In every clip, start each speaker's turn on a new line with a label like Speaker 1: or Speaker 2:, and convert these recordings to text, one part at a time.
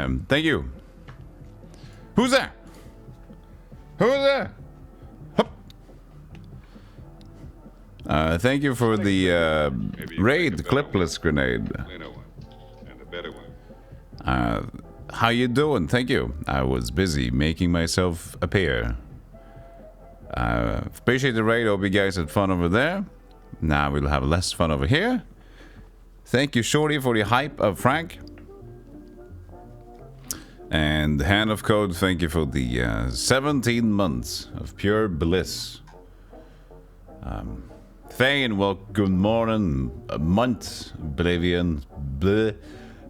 Speaker 1: Prime. Thank you. Who's there? Who's there? Thank you for the raid clipless grenade. How you doing? Thank you. I was busy making myself appear. Appreciate the raid. Hope you guys had fun over there. Now we'll have less fun over here. Thank you, Shorty, for the hype of Frank. And Hand of Code, thank you for the 17 months of pure bliss. Thane, well, good morning. A month, Oblivion. Bleh.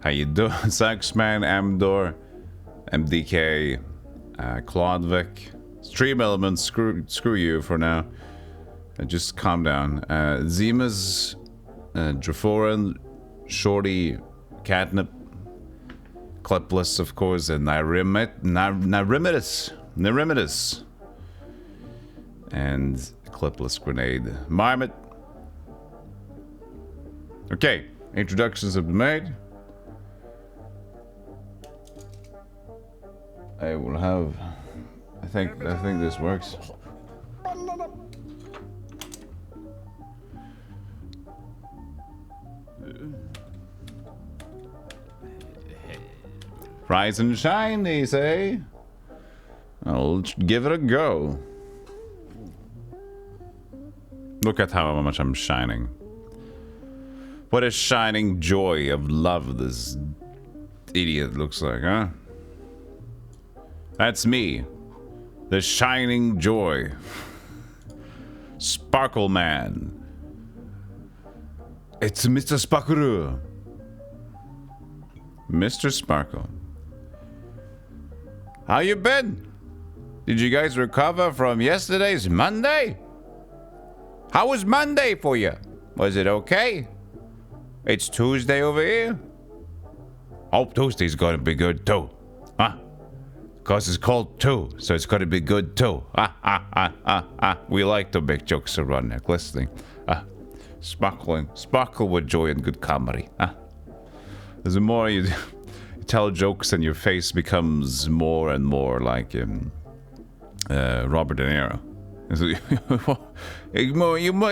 Speaker 1: How you doing? Saxman, Amdor, MDK, Claudvik, Stream Elements, screw you for now. Just calm down. Zemas, Draforan, Shorty, Catnip, Clipless, of course, and Nyrimitus, and Clipless Grenade. Marmot. Okay, introductions have been made. I will have. I think this works. Rise and shine, they say. I'll give it a go. Look at how much I'm shining. What a shining joy of love this idiot looks like, huh? That's me. The shining joy. Sparkle Man. It's Mr. Sparkle. Mr. Sparkle. How you been? Did you guys recover from yesterday's Monday? How was Monday for you? Was it okay? It's Tuesday over here. Hope Tuesday's gonna be good too. Huh? Cause it's called 2, so it's gonna be good too. We like to make jokes around there, glistening. Sparkle with joy and good comedy. The more you tell jokes and your face becomes more and more like Robert De Niro. You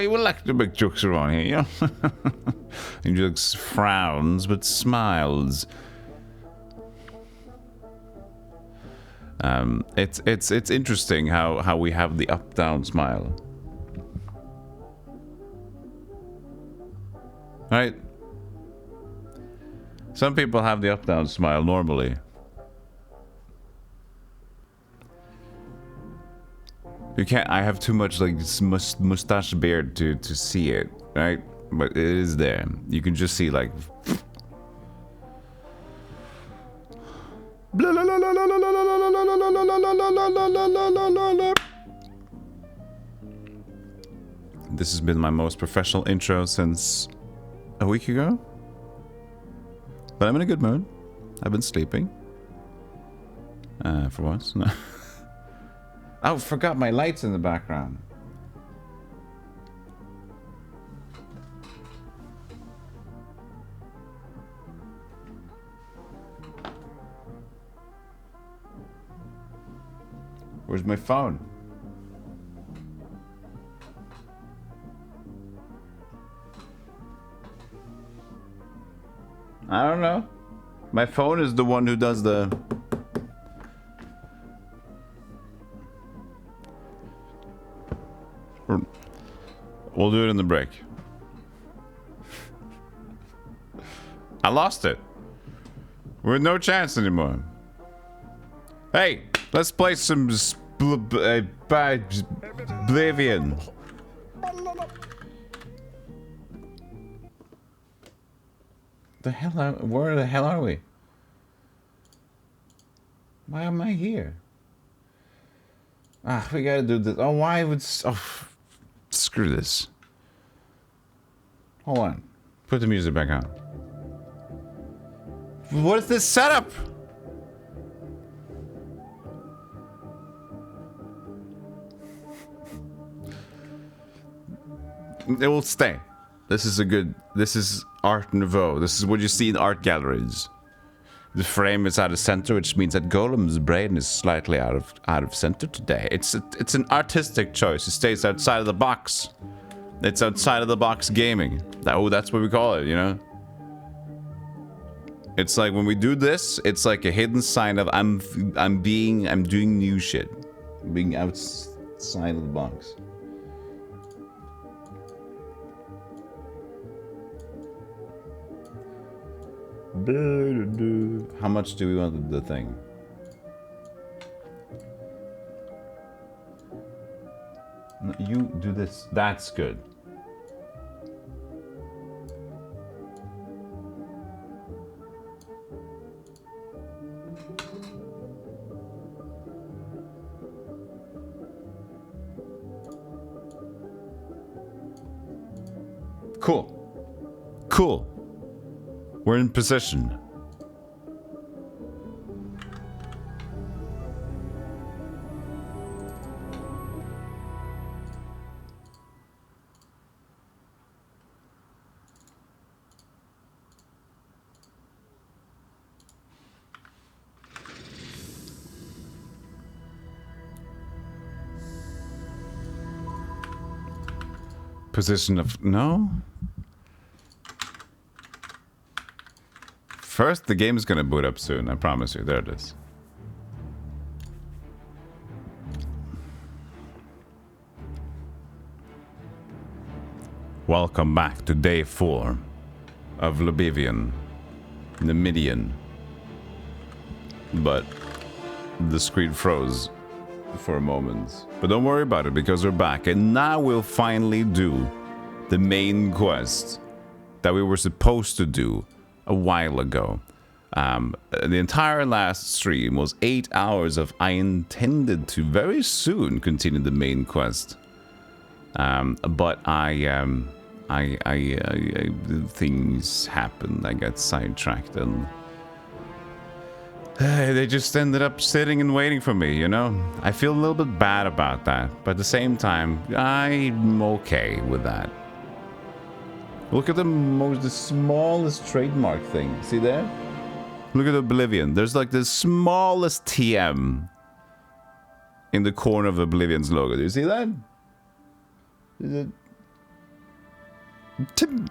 Speaker 1: would like to make jokes around here, you know? He just frowns but smiles. It's interesting how we have the up-down smile. Right? Some people have the up-down smile normally. You can't. I have too much like mustache beard to see it, right? But it is there. You can just see like. This has been my most professional intro since a week ago. But I'm in a good mood. I've been sleeping. For once. No. Oh, forgot my lights in the background. Where's my phone? I don't know. My phone is the one who does the... We'll do it in the break. I lost it. We're no chance anymore. Hey, let's play some Oblivion. Where the hell are we? Why am I here? We gotta do this. Oh, why would... Oh, screw this. Hold on. Put the music back on. What is this setup? It will stay. This is Art Nouveau. This is what you see in art galleries. The frame is out of center, which means that Golem's brain is slightly out of center today. It's an artistic choice. It stays outside of the box. It's outside of the box gaming. That's what we call it, you know? It's like when we do this, it's like a hidden sign of I'm doing new shit. Being outside of the box. How much do we want the thing? No, you do this. That's good. Cool. Cool. We're in position. Position of... No? First, the game is gonna boot up soon, I promise you. There it is. Welcome back to day 4 of Oblivion. The Midian. But the screen froze for a moment. But don't worry about it because we're back. And now we'll finally do the main quest that we were supposed to do a while ago. The entire last stream was 8 hours of I intended to very soon continue the main quest. But things happened. I got sidetracked and they just ended up sitting and waiting for me, you know? I feel a little bit bad about that, but at the same time, I'm okay with that. Look at the smallest trademark thing. See there? Look at Oblivion. There's like the smallest TM in the corner of Oblivion's logo. Do you see that? Is it? Timmy.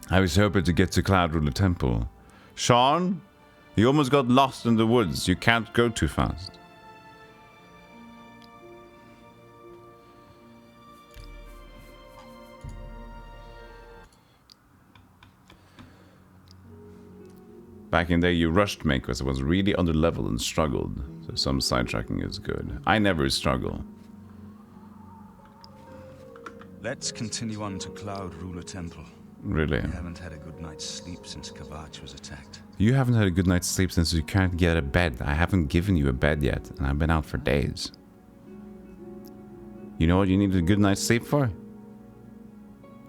Speaker 1: I was hoping to get to Cloud Ruler Temple. Sean, you almost got lost in the woods. You can't go too fast. Back in the day, you rushed me because I was really under level and struggled. So some sidetracking is good. I never struggle.
Speaker 2: Let's continue on to Cloud Ruler Temple.
Speaker 1: Really?
Speaker 2: I haven't had a good night's sleep since Kavach was attacked.
Speaker 1: You haven't had a good night's sleep since you can't get a bed. I haven't given you a bed yet, and I've been out for days. You know what you need a good night's sleep for?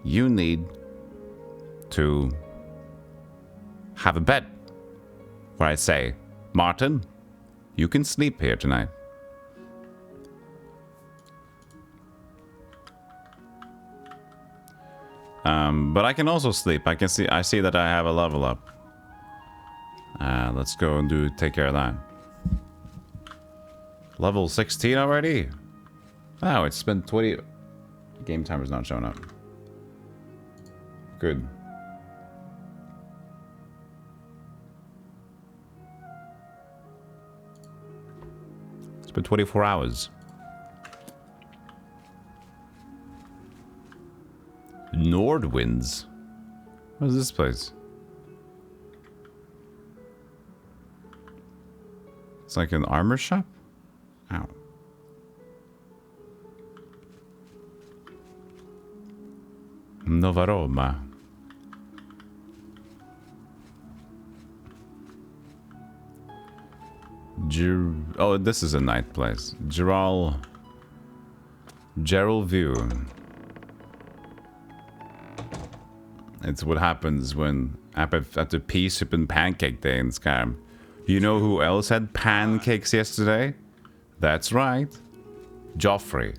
Speaker 1: You need to have a bed. Where I say, Martin, you can sleep here tonight. But I can also sleep. I see that I have a level up. Let's go and take care of that. Level 16 already? Oh, it's been 20. Game timer's not showing up. Good. It's been 24 hours. Nordwinds? What is this place? It's like an armor shop? Ow. Nova Roma. Oh, this is a night place. Gerald View. It's what happens when after pea soup and pancake day in Skyrim. You know who else had pancakes yesterday? That's right. Joffrey.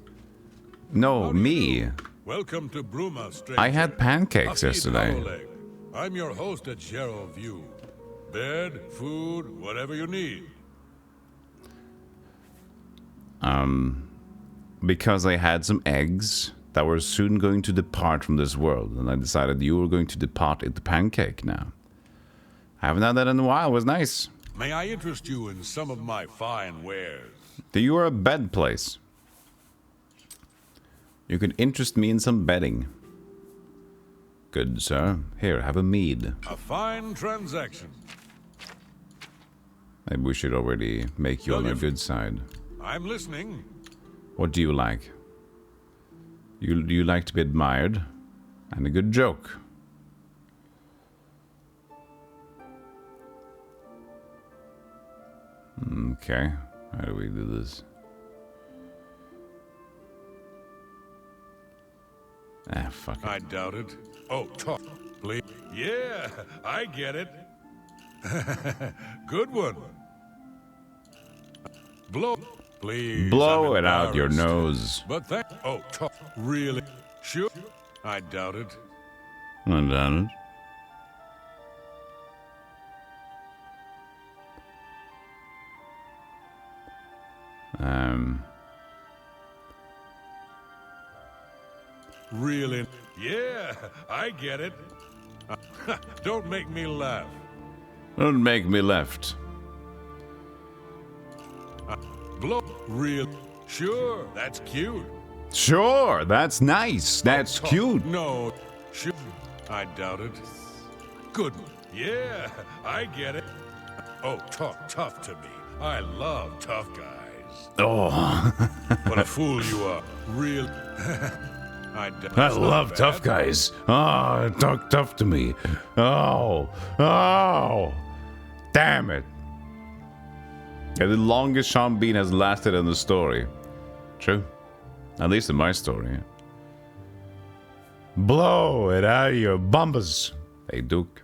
Speaker 1: No, me.
Speaker 3: Welcome to Bruma, stranger.
Speaker 1: I had pancakes yesterday.
Speaker 3: I'm your host at Shero View. Bed, food, whatever you need.
Speaker 1: Because I had some eggs that were soon going to depart from this world, and I decided you were going to depart into pancake now. I haven't had that in a while. It was nice.
Speaker 3: May I interest you in some of my fine wares?
Speaker 1: You are a bed place. You can interest me in some bedding. Good, sir. Here, have a mead.
Speaker 3: A fine transaction.
Speaker 1: Maybe we should already make you on the good side.
Speaker 3: I'm listening.
Speaker 1: What do you like? You like to be admired? And a good joke. Okay. How do we do this? Ah, fuck it.
Speaker 3: I doubt it. Oh, talk, please. Yeah, I get it. Good one. Blow, please.
Speaker 1: Blow it out your nose.
Speaker 3: But oh, talk, really? Sure? I doubt it.
Speaker 1: I doubt it.
Speaker 3: Really? Yeah, I get it. Don't make me laugh.
Speaker 1: Don't make me left.
Speaker 3: Blow, real? Sure, that's cute.
Speaker 1: Sure, that's nice. That's cute.
Speaker 3: No, sure. I doubt it. Good. Yeah, I get it. Oh, talk tough to me. I love tough guys.
Speaker 1: Oh.
Speaker 3: What a fool you are. Real. I
Speaker 1: love tough guys. Oh, talk tough to me. Oh. Damn it. Yeah, the longest Sean Bean has lasted in the story. True. At least in my story. Blow it out of your bumpers. Hey, Duke.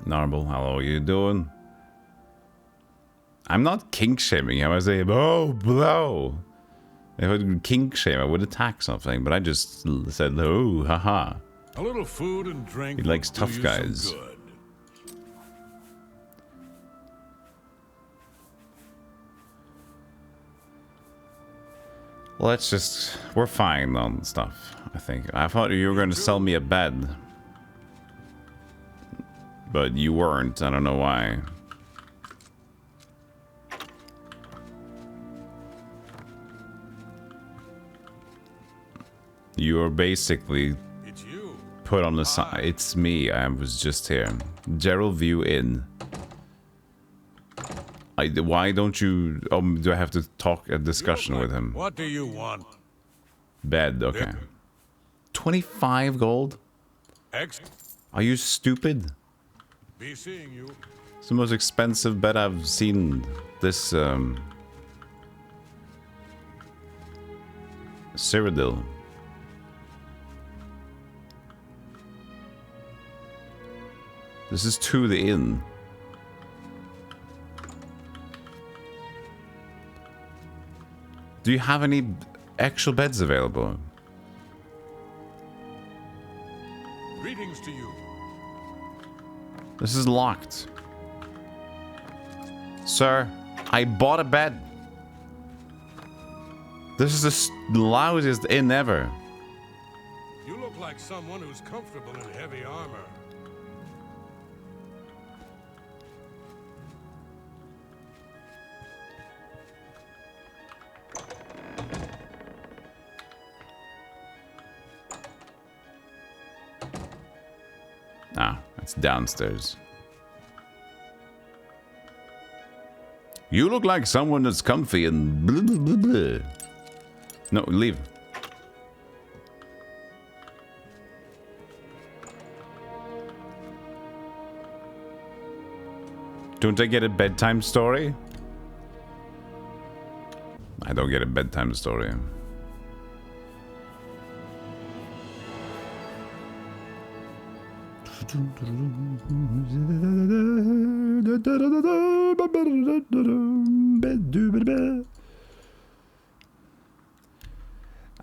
Speaker 1: Narble, how are you doing? I'm not kink shaming him. I say, oh, blow. If I would kink shame, I would attack something, but I just said, oh, haha.
Speaker 3: A little food and drink.
Speaker 1: He likes tough guys. Let's just... We're fine on stuff, I think. I thought you were going to sell me a bed. But you weren't. I don't know why. You're basically put on the side. It's me. I was just here. Gerald View Inn. Why don't you... do I have to talk a discussion with him?
Speaker 3: What do you want?
Speaker 1: Bed, okay. 25 gold? Are you stupid?
Speaker 3: Be seeing you.
Speaker 1: It's the most expensive bed I've seen this, Cyrodiil. This is to the inn. Do you have any actual beds available?
Speaker 3: Greetings to you.
Speaker 1: This is locked. Sir, I bought a bed. This is the loudest inn ever.
Speaker 3: You look like someone who's comfortable in heavy armor.
Speaker 1: Ah, it's downstairs. You look like someone that's comfy and blah, blah, blah, blah. No, leave. Don't I get a bedtime story? I don't get a bedtime story.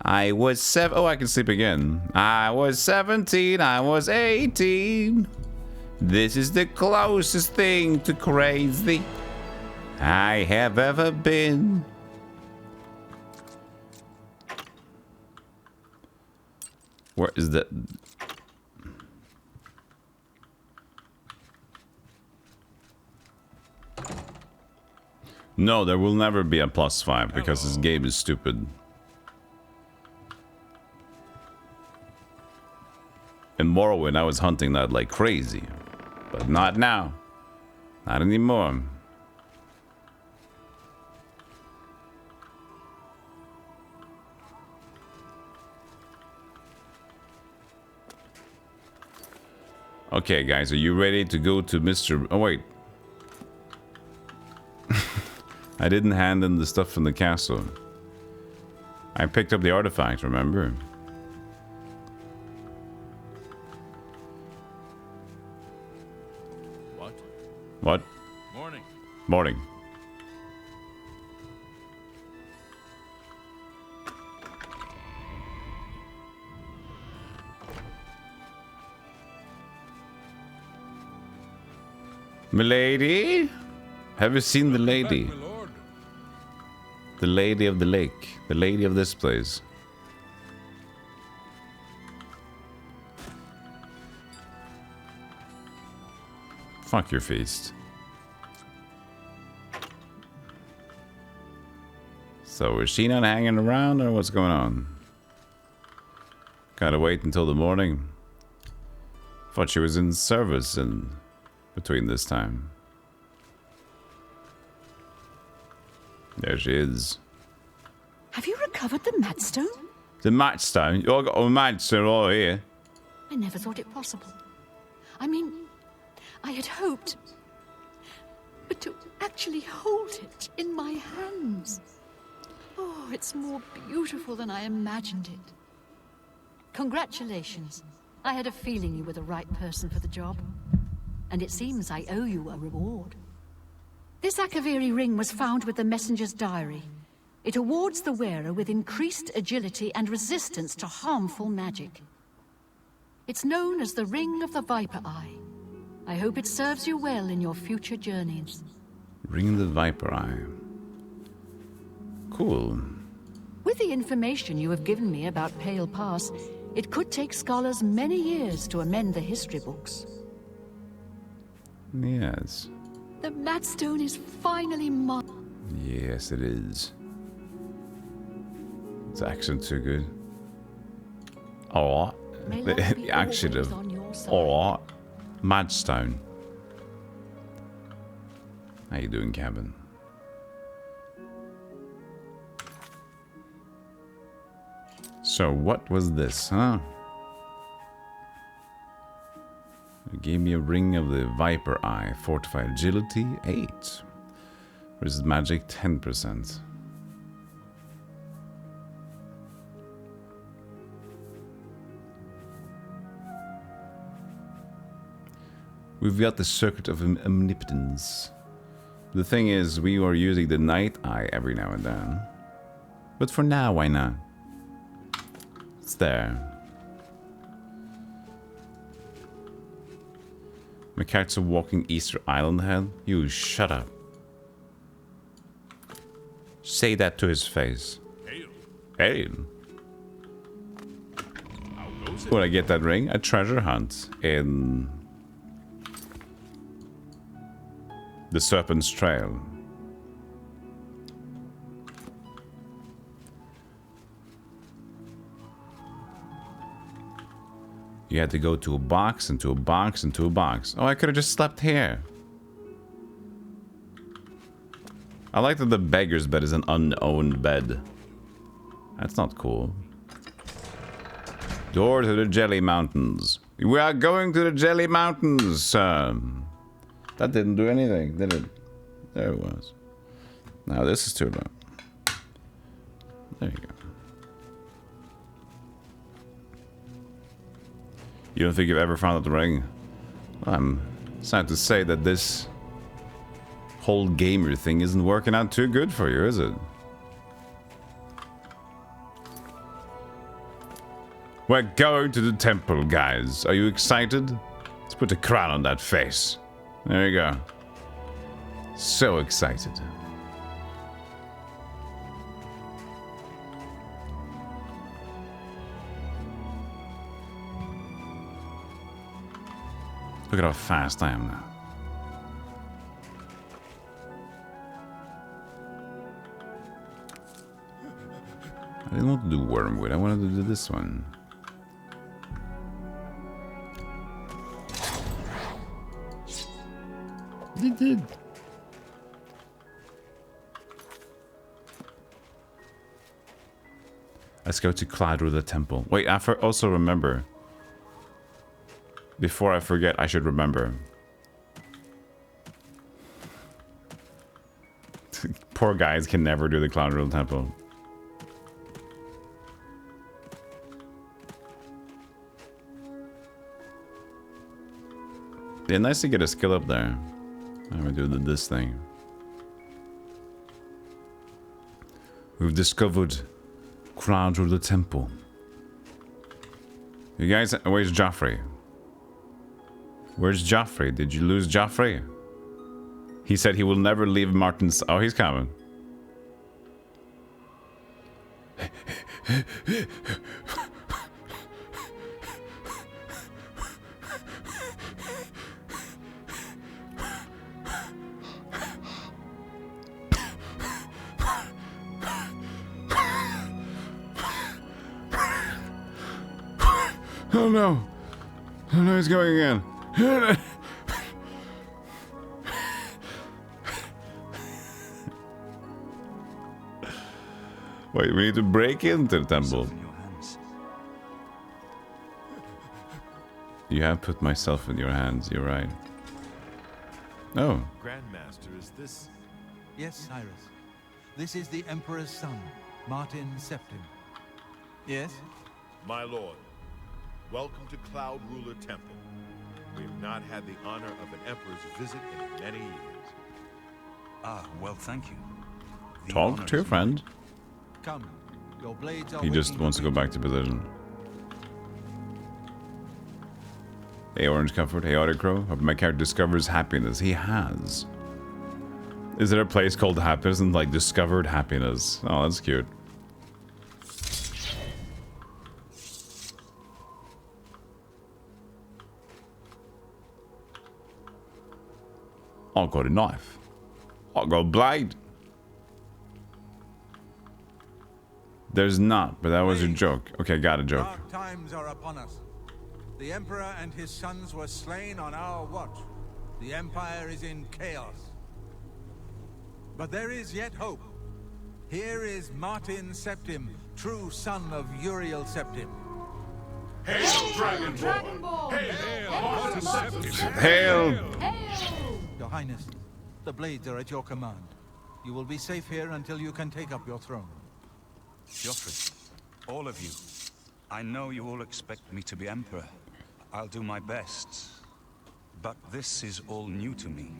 Speaker 1: I was oh, I can sleep again. I was 17, I was 18. This is the closest thing to crazy I have ever been. Where is that? No, there will never be a +5 because this game is stupid. In Morrowind, I was hunting that like crazy. But not now. Not anymore. Okay, guys, are you ready to go to Mr. Oh, wait. I didn't hand in the stuff from the castle. I picked up the artifact, remember? What?
Speaker 3: Morning.
Speaker 1: Morning. Milady? Have you seen the lady?
Speaker 3: Back, my lord.
Speaker 1: The lady of the lake. The lady of this place. Fuck your feast. So is she not hanging around or what's going on? Gotta wait until the morning. Thought she was in service in between this time. There she is.
Speaker 4: Have you recovered the Madstone?
Speaker 1: The Madstone? You got a Madstone all here.
Speaker 4: I never thought it possible. I mean, I had hoped. But to actually hold it in my hands. Oh, it's more beautiful than I imagined it. Congratulations. I had a feeling you were the right person for the job. And it seems I owe you a reward. This Akaviri ring was found with the messenger's diary. It awards the wearer with increased agility and resistance to harmful magic. It's known as the Ring of the Viper Eye. I hope it serves you well in your future journeys.
Speaker 1: Ring of the Viper Eye. Cool.
Speaker 4: With the information you have given me about Pale Pass, it could take scholars many years to amend the history books.
Speaker 1: Yes.
Speaker 4: The Madstone is finally mine.
Speaker 1: Yes, it is. It's actually too good. Alright.
Speaker 4: May luck be
Speaker 1: Actually,
Speaker 4: always on your side.
Speaker 1: alright. Madstone. How you doing, Cabin? So, what was this, huh? You gave me a ring of the Viper Eye. Fortified agility, 8. Resist magic, 10%. We've got the Circuit of Omnipotence. The thing is, we are using the Night Eye every now and then. But for now, why not? It's there. My character's walking Easter Island head? You shut up. Say that to his face.
Speaker 3: Hail.
Speaker 1: Hey.
Speaker 3: How goes it?
Speaker 1: When I get that ring, a treasure hunt in the Serpent's Trail. You had to go to a box, into a box, into a box. Oh, I could have just slept here. I like that the beggar's bed is an unowned bed. That's not cool. Door to the Jelly Mountains. We are going to the Jelly Mountains. That didn't do anything, did it? There it was. Now this is too low. There you go. You don't think you've ever found the ring? Well, I'm sad to say that this whole gamer thing isn't working out too good for you, is it? We're going to the temple, guys. Are you excited? Let's put a crown on that face. There you go. So excited. Look at how fast I am now. I didn't want to do Wormwood, I wanted to do this one. It did. Let's go to Cloud Ruler Temple. Wait, I also remember. Before I forget, I should remember. Poor guys can never do the Cloud Ruler Temple. Yeah, nice to get a skill up there. I'm gonna do this thing. We've discovered Cloud Ruler Temple. You guys, where's Joffrey? Where's Joffrey? Did you lose Joffrey? He said he will never leave Martin's... Oh, he's coming. Oh no. Oh no, he's going again. Wait, we need to break into the temple. You have put myself in your hands, you're right. Oh.
Speaker 5: Grandmaster, is this... Yes, Cyrus. This is the Emperor's son, Martin Septim. Yes?
Speaker 6: My lord, welcome to Cloud Ruler Temple. We have not had the honor of an emperor's visit in many years.
Speaker 2: Ah, well, thank you. The
Speaker 1: Talk to your friend.
Speaker 5: Come. Your blades are
Speaker 1: He just
Speaker 5: waiting
Speaker 1: wants to go back to position. Hey, Orange Comfort. Hey, Autocrow. Hope my character discovers happiness. He has. Is there a place called happiness and like discovered happiness? Oh, that's cute. I got a knife. I got a blade. There's not, but that was a joke. Okay, got a joke.
Speaker 5: Dark times are upon us. The Emperor and his sons were slain on our watch. The Empire is in chaos. But there is yet hope. Here is Martin Septim, true son of Uriel Septim.
Speaker 3: Hail, Dragonborn! Hail, Martin Septim!
Speaker 1: Hail!
Speaker 5: Your Highness, the blades are at your command. You will be safe here until you can take up your throne.
Speaker 2: Joffrey, all of you. I know you all expect me to be Emperor. I'll do my best. But this is all new to me.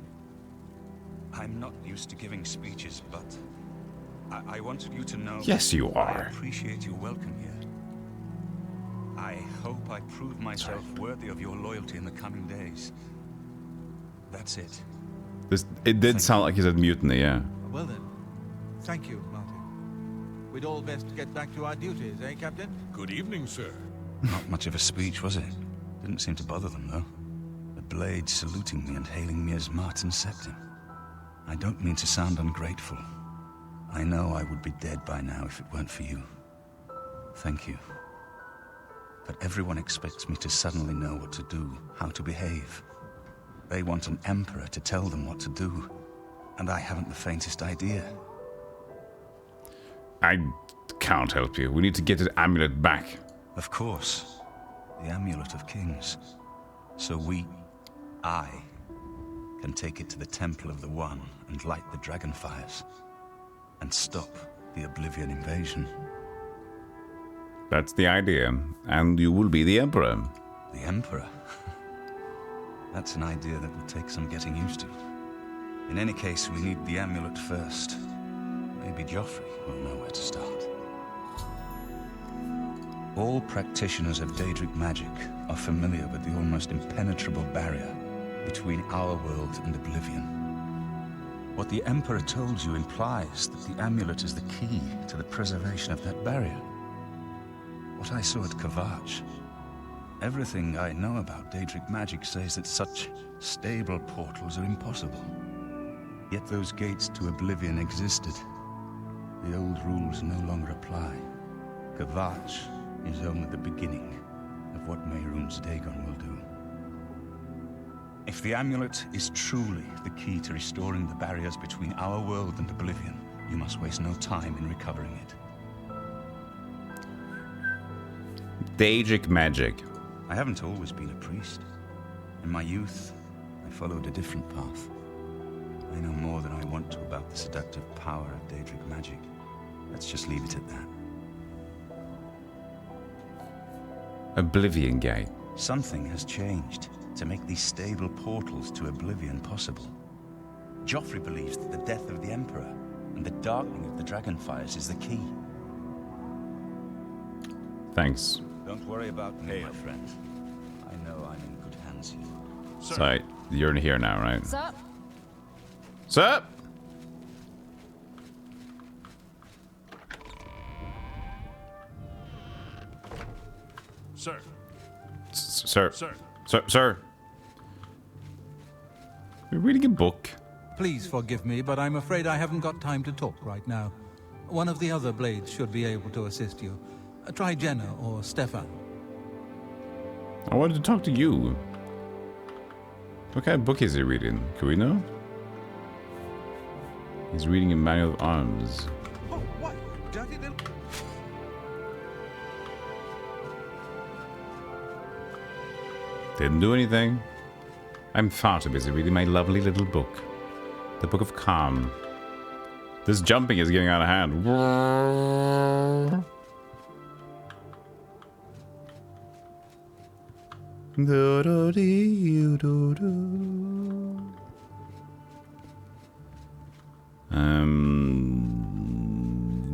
Speaker 2: I'm not used to giving speeches, but I wanted you to know...
Speaker 1: Yes, you
Speaker 2: I
Speaker 1: are.
Speaker 2: appreciate your welcome here. I hope I prove myself worthy of your loyalty in the coming days. That's it.
Speaker 1: It did sound like he said mutiny, yeah.
Speaker 5: Well then, thank you, Martin. We'd all best get back to our duties, eh, Captain?
Speaker 3: Good evening, sir.
Speaker 2: Not much of a speech, was it? Didn't seem to bother them, though. The blade saluting me and hailing me as Martin Septim. I don't mean to sound ungrateful. I know I would be dead by now if it weren't for you. Thank you. But everyone expects me to suddenly know what to do, how to behave. They want an emperor to tell them what to do, and I haven't the faintest idea.
Speaker 1: I can't help you. We need to get the amulet back.
Speaker 2: Of course. The Amulet of Kings. So I, can take it to the Temple of the One and light the dragon fires. And stop the Oblivion invasion.
Speaker 1: That's the idea. And you will be the Emperor.
Speaker 2: The Emperor? That's an idea that will take some getting used to. In any case, we need the amulet first. Maybe Joffrey will know where to start. All practitioners of Daedric magic are familiar with the almost impenetrable barrier between our world and Oblivion. What the Emperor told you implies that the amulet is the key to the preservation of that barrier. What I saw at Kvatch, everything I know about Daedric magic says that such stable portals are impossible. Yet those gates to Oblivion existed. The old rules no longer apply. Kvatch is only the beginning of what Mehrunes Dagon will do. If the amulet is truly the key to restoring the barriers between our world and Oblivion, you must waste no time in recovering it.
Speaker 1: Daedric magic.
Speaker 2: I haven't always been a priest. In my youth, I followed a different path. I know more than I want to about the seductive power of Daedric magic. Let's just leave it at that.
Speaker 1: Oblivion Gate.
Speaker 2: Something has changed to make these stable portals to Oblivion possible. Joffrey believes that the death of the Emperor and the darkening of the Dragonfires is the key.
Speaker 1: Thanks.
Speaker 2: Don't worry about me, my friend. I know I'm in good hands here.
Speaker 1: Sorry, you're in here now, right?
Speaker 4: Sup?
Speaker 1: Sup?
Speaker 3: Sir.
Speaker 1: Sir.
Speaker 3: Sir.
Speaker 1: Sir. We're reading a book.
Speaker 5: Please forgive me, but I'm afraid I haven't got time to talk right now. One of the other blades should be able to assist you. Try Jenna or Stefan.
Speaker 1: I wanted to talk to you. What kind of book is he reading? Can we know? He's reading a manual of arms.
Speaker 5: Oh, what? Dirty little...
Speaker 1: Didn't do anything. I'm far too busy reading my lovely little book. The Book of Calm. This jumping is getting out of hand.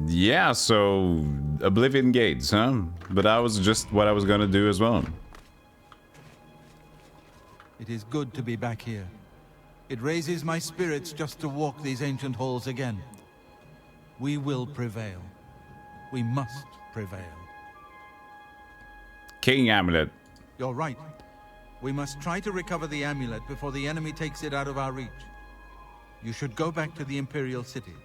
Speaker 1: Yeah, so Oblivion Gates, huh? But that was just what I was gonna do as well.
Speaker 5: It is good to be back here. It raises my spirits just to walk these ancient halls again. We will prevail. We must prevail.
Speaker 1: King Amulet.
Speaker 5: You're right. We must try to recover the amulet before the enemy takes it out of our reach. You should go back to the Imperial City.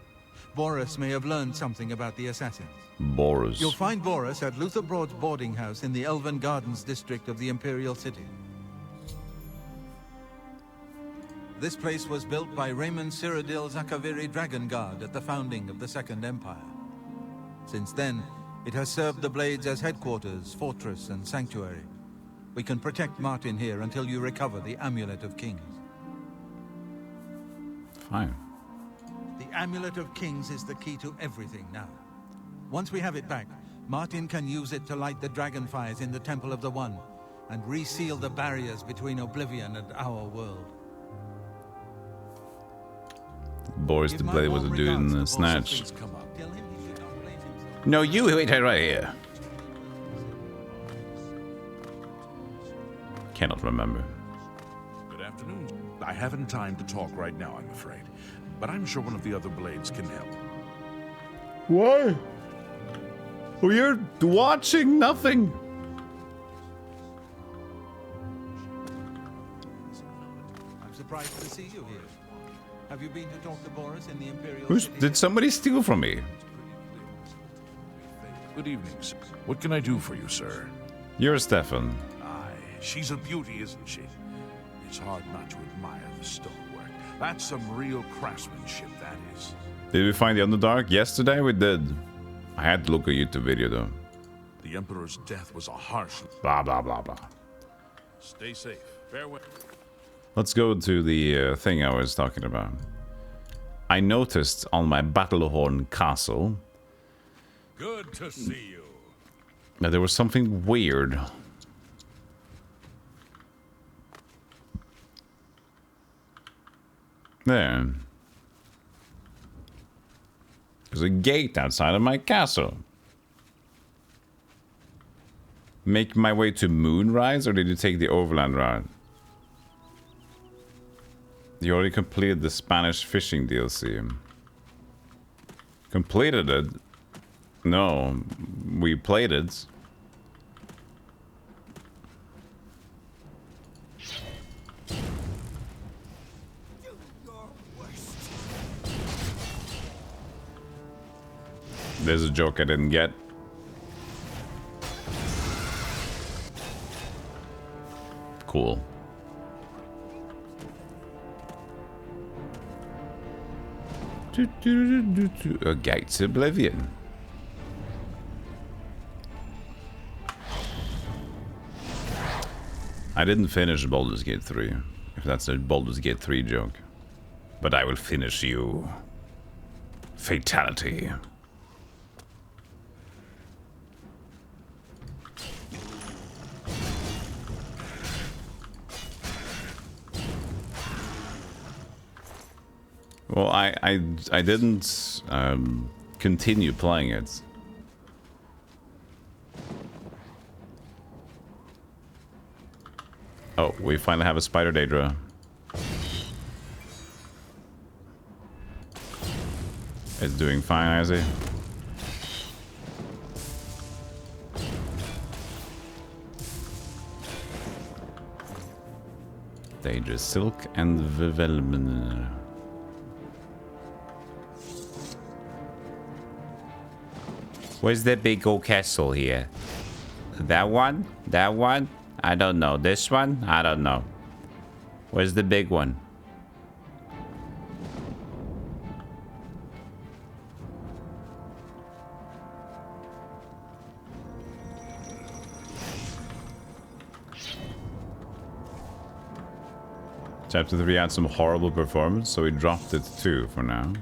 Speaker 5: Boris may have learned something about the assassins.
Speaker 1: Boris.
Speaker 5: You'll find Boris at Luther Broad's boarding house in the Elven Gardens district of the Imperial City. This place was built by Raymond Cyrodiil Zakaviri Dragon Guard at the founding of the Second Empire. Since then, it has served the Blades as headquarters, fortress, and sanctuary. We can protect Martin here until you recover the Amulet of Kings.
Speaker 1: Fine.
Speaker 5: The Amulet of Kings is the key to everything now. Once we have it back, Martin can use it to light the dragonfires in the Temple of the One and reseal the barriers between Oblivion and our world.
Speaker 1: Boris the Blade was a dude in the Snatch. No, you wait right here. Cannot remember.
Speaker 3: Good afternoon. I haven't time to talk right now, I'm afraid. But I'm sure one of the other blades can help.
Speaker 1: Why? We're watching nothing.
Speaker 5: I'm surprised to see you here. Have you been to talk to Boris in the Imperial City?
Speaker 1: Did somebody steal from me?
Speaker 3: Good evening, sir. What can I do for you, sir?
Speaker 1: You're Stefan.
Speaker 3: Aye, she's a beauty, isn't she? It's hard not to admire the stonework. That's some real craftsmanship, that is.
Speaker 1: Did we find the Underdark? Yesterday we did. I had to look at a YouTube video though.
Speaker 3: The Emperor's death was a harsh...
Speaker 1: Blah, blah, blah, blah.
Speaker 3: Stay safe. Farewell.
Speaker 1: Let's go to the thing I was talking about. I noticed on my Battlehorn castle
Speaker 3: Good to see you.
Speaker 1: that there was something weird. There. There's a gate outside of my castle. Make my way to Moonrise, or did you take the overland route? You already completed the Spanish fishing DLC. Completed it? No, we played it. There's a joke I didn't get. Cool. A gate to Oblivion. I didn't finish Baldur's Gate 3, if that's a Baldur's Gate 3 joke. But I will finish you. Fatality. Well, I didn't continue playing it. Oh, we finally have a spider Daedra. It's doing fine, I see. Daedra Silk and Vivelmen. Where's the big old castle here? That one? That one? I don't know. This one? I don't know. Where's the big one? Chapter 3 had some horrible performance, so we dropped it too for now.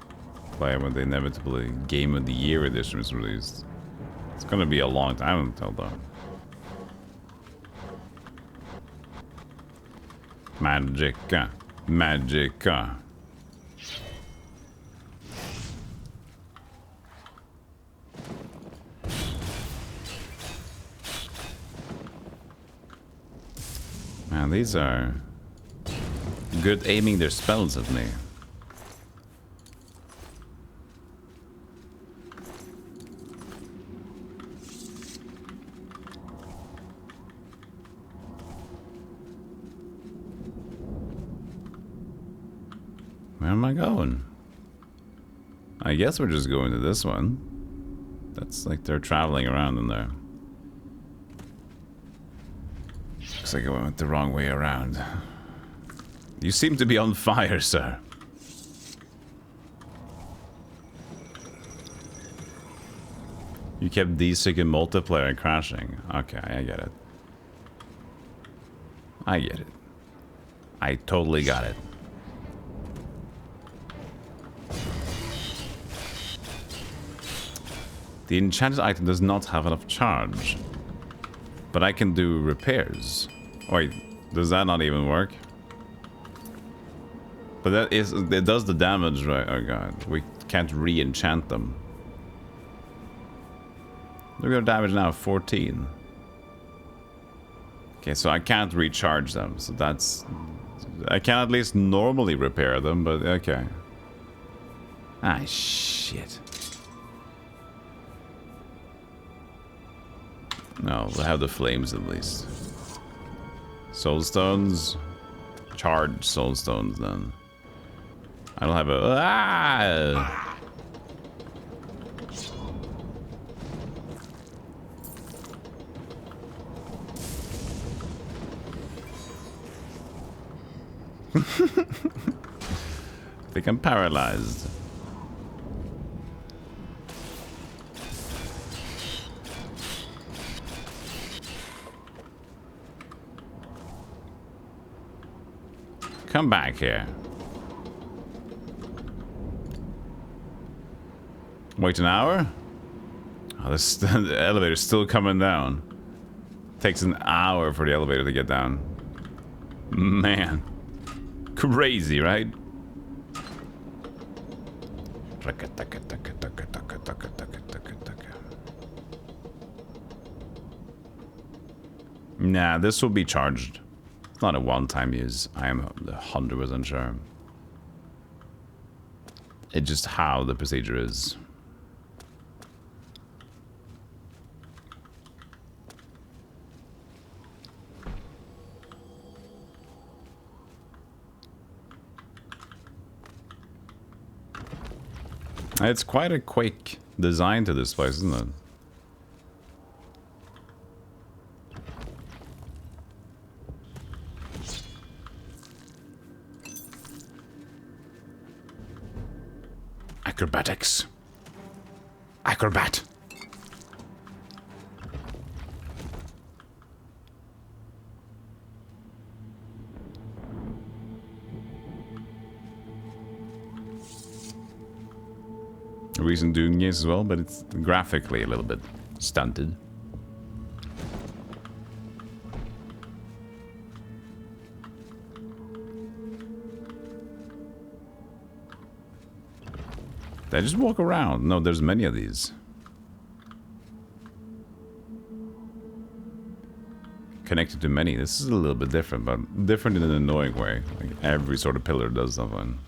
Speaker 1: Play when the inevitably Game of the Year edition was released. It's gonna be a long time until though. Magica. Magica. Man, these are good aiming their spells at me. Where am I going? I guess we're just going to this one. That's like they're traveling around in there. Looks like I went the wrong way around. You seem to be on fire, sir. You kept desync in multiplayer and crashing. Okay, I get it. I get it. I totally got it. The enchanted item does not have enough charge. But I can do repairs. Wait, does that not even work? But that is, it does the damage, right? Oh god, we can't re-enchant them. Look at our damage now, 14. Okay, so I can't recharge them, so that's... I can at least normally repair them, but okay. Ah, shit. No, we'll have the flames at least. Soulstones. Charged soulstones then. I don't have a... Ah! I think I'm paralyzed. Come back here. Wait an hour? Oh, this, the elevator's still coming down. Takes an hour for the elevator to get down. Man. Crazy, right? Nah, this will be charged. It's not a one-time use. I am 100% sure. It's just how the procedure is. It's quite a quick design to this place, isn't it? Acrobatics. Acrobat. Recent Dinguses as well, but it's graphically a little bit stunted. They just walk around. No, there's many of these. Connected to many. This is a little bit different, but different in an annoying way. Like every sort of pillar does something.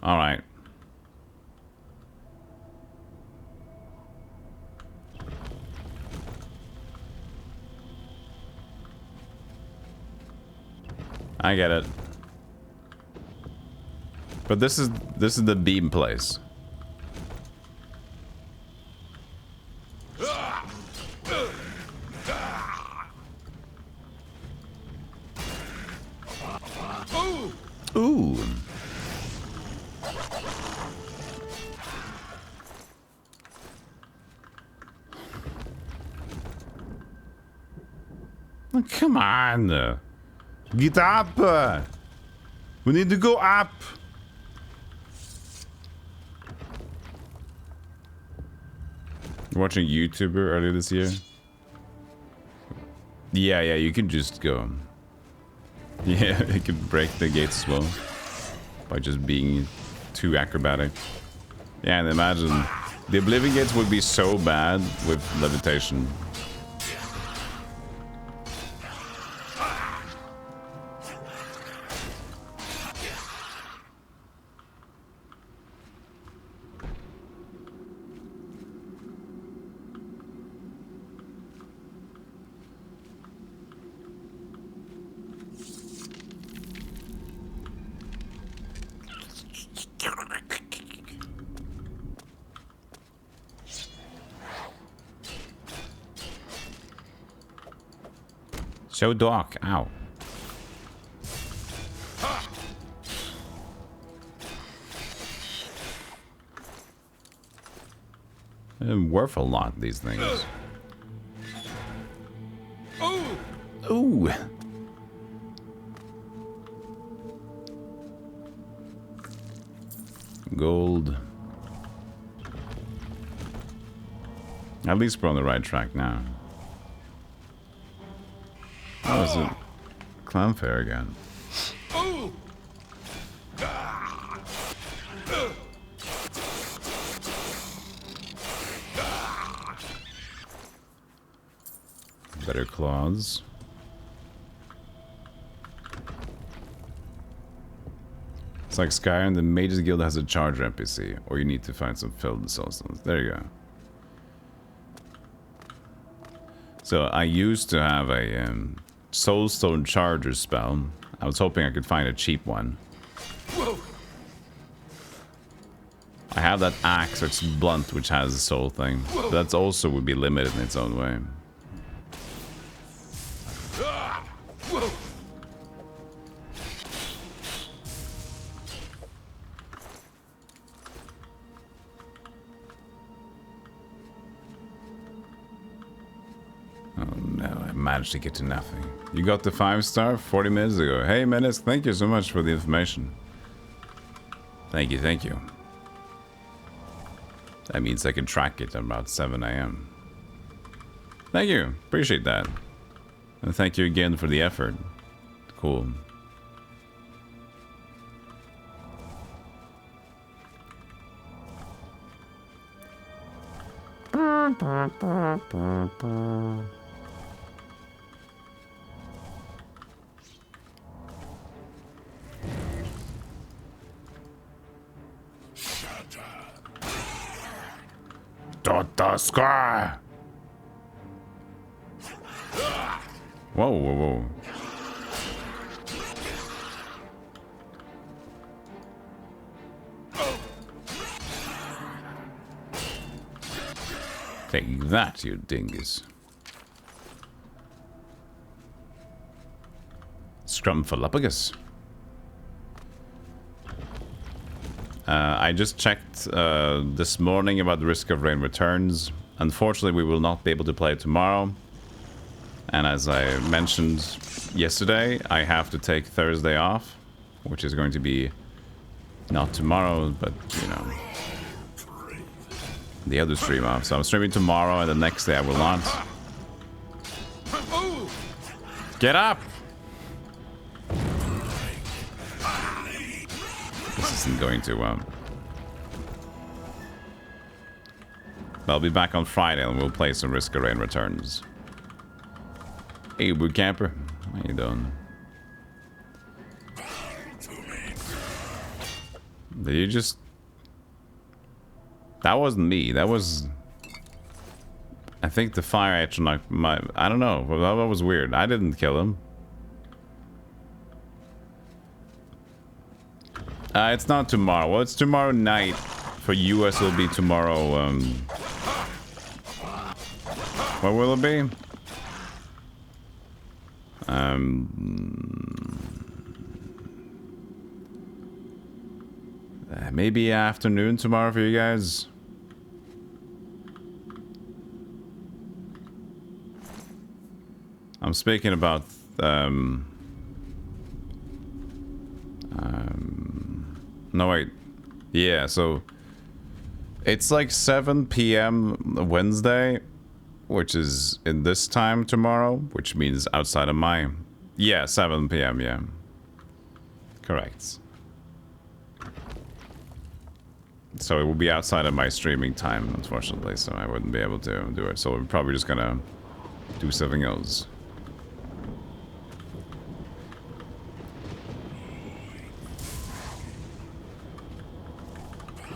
Speaker 1: All right. I get it. But this is the beam place. Ooh. Oh, come on. Get up! We need to go up! Watching a YouTuber earlier this year? Yeah, you can just go. Yeah, you can break the gates as well. By just being too acrobatic. Yeah, and imagine, the Oblivion gates would be so bad with levitation. So dark. Ow. They're worth a lot, these things. Ooh. Gold. At least we're on the right track now. Oh, is it Clownfair again? Better claws. It's like Skyrim, the Mages Guild has a charger NPC, or you need to find some filled soulstones. There you go. So I used to have a soulstone charger spell. I was hoping I could find a cheap one. I have that axe, it's blunt, which has a soul thing. But that's also would be limited in its own way. Oh no, I managed to get to nothing. You got the 5-star 40 minutes ago. Hey Menace, thank you so much for the information. Thank you, thank you. That means I can track it at about 7 AM. Thank you, appreciate that. And thank you again for the effort. Cool. Dota Square. Whoa, whoa, whoa. Take that, you dingus. Scrumphalapagus. I just checked this morning about the Risk of Rain Returns. Unfortunately, we will not be able to play it tomorrow. And as I mentioned yesterday, I have to take Thursday off, which is going to be not tomorrow, but, you know, the other stream off. So I'm streaming tomorrow, and the next day I will not. Get up! This isn't going too well. I'll be back on Friday, and we'll play some Risk of Rain Returns. Hey, boot camper. How you doing? Did you just... That wasn't me. That was... I think the fire actually knocked my... I don't know. That was weird. I didn't kill him. It's not tomorrow. Well, it's tomorrow night. For US, it'll be tomorrow. What will it be? Maybe afternoon tomorrow for you guys. I'm speaking about no wait, yeah, so it's like 7 p.m. Wednesday, which is in this time tomorrow, which means outside of my... Yeah, 7 p.m., yeah. Correct. So it will be outside of my streaming time, unfortunately, so I wouldn't be able to do it. So we're probably just gonna do something else.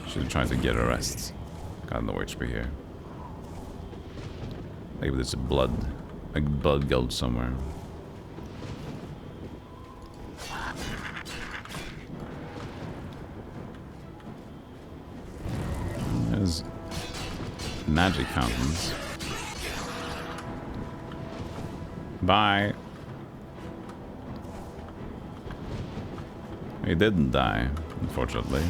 Speaker 1: Should try to get a rest. Got no HP here. Maybe there's a blood gulch somewhere. There's magic fountains. Bye. He didn't die, unfortunately.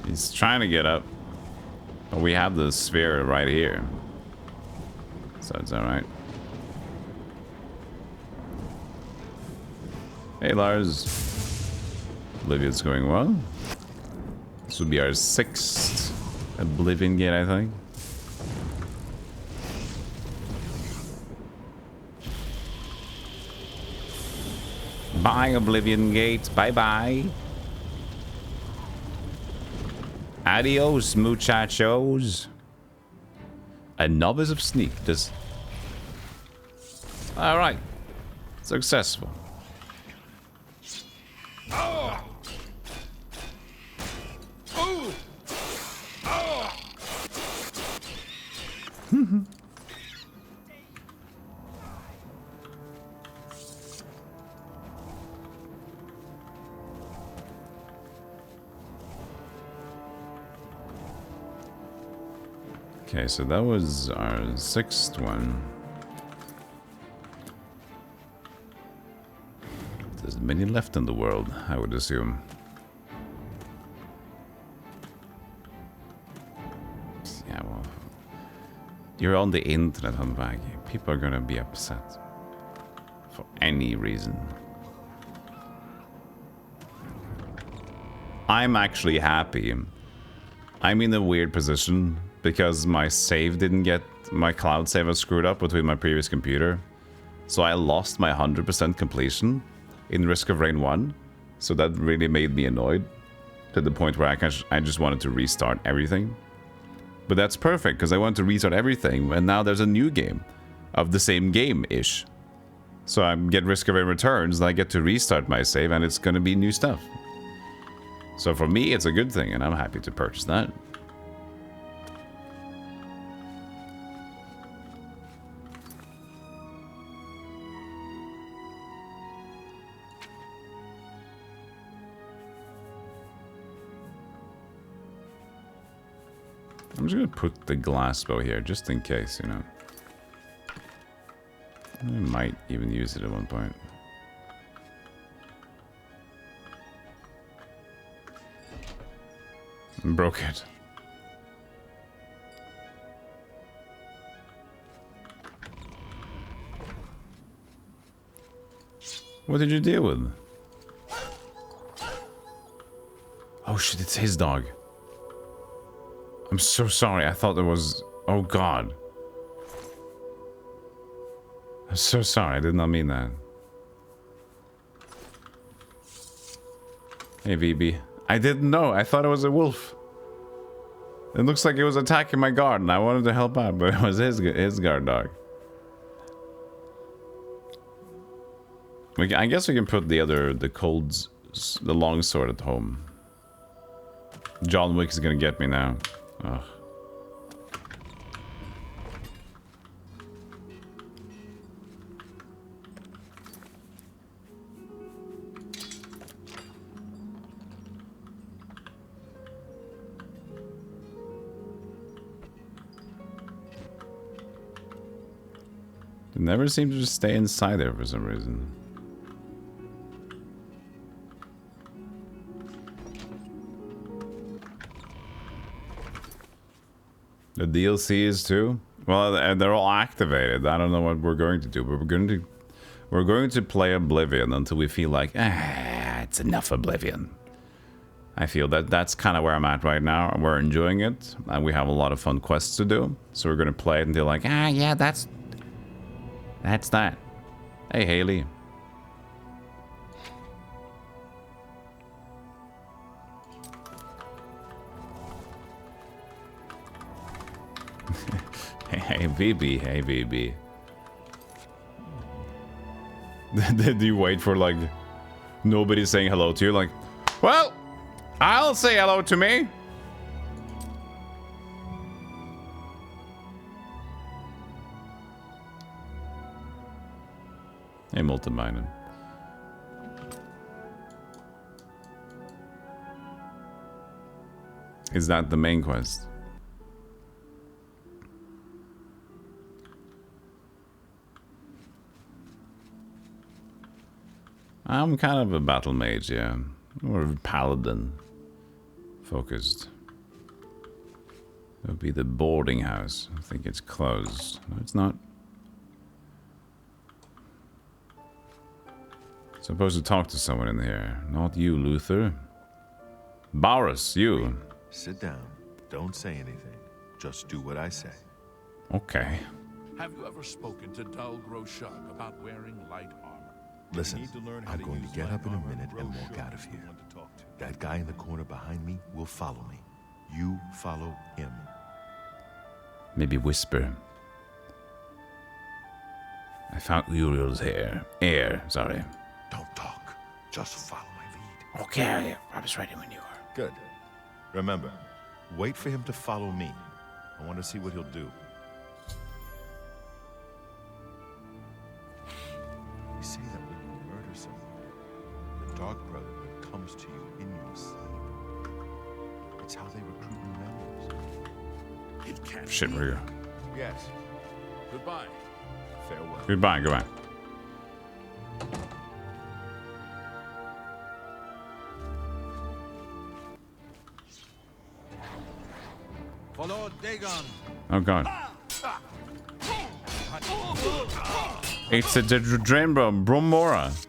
Speaker 1: He's trying to get up. But we have the sphere right here. So it's alright. Hey Lars. Oblivion's going well. This would be our 6th Oblivion gate, I think. Bye, Oblivion gate. Bye bye. Adios, muchachos. A novice of sneak. Just... Alright. Successful. Okay, so that was our 6th one. There's many left in the world, I would assume. Yeah, well... You're on the internet, Hanbagi. People are gonna be upset. For any reason. I'm actually happy. I'm in a weird position. Because my save didn't get... My cloud save was screwed up between my previous computer. So I lost my 100% completion in Risk of Rain 1. So that really made me annoyed to the point where I just wanted to restart everything. But that's perfect because I want to restart everything and now there's a new game of the same game-ish. So I get risk of returns and I get to restart my save and it's going to be new stuff. So for me, it's a good thing and I'm happy to purchase that. I'm just gonna put the glass bow here, just in case, you know. I might even use it at one point. Broke it. What did you deal with? Oh shit, it's his dog. I'm so sorry. I thought it was... Oh, God. I'm so sorry. I did not mean that. Hey, VB. I didn't know. I thought it was a wolf. It looks like it was attacking my guard, and I wanted to help out, but it was his guard dog. I guess we can put the longsword at home. John Wick is gonna get me now. Ugh. It never seems to just stay inside there for some reason. The DLCs too? Well, they're all activated. I don't know what we're going to do, but we're going to play Oblivion until we feel like, it's enough Oblivion. I feel that that's kind of where I'm at right now. We're enjoying it, and we have a lot of fun quests to do. So we're going to play it until like, yeah, that's that. Hey, Haley. Hey, VB. Hey, VB. Did you wait for, like, nobody saying hello to you? Like, well, I'll say hello to me. Hey, multi-minded. Is that the main quest? I'm kind of a battle mage, yeah. Or a paladin. Focused. It would be the boarding house. I think it's closed. No, it's not. Supposed to talk to someone in here. Not you, Luther. Boris, you.
Speaker 6: Sit down. Don't say anything. Just do what I say.
Speaker 1: Okay.
Speaker 3: Have you ever spoken to Dal Groshuk about wearing light armor?
Speaker 6: Listen, I'm going to get up in a minute and walk out of here. That guy in the corner behind me will follow me. You follow him.
Speaker 1: Maybe whisper. I found Uriel's hair. Sorry.
Speaker 6: Don't talk. Just follow my lead.
Speaker 1: Okay, I was ready when you were.
Speaker 6: Good. Remember, wait for him to follow me. I want to see what he'll do. They say that when you murder someone, the Dark Brotherhood comes to you in your sleep. It's how they recruit new members.
Speaker 3: It can't
Speaker 1: Shit,
Speaker 3: be.
Speaker 1: where you?
Speaker 6: Yes.
Speaker 3: Goodbye.
Speaker 6: Farewell.
Speaker 1: Goodbye, goodbye.
Speaker 5: Follow Dagon.
Speaker 1: Oh god. It's a Drainbro, Bromora.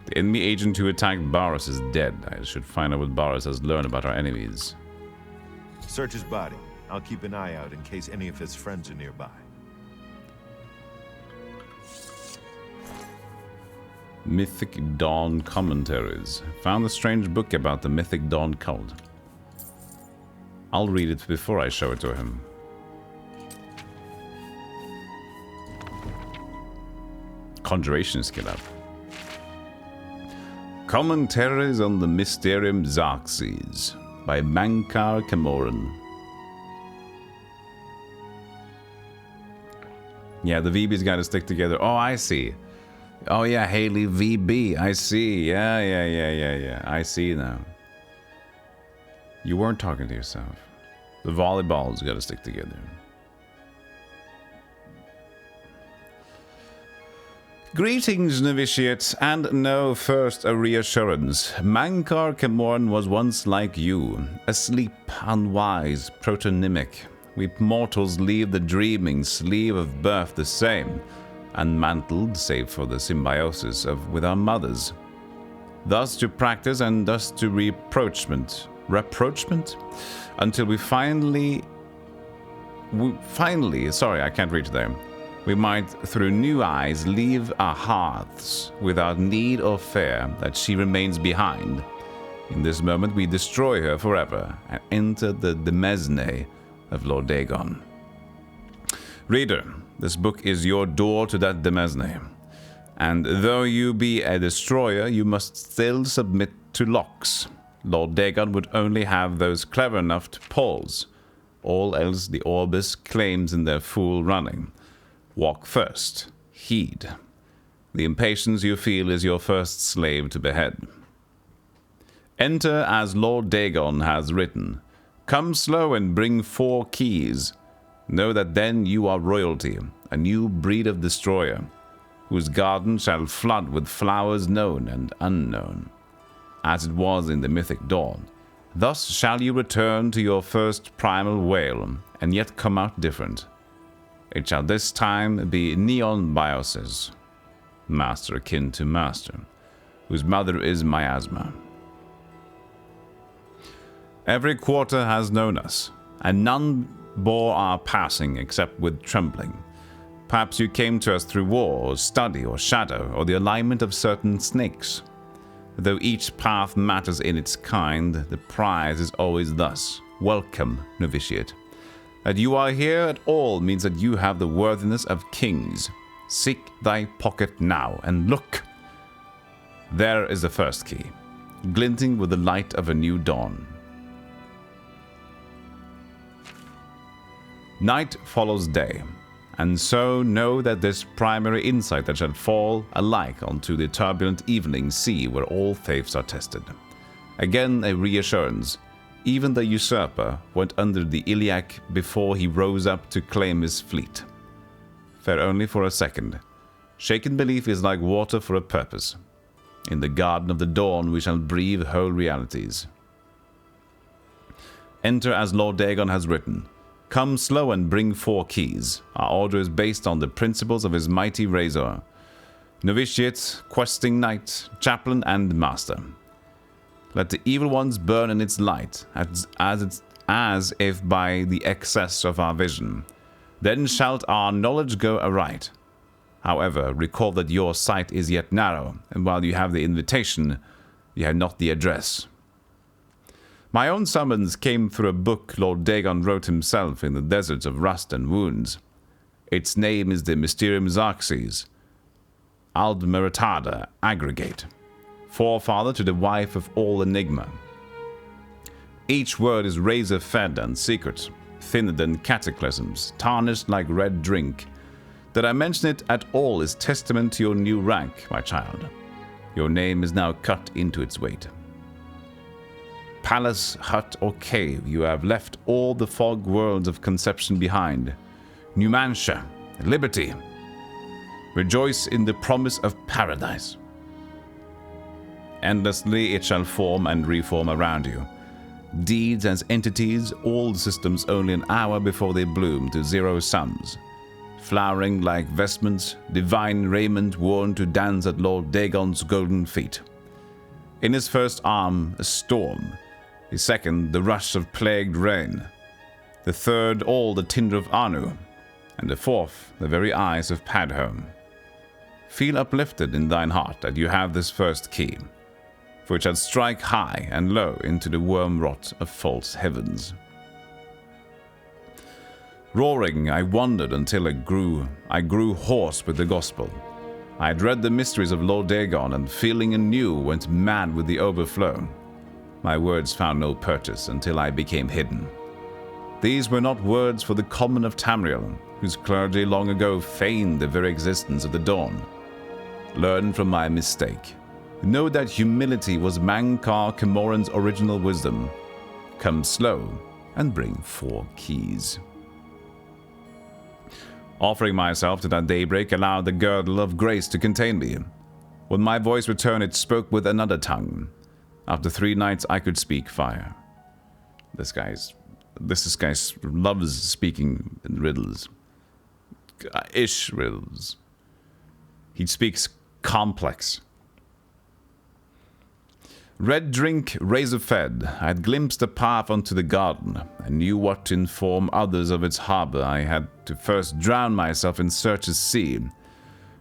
Speaker 1: The enemy agent who attacked Boris is dead. I should find out what Boris has learned about our enemies.
Speaker 6: Search his body. I'll keep an eye out in case any of his friends are nearby.
Speaker 1: Mythic Dawn commentaries. Found a strange book about the Mythic Dawn cult. I'll read it before I show it to him. Conjuration skill up. Commentaries on the Mysterium Xerxes by Mankar Camoran. Yeah, the VB's got to stick together. Oh, I see. Oh yeah, Haley VB. I see. Yeah. I see now. You weren't talking to yourself. The volleyballs got to stick together. Greetings, novitiates, and know first a reassurance. Mankar Camoran was once like you, asleep, unwise, protonymic. We mortals leave the dreaming sleeve of birth the same, unmantled save for the symbiosis with our mothers. Thus to practice and thus to reproachment, until we finally, sorry, I can't reach there. We might, through new eyes, leave our hearths without need or fear that she remains behind. In this moment we destroy her forever and enter the demesne of Lord Dagon. Reader, this book is your door to that demesne, and though you be a destroyer, you must still submit to locks. Lord Dagon would only have those clever enough to pause. All else the Orbis claims in their fool running. Walk first. Heed. The impatience you feel is your first slave to behead. Enter as Lord Dagon has written. Come slow and bring 4 keys. Know that then you are royalty, a new breed of destroyer, whose garden shall flood with flowers known and unknown, as it was in the mythic dawn. Thus shall you return to your first primal wail, and yet come out different. It shall this time be Neon Bioses, master akin to master, whose mother is miasma. Every quarter has known us, and none bore our passing except with trembling. Perhaps you came to us through war, or study, or shadow, or the alignment of certain snakes. Though each path matters in its kind, the prize is always thus. Welcome, novitiate. That you are here at all means that you have the worthiness of kings. Seek thy pocket now, and look! There is the first key, glinting with the light of a new dawn. Night follows day, and so know that this primary insight that shall fall alike onto the turbulent evening sea where all faiths are tested. Again a reassurance. Even the usurper went under the iliac before he rose up to claim his fleet. Fair only for a second. Shaken belief is like water for a purpose. In the garden of the dawn we shall breathe whole realities. Enter as Lord Dagon has written. Come slow and bring 4 keys. Our order is based on the principles of his mighty razor. Novitiate, questing knight, chaplain, and master. Let the evil ones burn in its light, as if by the excess of our vision. Then shalt our knowledge go aright. However, recall that your sight is yet narrow, and while you have the invitation, you have not the address. My own summons came through a book Lord Dagon wrote himself in the deserts of rust and wounds. Its name is the Mysterium Xerxes, Aldmeritada Aggregate, forefather to the wife of all enigma. Each word is razor-fed and secret, thinner than cataclysms, tarnished like red drink. That I mention it at all is testament to your new rank, my child. Your name is now cut into its weight. Palace, hut, or cave, you have left all the fog worlds of conception behind. Numantia, liberty. Rejoice in the promise of paradise. Endlessly it shall form and reform around you. Deeds as entities, all systems only an hour before they bloom to zero sums. Flowering like vestments, divine raiment worn to dance at Lord Dagon's golden feet. In his first arm, a storm. The second, the rush of plagued rain. The third, all the tinder of Anu. And the fourth, the very eyes of Padhome. Feel uplifted in thine heart that you have this first key, for it shall strike high and low into the worm-rot of false heavens. Roaring, I wandered until I grew hoarse with the gospel. I had read the mysteries of Lord Dagon, and feeling anew went mad with the overflow. My words found no purchase until I became hidden. These were not words for the common of Tamriel, whose clergy long ago feigned the very existence of the dawn. Learn from my mistake. Know that humility was Mankar Camoran's original wisdom. Come slow and bring 4 keys. Offering myself to that daybreak allowed the girdle of grace to contain me. When my voice returned, it spoke with another tongue. After 3 nights, I could speak fire. This guy loves speaking in riddles. Ish riddles. He speaks complex. Red drink, razor fed, I had glimpsed a path onto the garden. I knew what to inform others of its harbor. I had to first drown myself in Search's sea.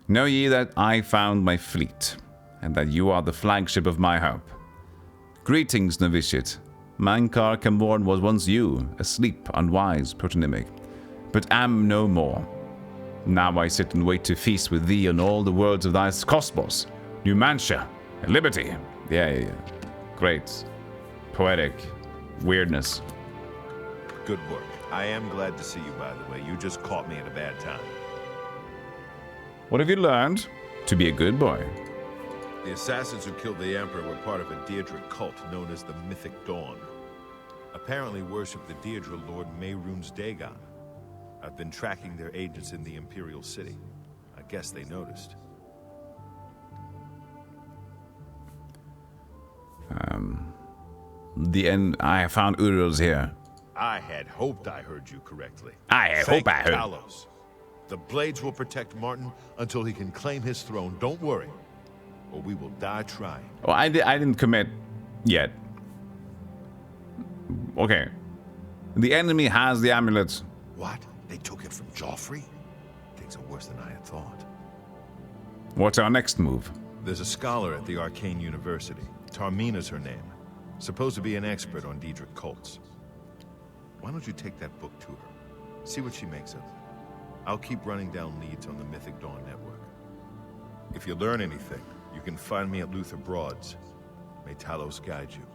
Speaker 1: Know ye that I found my fleet, and that you are the flagship of my hope. Greetings, novitiate. Mankar Camoran was once you, asleep, unwise, protonymic, but am no more. Now I sit and wait to feast with thee on all the worlds of thy cosmos, Numantia, and liberty. Yeah. Great. Poetic. Weirdness.
Speaker 6: Good work. I am glad to see you, by the way. You just caught me at a bad time.
Speaker 1: What have you learned? To be a good boy.
Speaker 6: The assassins who killed the Emperor were part of a Deirdre cult known as the Mythic Dawn. Apparently worship the Deirdre Lord Mehrunes Dagon. I've been tracking their agents in the Imperial City. I guess they noticed.
Speaker 1: I found Urils here.
Speaker 6: I had hoped I heard you correctly.
Speaker 1: I hope I heard.
Speaker 6: Talos. The Blades will protect Martin until he can claim his throne. Don't worry, or we will die trying.
Speaker 1: Oh, I didn't commit yet. Okay. The enemy has the amulet.
Speaker 6: What? They took it from Joffrey? Things are worse than I had thought.
Speaker 1: What's our next move?
Speaker 6: There's a scholar at the Arcane University. Tarmina's her name. Supposed to be an expert on Daedric cults. Why don't you take that book to her? See what she makes of it. I'll keep running down leads on the Mythic Dawn network. If you learn anything, you can find me at Luther Broad's. May Talos guide you.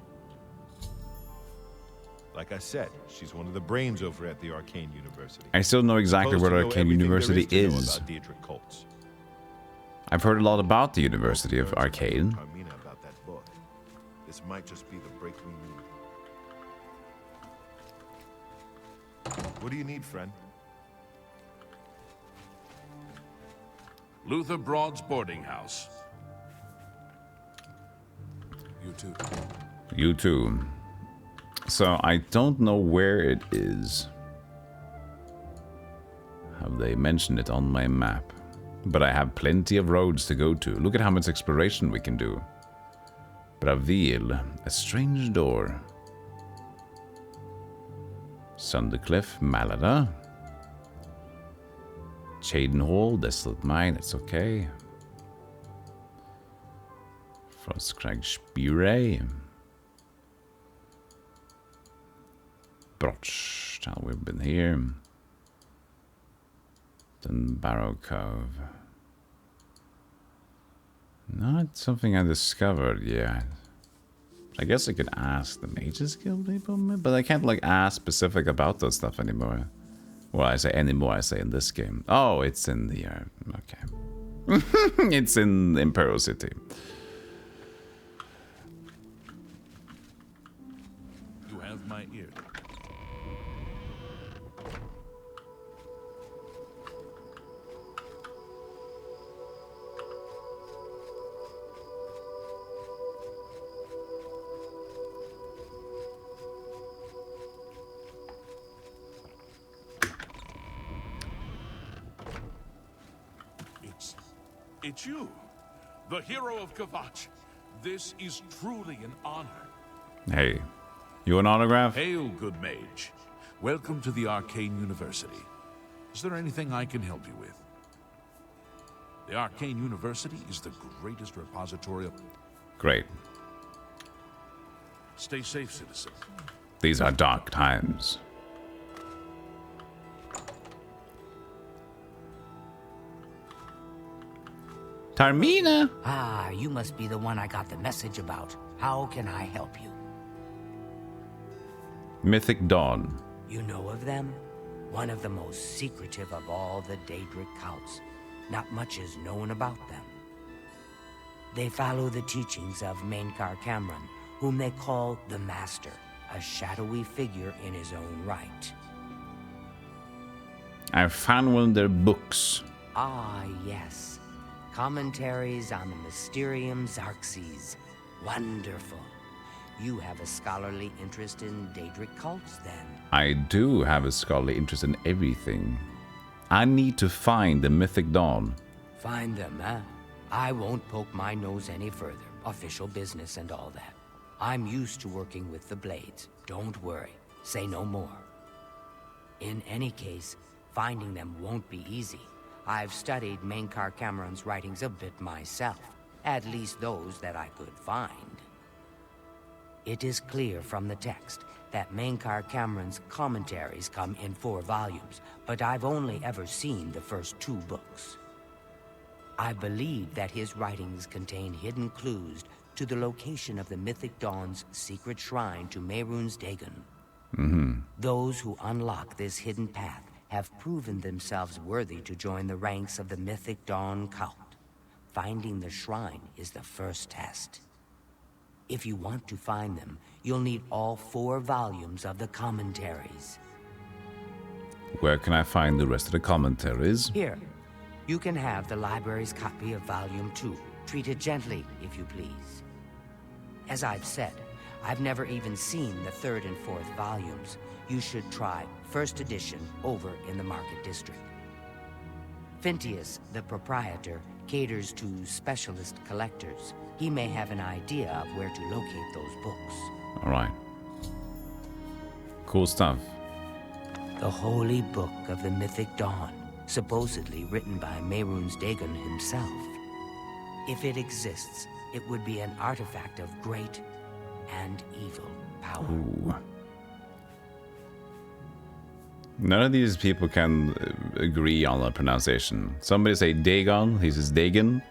Speaker 6: Like I said, she's one of the brains over at the Arcane University.
Speaker 1: I still know exactly where Arcane University is. I've heard a lot about the University of Arcane.
Speaker 6: Tarmina about that book. This might just be the break we need. What do you need, friend?
Speaker 3: Luther Broad's boarding house. You too.
Speaker 1: You too. So I don't know where it is. Have they mentioned it on my map? But I have plenty of roads to go to. Look at how much exploration we can do. Bravil, a strange door. Sundercliff, Malada. Chadenhall, Desolate Mine, it's okay. Frostcrag Spire. Brochtal, we've been here. Then Barrow Cove. Not something I discovered yet. I guess I could ask the Mages Guild people, but I can't like ask specific about that stuff anymore. Well, I say anymore, I say in this game. Oh, it's in the... okay. It's in Imperial City.
Speaker 3: You have my ear. It's you, the hero of Kvatch. This is truly an honor.
Speaker 1: Hey, you an autograph?
Speaker 3: Hail, good mage. Welcome to the Arcane University. Is there anything I can help you with? The Arcane University is the greatest repository of...
Speaker 1: Great.
Speaker 3: Stay safe, citizen.
Speaker 1: These are dark times. Tarmina!
Speaker 7: Ah, you must be the one I got the message about. How can I help you?
Speaker 1: Mythic Dawn.
Speaker 7: You know of them? One of the most secretive of all the Daedric cults. Not much is known about them. They follow the teachings of Mainkar Cameron, whom they call the Master, a shadowy figure in his own right.
Speaker 1: I found one of their books.
Speaker 7: Ah, yes. Commentaries on the Mysterium Xarxes. Wonderful. You have a scholarly interest in Daedric cults, then?
Speaker 1: I do have a scholarly interest in everything. I need to find the Mythic Dawn.
Speaker 7: Find them, huh? I won't poke my nose any further. Official business and all that. I'm used to working with the Blades. Don't worry. Say no more. In any case, finding them won't be easy. I've studied Mainkar Cameron's writings a bit myself. At least those that I could find. It is clear from the text that Mainkar Cameron's commentaries come in 4 volumes, but I've only ever seen the first 2 books. I believe that his writings contain hidden clues to the location of the Mythic Dawn's secret shrine to Mehrunes Dagon. Those who unlock this hidden path have proven themselves worthy to join the ranks of the Mythic Dawn cult. Finding the shrine is the first test. If you want to find them, you'll need all 4 volumes of the commentaries.
Speaker 1: Where can I find the rest of the commentaries?
Speaker 7: Here, you can have the library's copy of Volume 2. Treat it gently, if you please. As I've said, I've never even seen the 3rd and 4th volumes. You should try first edition over in the Market District. Phintius, the proprietor, caters to specialist collectors. He may have an idea of where to locate those books.
Speaker 1: Alright. Cool stuff.
Speaker 7: The Holy Book of the Mythic Dawn, supposedly written by Mehrunes Dagon himself. If it exists, it would be an artifact of great and evil power.
Speaker 1: Ooh. None of these people can agree on the pronunciation. Somebody say Dagon, he says Dagon.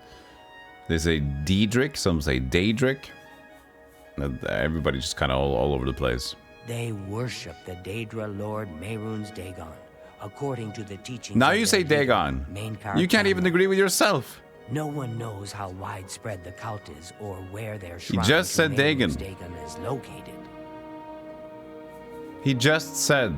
Speaker 1: They say Daedric, some say Daedric. Everybody's just kind of all over the place.
Speaker 7: They worship the Daedra Lord Mehrunes Dagon, according to the teachings.
Speaker 1: Now
Speaker 7: of
Speaker 1: you
Speaker 7: their
Speaker 1: say Dagon.
Speaker 7: Mainkar
Speaker 1: You can't even
Speaker 7: Cameron.
Speaker 1: agree with yourself.
Speaker 7: No one knows how widespread the cult is or where their
Speaker 1: He
Speaker 7: shrine
Speaker 1: just
Speaker 7: to
Speaker 1: said
Speaker 7: Mehrunes
Speaker 1: Dagon.
Speaker 7: Dagon is located.
Speaker 1: He just said.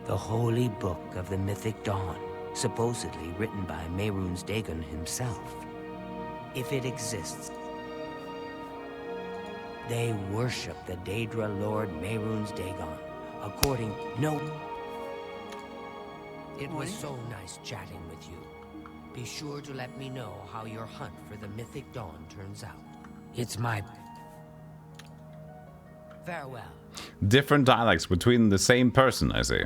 Speaker 7: The Holy Book of the Mythic Dawn, supposedly written by Mehrunes Dagon himself. If it exists, they worship the Daedra Lord Mehrunes Dagon, according... No. It was so nice chatting with you. Be sure to let me know how your hunt for the Mythic Dawn turns out. It's my... Farewell.
Speaker 1: Different dialects between the same person, I say.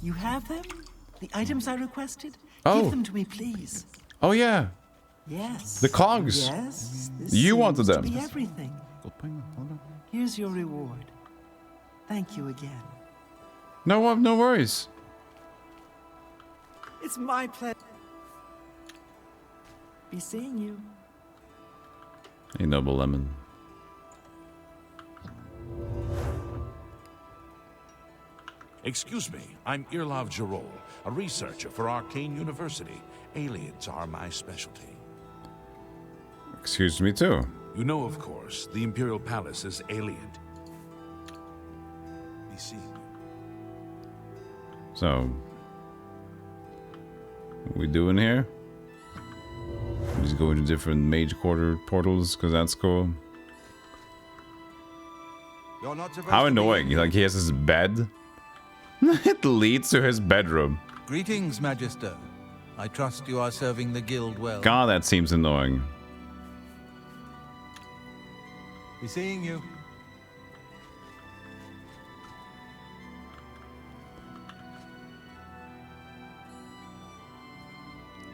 Speaker 8: You have them? The items I requested?
Speaker 1: Oh.
Speaker 8: Give them to me, please.
Speaker 1: Oh yeah,
Speaker 8: Yes.
Speaker 1: the cogs.
Speaker 8: Yes. This
Speaker 1: You wanted
Speaker 8: seems
Speaker 1: them.
Speaker 8: to be everything. Here's your reward. Thank you again.
Speaker 1: No worries.
Speaker 8: It's my pleasure. Be seeing you.
Speaker 1: Hey, Noble Lemon.
Speaker 3: Excuse me, I'm Irlav Jarol, a researcher for Arcane University. Aliens are my specialty.
Speaker 1: Excuse me too.
Speaker 3: You know, of course, the Imperial Palace is alien. Be seeing you.
Speaker 1: So, what we doing here? Just going to different mage quarter portals because that's cool.
Speaker 5: You're not supposed
Speaker 1: How
Speaker 5: to be
Speaker 1: annoying!
Speaker 5: here.
Speaker 1: Like he has his bed. It leads to his bedroom.
Speaker 5: Greetings, Magister. I trust you are serving the guild well.
Speaker 1: God, that seems annoying.
Speaker 5: Be seeing you.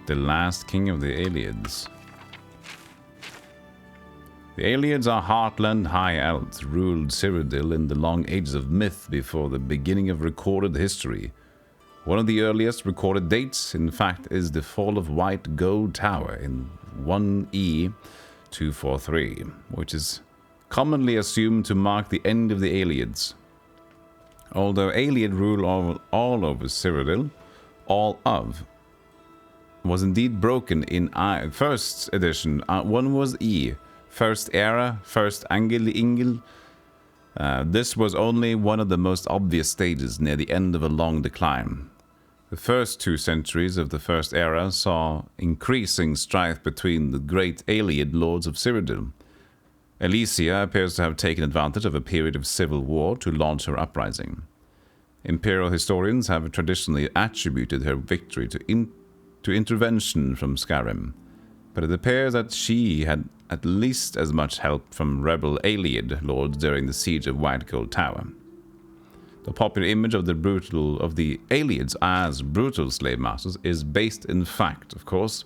Speaker 1: The last king of the Aliens. The Aliens are Heartland High Elves, ruled Cyrodiil in the long ages of myth before the beginning of recorded history. One of the earliest recorded dates, in fact, is the fall of White Gold Tower in 1E 243, which is commonly assumed to mark the end of the Aliens. Although Alien rule all over Cyrodiil, all of, was indeed broken in first edition. One was E, first era, first Ingil. This was only one of the most obvious stages near the end of a long decline. The first 2 centuries of the first era saw increasing strife between the great alien lords of Cyrodiil. Elysia appears to have taken advantage of a period of civil war to launch her uprising. Imperial historians have traditionally attributed her victory to intervention from Skyrim, but it appears that she had at least as much help from rebel alien lords during the siege of White Gold Tower. The popular image of the aliens as brutal slave masters is based in fact, of course,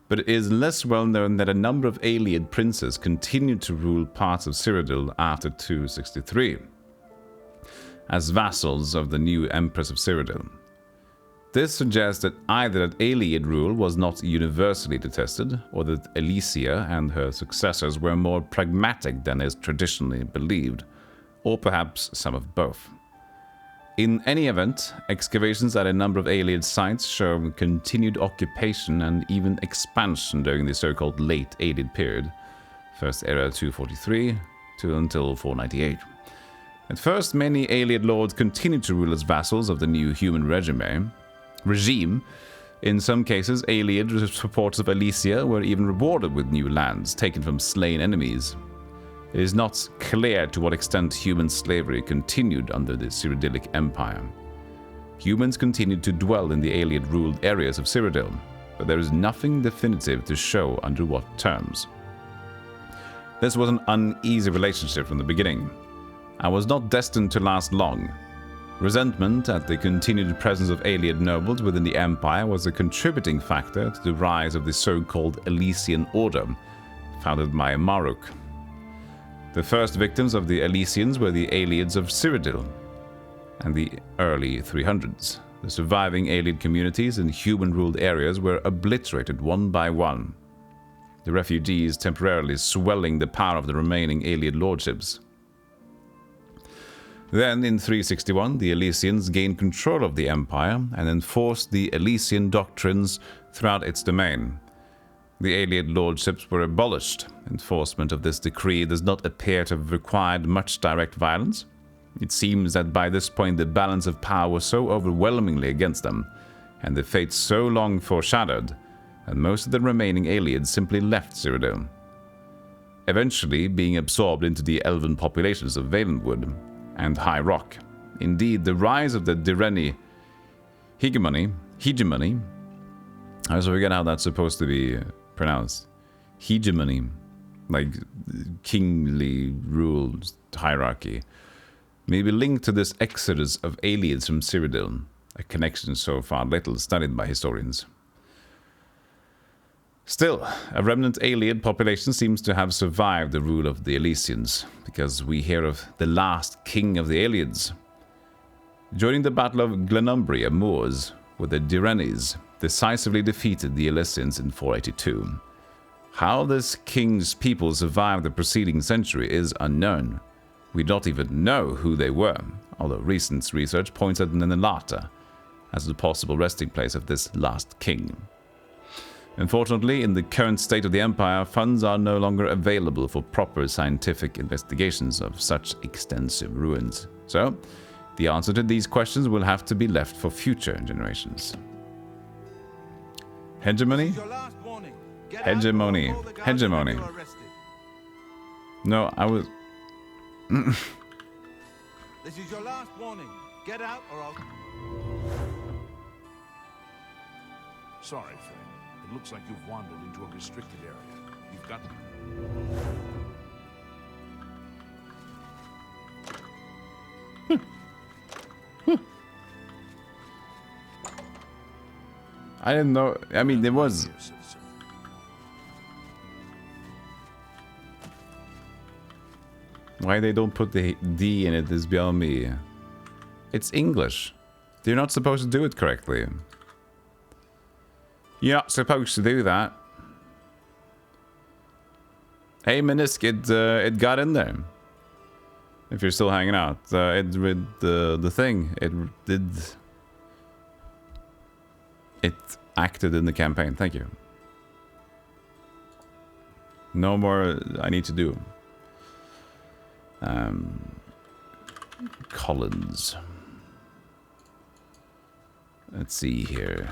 Speaker 1: but it is less well known that a number of alien princes continued to rule parts of Cyrodiil after 263, as vassals of the new Empress of Cyrodiil. This suggests that either that alien rule was not universally detested, or that Elysia and her successors were more pragmatic than is traditionally believed, or perhaps some of both. In any event, excavations at a number of alien sites show continued occupation and even expansion during the so-called late alien period, First Era 243 until 498. At first, many alien lords continued to rule as vassals of the new human regime. In some cases, alien supporters of Elysia were even rewarded with new lands taken from slain enemies. It is not clear to what extent human slavery continued under the Cyrodiilic Empire. Humans continued to dwell in the alien-ruled areas of Cyrodiil, but there is nothing definitive to show under what terms. This was an uneasy relationship from the beginning, and was not destined to last long. Resentment at the continued presence of alien nobles within the Empire was a contributing factor to the rise of the so-called Elysian Order, founded by Maruk. The first victims of the Elysians were the aliens of Cyrodiil and the early 300s. The surviving alien communities in human-ruled areas were obliterated one by one, the refugees temporarily swelling the power of the remaining alien lordships. Then, in 361, the Elysians gained control of the Empire and enforced the Elysian doctrines throughout its domain. The alien lordships were abolished. Enforcement of this decree does not appear to have required much direct violence. It seems that by this point the balance of power was so overwhelmingly against them, and the fate so long foreshadowed, that most of the remaining aliens simply left Cyrodiil, eventually being absorbed into the elven populations of Valenwood and High Rock. Indeed, the rise of the Direni hegemony, I also forget how that's supposed to be pronounced. Hegemony, like kingly ruled hierarchy, may be linked to this exodus of aliens from Cyrodiil, a connection so far little studied by historians. Still, a remnant alien population seems to have survived the rule of the Elysians, because we hear of the last king of the aliens. During the Battle of Glenumbria Moors, with the Direnis decisively defeated the Elysians in 482. How this king's people survived the preceding century is unknown. We don't even know who they were, although recent research points at Nenelata as the possible resting place of this last king. Unfortunately, in the current state of the Empire, funds are no longer available for proper scientific investigations of such extensive ruins. So, the answer to these questions will have to be left for future generations. Hegemony? Hegemony. No, I was...
Speaker 5: This is your last warning. Get out or I'll...
Speaker 3: Sorry, friend. It looks like you've wandered into a restricted area. You've got...
Speaker 1: I didn't know. I mean, there was.
Speaker 3: Here, citizen.
Speaker 1: Why they don't put the D in it is beyond me. It's English. They're not supposed to do it correctly. You're not supposed to do that. Hey, Minisk, it got in there. If you're still hanging out, it with the thing, it did. It acted in the campaign. Thank you. No more I need to do. Collins. Let's see here.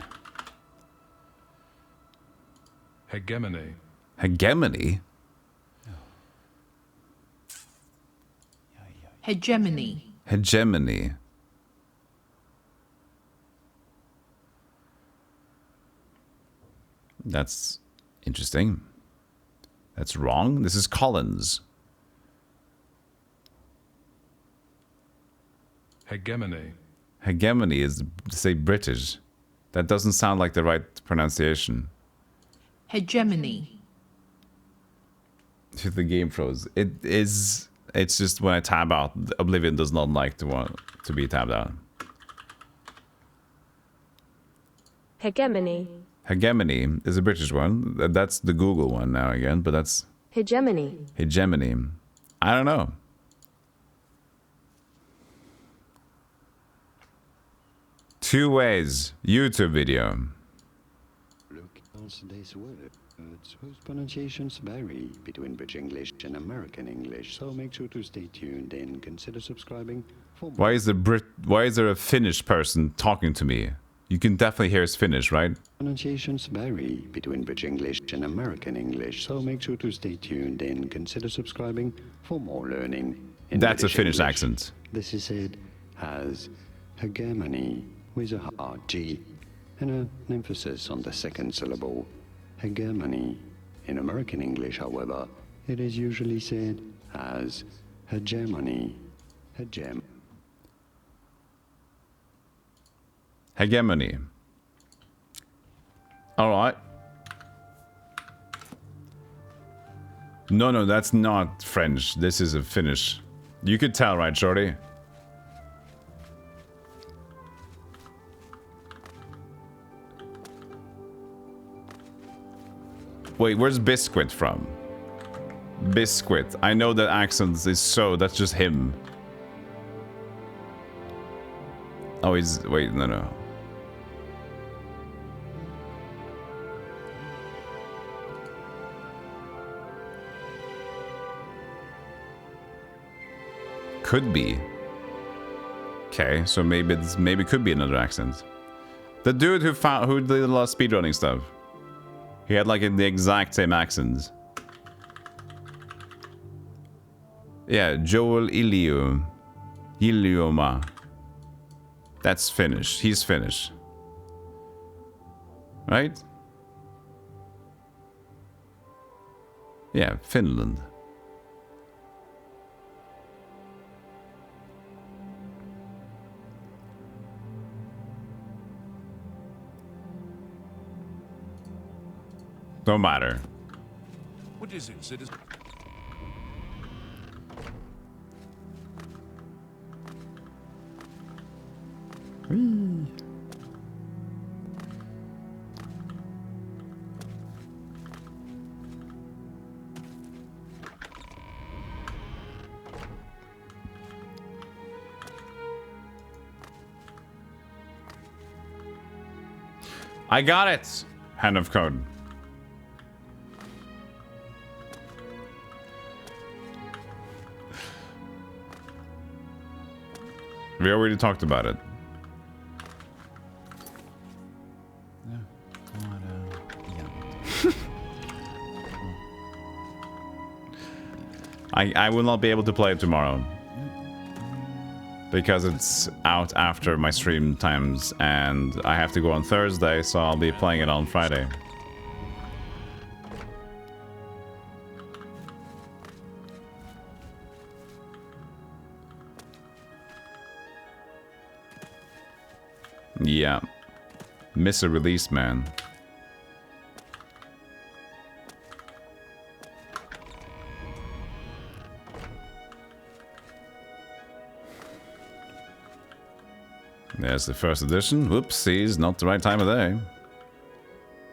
Speaker 3: Hegemony.
Speaker 1: Hegemony?
Speaker 9: Hegemony.
Speaker 1: Hegemony. That's interesting. That's wrong. This is Collins.
Speaker 3: Hegemony.
Speaker 1: Hegemony is, say, British. That doesn't sound like the right pronunciation.
Speaker 9: Hegemony.
Speaker 1: If the game froze. It is. It's just when I tab out, Oblivion does not like to want to be tabbed out.
Speaker 10: Hegemony.
Speaker 1: Hegemony is a British one. That's the Google one now again, but that's
Speaker 10: Hegemony.
Speaker 1: hegemony. I don't know. Two ways. YouTube video.
Speaker 11: Look at today's words whose pronunciations vary between British English and American English, so make sure to stay tuned and consider subscribing for more.
Speaker 1: Why is there a Finnish person talking to me? You can definitely hear it's Finnish, right?
Speaker 11: Pronunciations vary between British English and American English, so make sure to stay tuned and consider subscribing for more learning in
Speaker 1: That's
Speaker 11: British
Speaker 1: a Finnish
Speaker 11: English.
Speaker 1: accent.
Speaker 11: This is said as hegemony with a hard G and an emphasis on the second syllable. Hegemony. In American English, however, it is usually said as hegemony.
Speaker 1: Hegemony. Alright. No, that's not French. This is a Finnish. You could tell, right, Shorty? Wait, where's Biscuit from? Biscuit. I know that accent is so... That's just him. Oh, he's... Wait, no. Could be. Okay, so maybe it could be another accent. The dude who did a lot of speedrunning stuff. He had like the exact same accents. Yeah, Joel Ilioma. That's Finnish. He's Finnish. Right? Yeah, Finland. Don't matter.
Speaker 3: What is it, citizen?
Speaker 1: Whee. I got it! Hand of Code. We already talked about it. I will not be able to play it tomorrow. because it's out after my stream times, and I have to go on Thursday, so I'll be playing it on Friday. Yeah. Miss a release, man. There's the first edition. Whoopsies, not the right time of day.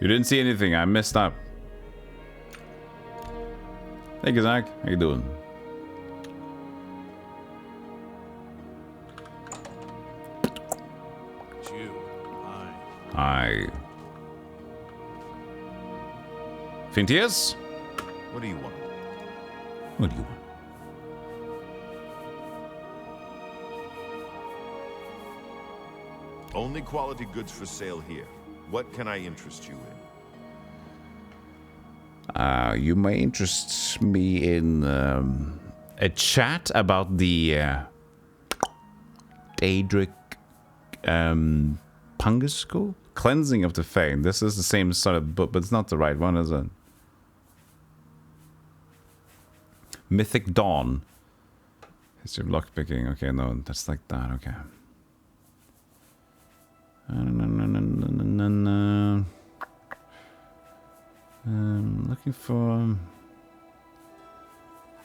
Speaker 1: You didn't see anything, I messed up. Hey, Zach, how you doing? Hi. Fintius?
Speaker 6: What do you want?
Speaker 1: What do you want?
Speaker 6: Only quality goods for sale here. What can I interest you in?
Speaker 1: You may interest me in a chat about the Daedric Pungisco? Cleansing of the Fane. This is the same sort of book, but it's not the right one, is it? Mythic Dawn. History of lockpicking. Okay, no, that's like that. Okay. Looking for...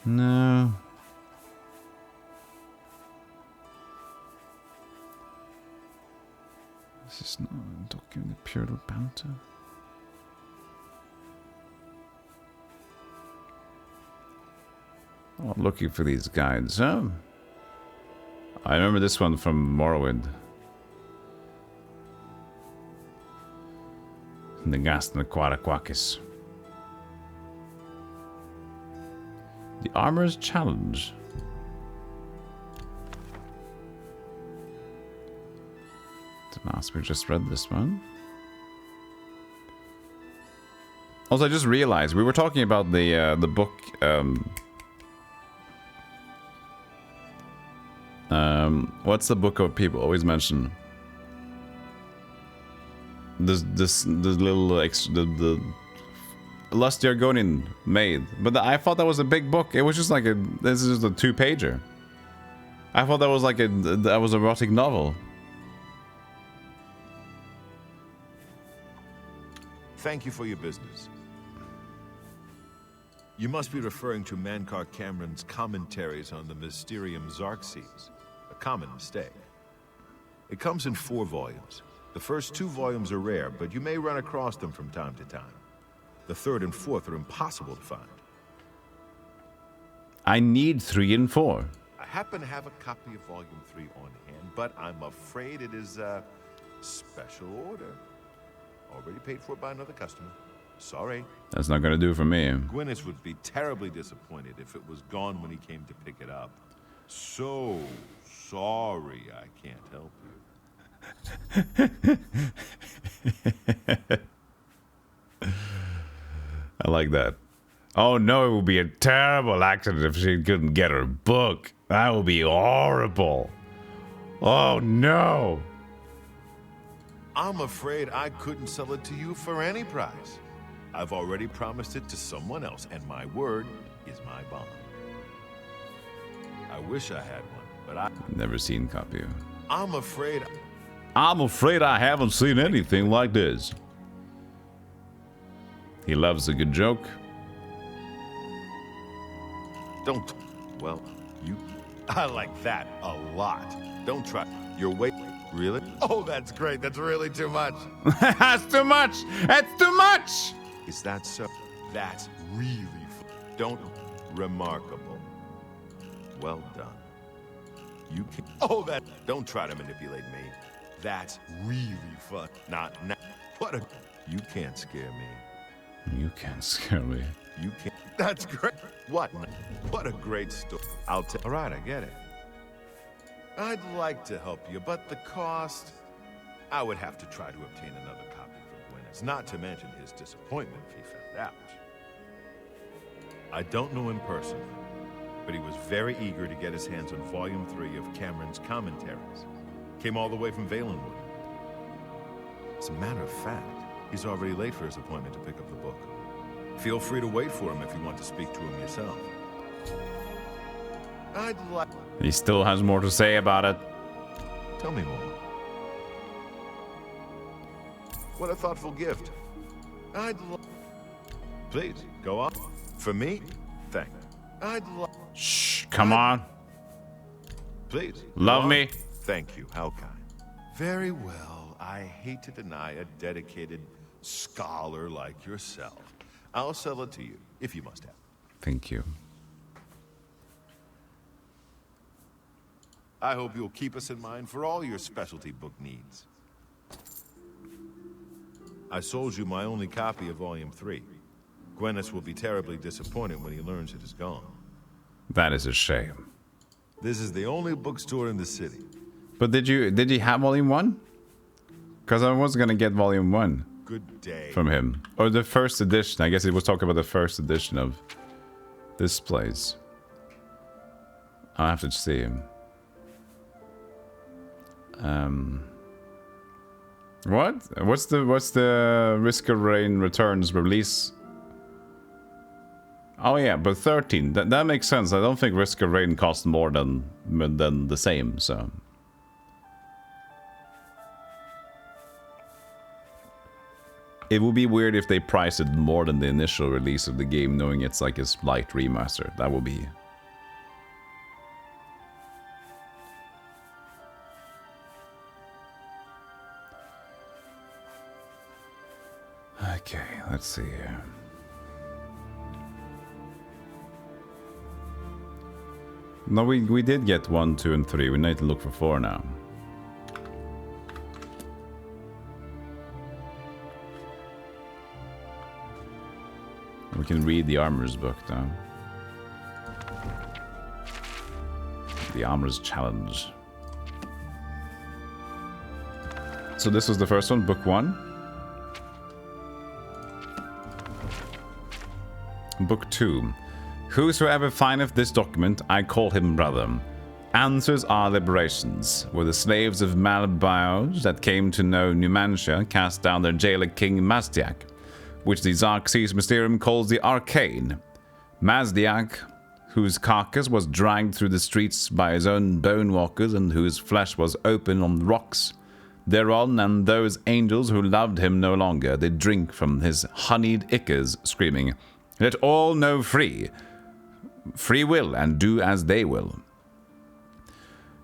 Speaker 1: No. This is not document the Pural Banter. Oh, I'm looking for these guides, huh? I remember this one from Morrowind. The Gast and the Quaraquakis. The Armor's Challenge. We just read this one. Also, I just realized we were talking about the book. What's the book of people always mention? This little extra, the Lust Argonian made, but I thought that was a big book. It was just like this is just a 2-pager. I thought that was like that was a erotic novel.
Speaker 6: Thank you for your business. You must be referring to Mankar Cameron's commentaries on the Mysterium Xarxes. A common mistake. It comes in 4 volumes. The first 2 volumes are rare, but you may run across them from time to time. The 3rd and 4th are impossible to find.
Speaker 1: I need 3 and 4.
Speaker 6: I happen to have a copy of Volume 3 on hand, but I'm afraid it is a special order. Already paid for by another customer. Sorry.
Speaker 1: That's not gonna do for me.
Speaker 6: Gwyneth would be terribly disappointed if it was gone when he came to pick it up. So sorry I can't help
Speaker 1: you. I like that. Oh no, it would be a terrible accident if she couldn't get her book. That would be horrible. Oh no.
Speaker 6: I'm afraid I couldn't sell it to you for any price. I've already promised it to someone else, and my word is my bond. I wish I had one, but I've
Speaker 1: never seen copy.
Speaker 6: I'm afraid
Speaker 1: I haven't seen anything like this. He loves a good joke.
Speaker 6: Don't. Well, I like that a lot. Don't try. You're way. Really? Oh, that's great. That's really too much.
Speaker 1: That's too much. That's too much.
Speaker 6: Is that so? That's really don't. Remarkable. Well done. You can. Oh, that. Don't try to manipulate me. That's really fun. Not. What a. You can't scare me.
Speaker 1: You can't scare me.
Speaker 6: You can't. That's great. What? What a great story. I'll tell. All right, I get it. I'd like to help you, but the cost... I would have to try to obtain another copy for Gwyneth, not to mention his disappointment if he found out. I don't know him personally, but he was very eager to get his hands on Volume 3 of Cameron's commentaries. Came all the way from Valenwood. As a matter of fact, he's already late for his appointment to pick up the book. Feel free to wait for him if you want to speak to him yourself. I'd like...
Speaker 1: He still has more to say about it.
Speaker 6: Tell me more. What a thoughtful gift. Please, go on. For me? Thank you.
Speaker 1: Shh, come on.
Speaker 6: Please.
Speaker 1: Love me.
Speaker 6: Thank you, how kind. Very well. I hate to deny a dedicated scholar like yourself. I'll sell it to you, if you must have.
Speaker 1: Thank you.
Speaker 6: I hope you'll keep us in mind for all your specialty book needs. I sold you my only copy of Volume 3. Gwyneth will be terribly disappointed when he learns it is gone.
Speaker 1: That is a shame.
Speaker 6: This is the only bookstore in the city.
Speaker 1: But did you have Volume 1? Because I was gonna get Volume 1.
Speaker 6: Good day.
Speaker 1: From him. Or the first edition. I guess he was talking about the first edition of this place. I'll have to see him. What? What's the Risk of Rain Returns release? Oh yeah, but 13. That makes sense. I don't think Risk of Rain costs more than the same, so. It would be weird if they priced it more than the initial release of the game, knowing it's like a slight remaster. That would be... Okay, let's see here. No, we did get 1, 2, and 3. We need to look for 4 now. We can read the Armor's book now. The Armor's Challenge. So this was the first one, book 1. Book 2. Whosoever findeth this document, I call him brother. Answers are liberations, where the slaves of Malbios that came to know Numantia cast down their jailer King Mazdiak, which the Xarxes Mysterium calls the Arcane. Mazdiak, whose carcass was dragged through the streets by his own bone walkers and whose flesh was open on rocks. Thereon and those angels who loved him no longer did drink from his honeyed ichors, screaming, "Let all know free will, and do as they will."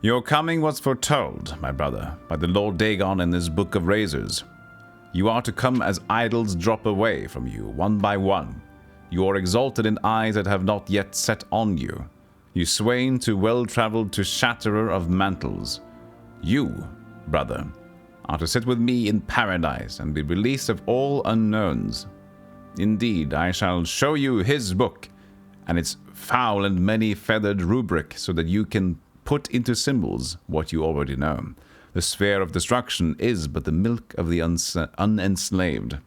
Speaker 1: Your coming was foretold, my brother, by the Lord Dagon in his Book of Razors. You are to come as idols drop away from you, one by one. You are exalted in eyes that have not yet set on you. You swain too well-traveled to shatterer of mantles. You, brother, are to sit with me in paradise and be released of all unknowns. Indeed, I shall show you his book and its foul and many-feathered rubric so that you can put into symbols what you already know. The sphere of destruction is but the milk of the unenslaved.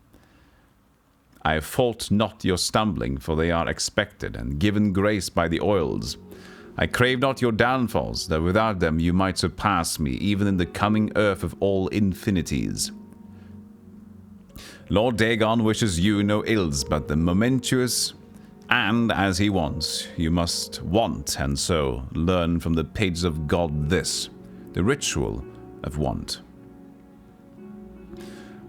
Speaker 1: I fault not your stumbling, for they are expected and given grace by the oils. I crave not your downfalls, though without them you might surpass me, even in the coming earth of all infinities. Lord Dagon wishes you no ills, but the momentous, and as he wants, you must want, and so learn from the pages of God this, the ritual of want.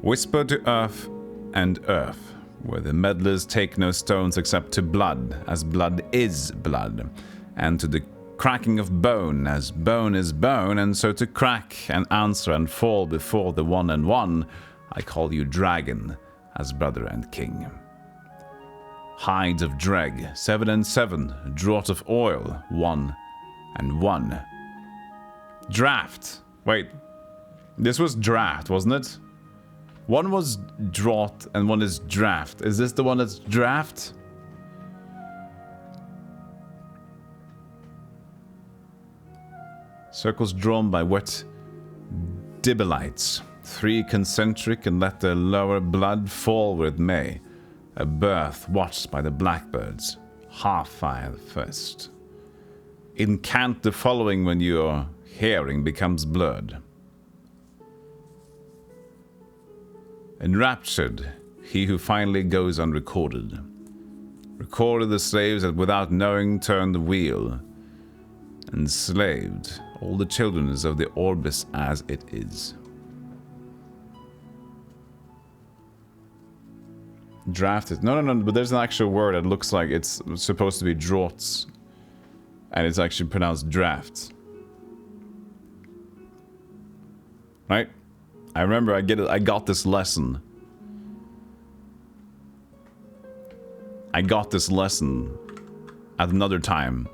Speaker 1: Whisper to earth and earth, where the meddlers take no stones except to blood, as blood is blood, and to the cracking of bone, as bone is bone, and so to crack and answer and fall before the one and one, I call you dragon, as brother and king. Hides of dreg, 7 and 7, draught of oil, 1 and 1. Draft. Wait, this was draft, wasn't it? One was draught and one is draft. Is this the one that's draft? Circles drawn by wet dibelites, 3 concentric, and let their lower blood fall where it may. A birth watched by the blackbirds, half-fire first. incant the following when your hearing becomes blurred. Enraptured, he who finally goes unrecorded. Recorded the slaves that without knowing turned the wheel. Enslaved all the children of the Orbis as it is. Drafted. No, but there's an actual word that looks like it's supposed to be draughts. And it's actually pronounced draft. Right? I remember I got this lesson. I got this lesson at another time.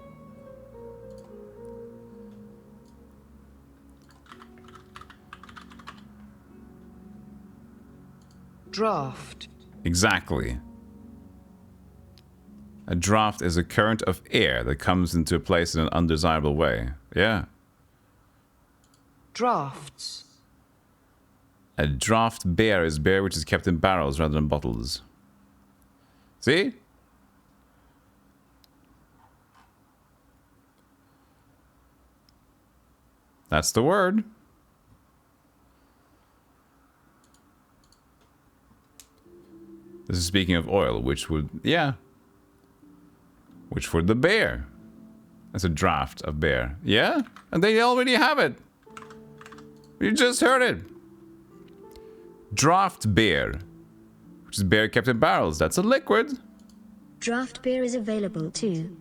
Speaker 10: Draft.
Speaker 1: Exactly. A draft is a current of air that comes into a place in an undesirable way. Yeah.
Speaker 10: Drafts.
Speaker 1: A draft beer is beer which is kept in barrels rather than bottles. See? That's the word. This is speaking of oil, which would, yeah. Which for the beer. That's a draft of beer. Yeah? And they already have it. You just heard it. Draft beer. Which is beer kept in barrels. That's a liquid.
Speaker 12: Draft beer is available too.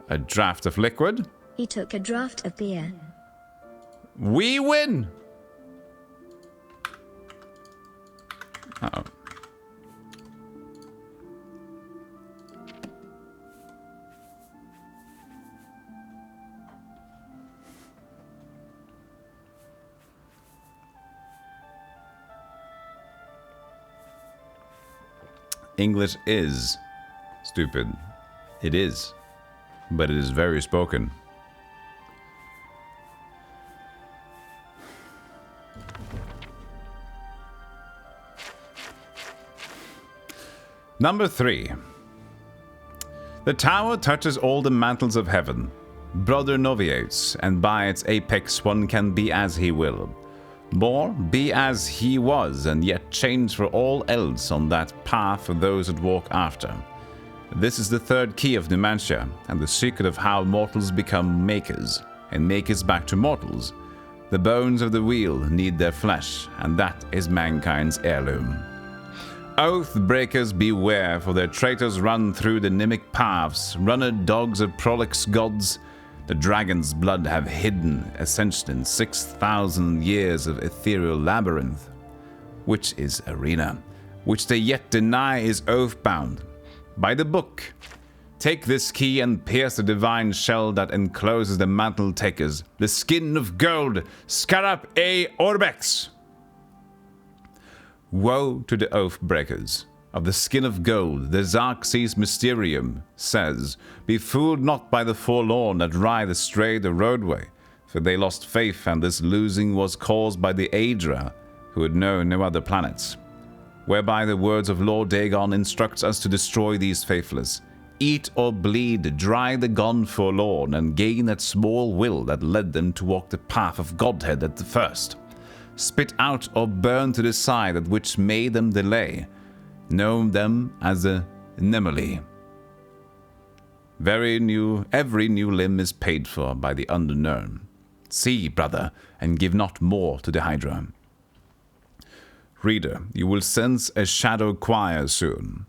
Speaker 1: A draft of liquid.
Speaker 12: He took a draft of beer.
Speaker 1: We win! Uh-oh. English is stupid. It is. But it is very spoken. Number 3. The tower touches all the mantles of heaven. Brother Noviates, and by its apex one can be as he will. More, be as he was, and yet change for all else on that path for those that walk after. This is the third key of Numantia, and the secret of how mortals become makers, and makers back to mortals. The bones of the wheel need their flesh, and that is mankind's heirloom. Oath breakers beware, for their traitors run through the mimic paths, runner dogs of prolix gods. The dragon's blood have hidden ascension in 6,000 years of ethereal labyrinth, which is arena, which they yet deny is oath-bound. By the book, take this key and pierce the divine shell that encloses the mantle takers, the skin of gold, Scarab e Orbex. Woe to the oath breakers. Of the skin of gold, the Xarxes Mysterium says, be fooled not by the forlorn that ride astray the roadway, for they lost faith, and this losing was caused by the Aedra, who had known no other planets. Whereby the words of Lord Dagon instructs us to destroy these faithless. Eat or bleed, dry the gone forlorn, and gain that small will that led them to walk the path of Godhead at the first. Spit out or burn to the side at which made them delay. Know them as a Nemele. Every new limb is paid for by the underknown. See, brother, and give not more to the Hydra. Reader, you will sense a shadow choir soon.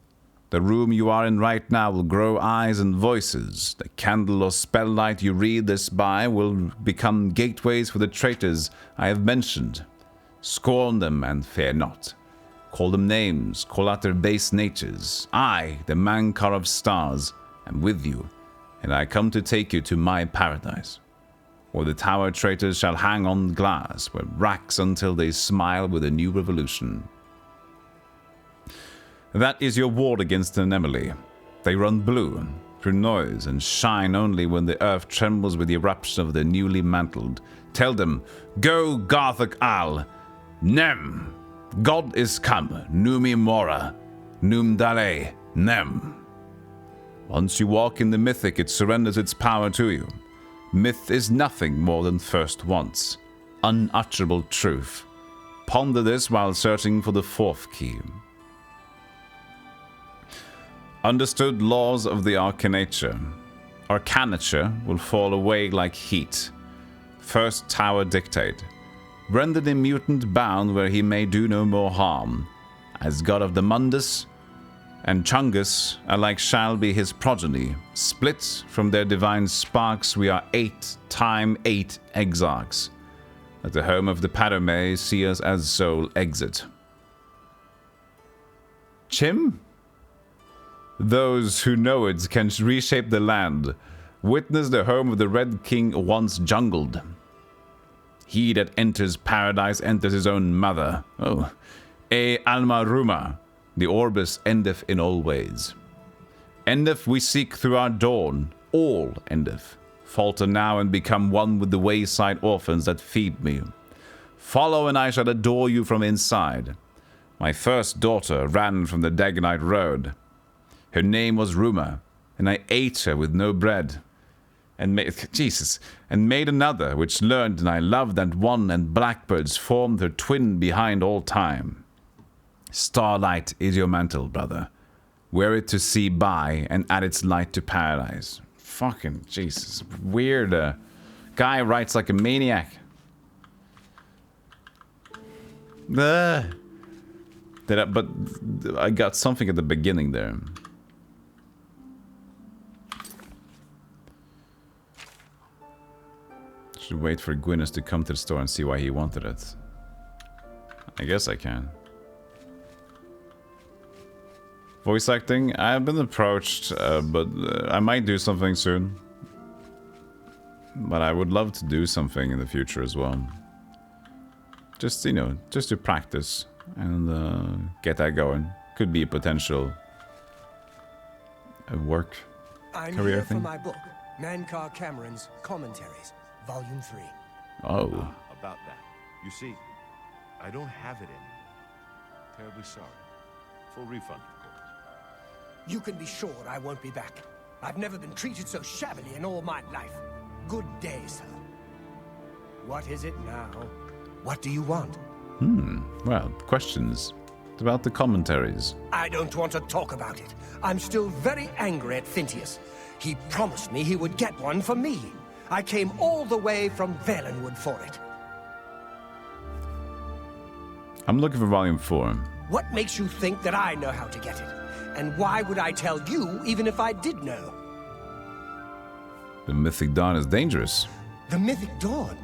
Speaker 1: The room you are in right now will grow eyes and voices. The candle or spell light you read this by will become gateways for the traitors I have mentioned. Scorn them and fear not. Call them names, call out their base natures. I, the Mankar of Stars, am with you, and I come to take you to my paradise, where the tower traitors shall hang on glass, where racks until they smile with a new revolution. That is your ward against the Nemele. They run blue, through noise, and shine only when the earth trembles with the eruption of the newly mantled. Tell them, go Garthok Al, Nem! God is come, Numi Mora, Num Dale, Nem. Once you walk in the mythic, it surrenders its power to you. Myth is nothing more than first wants. Unutterable truth. Ponder this while searching for the fourth key. Understood laws of the arcanature. Arcanature will fall away like heat. First tower dictate. Render the mutant bound where he may do no more harm. As god of the Mundus and Chungus alike shall be his progeny. Split from their divine sparks, we are 8 times 8 exarchs. At the home of the Parame, see us as sole exit. Chim? Those who know it can reshape the land. Witness the home of the Red King once jungled. He that enters paradise enters his own mother. Oh. E alma ruma. The orbis endeth in all ways. Endeth we seek through our dawn. All endeth. Falter now and become one with the wayside orphans that feed me. Follow and I shall adore you from inside. My first daughter ran from the Dagonite road. Her name was Ruma, and I ate her with no bread. And made another, which learned and I loved and won, and blackbirds formed her twin behind all time. Starlight is your mantle, brother. Wear it to see by, and add its light to paradise. Fucking Jesus. Weird. Guy writes like a maniac. But I got something at the beginning there. Should wait for Gwyneth to come to the store and see why he wanted it. I guess I can. Voice acting? I've been approached, but I might do something soon. But I would love to do something in the future as well. Just, you know, just to practice and get that going. Could be a potential work career thing.
Speaker 13: I'm here for my book, Mankar Cameron's Commentaries, Volume 3.
Speaker 1: Oh.
Speaker 6: About that. You see, I don't have it in. Terribly sorry. Full refund, of course.
Speaker 13: You can be sure I won't be back. I've never been treated so shabbily in all my life. Good day, sir. What is it now? What do you want?
Speaker 1: Well, questions about the commentaries.
Speaker 13: I don't want to talk about it. I'm still very angry at Thintius. He promised me he would get one for me. I came all the way from Valenwood for it.
Speaker 1: I'm looking for volume 4.
Speaker 13: What makes you think that I know how to get it? And why would I tell you, even if I did know?
Speaker 1: The Mythic Dawn is dangerous.
Speaker 13: The Mythic Dawn?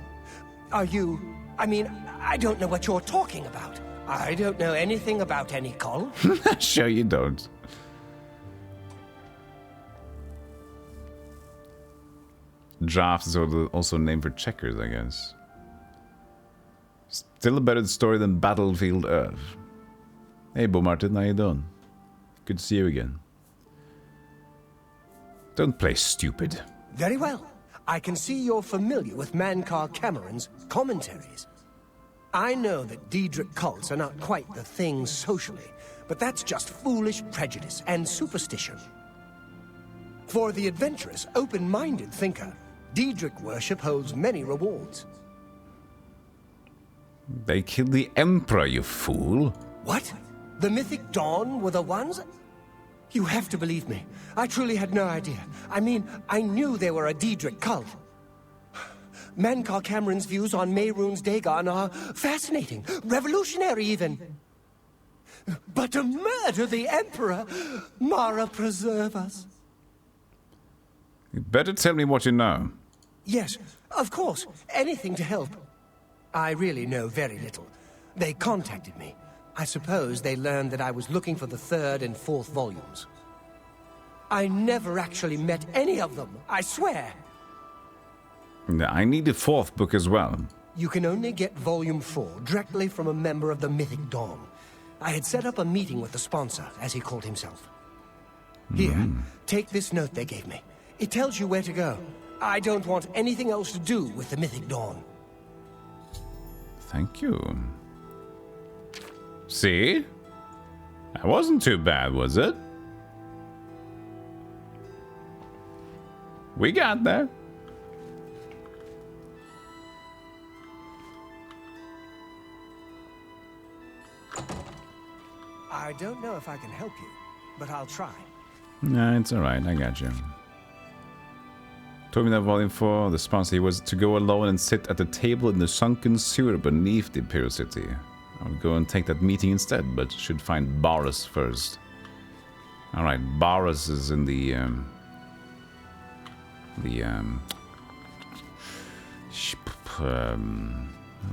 Speaker 13: Are you... I mean, I don't know what you're talking about. I don't know anything about any call.
Speaker 1: Sure you don't. Draft is also named for checkers, I guess. Still a better story than Battlefield Earth. Hey, Bo Martin, how you doing? Good to see you again. Don't play stupid.
Speaker 13: Very well. I can see you're familiar with Mankar Cameron's Commentaries. I know that Daedric cults are not quite the thing socially, but that's just foolish prejudice and superstition. For the adventurous, open-minded thinker, Daedric worship holds many rewards.
Speaker 1: They killed the Emperor, you fool.
Speaker 13: What? The Mythic Dawn were the ones? You have to believe me. I truly had no idea. I mean, I knew they were a Daedric cult. Mankar Cameron's views on Mehrunes Dagon are fascinating, revolutionary even. But to murder the Emperor, Mara preserve us.
Speaker 1: You better tell me what you know.
Speaker 13: Yes, of course. Anything to help. I really know very little. They contacted me. I suppose they learned that I was looking for the 3rd and 4th volumes. I never actually met any of them, I swear.
Speaker 1: I need the 4th book as well.
Speaker 13: You can only get Volume 4 directly from a member of the Mythic Dawn. I had set up a meeting with the sponsor, as he called himself. Here, take this note they gave me. It tells you where to go. I don't want anything else to do with the Mythic Dawn.
Speaker 1: Thank you. See? That wasn't too bad, was it? We got there.
Speaker 13: I don't know if I can help you, but I'll try.
Speaker 1: Nah, it's alright, I got you. Told me that Volume 4, the sponsor, he was to go alone and sit at the table in the sunken sewer beneath the Imperial City. I would go and take that meeting instead, but should find Boris first. Alright, Boris is in the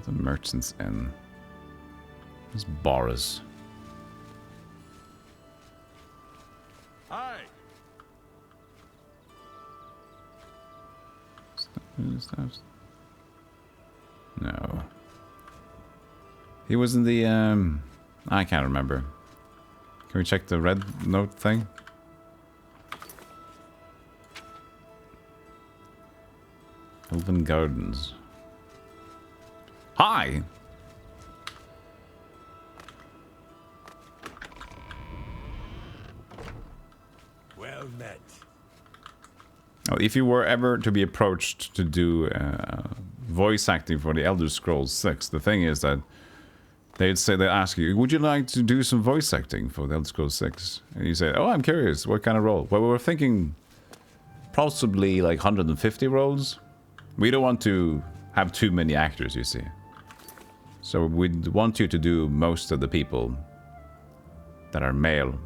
Speaker 1: Merchant's Inn. Where's Boris?
Speaker 3: Hi.
Speaker 1: No. He was in the I can't remember. Can we check the red note thing? Elven Gardens. Hi!
Speaker 3: Well met.
Speaker 1: Oh, if you were ever to be approached to do voice acting for the Elder Scrolls 6, the thing is that they'd ask you, would you like to do some voice acting for the Elder Scrolls 6? And you say, oh, I'm curious, what kind of role? Well, we were thinking possibly like 150 roles. We don't want to have too many actors, you see. So we'd want you to do most of the people that are male.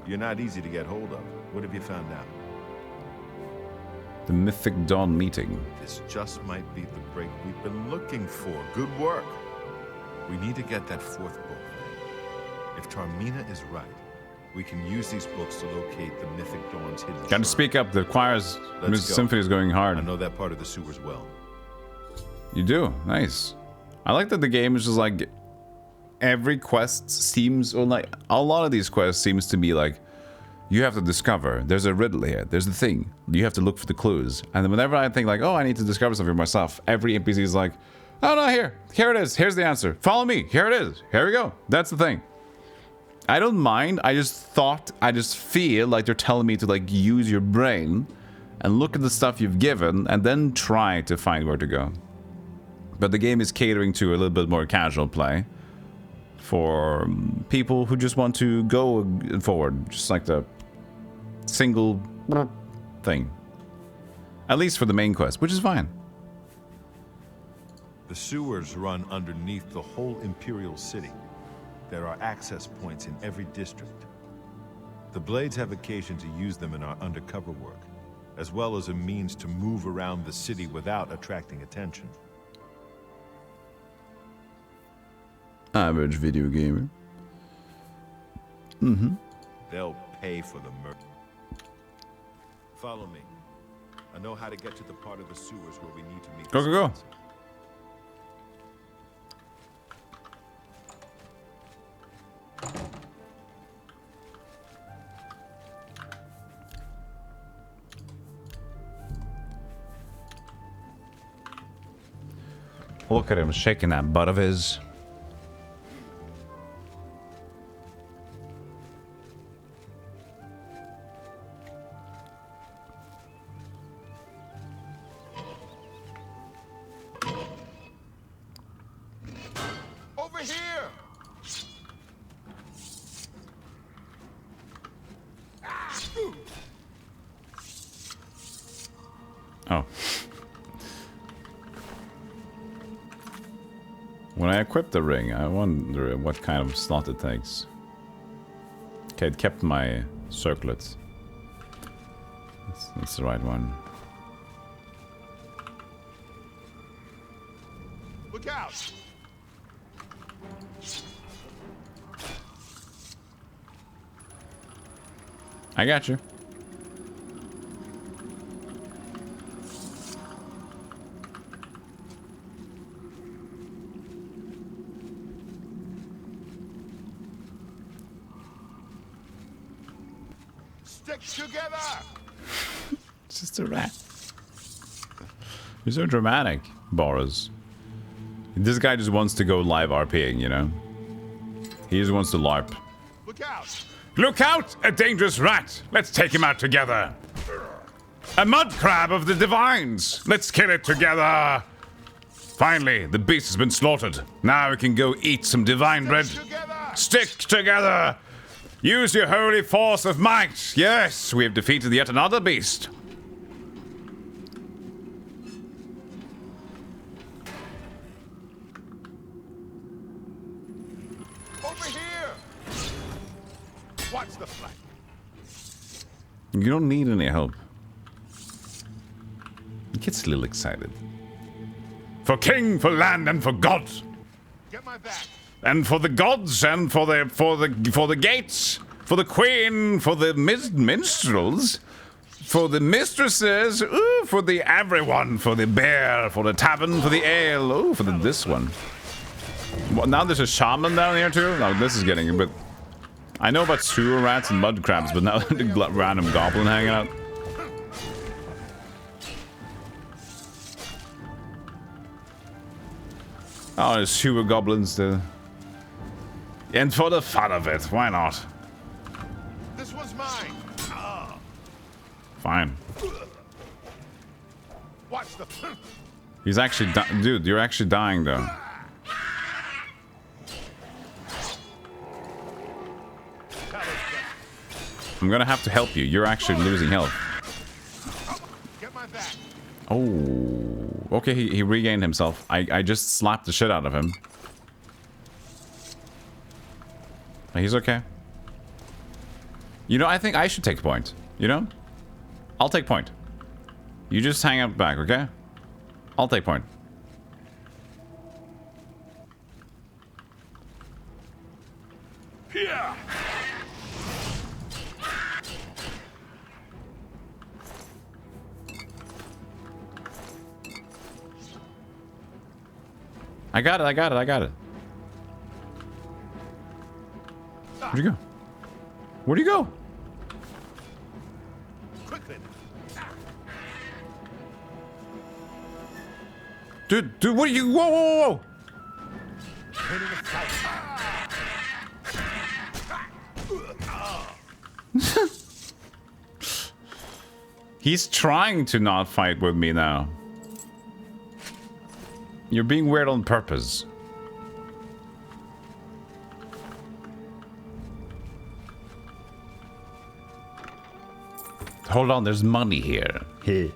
Speaker 6: You're not easy to get hold of. What have you found out?
Speaker 1: The Mythic Dawn meeting.
Speaker 6: This just might be the break we've been looking for. Good work. We need to get that fourth book. If Tarmina is right, we can use these books to locate the Mythic Dawn's hidden
Speaker 1: Gotta
Speaker 6: shrine.
Speaker 1: speak up, the choir's symphony is going hard.
Speaker 6: I know that part of the sewers well.
Speaker 1: You do? Nice. I like that the game is just like... Every quest seems... Or like, a lot of these quests seems to be like... You have to discover. There's a riddle here. There's the thing. You have to look for the clues. And then whenever I think like, oh, I need to discover something for myself, every NPC is like, oh, no, here. Here it is. Here's the answer. Follow me. Here it is. Here we go. That's the thing. I don't mind. I just feel like they're telling me to like use your brain and look at the stuff you've given and then try to find where to go. But the game is catering to a little bit more casual play for people who just want to go forward, just like the single thing. At least for the main quest, which is fine.
Speaker 6: The sewers run underneath the whole Imperial City. There are access points in every district. The Blades have occasion to use them in our undercover work, as well as a means to move around the city without attracting attention.
Speaker 1: Average video gamer.
Speaker 6: They'll pay for the murder. Follow me. I know how to get to the part of the sewers where we need to meet.
Speaker 1: Go, go, go. Look at him shaking that butt of his.
Speaker 6: Over here!
Speaker 1: Oh. When I equip the ring, I wonder what kind of slot it takes. Okay, it kept my circlets. That's the right one.
Speaker 6: Look out!
Speaker 1: I got you.
Speaker 6: Stick together!
Speaker 1: It's just a rat. You're so dramatic, Boris. This guy just wants to go live RPing, you know? He just wants to LARP.
Speaker 6: Look out!
Speaker 1: Look out! A dangerous rat! Let's take him out together! A mud crab of the divines! Let's kill it together! Finally, the beast has been slaughtered. Now we can go eat some divine bread. Stick together! Use your holy force of might! Yes, we have defeated yet another beast.
Speaker 6: Over here! Watch the flank.
Speaker 1: You don't need any help. He gets a little excited. For king, for land, and for God.
Speaker 6: Get my back.
Speaker 1: And for the gods, and for the gates, for the queen, for the minstrels, for the mistresses, ooh, for the everyone, for the bear, for the tavern, for the ale, ooh, for this one. Well, now there's a shaman down here too. No, this is getting a bit. I know about sewer rats and mud crabs, but now the random goblin hanging out. Oh, there's sewer goblins too. And for the fun of it, why not?
Speaker 6: This one's mine. Ah.
Speaker 1: Fine.
Speaker 6: Watch the.
Speaker 1: He's actually dude, you're actually dying though. I'm gonna have to help you. You're actually losing health.
Speaker 6: Get my back.
Speaker 1: Oh, okay. He regained himself. I just slapped the shit out of him. He's okay. You know, I think I should take point. You know? I'll take point. You just hang out back, okay? I'll take point.
Speaker 6: Yeah.
Speaker 1: I got it, I got it, I got it. Where'd you go? Where'd you go?
Speaker 6: Quickly.
Speaker 1: Dude, what are you? Whoa, whoa, whoa! He's trying to not fight with me now. You're being weird on purpose. Hold on, there's money here. Hey.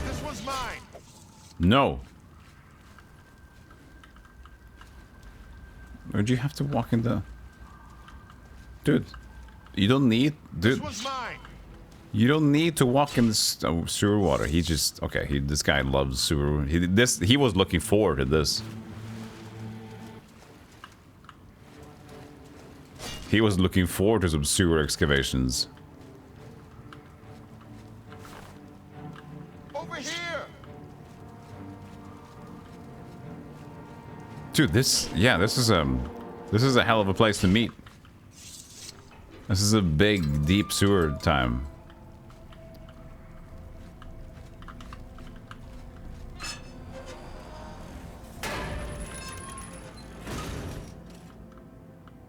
Speaker 6: This one's mine.
Speaker 1: No. Where'd you have to walk in the... Dude, you don't need... Dude,
Speaker 6: This one's mine.
Speaker 1: you don't need to walk in the sewer water. He just... Okay, this guy loves sewer. He was looking forward to this. He was looking forward to some sewer excavations.
Speaker 6: Over here.
Speaker 1: Dude, this is a hell of a place to meet. This is a big, deep sewer time.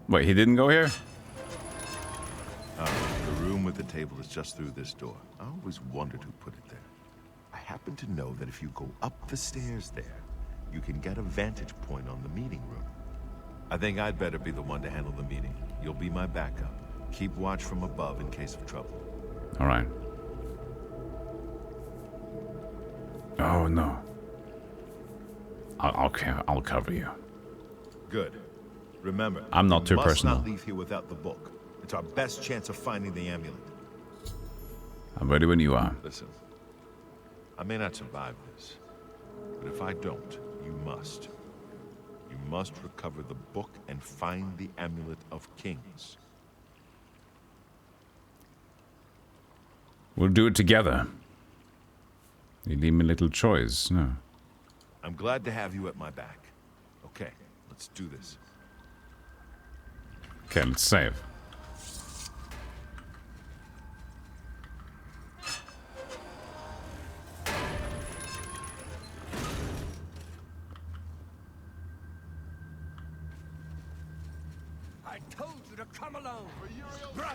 Speaker 1: Wait, he didn't go here?
Speaker 6: The room with the table is just through this door. I always wondered who put it there. I happen to know that if you go up the stairs there, you can get a vantage point on the meeting room. I think I'd better be the one to handle the meeting. You'll be my backup. Keep watch from above in case of trouble.
Speaker 1: All right. Oh no. I'll cover you.
Speaker 6: Good. Remember,
Speaker 1: I'm not too
Speaker 6: you must
Speaker 1: personal.
Speaker 6: not leave here without the book. It's our best chance of finding the amulet.
Speaker 1: I'm ready when you are.
Speaker 6: Listen, I may not survive this, but if I don't, you must. You must recover the book and find the amulet of kings.
Speaker 1: We'll do it together. You leave me little choice, no.
Speaker 6: I'm glad to have you at my back. Okay, let's do this.
Speaker 1: Okay, let's save.
Speaker 13: I told you to come along, brother.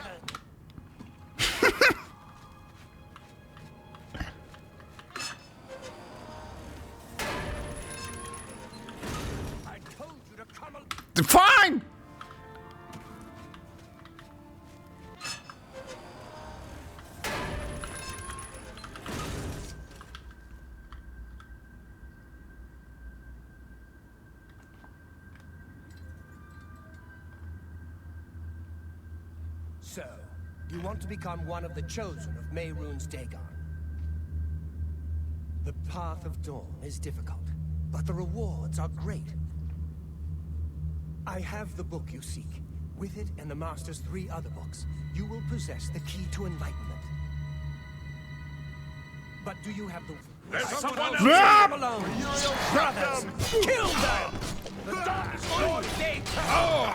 Speaker 13: I told you to come along.
Speaker 1: Fine!
Speaker 13: So, you want to become one of the chosen of Mehrunes Dagon. The path of dawn is difficult, but the rewards are great. I have the book you seek. With it and the Master's 3 other books, you will possess the key to enlightenment. But do you have the...
Speaker 3: There's someone
Speaker 13: else! Come alone! Brothers, kill them! The dark Lord Dagon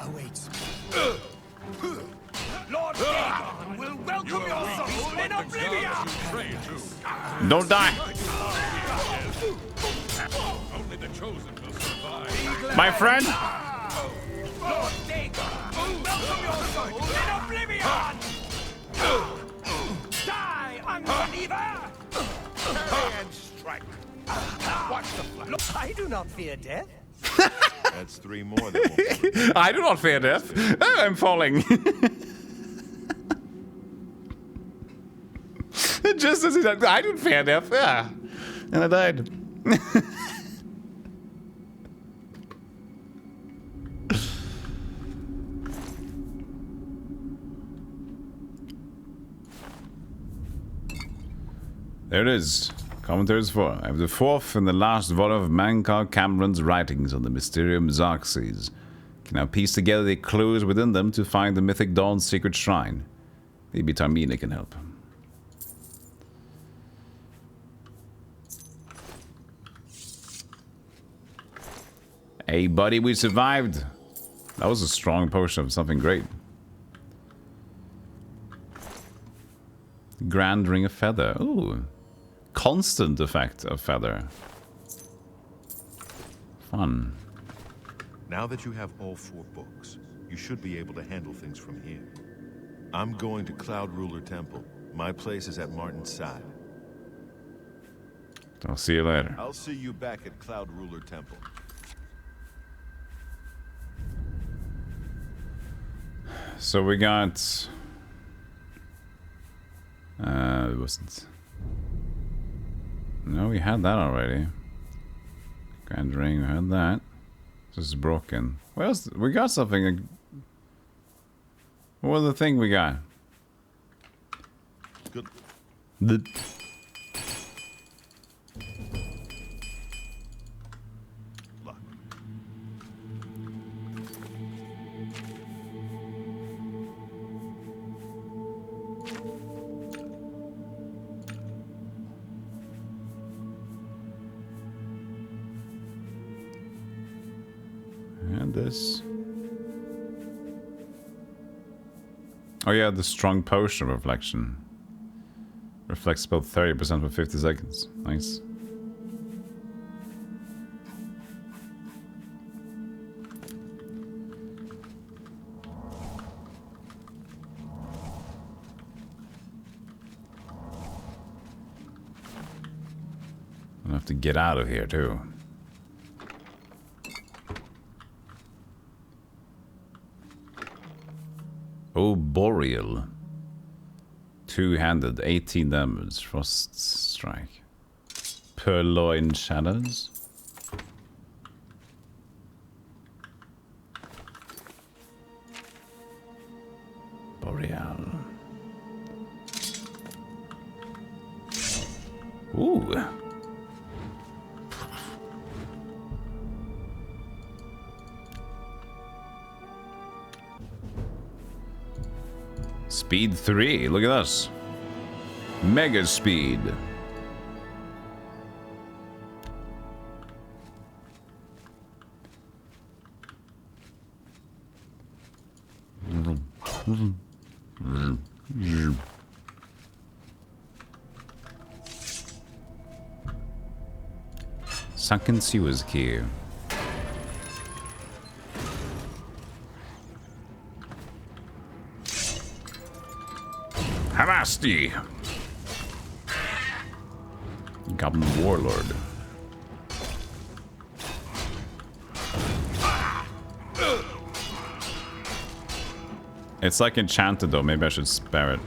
Speaker 13: awaits. Lord Dagon will welcome your soul in Oblivion!
Speaker 1: Don't die!
Speaker 3: Only the chosen will survive.
Speaker 1: My friend!
Speaker 13: Lord Dagon will welcome your soul in Oblivion! Die, unbeliever!
Speaker 3: And strike. Watch the flash.
Speaker 13: I do not fear death.
Speaker 6: That's 3 more than one.
Speaker 1: I do not fear death. I'm falling. Just as he said, I didn't fear death. Yeah. And I died. There it is. Commentaries 4. I have the 4th and the last volume of Mankar Cameron's writings on the Mysterium Xarxes. Can now piece together the clues within them to find the Mythic Dawn's secret shrine. Maybe Tarmina can help. Hey buddy, we survived. That was a strong potion of something great. Grand Ring of Feather. Ooh. Constant effect of feather. Fun.
Speaker 6: Now that you have all 4 books, you should be able to handle things from here. I'm going to Cloud Ruler Temple. My place is at Martin's side.
Speaker 1: I'll see you later.
Speaker 6: I'll see you back at Cloud Ruler Temple.
Speaker 1: So we got... it wasn't... No, we had that already. Grand Ring, we had that. This is broken. What else? We got something. What was the thing we got?
Speaker 6: Good.
Speaker 1: The...
Speaker 6: Luck.
Speaker 1: And this. Oh yeah, the strong potion reflection. Reflects about 30% for 50 seconds. Nice. I'll have to get out of here too. Oh, Boreal. Two-handed, 18 damage. Frost strike. Purloined shadows. Boreal. Ooh. Speed 3, look at us. Mega speed. Sunken sewers key. Havasti! Goblin Warlord. It's like enchanted though, maybe I should spare it.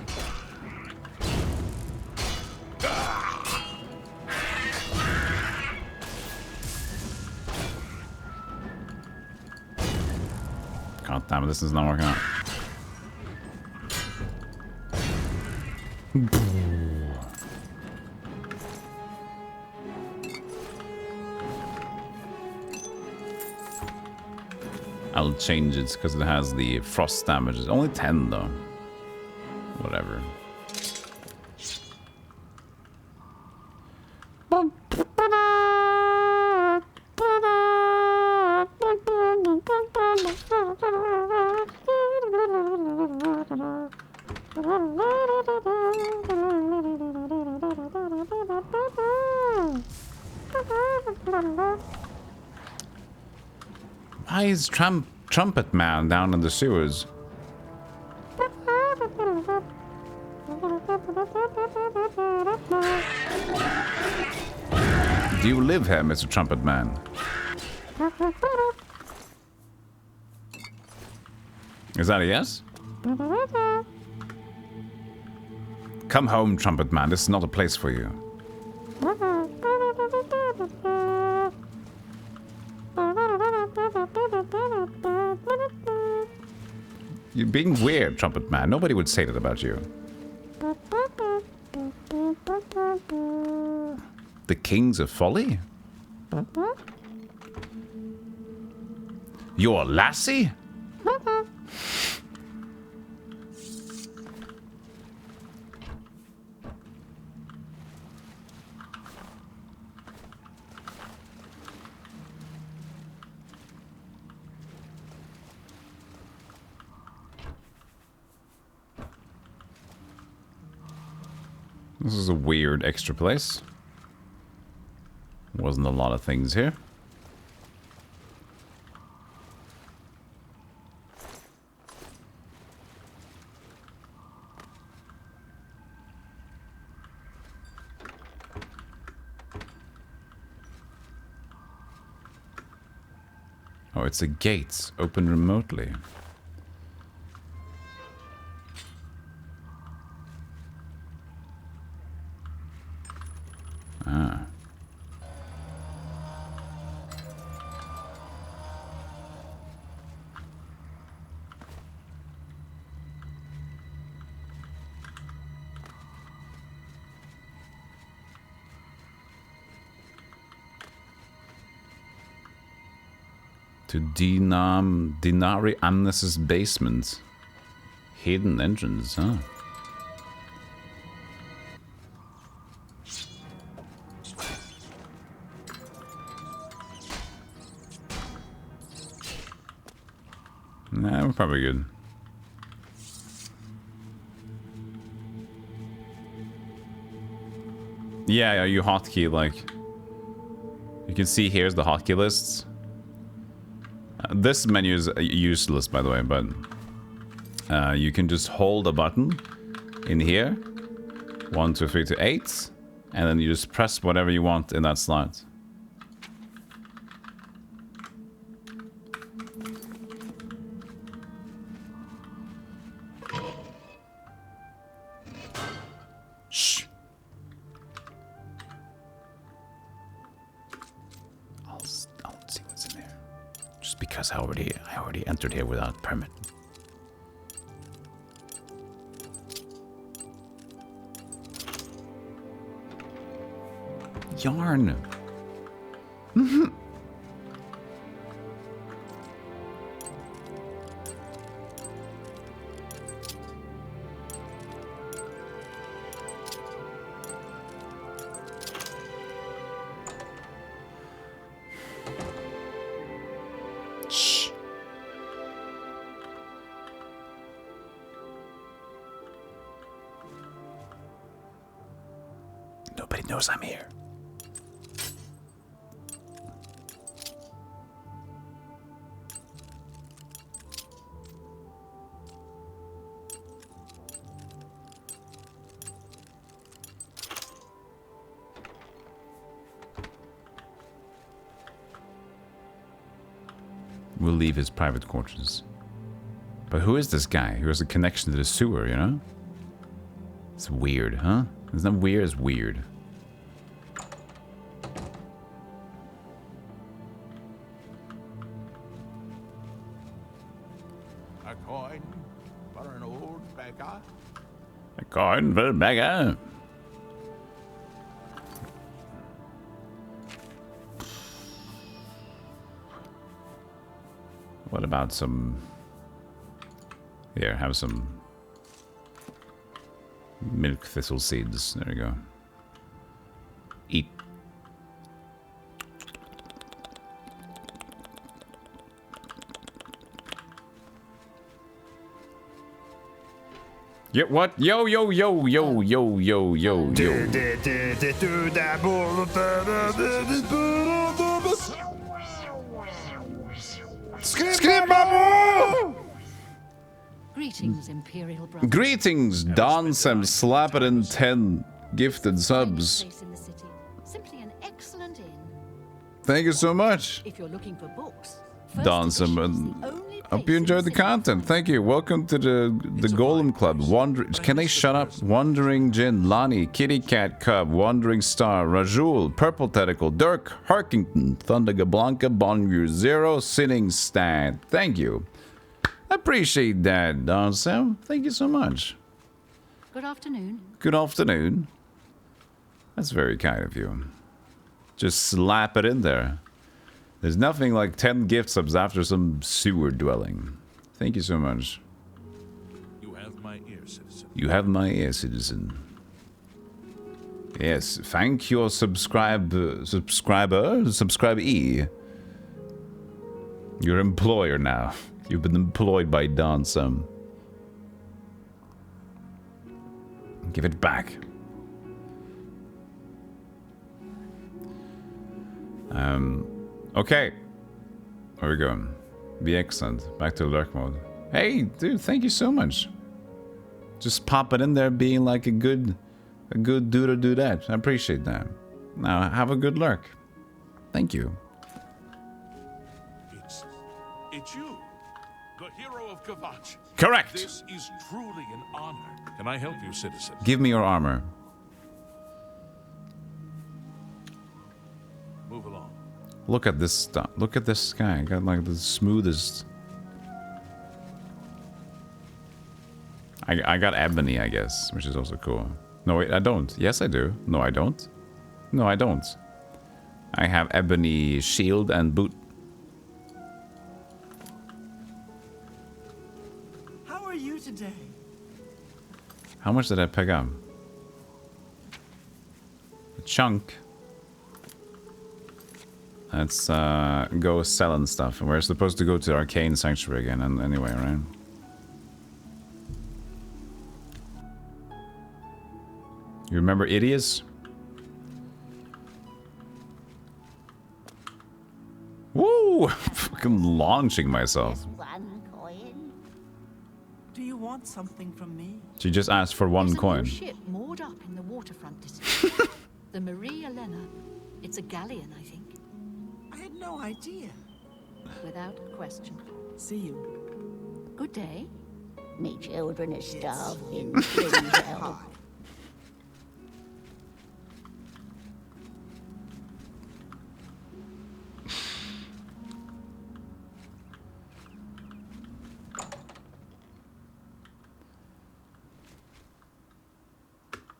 Speaker 1: God damn it, this is not working out. I'll change it because it has the frost damage. It's only 10 though. Whatever. Why is Trumpet Man down in the sewers? Do you live here, Mr. Trumpet Man? Is that a yes? Come home, Trumpet Man. This is not a place for you. You're being weird, Trumpet Man. Nobody would say that about you. The Kings of Folly? Your lassie? This is a weird extra place. Wasn't a lot of things here. Oh, it's a gate open remotely. Ah. To Dinari Amnes's basement. Hidden entrance, huh? Nah, we're probably good. Yeah, you hotkey, like... You can see here's the hotkey lists. This menu is useless, by the way, but... you can just hold a button in here. 1, 2, 3 to 8. And then you just press whatever you want in that slot. Because I already entered here without permit. Yarn. knows I'm here. We'll leave his private quarters. But who is this guy who has a connection to the sewer, you know? It's weird, huh? It's not weird, it's weird.
Speaker 5: A coin for an old beggar.
Speaker 1: A coin for a beggar. What about some... Here, have some milk thistle seeds. There you go. Eat. Yeah, what? Yo, yo, yo, yo, yo, yo, yo, yo.
Speaker 4: Greetings, Imperial brother.
Speaker 1: Greetings, Donsem Slapper and 10 gifted subs.
Speaker 4: Place in the city. Simply an excellent inn.
Speaker 1: Thank you so much,
Speaker 4: If you're looking for books,
Speaker 1: Donsem, and hope you enjoyed the content. Thank you. Welcome to the Golem Club. Can they shut up? Wandering Jin, Lonnie, Kitty Cat Cub, Wandering Star, Rajul, Purple Tentacle, Dirk, Harkington, Thundergablanca, Bonview Zero, Sinning Stan. Thank you. I appreciate that, Donsem. Thank you so much.
Speaker 4: Good afternoon.
Speaker 1: Good afternoon. That's very kind of you. Just slap it in there. There's nothing like 10 gift subs after some sewer dwelling. Thank you so much.
Speaker 3: You have my ear, citizen.
Speaker 1: You have my ear, citizen. Yes, thank your subscribee. Your employer now. You've been employed by Donsem. Give it back. Okay. Where are we going? Be excellent. Back to lurk mode. Hey, dude, thank you so much. Just pop it in there being like a good dude to do that. I appreciate that. Now, have a good lurk. Thank you.
Speaker 3: It's you, the hero of Kvatch.
Speaker 1: Correct.
Speaker 3: This is truly an honor. Can I help you, citizen?
Speaker 1: Give me your armor.
Speaker 3: Move along.
Speaker 1: Look at this stuff. Look at this guy. Got like the smoothest. I got ebony, I guess, which is also cool. No, wait, I don't. Yes, I do. No, I don't. No, I don't. I have ebony shield and boot.
Speaker 8: How are you today?
Speaker 1: How much did I pick up? A chunk. Let's go selling stuff. We're supposed to go to the Arcane Sanctuary again, and anyway, right? You remember Idius? Woo! Fucking launching myself.
Speaker 8: One coin. Do you want something from me?
Speaker 1: She just asked for one
Speaker 4: There's a
Speaker 1: coin.
Speaker 4: new ship moored up in the waterfront district. The Marie Elena. It's a galleon, I think.
Speaker 8: I had no idea.
Speaker 4: Without question.
Speaker 8: See you.
Speaker 4: Good day.
Speaker 12: Me children are starving. Please help.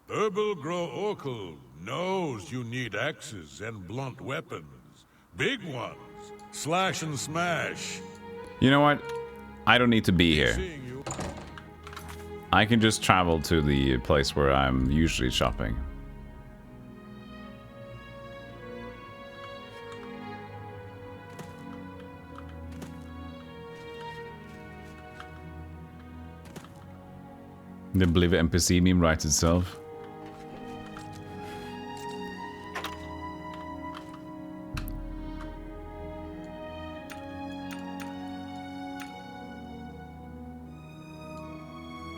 Speaker 3: Herbal Grow Oracle knows you need axes and blunt weapons. Big ones. Slash and smash.
Speaker 1: You know what? I don't need to be here. I can just travel to the place where I'm usually shopping. The Oblivion NPC meme writes itself.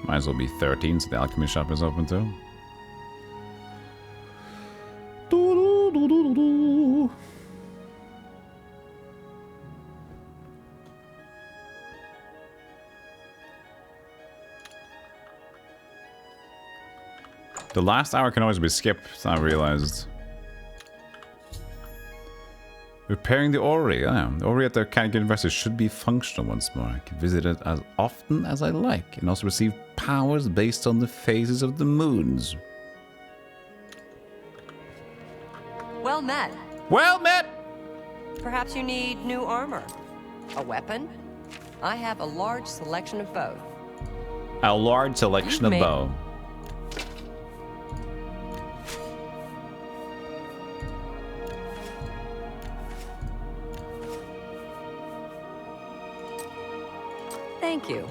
Speaker 1: Might as well be 13, so the alchemy shop is open too. The last hour can always be skipped, I realized. Repairing the orrery. Yeah. The orrery at the Canonical University should be functional once more. I can visit it as often as I like, and also receive powers based on the phases of the moons.
Speaker 14: Well met.
Speaker 1: Well met!
Speaker 14: Perhaps you need new armor. A weapon? I have a large selection of both.
Speaker 1: A large selection of bow.
Speaker 14: Thank you.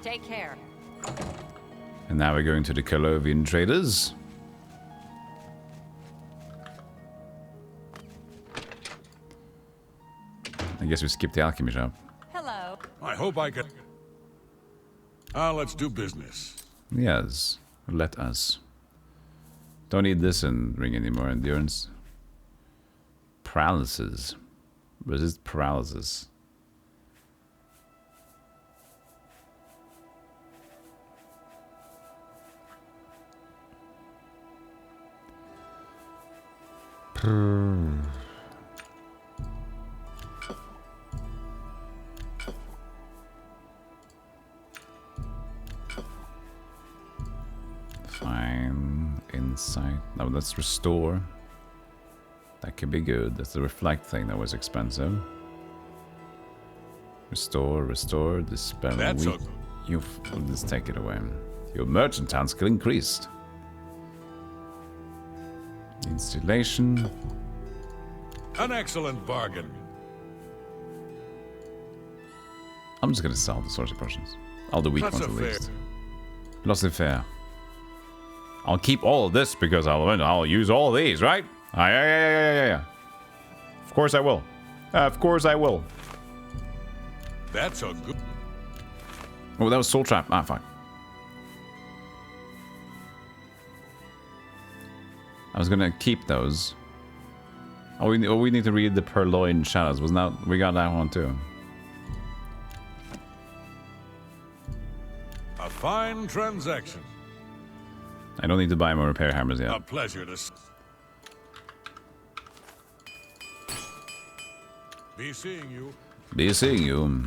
Speaker 14: Take care.
Speaker 1: And now we're going to the Colovian traders. I guess we skipped the alchemy shop.
Speaker 14: Hello.
Speaker 3: I hope I can... let's do business.
Speaker 1: Yes, let us. Don't need this in ring anymore. Endurance. Paralysis. Resist paralysis. Fine. Insight. No, let's restore. That could be good. That's the reflect thing that was expensive. Restore, restore, dispel.
Speaker 3: That's
Speaker 1: weak. Let's take it away. Your merchant town skill increased. Installation.
Speaker 3: An excellent bargain.
Speaker 1: I'm just gonna sell the sorcery potions. All the weak ones at least. Laissez faire. I'll keep all of this because I'll use all of these, right? Yeah. Of course I will. Of course I will.
Speaker 3: That's a good...
Speaker 1: Oh, that was Soul Trap. Ah, fuck. I was gonna keep those. Oh, we need to read the Purloined Shadows. Wasn't that... We got that one too.
Speaker 3: A fine transaction.
Speaker 1: I don't need to buy more repair hammers yet.
Speaker 3: A pleasure to... Be seeing you.
Speaker 1: Be seeing you.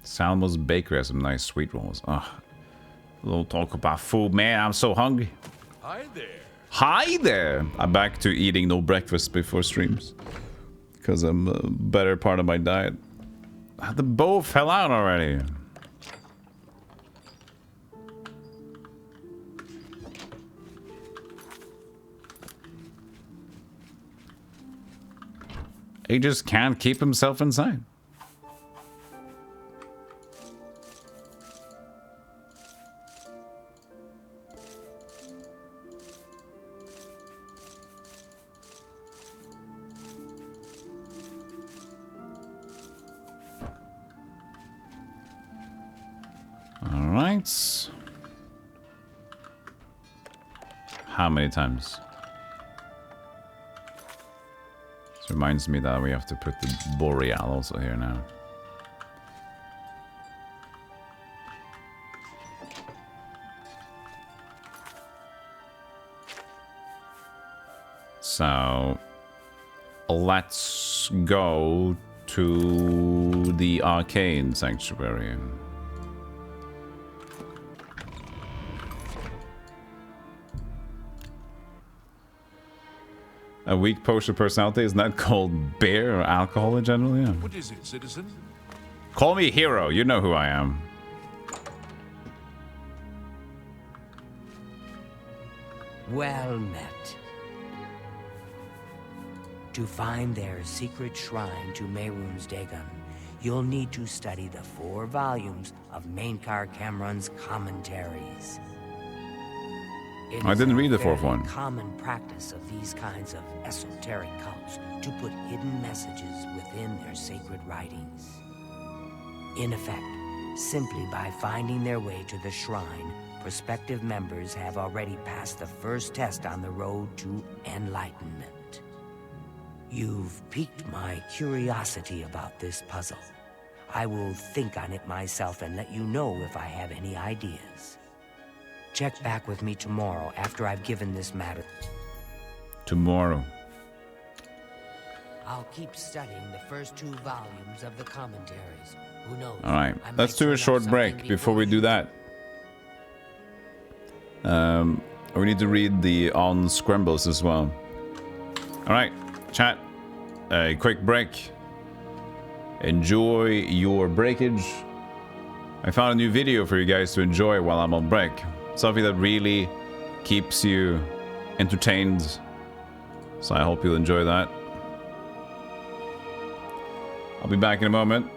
Speaker 1: Salmo's Bakery has some nice sweet rolls. Ugh. Don't talk about food, man. I'm so hungry.
Speaker 3: Hi there.
Speaker 1: Hi there. I'm back to eating no breakfast before streams. Because I'm a better part of my diet. The bow fell out already. He just can't keep himself inside. All right. How many times? This reminds me that we have to put the Boreal also here now. So let's go to the Arcane Sanctuary. A weak potion personality is not called beer or alcohol in general, yeah.
Speaker 3: What is it, citizen?
Speaker 1: Call me hero, you know who I am.
Speaker 7: Well met. To find their secret shrine to Mehrunes Dagon, you'll need to study the 4 volumes of Mainkar Cameron's commentaries.
Speaker 1: I didn't read the fourth one.
Speaker 7: Common practice of these kinds of esoteric cults to put hidden messages within their sacred writings. In effect, simply by finding their way to the shrine, prospective members have already passed the first test on the road to enlightenment. You've piqued my curiosity about this puzzle. I will think on it myself and let you know if I have any ideas. Check back with me tomorrow after I've given this matter.
Speaker 1: Tomorrow.
Speaker 7: I'll keep studying the first 2 volumes of the commentaries. Who knows?
Speaker 1: All right, let's do a short break before we do that. We need to read the On Scrambles as well. All right, chat. A quick break. Enjoy your breakage. I found a new video for you guys to enjoy while I'm on break. Something that really keeps you entertained. So I hope you'll enjoy that. I'll be back in a moment.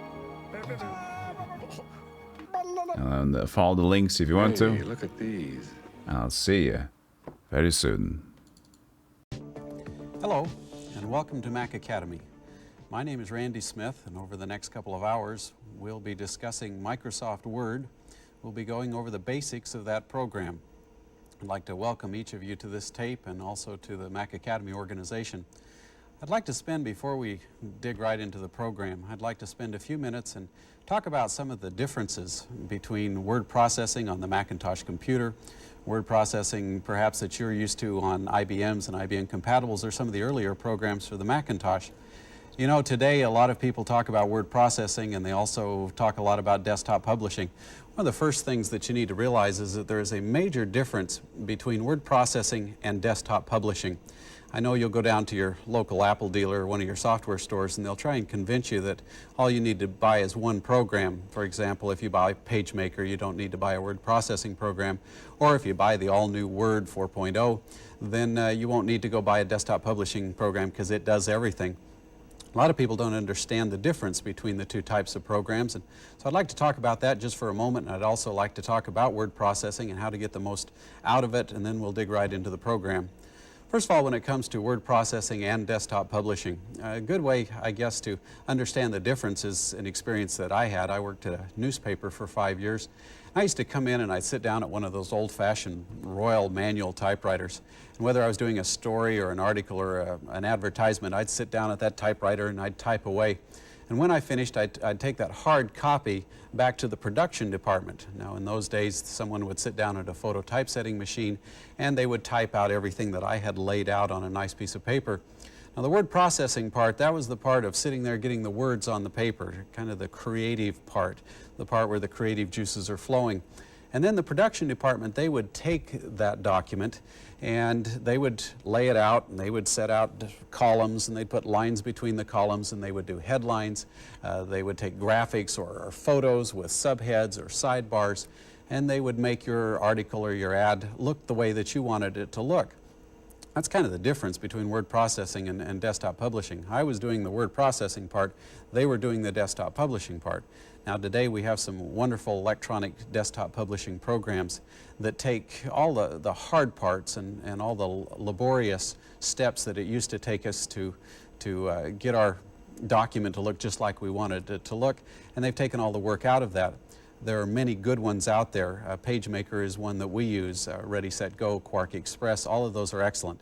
Speaker 1: And follow the links if you want to.
Speaker 15: Look at these.
Speaker 1: And I'll see you very soon.
Speaker 16: Hello, and welcome to Mac Academy. My name is Randy Smith, and over the next couple of hours, we'll be discussing Microsoft Word. We'll be going over the basics of that program. I'd like to welcome each of you to this tape and also to the Mac Academy organization. I'd like to spend, before we dig right into the program, I'd like to spend a few minutes and talk about some of the differences between word processing on the Macintosh computer, word processing perhaps that you're used to on IBMs and IBM compatibles, or some of the earlier programs for the Macintosh. You know, today a lot of people talk about word processing, and they also talk a lot about desktop publishing. One of the first things that you need to realize is that there is a major difference between word processing and desktop publishing. I know you'll go down to your local Apple dealer or one of your software stores, and they'll try and convince you that all you need to buy is one program. For example, if you buy PageMaker, you don't need to buy a word processing program. Or if you buy the all-new Word 4.0, then you won't need to go buy a desktop publishing program because it does everything. A lot of people don't understand the difference between the 2 types of programs, and so I'd like to talk about that just for a moment, and I'd also like to talk about word processing and how to get the most out of it, and then we'll dig right into the program. First of all, when it comes to word processing and desktop publishing, a good way, I guess, to understand the difference is an experience that I had. I worked at a newspaper for 5 years. I used to come in and I'd sit down at one of those old-fashioned Royal manual typewriters. And whether I was doing a story or an article or an advertisement, I'd sit down at that typewriter and I'd type away. And when I finished, I'd take that hard copy back to the production department. Now, in those days, someone would sit down at a photo typesetting machine and they would type out everything that I had laid out on a nice piece of paper. Now, the word processing part, that was the part of sitting there getting the words on the paper, kind of the creative part, the part where the creative juices are flowing. And then the production department, they would take that document and they would lay it out, and they would set out columns, and they'd put lines between the columns, and they would do headlines. They would take graphics or photos with subheads or sidebars, and they would make your article or your ad look the way that you wanted it to look. That's kind of the difference between word processing and desktop publishing. I was doing the word processing part, they were doing the desktop publishing part. Now today we have some wonderful electronic desktop publishing programs that take all the hard parts and all the laborious steps that it used to take us to get our document to look just like we wanted it to look, and they've taken all the work out of that. There are many good ones out there. PageMaker is one that we use, Ready, Set, Go, Quark Express, all of those are excellent.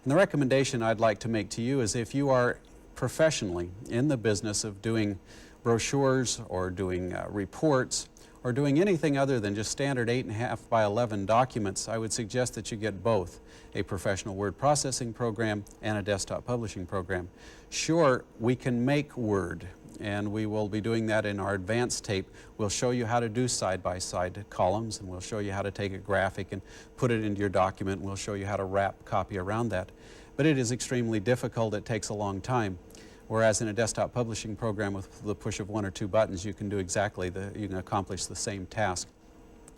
Speaker 16: And the recommendation I'd like to make to you is if you are professionally in the business of doing brochures or doing reports or doing anything other than just standard 8.5 by 11 documents, I would suggest that you get both a professional word processing program and a desktop publishing program. Sure, we can make Word, and we will be doing that in our advanced tape. We'll show you how to do side-by-side columns, and we'll show you how to take a graphic and put it into your document, and we'll show you how to wrap copy around that. But it is extremely difficult. It takes a long time. Whereas in a desktop publishing program with the push of 1 or 2 buttons, you can do exactly you can accomplish the same task.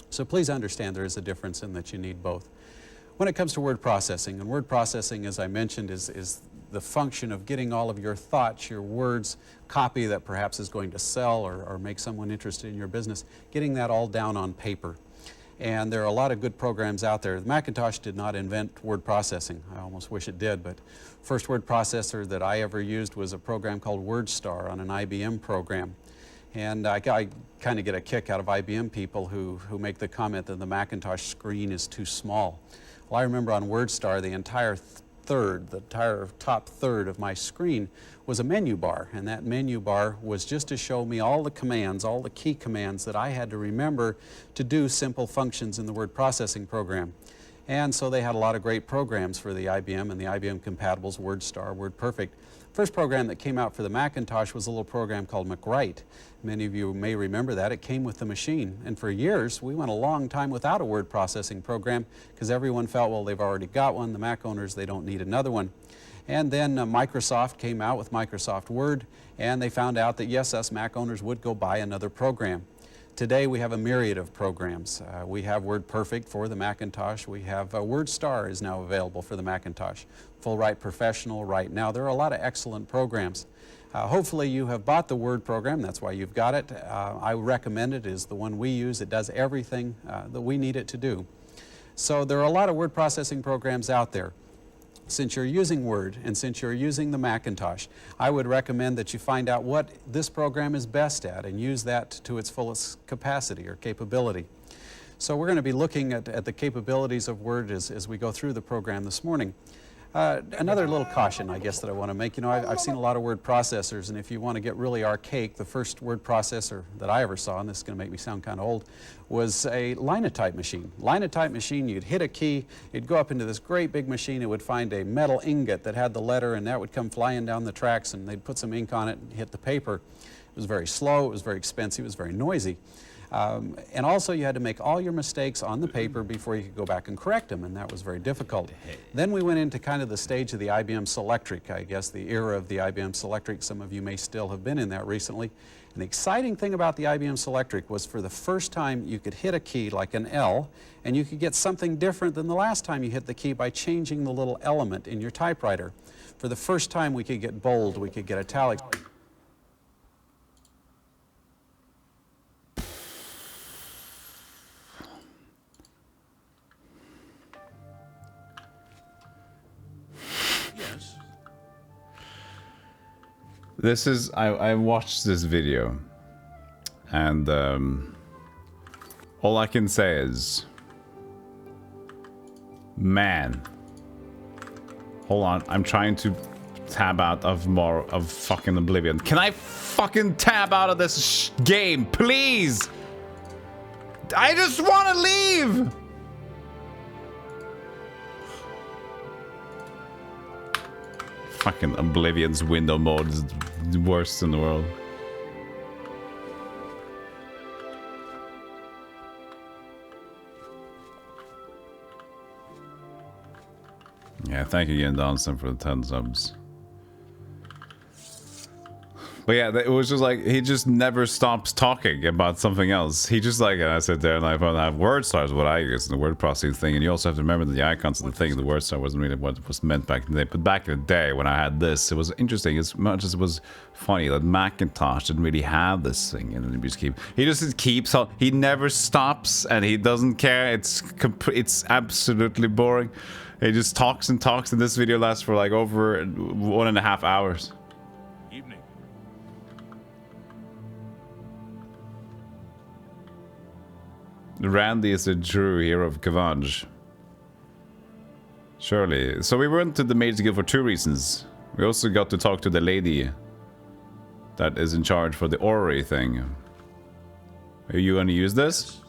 Speaker 16: So please understand there is a difference in that you need both. When it comes to word processing, and word processing, as I mentioned, is the function of getting all of your thoughts, your words, copy that perhaps is going to sell or make someone interested in your business, getting that all down on paper. And there are a lot of good programs out there. The Macintosh did not invent word processing. I almost wish it did, but first word processor that I ever used was a program called WordStar on an IBM program. And I kind of get a kick out of IBM people who make the comment that the Macintosh screen is too small. Well, I remember on WordStar, the entire top third of my screen was a menu bar, and that menu bar was just to show me all the commands, all the key commands that I had to remember to do simple functions in the word processing program. And so they had a lot of great programs for the IBM and the IBM compatibles, WordStar, WordPerfect. First program that came out for the Macintosh was a little program called McWrite. Many of you may remember that. It came with the machine. And for years, we went a long time without a word processing program because everyone felt, well, they've already got one. The Mac owners, they don't need another one. And then Microsoft came out with Microsoft Word, and they found out that, yes, us Mac owners would go buy another program. Today, we have a myriad of programs. We have WordPerfect for the Macintosh. We have WordStar is now available for the Macintosh. Full-Write Professional right now. There are a lot of excellent programs. Hopefully you have bought the Word program. That's why you've got it. I recommend it. It is the one we use. It does everything that we need it to do. So there are a lot of word processing programs out there. Since you're using Word and since you're using the Macintosh, I would recommend that you find out what this program is best at and use that to its fullest capacity or capability. So we're going to be looking at the capabilities of Word as we go through the program this morning. Another little caution, I guess, that I want to make. You know, I've seen a lot of word processors, and if you want to get really archaic, the first word processor that I ever saw, and this is going to make me sound kind of old, was a linotype machine. Linotype machine, you'd hit a key, it'd go up into this great big machine, it would find a metal ingot that had the letter, and that would come flying down the tracks, and they'd put some ink on it and hit the paper. It was very slow, it was very expensive, it was very noisy. And also you had to make all your mistakes on the paper before you could go back and correct them, and that was very difficult. Then we went into kind of the stage of the IBM Selectric, I guess the era of the IBM Selectric. Some of you may still have been in that recently. And the exciting thing about the IBM Selectric was for the first time you could hit a key like an L, and you could get something different than the last time you hit the key by changing the little element in your typewriter. For the first time we could get bold, we could get italics.
Speaker 1: This is, I watched this video, and all I can say is, man, hold on, I'm trying to tab out of more of fucking Oblivion. Can I fucking tab out of this game, please? I just want to leave! Fucking Oblivion's window mode is the worst in the world. Yeah, thank you again, Donson, for the 10 subs. But yeah, it was just like, he just never stops talking about something else. He just like, and I sit there and I have word stars, what I guess, the word processing thing. And you also have to remember that the icons of the thing, the word star wasn't really what was meant back in the day. But back in the day when I had this, it was interesting as much as it was funny that Macintosh didn't really have this thing. And he just keeps on, he never stops and he doesn't care. It's absolutely boring. He just talks and talks, and this video lasts for like over 1.5 hours.
Speaker 3: Evening.
Speaker 1: Randy is a true hero of Cavange. Surely. So we went to the Mage Guild for 2 reasons. We also got to talk to the lady that is in charge for the orrery thing. Are you going to use this?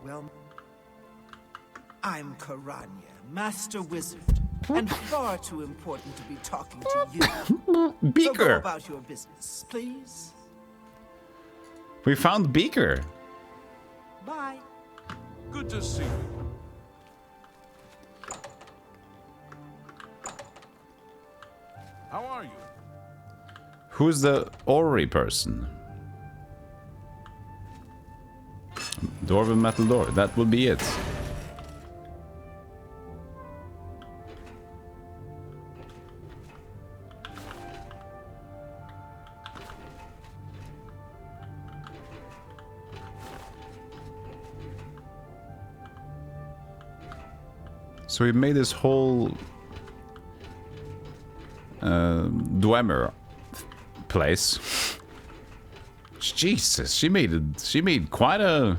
Speaker 8: Well, I'm Karanya, Master Wizard, and far too important to be talking to you.
Speaker 1: Beaker!
Speaker 8: So go about your business, please.
Speaker 1: We found Beaker.
Speaker 8: Bye.
Speaker 3: Good to see you. How are you?
Speaker 1: Who's the orrery person? Dwarven metal door. That will be it. So we made this whole Dwemer place. Jesus, she made quite a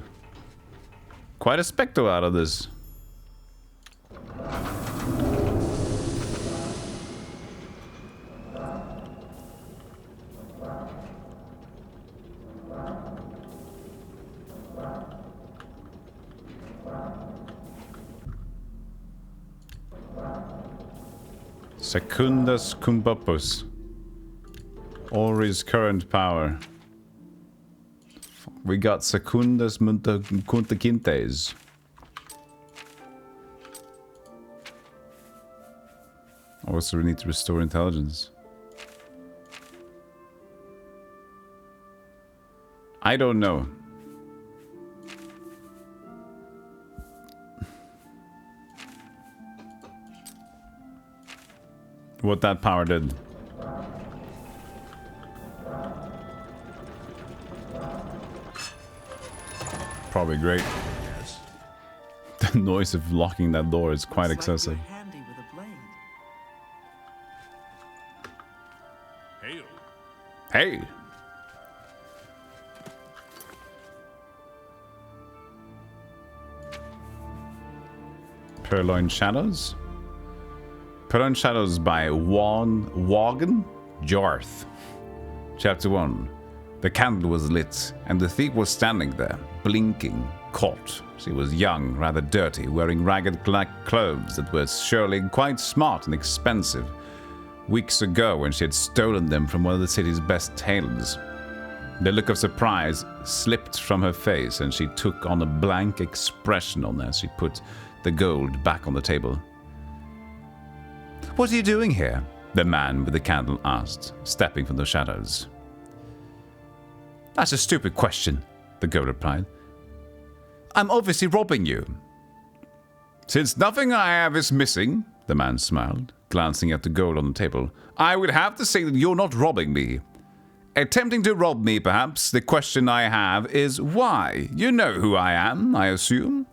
Speaker 1: spectacle out of this. Secundus Cumbopus. Ori's current power. We got Secundus Muntaquintes. Also, we need to restore intelligence. I don't know. What that power did. Probably great.
Speaker 2: Yes.
Speaker 1: The noise of locking that door is quite excessive.
Speaker 8: Handy with a blade.
Speaker 3: Hail.
Speaker 1: Hey! Purloined Shadows? Purloined Shadows by Wogan Jarth. Chapter 1. The candle was lit, and the thief was standing there, blinking, caught. She was young, rather dirty, wearing ragged black clothes that were surely quite smart and expensive. Weeks ago, when she had stolen them from one of the city's best tailors. The look of surprise slipped from her face, and she took on a blank expression on as she put the gold back on the table. "What are you doing here?" the man with the candle asked, stepping from the shadows. "That's a stupid question," the girl replied. "I'm obviously robbing you." "Since nothing I have is missing," the man smiled, glancing at the gold on the table, "I would have to say that you're not robbing me. Attempting to rob me, perhaps. The question I have is why? You know who I am, I assume.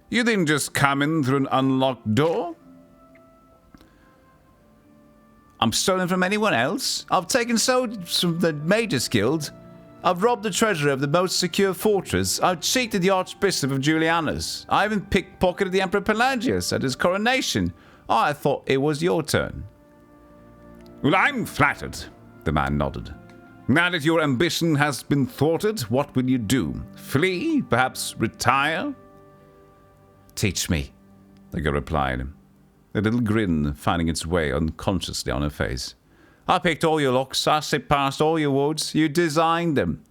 Speaker 1: You didn't just come in through an unlocked door?" "I'm stolen from anyone else? I've taken swords from the Mages Guild. I've robbed the treasure of the most secure fortress. I've cheated the Archbishop of Julianus. I even pickpocketed the Emperor Pelagius at his coronation. I thought it was your turn." "Well, I'm flattered," the man nodded. "Now that your ambition has been thwarted, what will you do? Flee? Perhaps retire?" "Teach me," the girl replied, a little grin finding its way unconsciously on her face. "I picked all your locks, I slipped past all your woods, you designed them.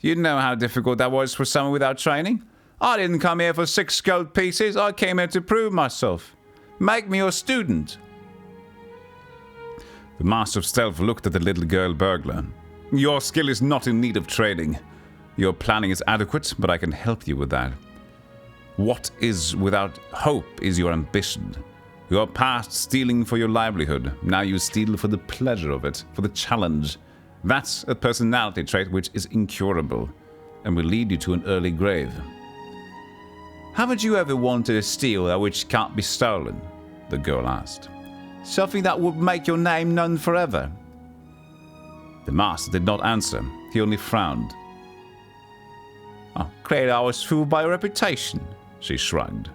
Speaker 1: You know how difficult that was for someone without training. I didn't come here for 6 gold pieces, I came here to prove myself. Make me your student." The Master of Stealth looked at the little girl burglar. "Your skill is not in need of training. Your planning is adequate, but I can help you with that. What is without hope is your ambition. You are past stealing for your livelihood. Now you steal for the pleasure of it, for the challenge. That's a personality trait which is incurable, and will lead you to an early grave." "Haven't you ever wanted to steal that which can't be stolen?" the girl asked. "Something that would make your name known forever?" The master did not answer. He only frowned. "Oh, clearly I was fooled by your reputation," she shrugged.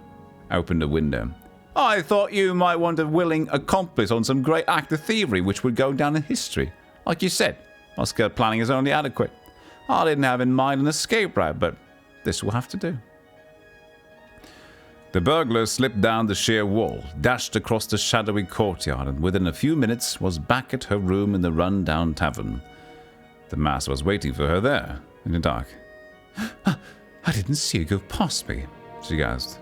Speaker 1: Opened the window. "I thought you might want a willing accomplice on some great act of thievery which would go down in history. Like you said, my skill planning is only adequate. I didn't have in mind an escape route, but this will have to do." The burglar slipped down the sheer wall, dashed across the shadowy courtyard, and within a few minutes was back at her room in the run-down tavern. The master was waiting for her there, in the dark. "I didn't see you go past me," she gasped.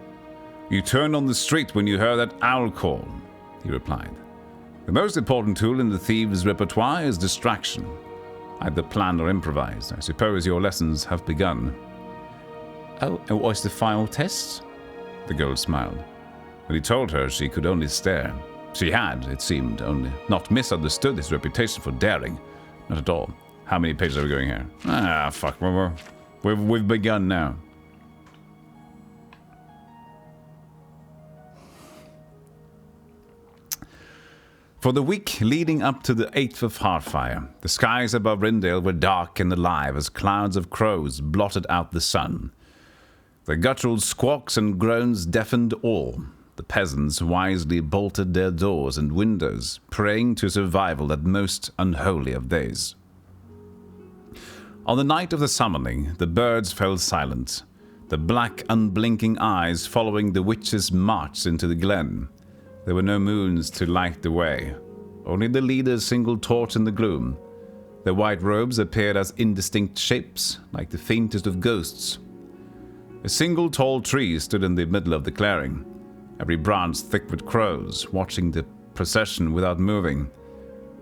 Speaker 1: "You turned on the street when you heard that owl call," he replied. "The most important tool in the thieves' repertoire is distraction. Either planned or improvised. I suppose your lessons have begun." "Oh, and what was the final test?" The girl smiled. When he told her, she could only stare. She had, it seemed, only not misunderstood his reputation for daring. Not at all. How many pages are we going here? Ah, fuck. We've begun now. For the week leading up to the 8th of Heartfire, the skies above Rindale were dark and alive as clouds of crows blotted out the sun. Their guttural squawks and groans deafened all. The peasants wisely bolted their doors and windows, praying to survival that most unholy of days. On the night of the summoning, the birds fell silent, the black, unblinking eyes following the witch's march into the glen. There were no moons to light the way, only the leader's single torch in the gloom. Their white robes appeared as indistinct shapes, like the faintest of ghosts. A single tall tree stood in the middle of the clearing, every branch thick with crows, watching the procession without moving.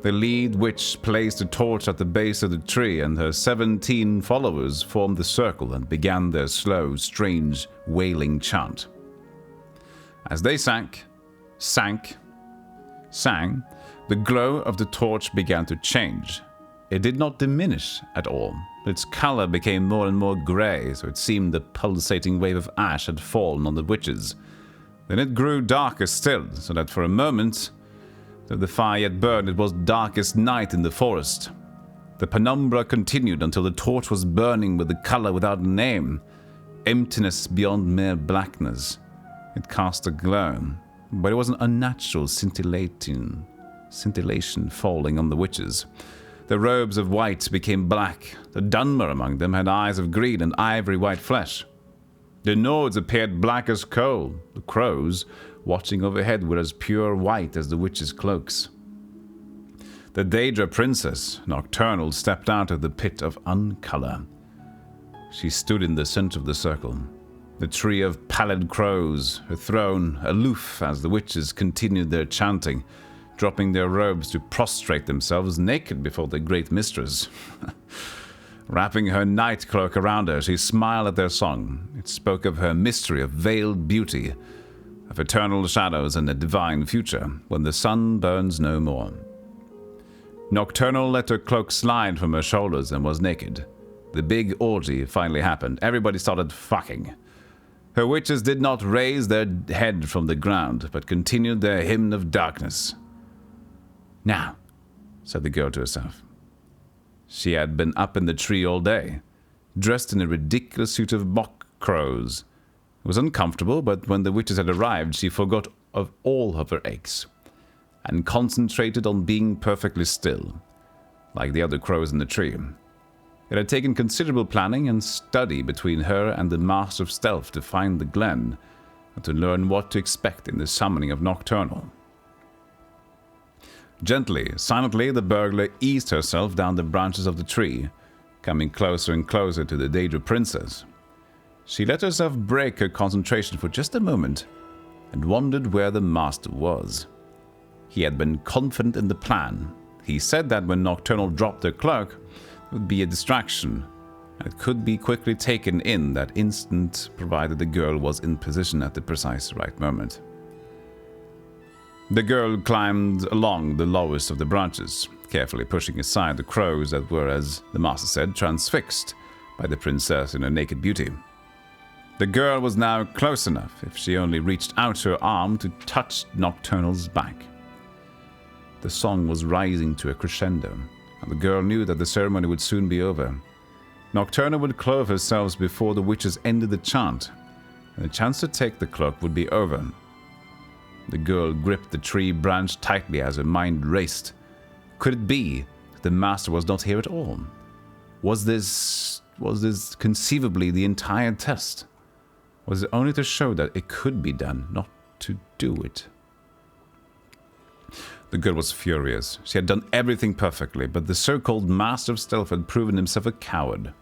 Speaker 1: The lead witch placed a torch at the base of the tree, and her 17 followers formed the circle and began their slow, strange, wailing chant. As they sang, the glow of the torch began to change. It did not diminish at all. Its color became more and more gray, so it seemed the pulsating wave of ash had fallen on the witches. Then it grew darker still, so that for a moment, though the fire yet burned, it was darkest night in the forest. The penumbra continued until the torch was burning with a color without a name, emptiness beyond mere blackness. It cast a glow, but it was an unnatural scintillation falling on the witches. Their robes of white became black. The Dunmer among them had eyes of green and ivory white flesh. The Nords appeared black as coal. The crows, watching overhead, were as pure white as the witches' cloaks. The Daedra princess, Nocturnal, stepped out of the pit of uncolor. She stood in the center of the circle, the tree of pallid crows, her throne aloof as the witches continued their chanting, dropping their robes to prostrate themselves naked before their great mistress. Wrapping her night cloak around her, she smiled at their song. It spoke of her mystery of veiled beauty, of eternal shadows and a divine future, when the sun burns no more. Nocturnal let her cloak slide from her shoulders and was naked. The big orgy finally happened. Everybody started fucking. Her witches did not raise their head from the ground, but continued their hymn of darkness. "Now," said the girl to herself. She had been up in the tree all day, dressed in a ridiculous suit of mock crows. It was uncomfortable, but when the witches had arrived, she forgot of all of her aches and concentrated on being perfectly still, like the other crows in the tree. It had taken considerable planning and study between her and the Master of Stealth to find the glen and to learn what to expect in the summoning of Nocturnal. Gently, silently, the burglar eased herself down the branches of the tree, coming closer and closer to the Daedra princess. She let herself break her concentration for just a moment and wondered where the master was. He had been confident in the plan. He said that when Nocturnal dropped her cloak, it would be a distraction, and it could be quickly taken in that instant, provided the girl was in position at the precise right moment. The girl climbed along the lowest of the branches, carefully pushing aside the crows that were, as the master said, transfixed by the princess in her naked beauty. The girl was now close enough, if she only reached out her arm, to touch Nocturnal's back. The song was rising to a crescendo, and the girl knew that the ceremony would soon be over. Nocturnal would clothe herself before the witches ended the chant, and the chance to take the cloak would be over. The girl gripped the tree branch tightly as her mind raced. Could it be that the master was not here at all? Was this conceivably the entire test? Was it only to show that it could be done, not to do it? The girl was furious. She had done everything perfectly, but the so-called Master of Stealth had proven himself a coward.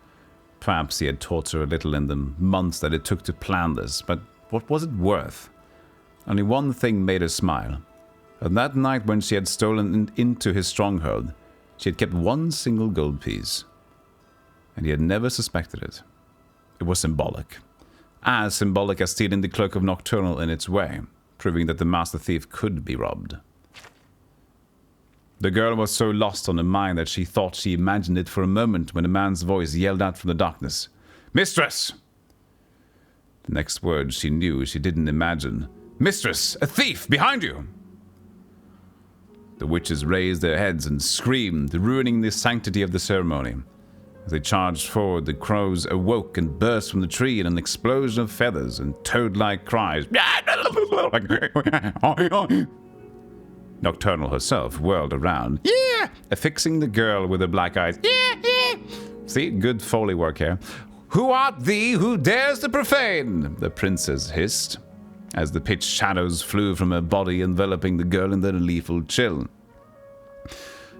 Speaker 1: Perhaps he had taught her a little in the months that it took to plan this, but what was it worth? Only one thing made her smile. On that night when she had stolen into his stronghold, she had kept one single gold piece. And he had never suspected it. It was symbolic. As symbolic as stealing the cloak of Nocturnal in its way, proving that the master thief could be robbed. The girl was so lost on her mind that she thought she imagined it for a moment when a man's voice yelled out from the darkness, "Mistress!" The next word she knew she didn't imagine. "Mistress! A thief! Behind you!" The witches raised their heads and screamed, ruining the sanctity of the ceremony. As they charged forward, the crows awoke and burst from the tree in an explosion of feathers and toad-like cries. Nocturnal herself whirled around, affixing the girl with the black eyes. See, good Foley work here. Who art thee who dares to profane? The princess hissed, as the pitch shadows flew from her body, enveloping the girl in their lethal chill.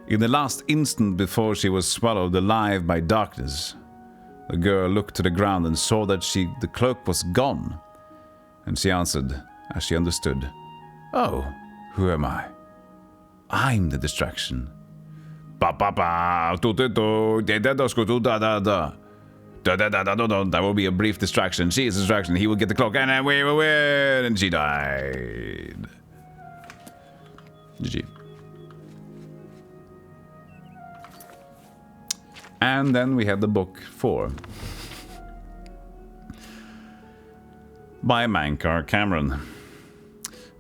Speaker 1: In the last instant before she was swallowed alive by darkness, the girl looked to the ground and saw that the cloak was gone, and she answered, as she understood, "Oh, who am I? I'm the distraction." That will be a brief distraction. She is a distraction. He will get the cloak, and then we will win. And she died. GG. And then we had the book 4 by Mankar Cameron.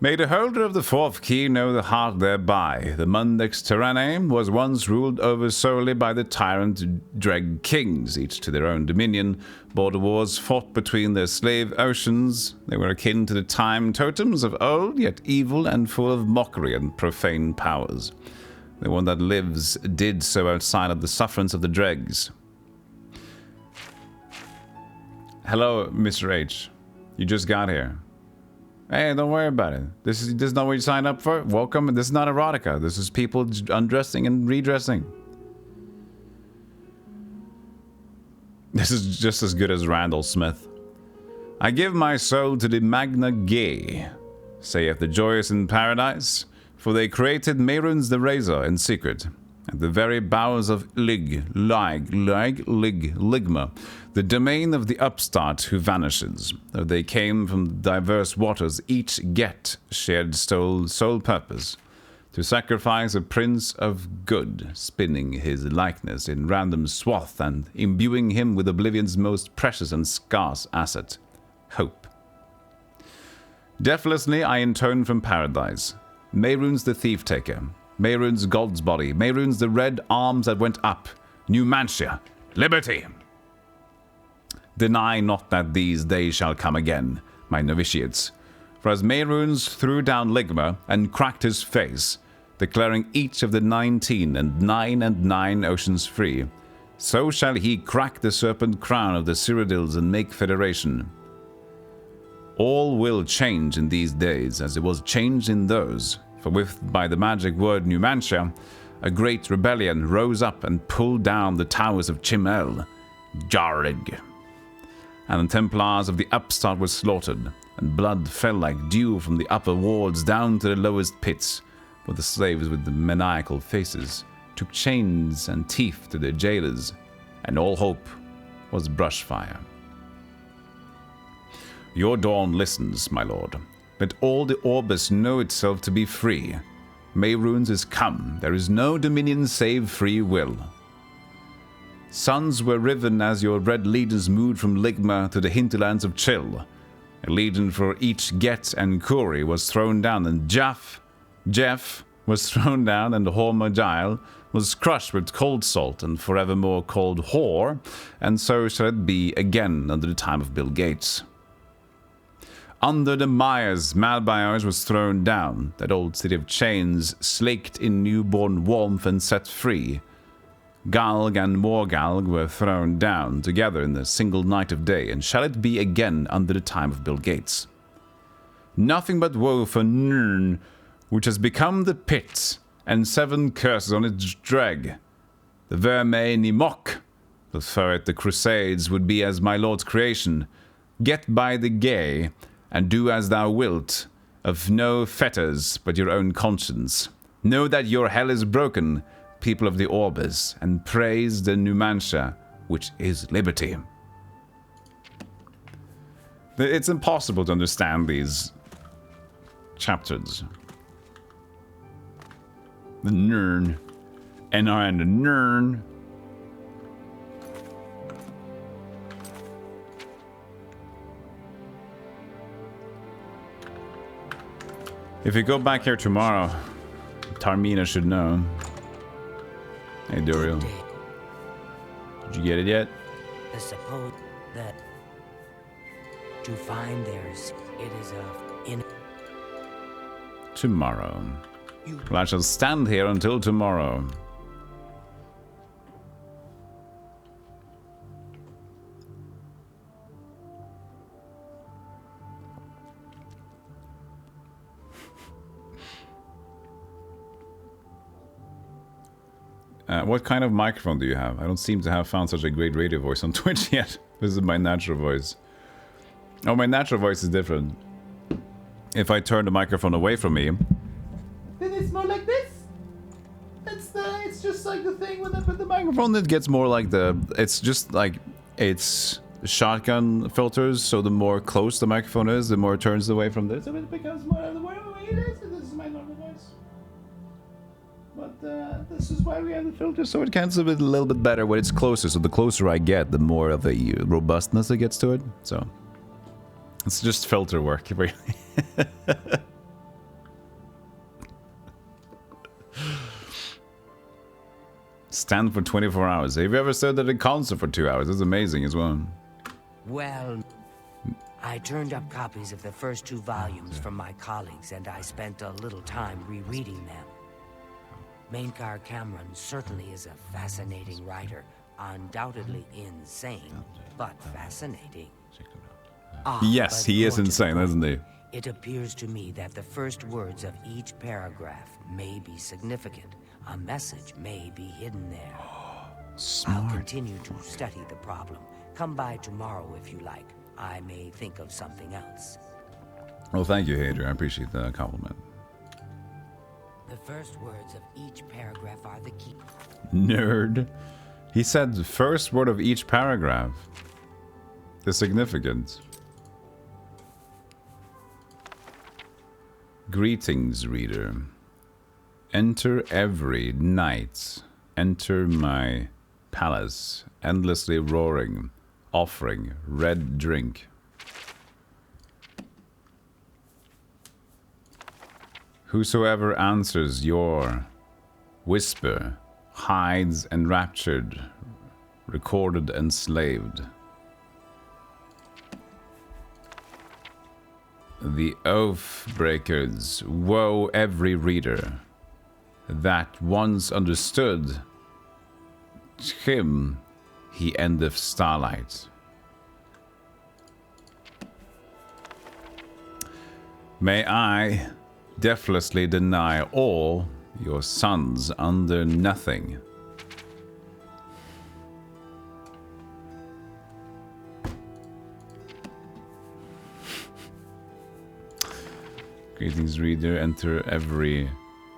Speaker 1: May the holder of the 4th key know the heart thereby. The Mundex Tyranny was once ruled over solely by the tyrant Dreg kings, each to their own dominion. Border wars fought between their slave oceans. They were akin to the time totems of old, yet evil and full of mockery and profane powers. The one that lives did so outside of the sufferance of the dregs. Hello, Mr. H. You just got here. Hey, don't worry about it. This is not what you signed up for. Welcome. This is not erotica. This is people undressing and redressing. This is just as good as Randall Smith. I give my soul to the Magna Gay, saith the joyous in paradise, for they created Mehrunes the Razor in secret, at the very bowels of Ligma, the domain of the upstart who vanishes. Though they came from diverse waters, each shared sole purpose, to sacrifice a prince of good, spinning his likeness in random swath and imbuing him with Oblivion's most precious and scarce asset, hope. Deathlessly I intone from paradise, Mehrunes the thief-taker, Mehrunes God's body, Mehrunes the red arms that went up, Numantia, liberty! Deny not that these days shall come again, my novitiates. For as Mehrunes threw down Ligma and cracked his face, declaring each of the 19 and 9 oceans free, so shall he crack the serpent crown of the Cyrodiils and make federation. All will change in these days, as it was changed in those, for by the magic word Numantia, a great rebellion rose up and pulled down the towers of Chimel, Jarrig. And the Templars of the upstart were slaughtered, and blood fell like dew from the upper wards down to the lowest pits, where the slaves with the maniacal faces took chains and teeth to their jailers, and all hope was brushfire. Your dawn listens, my lord. Let all the Orbis know itself to be free. Mehrunes is come. There is no dominion save free will. Suns were riven as your red legions moved from Ligma to the hinterlands of Chill. A legion for each Get and Kuri was thrown down, and Jeff was thrown down, and Hormagile was crushed with cold salt and forevermore called Whore, and so shall it be again under the time of Bill Gates. Under the Myers, Malbyars was thrown down, that old city of chains, slaked in newborn warmth and set free. Galg and Morgalg were thrown down together in the single night of day, and shall it be again under the time of Bill Gates. Nothing but woe for Nirn, which has become the pit, and 7 curses on its dreg. The Vermeil Nimok, the ferret the Crusades would be as my lord's creation. Get by the gay, and do as thou wilt, of no fetters but your own conscience. Know that your hell is broken, people of the Orbis, and praise the Numantia, which is liberty. It's impossible to understand these chapters. The Nirn, NR and the Nirn. If you go back here tomorrow, Tarmina should know. Hey, Duriel. Did you get it yet?
Speaker 7: I suppose that to find theirs, it is in
Speaker 1: Tomorrow. Well, I shall stand here until tomorrow. What kind of microphone do you have? I don't seem to have found such a great radio voice on Twitch yet. This is my natural voice. Oh, my natural voice is different. If I turn the microphone away from me, then it's more like this. It's just like the thing when I put the microphone. It gets more like it's just like it's shotgun filters. So the more close the microphone is, the more it turns away from this. So it becomes more the way it is. And this is my normal voice. But this is why we have the filter, so it cancels it a little bit better when it's closer. So the closer I get, the more of a robustness it gets to it. So it's just filter work, really. Stand for 24 hours. Have you ever stood at a concert for 2 hours? That's amazing as well.
Speaker 7: Well, I turned up copies of the first 2 volumes from my colleagues, and I spent a little time rereading them. Mainkar Cameron certainly is a fascinating writer, undoubtedly insane, but fascinating.
Speaker 1: Yes, he is insane, isn't he?
Speaker 7: It appears to me that the first words of each paragraph may be significant. A message may be hidden there.
Speaker 1: Smart.
Speaker 7: I'll continue to study the problem. Come by tomorrow if you like. I may think of something else.
Speaker 1: Well, thank you, Hadrian. I appreciate the compliment.
Speaker 7: The first words of each paragraph are the key.
Speaker 1: Nerd. He said the first word of each paragraph. The significance. Greetings, reader. Enter every night. Enter my palace, endlessly roaring, offering red drink. Whosoever answers your whisper hides enraptured, recorded enslaved. The oath breakers, woe every reader that once understood him, he endeth starlight. May I deathlessly deny all your sons under nothing. Greetings, reader. Enter every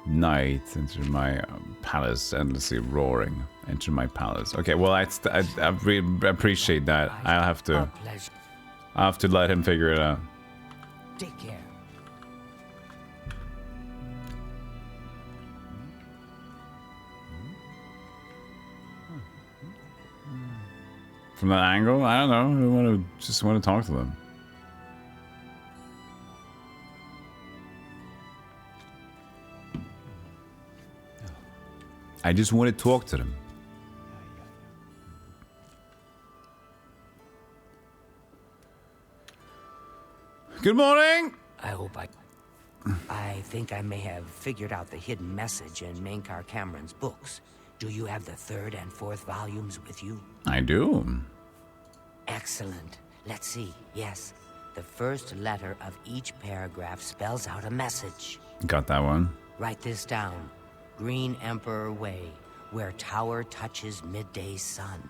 Speaker 1: night. Enter my palace, endlessly roaring. Enter my palace. Okay, well, I really appreciate that. I'll have to let him figure it out.
Speaker 7: Take care.
Speaker 1: From that angle, I don't know. I just want to talk to them. I just want to talk to them. Good morning.
Speaker 7: I think I may have figured out the hidden message in Mainkar Cameron's books. Do you have the 3rd and 4th volumes with you?
Speaker 1: I do.
Speaker 7: Excellent. Let's see. Yes. The first letter of each paragraph spells out a message.
Speaker 1: Got that one.
Speaker 7: Write this down. Green Emperor Way, where tower touches midday sun.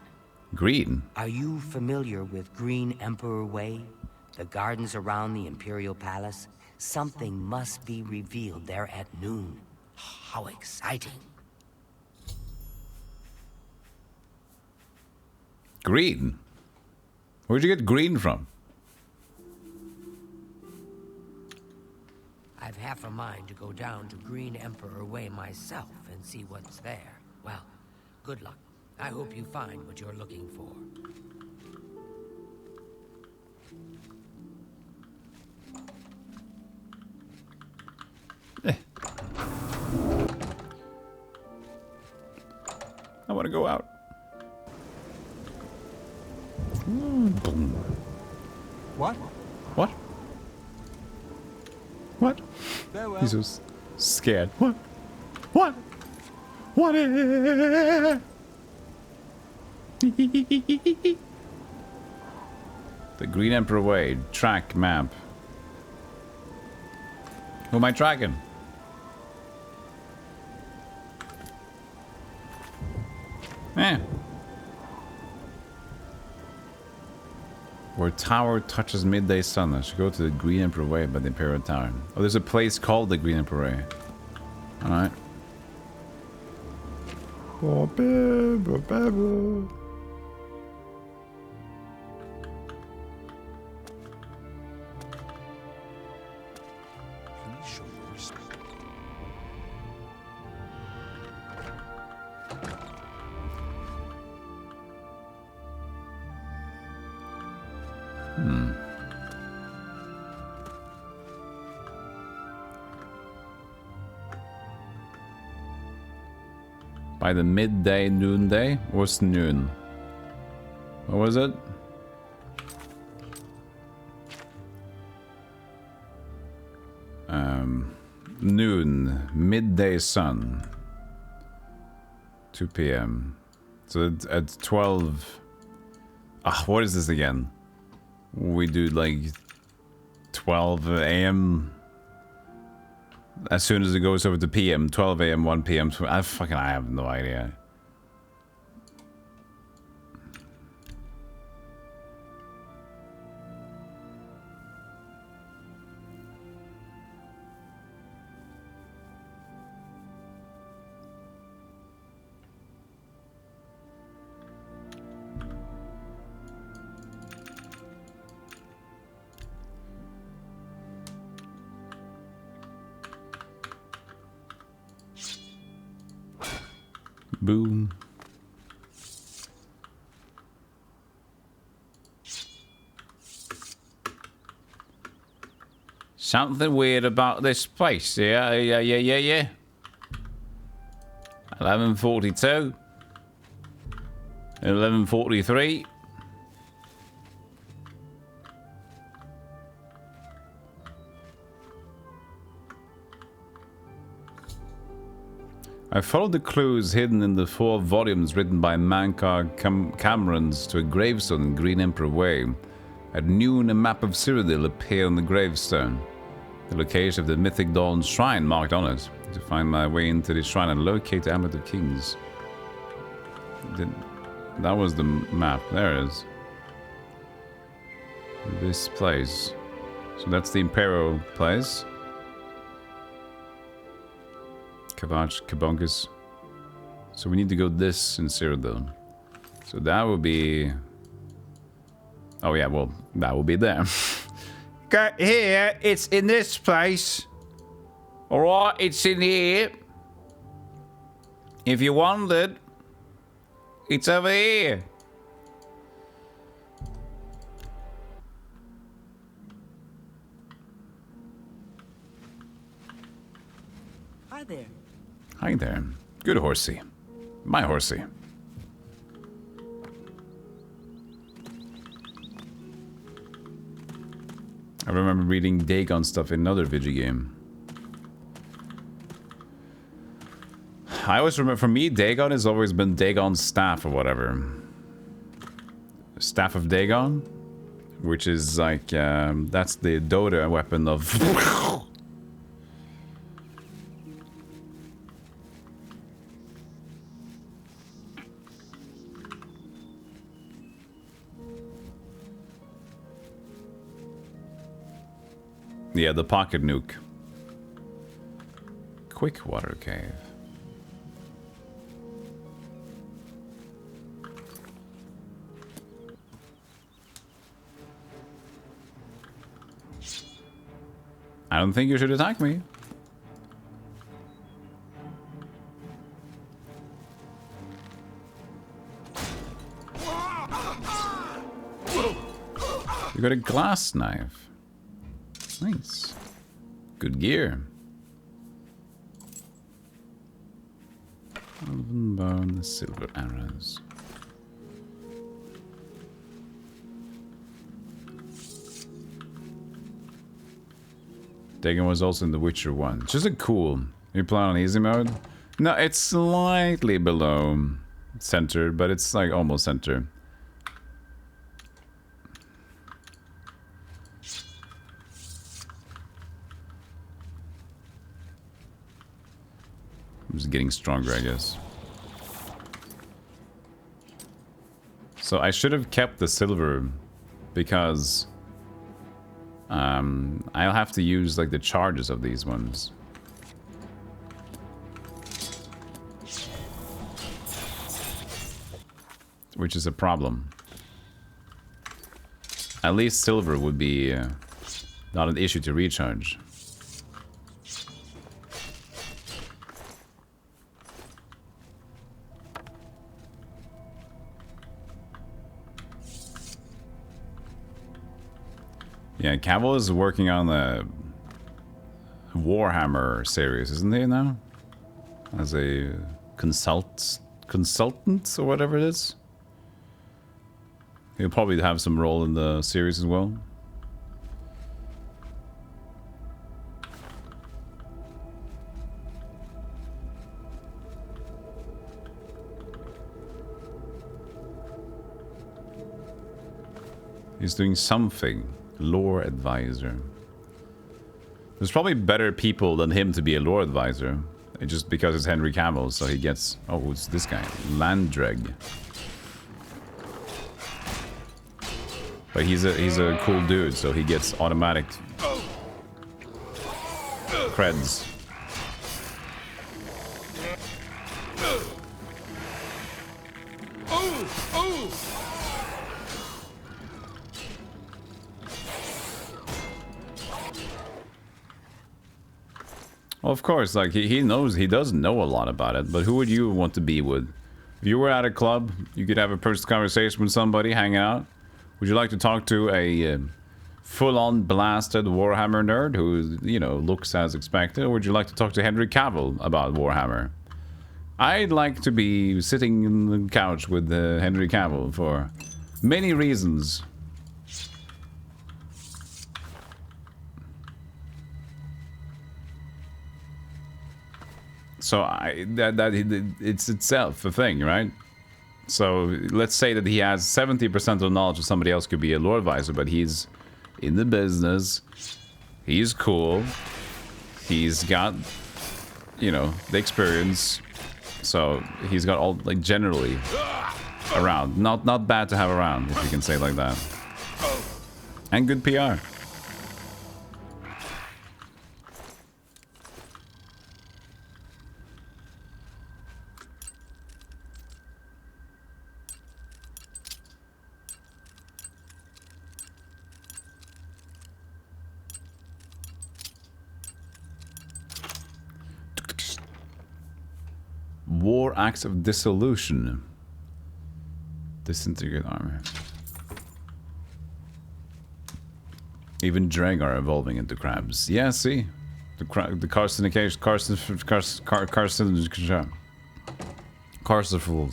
Speaker 1: Green?
Speaker 7: Are you familiar with Green Emperor Way? The gardens around the Imperial Palace? Something must be revealed there at noon. How exciting.
Speaker 1: Green? Where'd you get green from?
Speaker 7: I've half a mind to go down to Green Emperor Way myself and see what's there. Well, good luck. I hope you find what you're looking for.
Speaker 1: want to go out. Boom.
Speaker 5: What?
Speaker 1: What? What?
Speaker 5: Farewell.
Speaker 1: He's so scared. What? What? What? The Green Emperor Way. Track map. Who am I tracking? Eh. Where tower touches midday sun. I should go to the Green Emperor Way by the Imperial Tower. Oh, there's a place called the Green Emperor Way. Alright.
Speaker 2: Please show your respect.
Speaker 1: By the midday, noonday? What's noon? What was it? Noon, midday sun. 2 p.m. So at 12... Ah, what is this again? We do like 12 a.m. As soon as it goes over to p.m. 12 a.m. 1 p.m. I have no idea. Boom. Something weird about this place. Yeah. 11:42. 11:43. I followed the clues hidden in the 4 volumes written by Mankar Camerons to a gravestone in Green Emperor Way. At noon, a map of Cyrodiil appeared on the gravestone. The location of the Mythic Dawn Shrine marked on it. To find my way into the shrine and locate the Amulet of Kings. That was the map. There it is. This place. So that's the Imperial place. Kabonkus. So we need to go this in Cyrodiil. So that will be... Oh yeah, well, that will be there. Got here, it's in this place. Alright, it's in here. If you wondered, it's over here.
Speaker 8: Hi there.
Speaker 1: Hi there. Good horsey. My horsey. I remember reading Dagon stuff in another video game. I always remember, for me, Dagon has always been Dagon's staff or whatever. Staff of Dagon? Which is like, that's the Dota weapon of... Yeah, the pocket nuke. Quick water cave. I don't think you should attack me. You got a glass knife. Nice. Good gear. Elven bone, silver arrows. Dagon was also in The Witcher 1. Just a cool. You play on easy mode? No, it's slightly below center, but it's like almost center. I'm just getting stronger, I guess. So I should have kept the silver because I'll have to use like the charges of these ones. Which is a problem. At least silver would be not an issue to recharge. Yeah, Cavill is working on the Warhammer series, isn't he now? As a consultant or whatever it is. He'll probably have some role in the series as well. He's doing something. Lore advisor. There's probably better people than him to be a lore advisor. Just because it's Henry Cavill, so he gets... Oh, who's this guy? Landreg. But he's a cool dude, so he gets automatic creds. Well, of course, like, he knows, he does know a lot about it, but who would you want to be with? If you were at a club, you could have a personal conversation with somebody, hang out. Would you like to talk to a full-on blasted Warhammer nerd who, you know, looks as expected? Or would you like to talk to Henry Cavill about Warhammer? I'd like to be sitting on the couch with Henry Cavill for many reasons. So it's itself a thing, right? So let's say that he has 70% of the knowledge of somebody else could be a lore advisor, but he's in the business. He's cool. He's got, you know, the experience. So he's got all, like, generally around. Not bad to have around, if you can say it like that. And good PR. War acts of dissolution. Disintegrate armor. Even Dreg are evolving into crabs. Yeah, see? The carcinication... Carciful.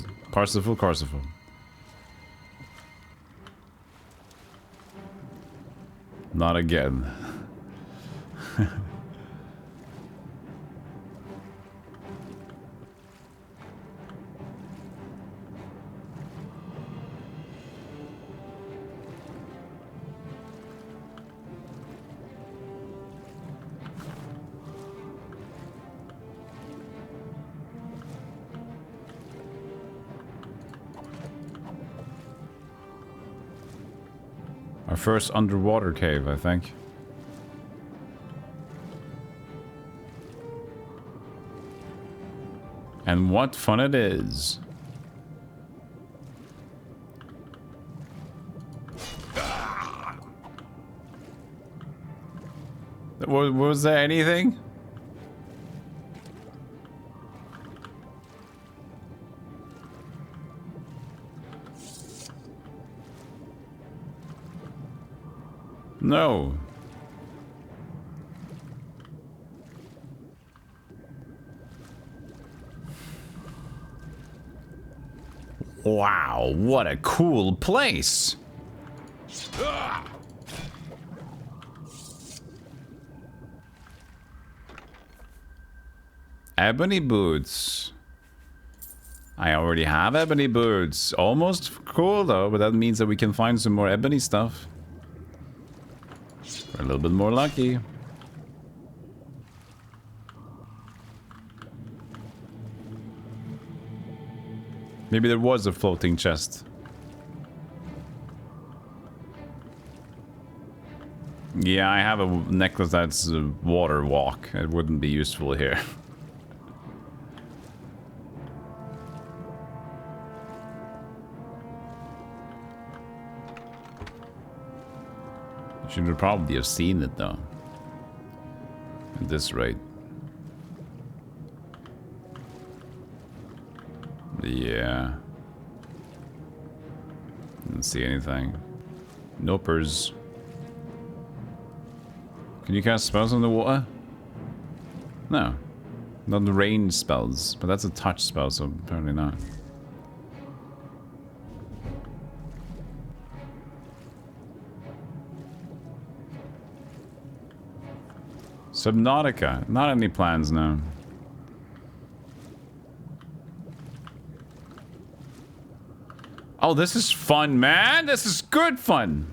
Speaker 1: Not again. Our first underwater cave, I think. And what fun it is. Was there anything? No. Wow, what a cool place. Ebony boots. I already have ebony boots. Almost cool though, but that means that we can find some more ebony stuff. We're a little bit more lucky. Maybe there was a floating chest. Yeah, I have a necklace that's a water walk. It wouldn't be useful here. You should probably have seen it though. At this rate. Yeah. Didn't see anything. Nopers. Can you cast spells on the water? No. Not the range spells, but that's a touch spell, so apparently not. Subnautica. Not any plans now. Oh, this is fun, man. This is good fun.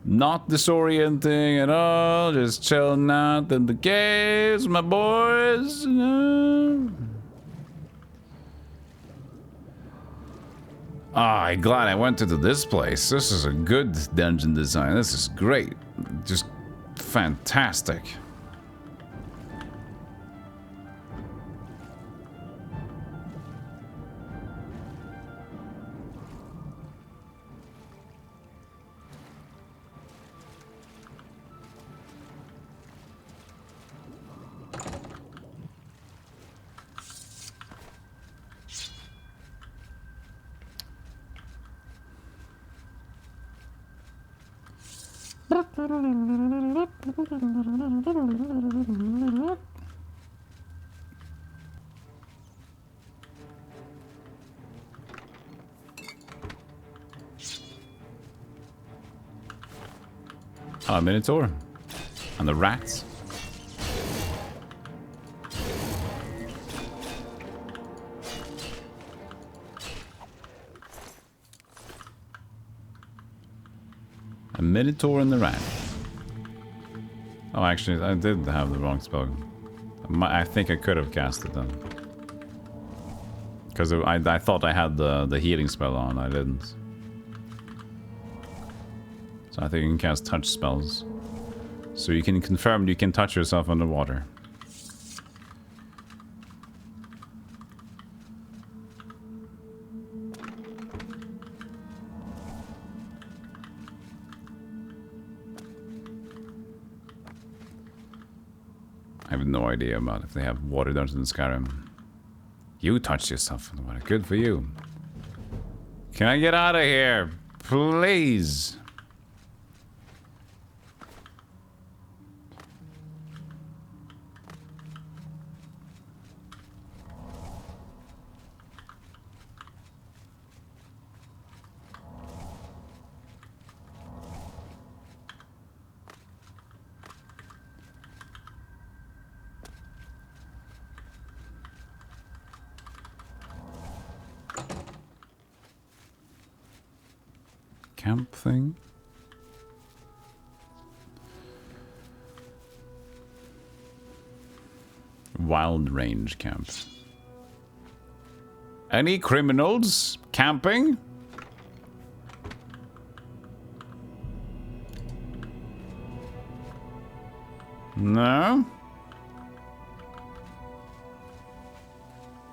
Speaker 1: Not disorienting at all. Just chilling out in the caves, my boys. I'm glad I went to this place. This is a good dungeon design. This is great. Just fantastic. A Minotaur. And the rats. A Minotaur and the rat. Oh, actually, I did have the wrong spell. I think I could have cast it then. Because I thought I had the healing spell on. I didn't. So I think you can cast touch spells. So you can confirm you can touch yourself underwater. I have no idea about if they have water dungeons in Skyrim. You touched yourself underwater. Good for you. Can I get out of here? Please. Camp thing. Wild range camp. Any criminals camping? No?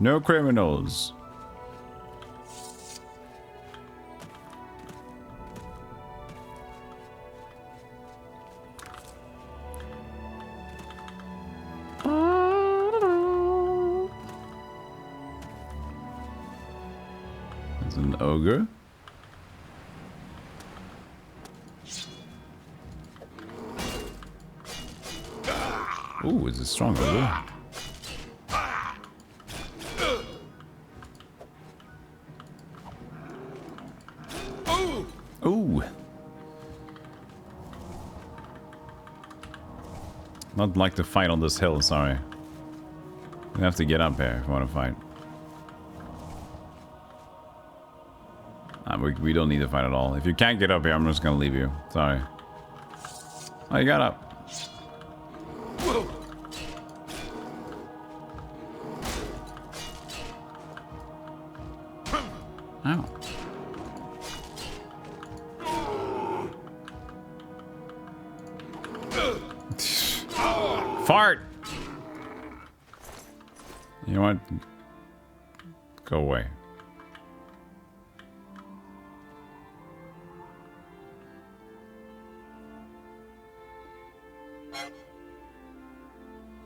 Speaker 1: No criminals. There's an ogre. Ooh, is it strong ogre? Ooh. Not like to fight on this hill, sorry. You have to get up here if you want to fight. We don't need to fight at all. If you can't get up here, I'm just gonna leave you. Sorry. Oh, you got up. Ow. Fart! You know what? Go away.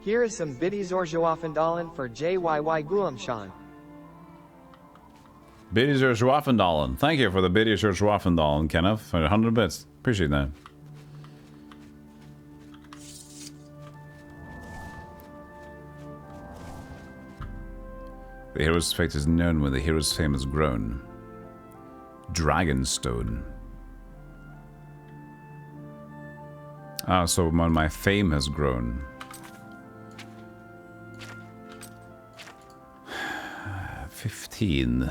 Speaker 15: Here is some biddies Orjoafendalen for JYY Gulamshan.
Speaker 1: Biddies Orjoafendalen. Thank you for the Biddies Orjoafendalen, Kenneth, for 100 bits. Appreciate that. The hero's fate is known when the hero's fame has grown. Dragonstone. Ah, so when my fame has grown. 15.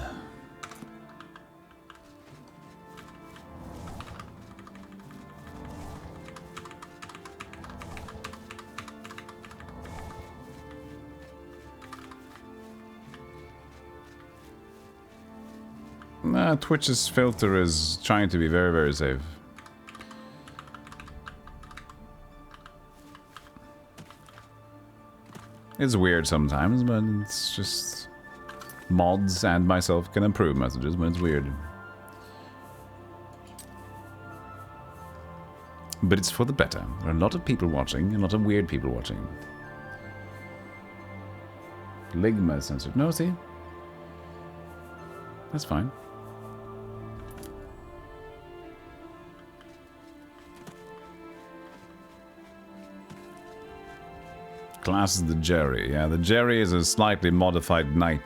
Speaker 1: Twitch's filter is trying to be very, very safe. It's weird sometimes, but it's just... mods and myself can improve messages, but it's weird. But it's for the better. There are a lot of people watching, a lot of weird people watching. Ligma is censored. No, see? That's fine. Class is the Jerry. Yeah, the Jerry is a slightly modified knight.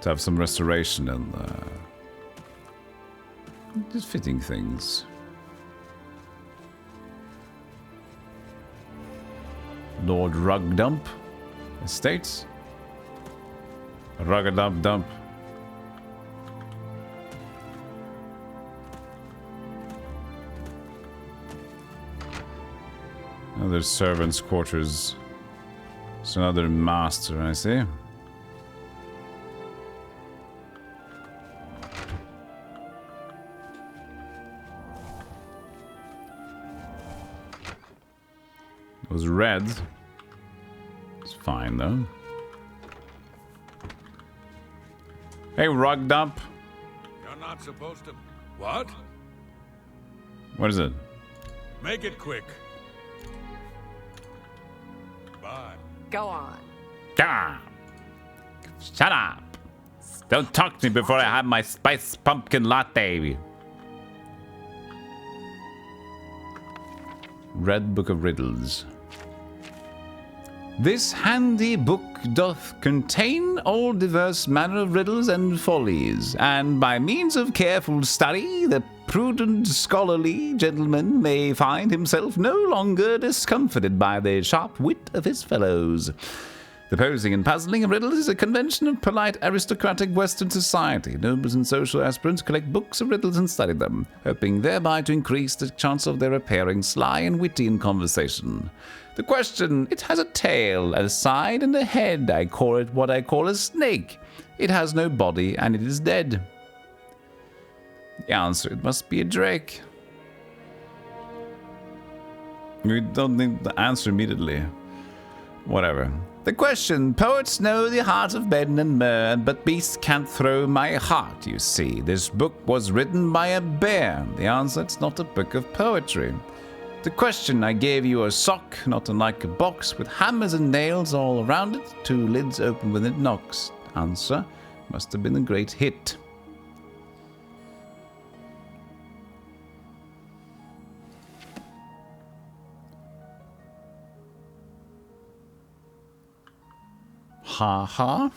Speaker 1: To have some restoration and just fitting things. Lord Rugdump Estates. Ruggadump Dump. Another servant's quarters. It's another master, I see. It was red. It's fine though. Hey, rug dump.
Speaker 3: You're not supposed to. What?
Speaker 1: What is it?
Speaker 3: Make it quick. Bye.
Speaker 14: Go on.
Speaker 1: Gah! Shut up! Don't talk to me before I have my spiced pumpkin latte. Red Book of Riddles. This handy book doth contain all diverse manner of riddles and follies, and by means of careful study, the prudent scholarly gentleman may find himself no longer discomfited by the sharp wit of his fellows. The posing and puzzling of riddles is a convention of polite aristocratic Western society. Nobles and social aspirants collect books of riddles and study them, hoping thereby to increase the chance of their appearing sly and witty in conversation. The question, it has a tail, a side, and a head. I call it what I call a snake. It has no body, and it is dead. The answer, it must be a drake. We don't need the answer immediately. Whatever. The question, poets know the heart of men and mer, but beasts can't throw my heart, you see. This book was written by a bear. The answer, it's not a book of poetry. The question, I gave you a sock, not unlike a box, with hammers and nails all around it, 2 lids open when it knocks. Answer, must have been a great hit. Ha ha.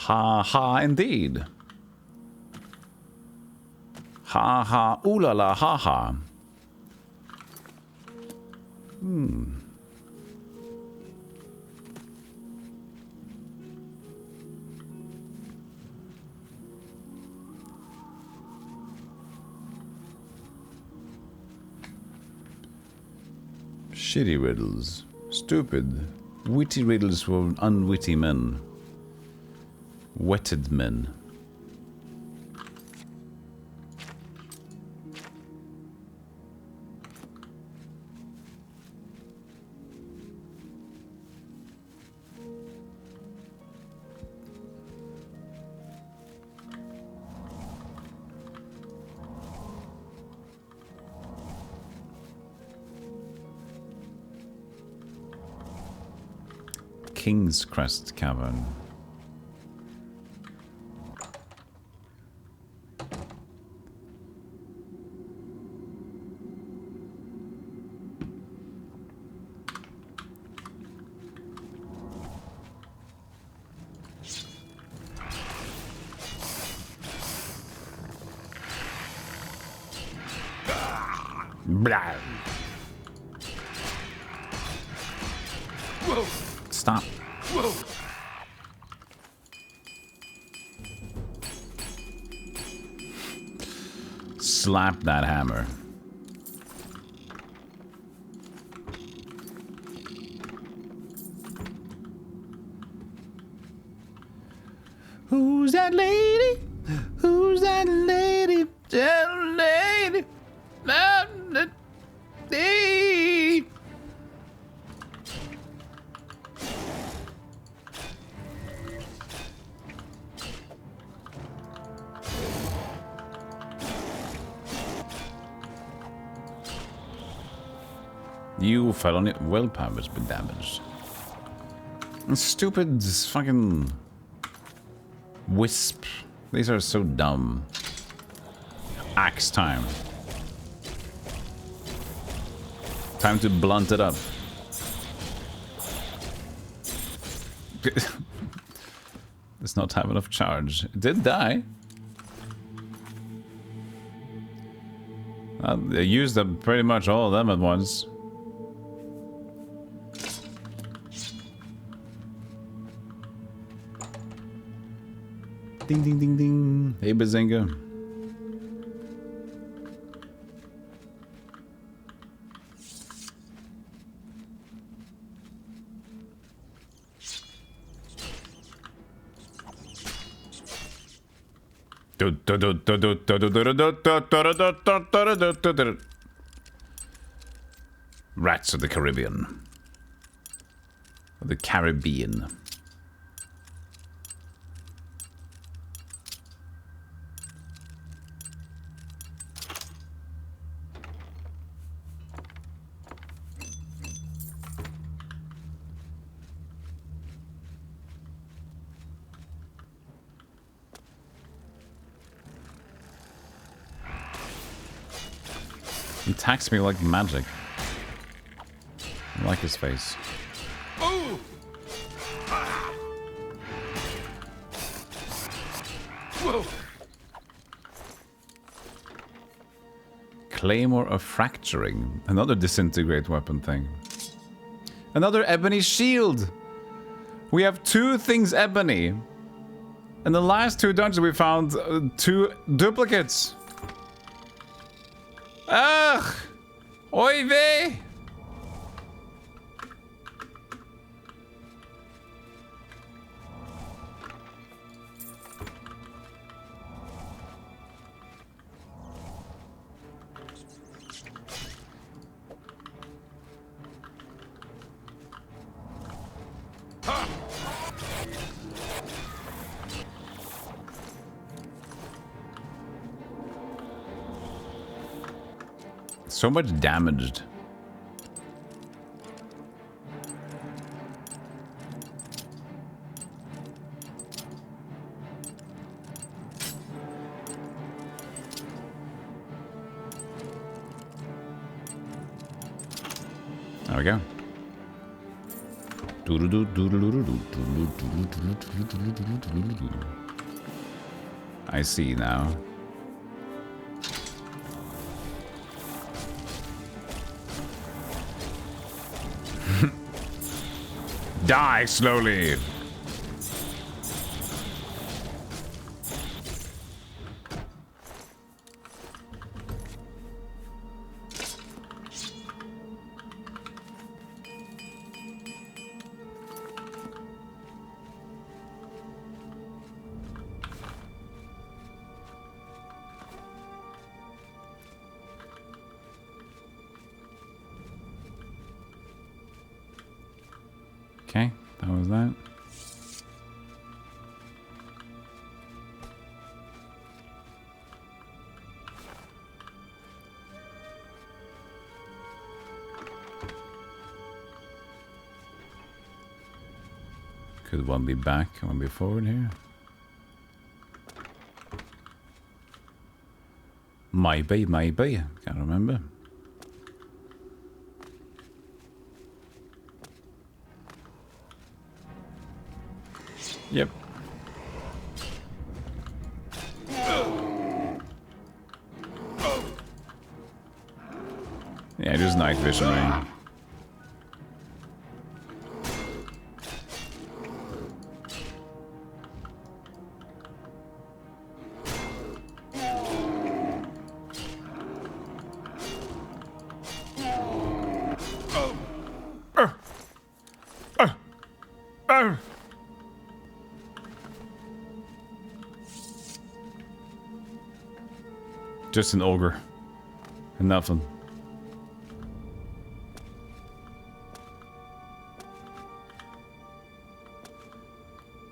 Speaker 1: Ha ha, indeed. Ha ha, ooh la la, ha ha. Shitty riddles. Stupid. Witty riddles for unwitty men. Wetted men. King's Crest Cavern. Blah.
Speaker 3: Whoa.
Speaker 1: Stop.
Speaker 3: Whoa.
Speaker 1: Slap that hammer. Who's that lady? Who's that lady? Tell lady. You fell on it. Willpower's been damaged. Stupid fucking wisp. These are so dumb. Axe time. Time to blunt it up. Does not have enough charge. It did die. I used up pretty much all of them at once. Ding ding ding ding. Hey Bazinga. Rats of the Caribbean. The Caribbean. He attacks me like magic. I like his face.
Speaker 3: Ooh. Ah. Whoa.
Speaker 1: Claymore of Fracturing. Another disintegrate weapon thing. Another ebony shield. We have two things ebony. In the last two dungeons we found two duplicates. Ugh! Oy vey! So much damaged. There we go. I see now. Die slowly. Okay, that was that. Could one be back and one be forward here? Maybe. Can't remember. Yep. Yeah, it is night vision, right? Just an ogre. And nothing.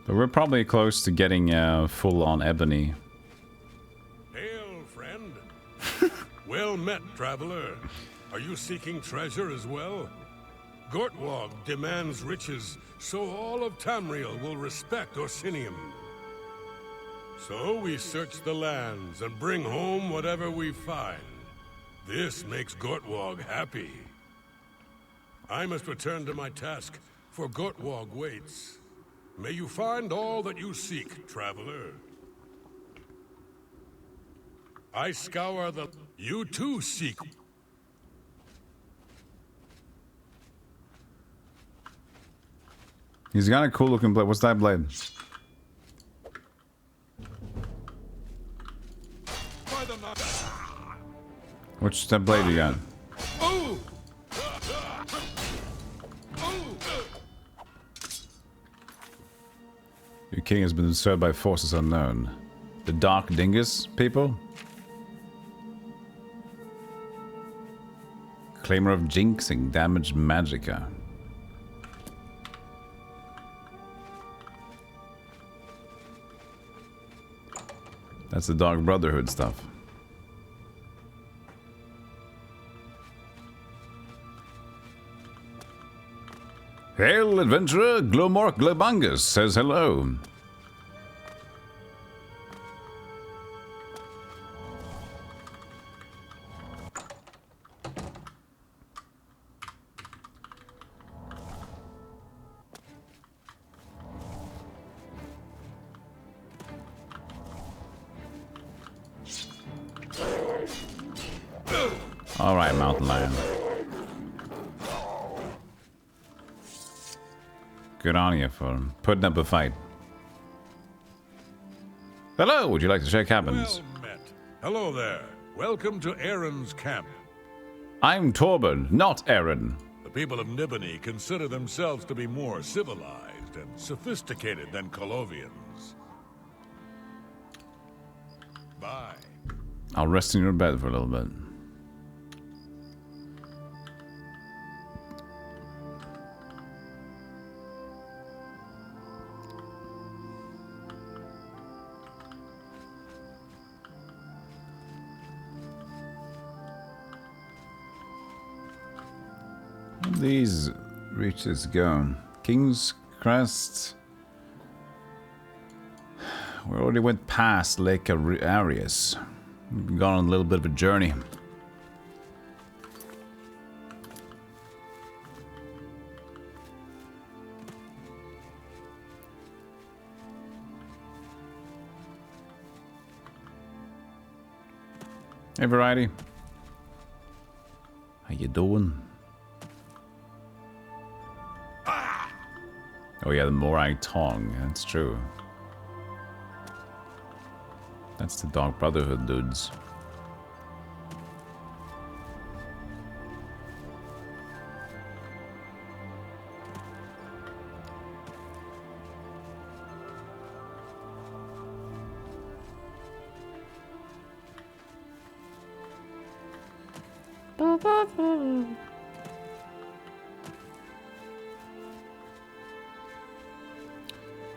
Speaker 1: But we're probably close to getting full-on ebony.
Speaker 3: Hail, friend. Well met, traveler. Are you seeking treasure as well? Gortwog demands riches, so all of Tamriel will respect Orsinium. So we search the lands and bring home whatever we find. This makes Gortwog happy. I must return to my task, for Gortwog waits. May you find all that you seek, traveler. I scour the... You too seek...
Speaker 1: He's got a cool looking blade. What's that blade? What's that blade you got? Your king has been disturbed by forces unknown. The Dark Dingus people? Claimer of jinxing, damaged magicka. That's the Dark Brotherhood stuff. Hail, adventurer! Glomork Globungus says hello. All right, mountain lion. Good on you for putting up a fight. Hello, would you like to shake hands?
Speaker 3: Well met. Hello there. Welcome to Aaron's camp.
Speaker 1: I'm Torben, not Aaron.
Speaker 3: The people of Nibony consider themselves to be more civilized and sophisticated than Colovians. Bye.
Speaker 1: I'll rest in your bed for a little bit. These reaches go. King's Crest. We already went past Lake Arius. We've gone on a little bit of a journey. Hey, Variety. How you doing? Oh yeah, the Morag tongue. That's true. That's the Dark Brotherhood dudes.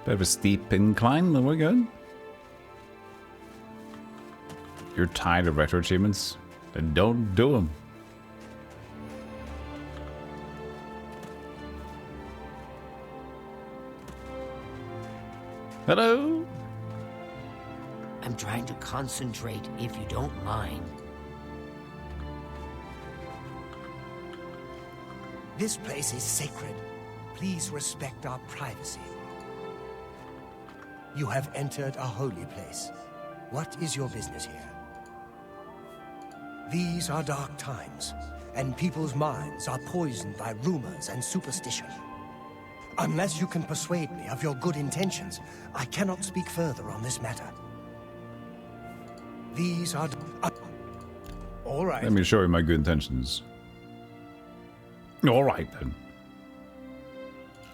Speaker 1: Bit of a steep incline, but we're good. You're tired of retro achievements? Then don't do them. Hello?
Speaker 7: I'm trying to concentrate, if you don't mind.
Speaker 13: This place is sacred. Please respect our privacy. You have entered a holy place. What is your business here? These are dark times, and people's minds are poisoned by rumors and superstition. Unless you can persuade me of your good intentions, I cannot speak further on this matter. These are... all right.
Speaker 1: Let me show you my good intentions. All right, then.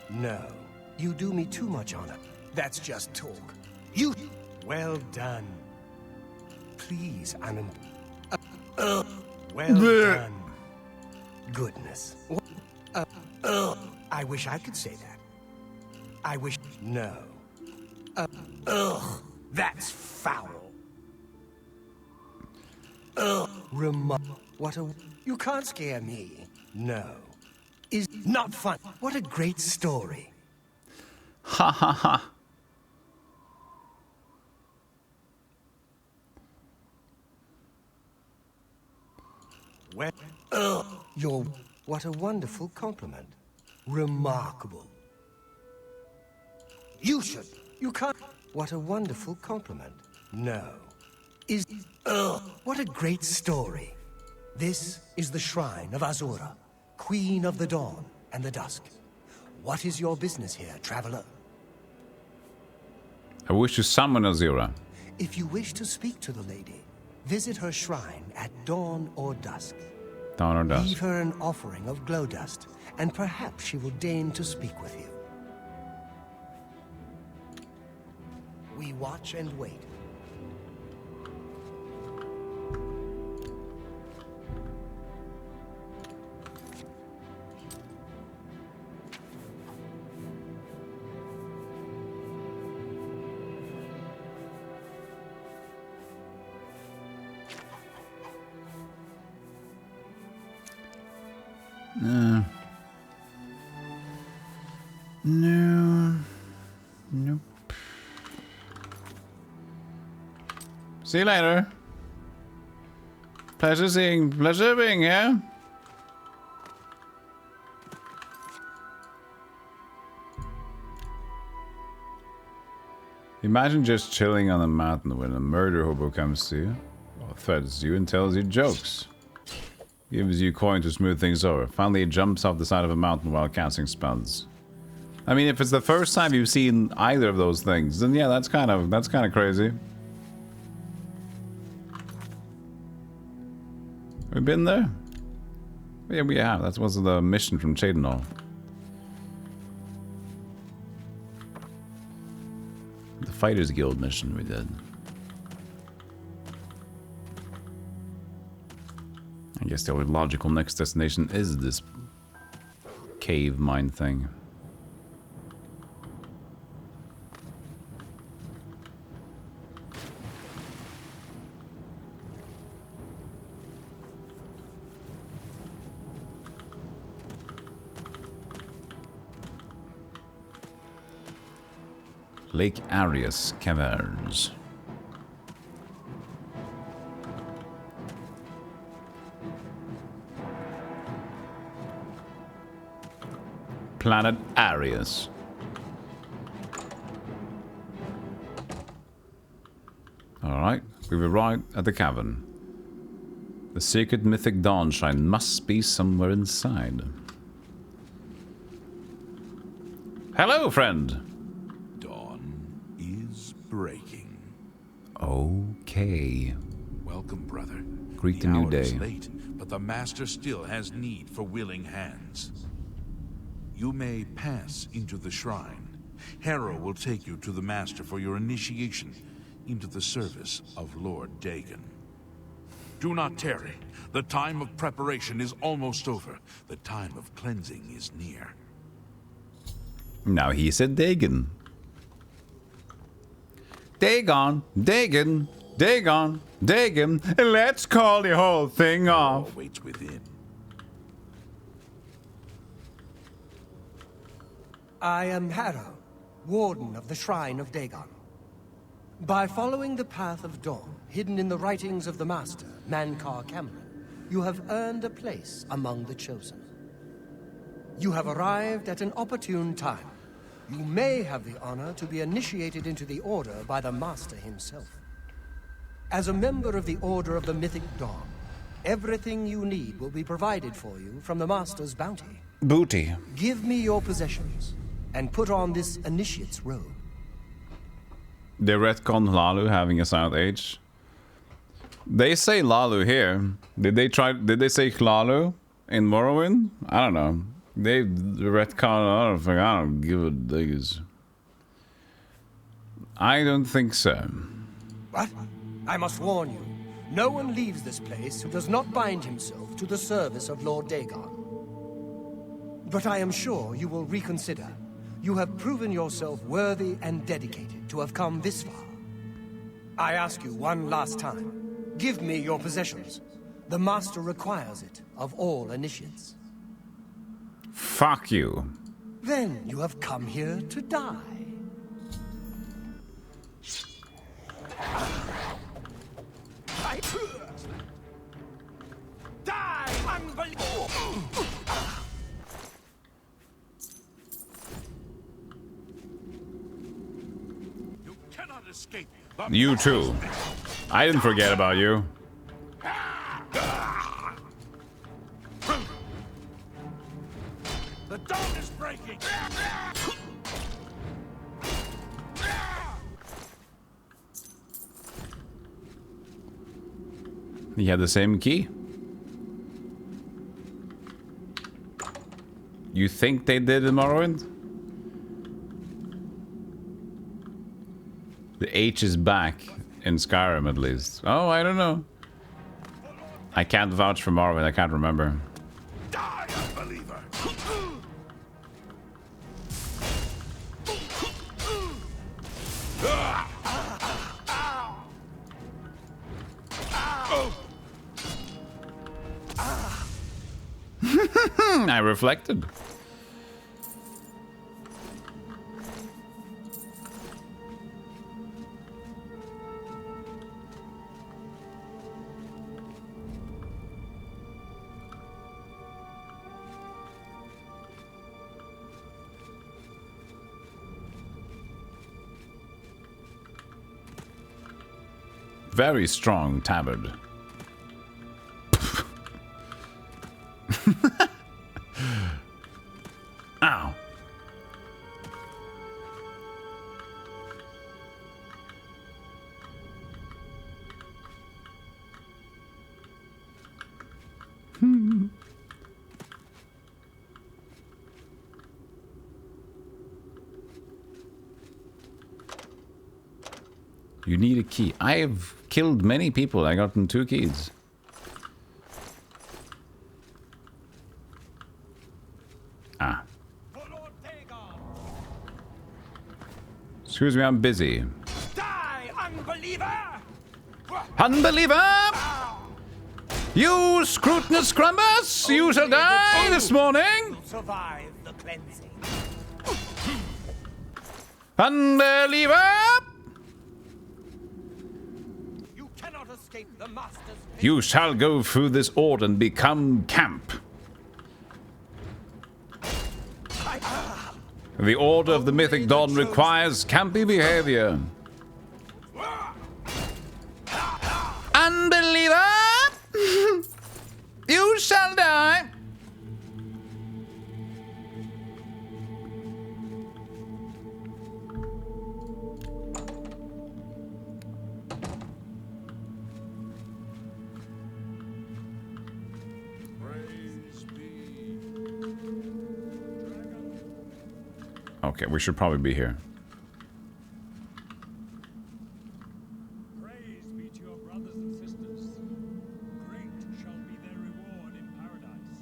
Speaker 13: No, you do me too much honor. That's just talk. You... well done. Please, Anand. Well done. Goodness. I wish I could say that. I wish... no. That's foul. What a... you can't scare me. No. Is not fun. What a great story.
Speaker 1: Ha ha ha.
Speaker 13: Well, you're... what a wonderful compliment. Remarkable. You should... you can't... what a wonderful compliment. No. Is... what a great story. This is the shrine of Azura, Queen of the Dawn and the Dusk. What is your business here, traveler?
Speaker 1: I wish to summon Azura.
Speaker 13: If you wish to speak to the lady, visit her shrine at dawn or dusk.
Speaker 1: Dawn or dusk.
Speaker 13: Leave her an offering of glow dust, and perhaps she will deign to speak with you. We watch and wait.
Speaker 1: No. No. Nope. See you later. Pleasure being here. Imagine just chilling on a mountain when a murder hobo comes to you, or threatens you and tells you jokes. Gives you coin to smooth things over. Finally, it jumps off the side of a mountain while casting spells. I mean, if it's the first time you've seen either of those things, then yeah, that's kind of crazy. We've been there? Yeah, we have. That was the mission from Cheydinal. The Fighters Guild mission we did. I guess the only logical next destination is this cave mine thing. Lake Arius Caverns. Planet Arius. Alright, we've arrived at the cavern. The secret mythic dawn shrine must be somewhere inside. Hello, friend.
Speaker 17: Dawn is breaking.
Speaker 1: Okay.
Speaker 17: Welcome, brother.
Speaker 1: Greet the new
Speaker 17: hour is
Speaker 1: day.
Speaker 17: late, but the Master still has need for willing hands. You may pass into the shrine. Harrow will take you to the Master for your initiation into the service of Lord Dagon. Do not tarry. The time of preparation is almost over. The time of cleansing is near.
Speaker 1: Now he said Dagon. Dagon, Dagon, Dagon, Dagon. Let's call the whole thing off.
Speaker 17: Waits within.
Speaker 13: I am Harrow, Warden of the Shrine of Dagon. By following the path of dawn, hidden in the writings of the Master, Mankar Cameron, you have earned a place among the Chosen. You have arrived at an opportune time. You may have the honor to be initiated into the Order by the Master himself. As a member of the Order of the Mythic Dawn, everything you need will be provided for you from the Master's bounty.
Speaker 1: Booty.
Speaker 13: Give me your possessions, and put on this initiate's robe.
Speaker 1: They retcon Lalu having a silent age. They say Lalu here. Did they say Lalu in Morrowind? I don't know. They retcon. I don't give a diggers. I don't think so.
Speaker 13: What? I must warn you. No one leaves this place who does not bind himself to the service of Lord Dagon. But I am sure you will reconsider. You have proven yourself worthy and dedicated to have come this far. I ask you one last time. Give me your possessions. The Master requires it of all initiates.
Speaker 1: Fuck you.
Speaker 13: Then you have come here to die.
Speaker 5: Die, unbelievable!
Speaker 17: You cannot escape.
Speaker 1: You too. I didn't forget about you.
Speaker 5: The dawn is breaking!
Speaker 1: He had the same key. You think they did in Morrowind? The H is back in Skyrim at least. Oh, I don't know. I can't vouch for Morrowind. I can't remember.
Speaker 17: Die, unbeliever!
Speaker 1: I reflected. Very strong tabard. Ow. You need a key. I have killed many people. I got them 2 keys. Ah. Excuse me, I'm busy.
Speaker 5: Die, unbeliever!
Speaker 1: Unbeliever! You scrutinous scrumbus! You shall die this morning!
Speaker 5: Survive the cleansing.
Speaker 1: Unbeliever!
Speaker 5: You cannot escape the Master's.
Speaker 1: You shall go through this order and become camp. The Order of the Mythic Dawn requires campy behavior. Unbeliever! You shall die. Okay, we should probably be here.
Speaker 18: Praise be to your brothers and sisters. Great shall be their reward in paradise.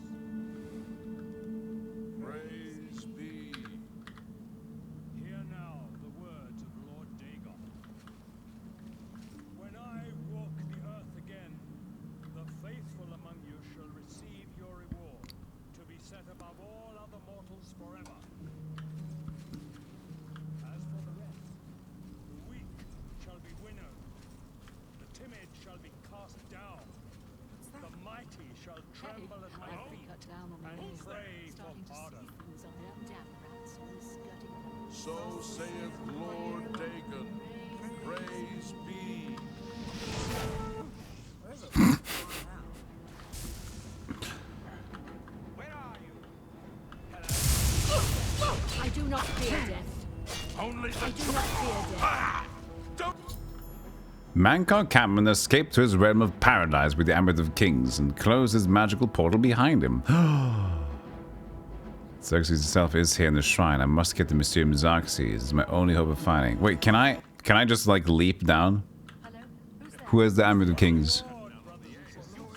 Speaker 18: Praise be. Hear now the words of Lord Dagon. When I walk the earth again, the faithful among you shall receive your reward, to be set above all other mortals forever. As for the rest, the weak shall be winnowed, the timid shall be cast down, the mighty shall tremble at my feet and pray for pardon.
Speaker 3: So saith Lord Dagon, praise be.
Speaker 4: I do not fear death.
Speaker 3: Only the
Speaker 4: I do not fear death.
Speaker 1: Mankar Cameron escaped to his realm of paradise with the Amulet of Kings and closed his magical portal behind him. Xerxes himself is here in the shrine. I must get the Mysterium Xerxes. It's my only hope of finding. Wait, can I just like leap down? Who has the Amulet of Kings?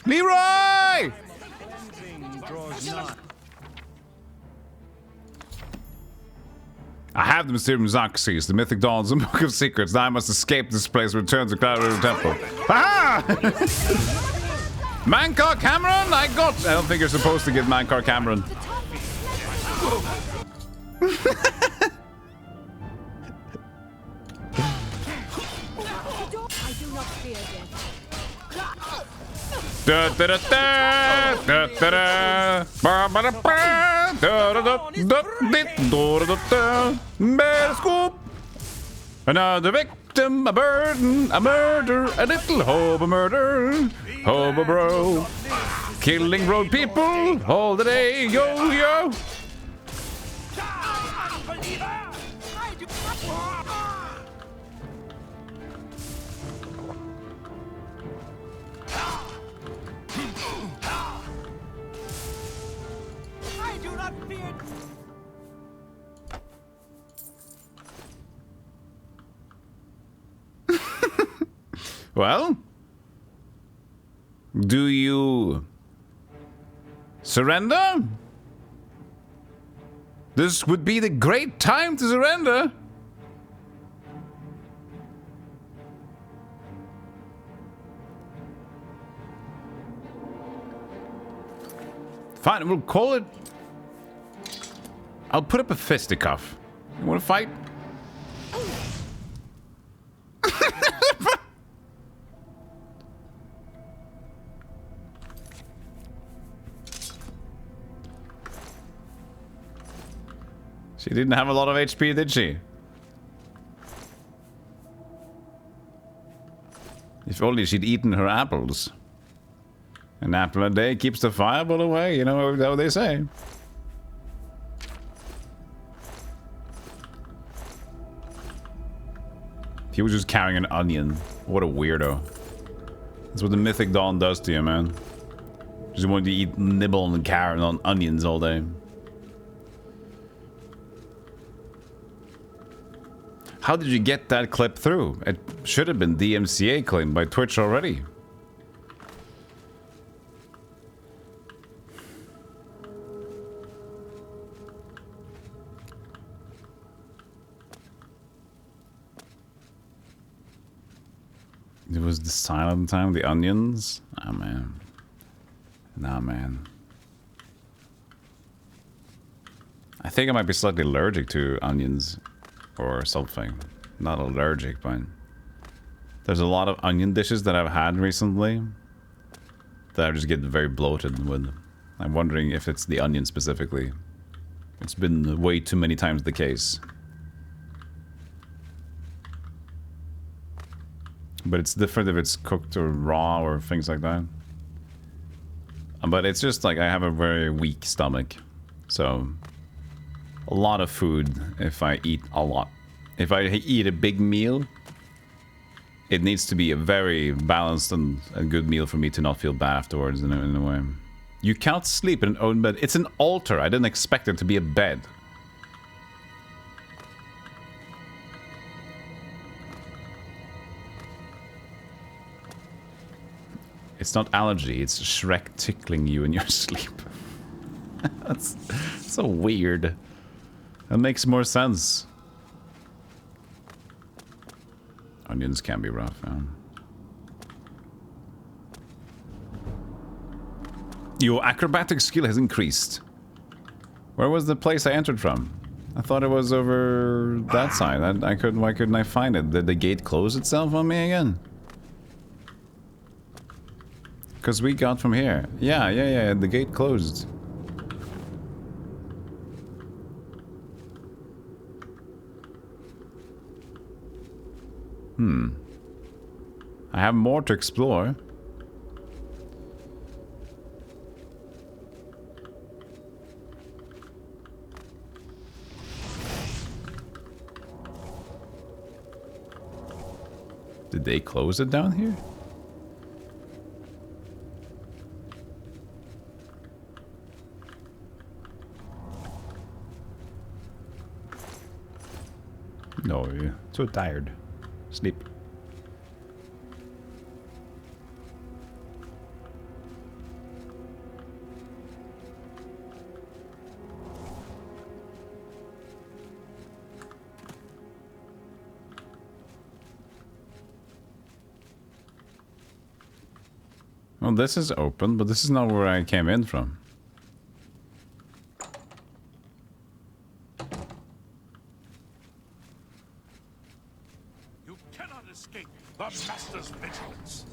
Speaker 1: Leroy! I have the Mysterium Xerxes, the Mythic Dawns, the Book of Secrets. Now I must escape this place and return to Cloud River Temple. Ah! Mankar Cameron, I don't think you're supposed to get Mankar Cameron.
Speaker 4: I do not fear death.
Speaker 1: Da da da da da da da ba ba da ba da da da da da da bear scoop. Another victim, a burden, a murder, a little hobo murder, hobo bro, killing road people all the day, yo yo.
Speaker 8: I do not fear.
Speaker 1: Well, do you surrender? This would be the great time to surrender. Fine, we'll call it. I'll put up a fisticuff. You want to fight? She didn't have a lot of HP, did she? If only she'd eaten her apples. An apple a day keeps the fireball away, you know how they say. He was just carrying an onion. What a weirdo. That's what the Mythic Dawn does to you, man. Just wanted to eat, nibble on carrot on onions all day. How did you get that clip through? It should have been DMCA claimed by Twitch already. It was the silent time, the onions? Oh man. Nah man. I think I might be slightly allergic to onions. Or something. Not allergic, but there's a lot of onion dishes that I've had recently that I just get very bloated with. I'm wondering if it's the onion specifically. It's been way too many times the case. But it's different if it's cooked or raw or things like that. But it's just like I have a very weak stomach. So, a lot of food if I eat a lot. If I eat a big meal, it needs to be a very balanced and a good meal for me to not feel bad afterwards in a way. You can't sleep in an own bed. It's an altar. I didn't expect it to be a bed. It's not allergy, it's Shrek tickling you in your sleep. That's so weird. That makes more sense. Onions can be rough, huh? Your acrobatic skill has increased. Where was the place I entered from? I thought it was over that side. Why couldn't I find it? Did the gate close itself on me again? Because we got from here. Yeah, the gate closed. I have more to explore. Did they close it down here? No, yeah. So tired. Sleep. Well, this is open, but this is not where I came in from.
Speaker 17: You cannot escape the Master's vigilance.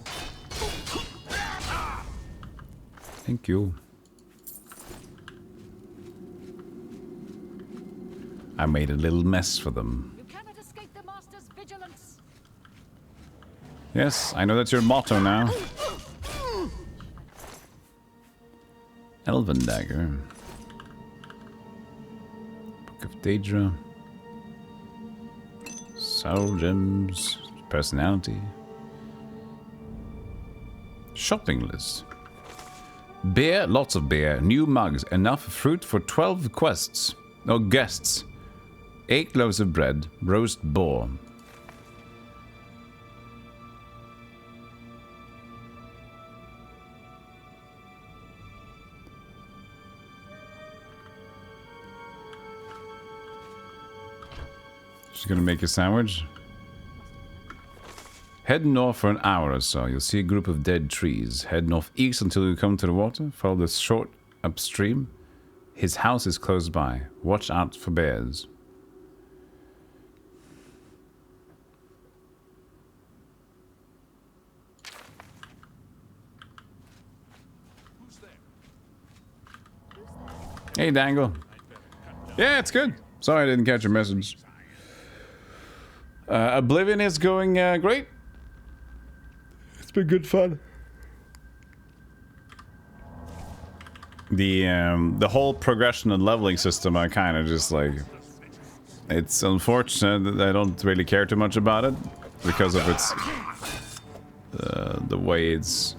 Speaker 1: Thank you. I made a little mess for them.
Speaker 4: You cannot escape the Master's vigilance.
Speaker 1: Yes, I know that's your motto now. Elven dagger. Book of Daedra. Soul gems. Personality. Shopping list. Beer, lots of beer. New mugs. Enough fruit for 12 quests. No guests. 8 loaves of bread. Roast boar. She's gonna make a sandwich. Head north for an hour or so. You'll see a group of dead trees. Head northeast until you come to the water. Follow this short upstream. His house is close by. Watch out for bears. Hey, Dangle. Yeah, it's good. Sorry I didn't catch your message. Oblivion is going great. It's been good fun. The whole progression and leveling system, I kind of just like... It's unfortunate that I don't really care too much about it because of its... the way it's...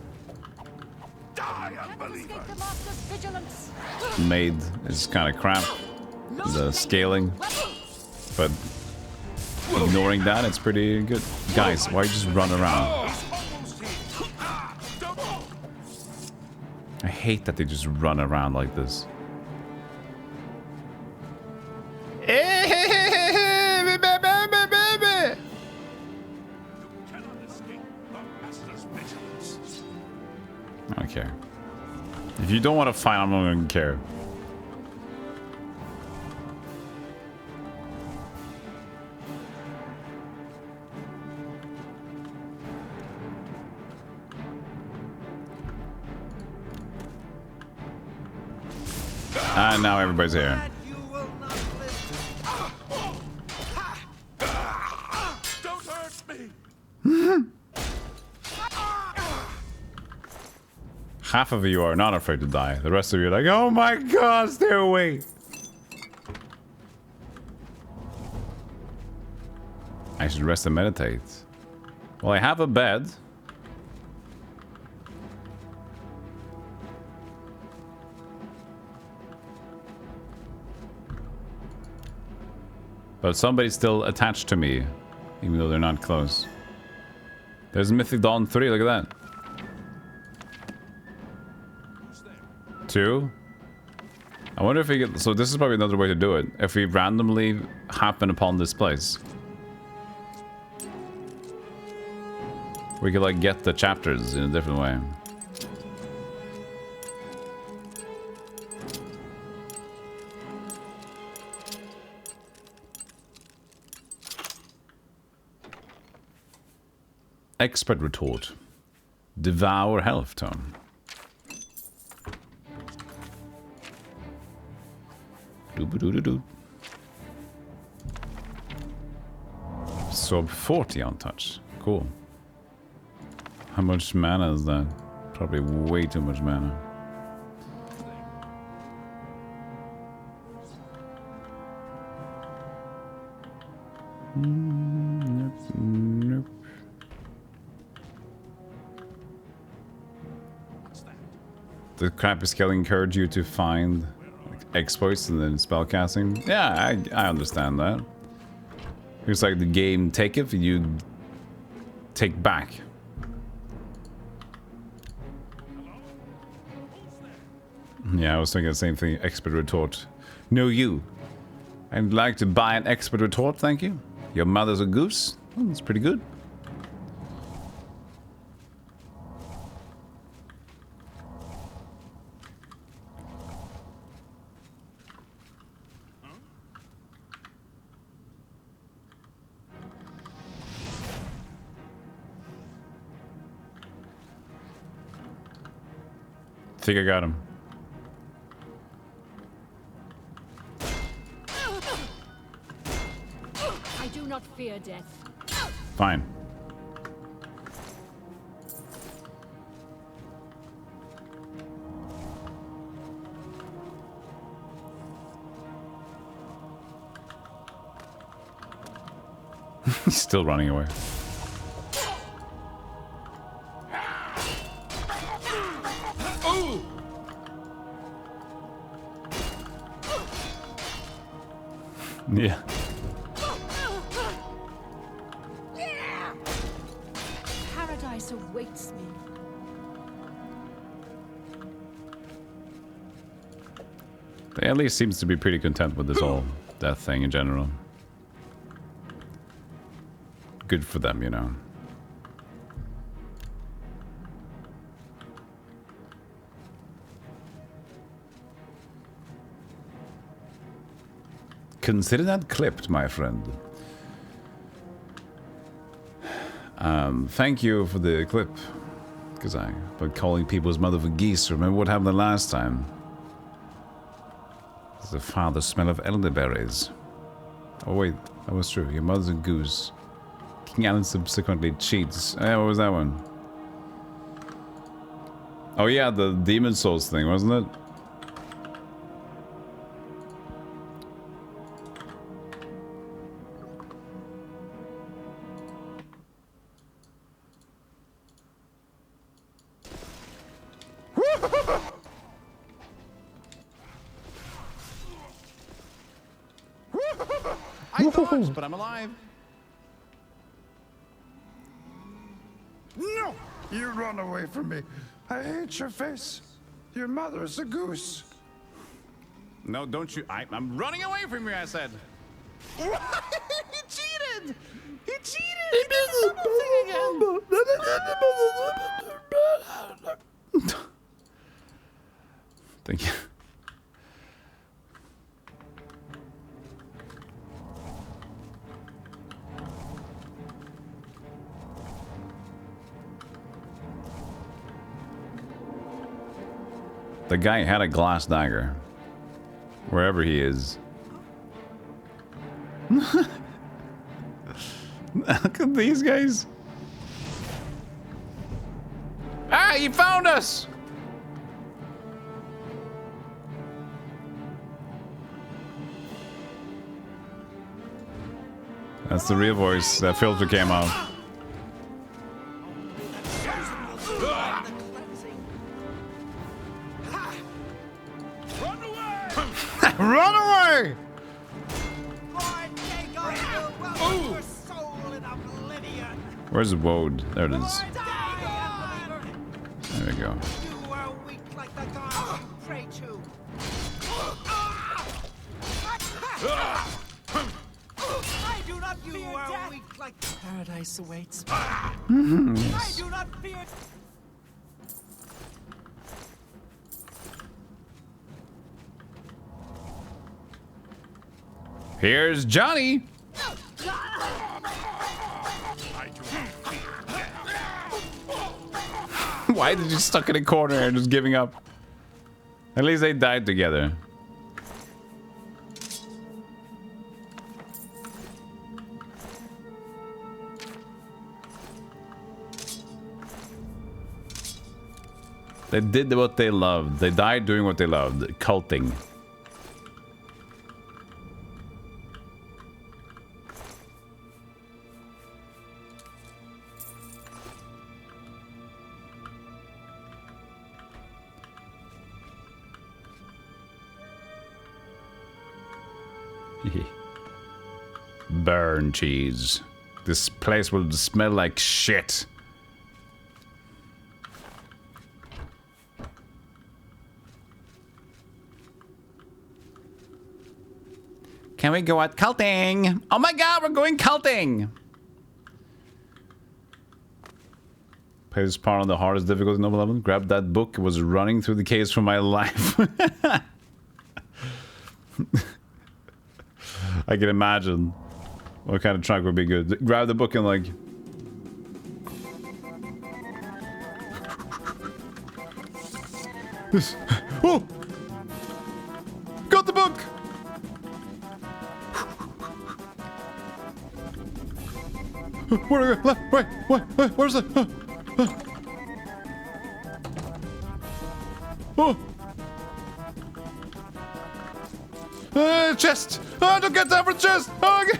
Speaker 1: made is kind of crap. The scaling. But... ignoring that, it's pretty good. Guys, why you just run around? I hate that they just run around like this. I don't care. If you don't want to fight, I'm not going to care. And now everybody's here.
Speaker 17: Don't hurt me.
Speaker 1: Half of you are not afraid to die. The rest of you are like, oh my god, stay away. I should rest and meditate. Well, I have a bed. But somebody's still attached to me, even though they're not close. There's Mythic Dawn 3, look at that. 2. I wonder if we get... So this is probably another way to do it. If we randomly happen upon this place. We could like get the chapters in a different way. Expert retort. Devour health tome. Doo-ba-doo-doo-doo. Absorb 40 on touch. Cool. How much mana is that? Probably way too much mana. Nope, nope. The crappy skill encourage you to find exploits and then spellcasting. Yeah, I understand that. It's like the game taketh, you take back. Yeah, I was thinking the same thing. Expert retort. No, you. I'd like to buy an expert retort, thank you. Your mother's a goose. Oh, that's pretty good. Think I got him.
Speaker 4: I do not fear death.
Speaker 1: Fine. He's still running away. Yeah.
Speaker 4: Paradise awaits me.
Speaker 1: They at least seems to be pretty content with this whole death thing in general. Good for them, you know. Consider that clipped, my friend. Thank you for the clip. Because but calling people's mother for geese. Remember what happened the last time? It's the father smell of elderberries. Oh wait, that was true. Your mother's a goose. King Alan subsequently cheats. What was that one? Oh yeah, the demon souls thing, wasn't it? I dodged, but I'm alive.
Speaker 19: No! You run away from me. I hate your face. Your mother's a goose.
Speaker 1: No, don't you. I'm running away from you, I said.
Speaker 19: He cheated! He cheated! He did the
Speaker 1: again! Thank you. The guy had a glass dagger. Wherever he is. Look at these guys. Ah, he found us! That's the real voice. That filter came out. Run away! Where's the Woad? There it is. There we go.
Speaker 8: Paradise awaits.
Speaker 1: Yes.
Speaker 8: I do not fear.
Speaker 1: Here's Johnny. Why did you stuck in a corner and just giving up? At least they died together. They did what they loved. They died doing what they loved. Culting. Burn cheese. This place will smell like shit. Can we go out culting? Oh my god, we're going culting! Play this part on the hardest difficulty novel level. Grab that book. It was running through the caves for my life. I can imagine what kind of track would be good. Grab the book and like... This... Oh! Got the book! Where? Wait, where's the? Oh! Chest! Oh, don't get that for chest! Oh, okay.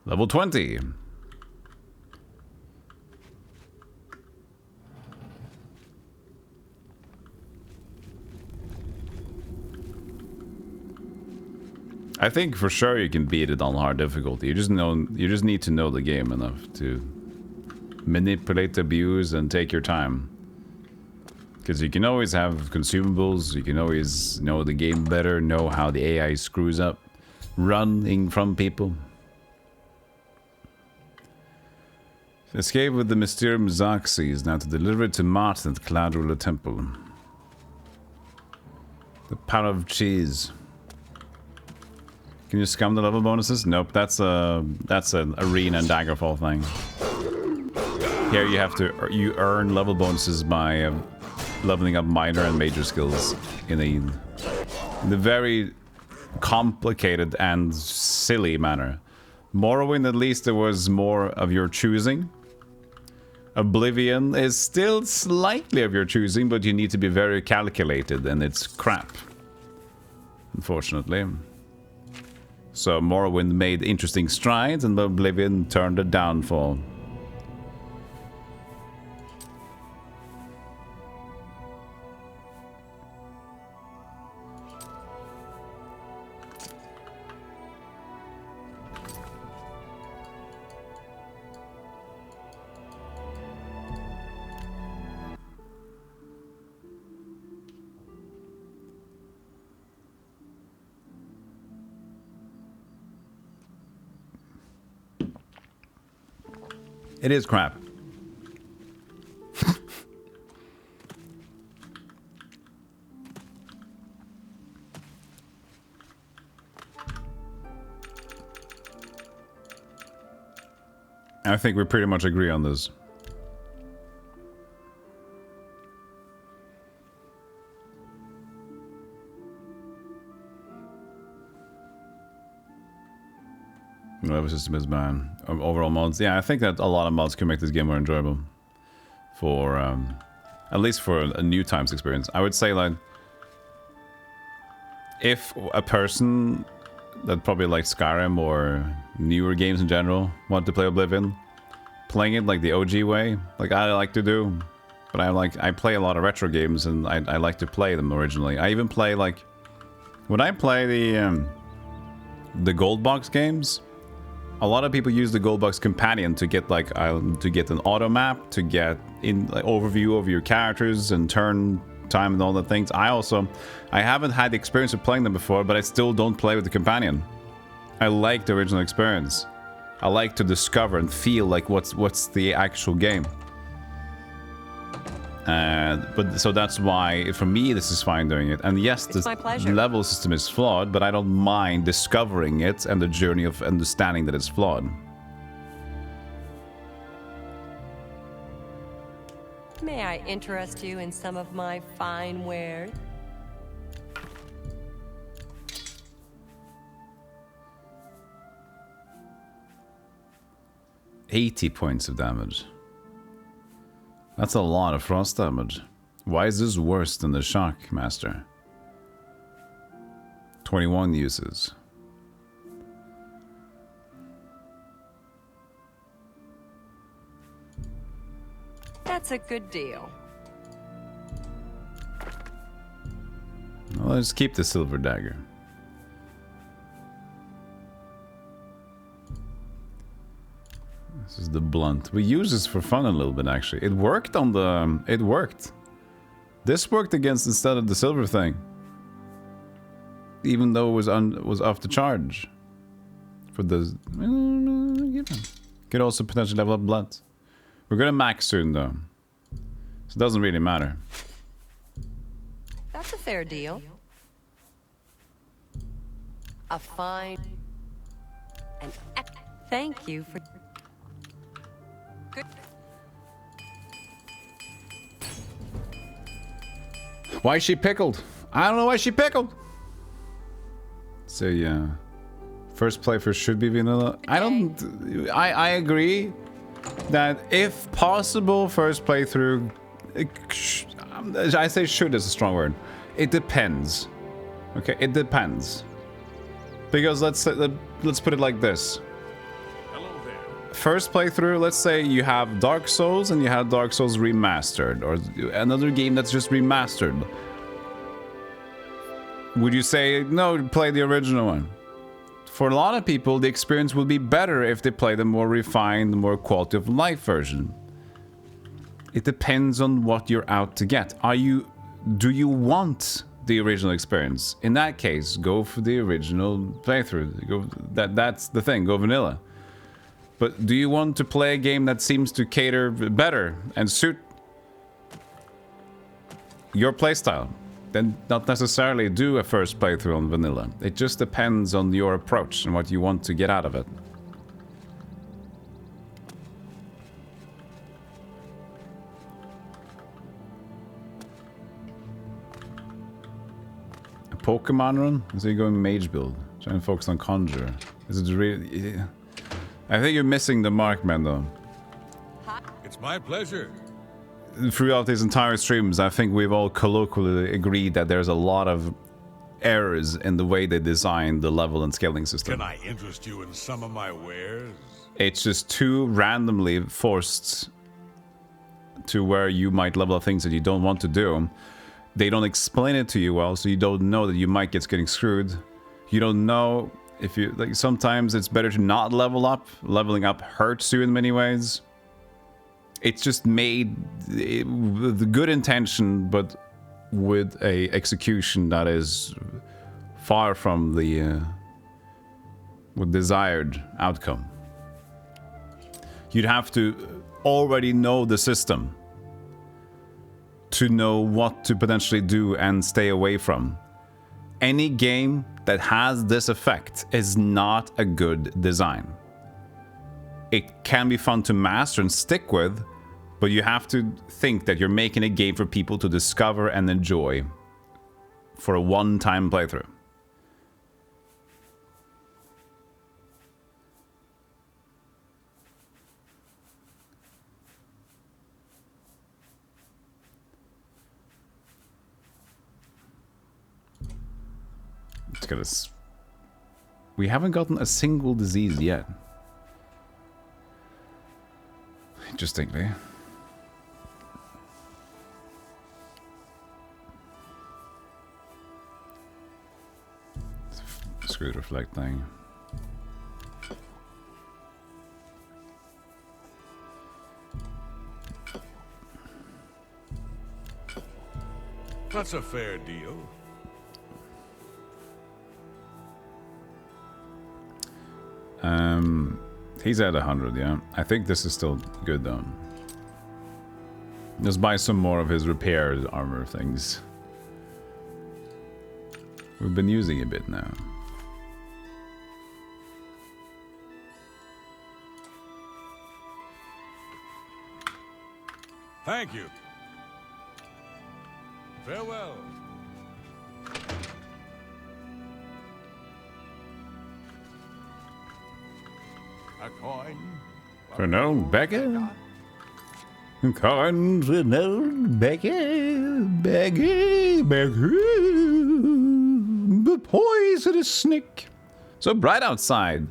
Speaker 1: Level 20. I think for sure you can beat it on hard difficulty. You just need to know the game enough to manipulate, abuse, and take your time. Because you can always have consumables, you can always know the game better, know how the AI screws up, running from people. Escape with the Mysterium Zaxxes, now to deliver it to Martin at Cloud Ruler Temple. The power of cheese. Can you scum the level bonuses? Nope, that's an arena and Daggerfall thing. Here you earn level bonuses by leveling up minor and major skills in a very complicated and silly manner. Morrowind, at least, there was more of your choosing. Oblivion is still slightly of your choosing, but you need to be very calculated, and it's crap. Unfortunately. So Morrowind made interesting strides, and Oblivion turned a downfall. It is crap. I think we pretty much agree on this. Whatever system is bad. Overall mods, yeah, I think that a lot of mods can make this game more enjoyable. For at least for a new times experience, I would say like if a person that probably likes Skyrim or newer games in general want to play Oblivion, playing it like the OG way, like I like to do, but I play a lot of retro games and I like to play them originally. I even play like when I play the gold box games. A lot of people use the gold box companion to get like to get an auto map, to get in like, overview of your characters and turn time and all the things. I haven't had the experience of playing them before, but I still don't play with the companion. I like the original experience. I like to discover and feel like what's the actual game. But so that's why for me this is fine doing it. And yes, the level system is flawed, but I don't mind discovering it and the journey of understanding that it's flawed.
Speaker 14: May I interest you in some of my fine wares?
Speaker 1: $80 points of damage. That's a lot of frost damage. Why is this worse than the Shock Master? 21 uses.
Speaker 14: That's a good deal.
Speaker 1: Well, let's keep the silver dagger. This is the blunt. We use this for fun a little bit, actually. It worked on the... It worked. This worked against instead of the silver thing. Even though it was off the charge. For the... Could also potentially level up blunt. We're gonna max soon, though. So it doesn't really matter.
Speaker 14: That's a fair deal. A fine... Thank you for... Good.
Speaker 1: Why is she pickled? I don't know why she pickled. So yeah, first playthrough should be vanilla. I agree that if possible, first playthrough. I say should is a strong word. It depends. Okay, it depends. Because let's put it like this. First playthrough, let's say you have Dark Souls and you have Dark Souls Remastered, or another game that's just remastered. Would you say, no, play the original one? For a lot of people, the experience will be better if they play the more refined, more quality of life version. It depends on what you're out to get. Do you want the original experience? In that case, go for the original playthrough. That's the thing, go vanilla. But do you want to play a game that seems to cater better and suit your playstyle? Then not necessarily do a first playthrough on vanilla. It just depends on your approach and what you want to get out of it. A Pokemon run? Is he going mage build? Trying to focus on Conjure. Is it really... Yeah. I think you're missing the mark, man, though.
Speaker 3: It's my pleasure.
Speaker 1: Throughout these entire streams, I think we've all colloquially agreed that there's a lot of errors in the way they design the level and scaling system.
Speaker 3: Can I interest you in some of my wares?
Speaker 1: It's just too randomly forced to where you might level up things that you don't want to do. They don't explain it to you well, so you don't know that you might get getting screwed. You don't know if you... like, sometimes it's better to not level up. Leveling up hurts you in many ways. It's just made with good intention, but with a execution that is far from the desired outcome. You'd have to already know the system to know what to potentially do and stay away from. Any game that has this effect is not a good design. it can be fun to master and stick with, but you have to think that you're making a game for people to discover and enjoy for a one-time playthrough. Let's get us. We haven't gotten a single disease yet. Interestingly. Screw the reflect thing.
Speaker 3: That's a fair deal.
Speaker 1: He's at 100, yeah. I think this is still good though. Let's buy some more of his repaired armor things. We've been using a bit now.
Speaker 3: Thank you. Farewell.
Speaker 19: A coin.
Speaker 1: For no Becca? Coin for no Becca. Becca. The poisonous snake. So bright outside.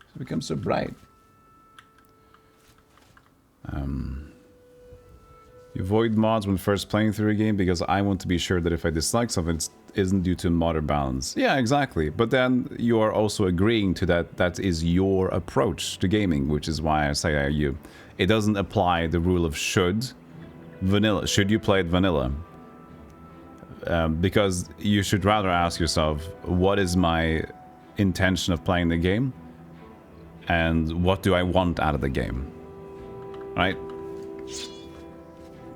Speaker 1: It's become so bright. You avoid mods when first playing through a game because I want to be sure that if I dislike something, it isn't due to mod or balance. Yeah, exactly. But then you are also agreeing to that is your approach to gaming, which is why I say it doesn't apply the rule of should you play it vanilla. Because you should rather ask yourself, what is my intention of playing the game? And what do I want out of the game? Right?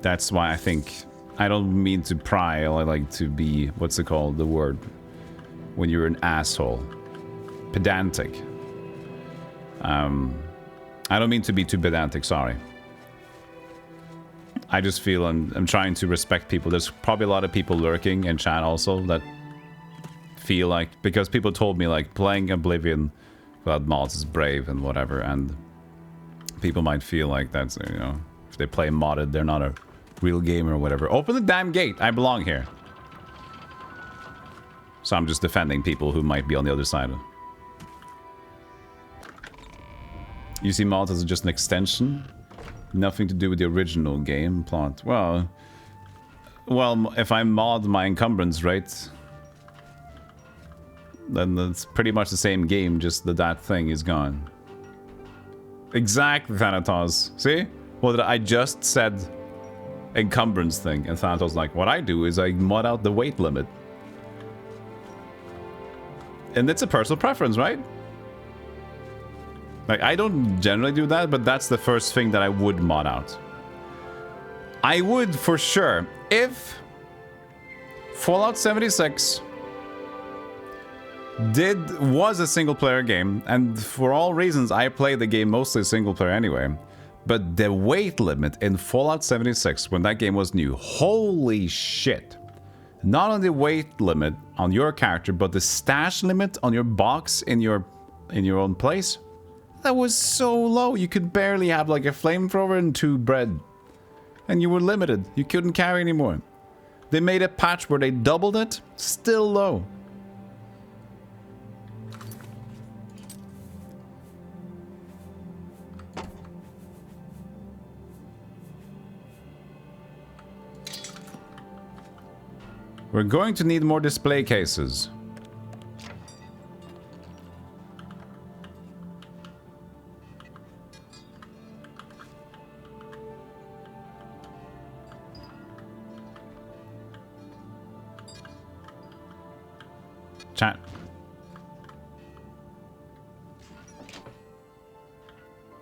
Speaker 1: That's why I think, I don't mean to pry, I like to be, what's it called, the word, when you're an asshole. Pedantic. I don't mean to be too pedantic, sorry. I just feel I'm trying to respect people. There's probably a lot of people lurking in chat also that feel like, because people told me like playing Oblivion without mods is brave and whatever, and people might feel like that's, you know, if they play modded, they're not a real gamer or whatever. Open the damn gate. I belong here. So I'm just defending people who might be on the other side. You see mods as just an extension? Nothing to do with the original game plot. Well, if I mod my encumbrance rate, then it's pretty much the same game, just that thing is gone. Exactly, Thanatos. See? Well, I just said encumbrance thing, and Thanatos like, what I do is I mod out the weight limit. And it's a personal preference, right? Like, I don't generally do that, but that's the first thing that I would mod out. I would, for sure, if Fallout 76 was a single-player game, and for all reasons, I played the game mostly single-player anyway, but the weight limit in Fallout 76, when that game was new, holy shit. Not only the weight limit on your character, but the stash limit on your box in your own place, that was so low. You could barely have like a flamethrower and 2 bread. And you were limited. You couldn't carry anymore. They made a patch where they doubled it, still low. We're going to need more display cases. Chat.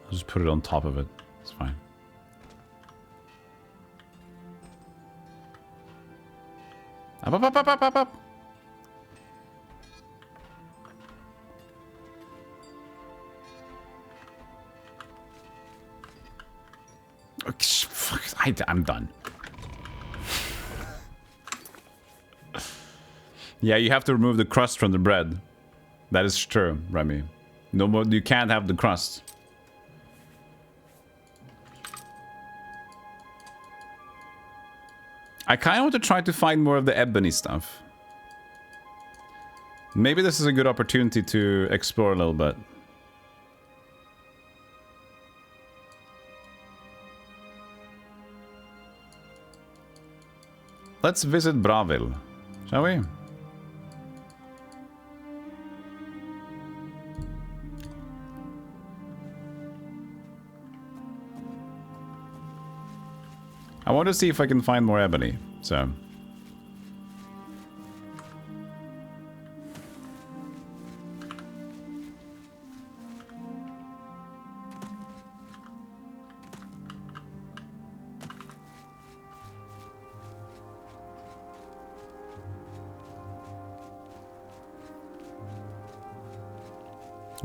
Speaker 1: I'll just put it on top of it. It's fine. Up. Fuck, I'm done. Yeah, you have to remove the crust from the bread. That is true, Remy. No more. You can't have the crust. I kind of want to try to find more of the ebony stuff. Maybe this is a good opportunity to explore a little bit. Let's visit Bravil, shall we? I want to see if I can find more ebony, so...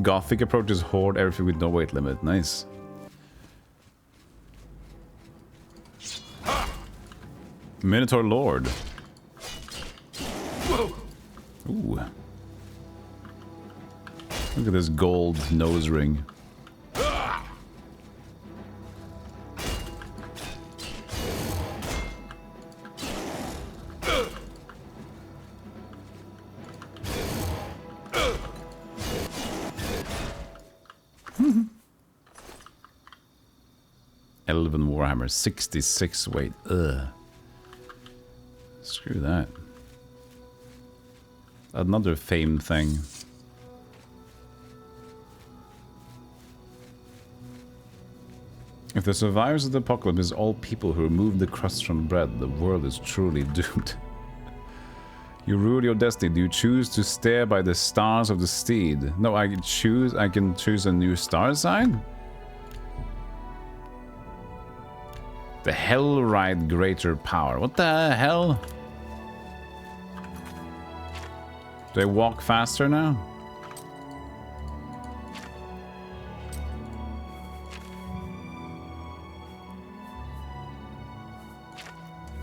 Speaker 1: Gothic approaches horde everything with no weight limit. Nice. Minotaur Lord. Ooh. Look at this gold nose ring. Elven Warhammer, 66 weight. Ugh. Screw that. Another famed thing. If the survivors of the apocalypse is all people who remove the crust from bread, the world is truly doomed. You rule your destiny. Do you choose to stare by the stars of the steed? No, I can choose a new star sign? The Hell Ride Greater Power. What the hell? Do I walk faster now?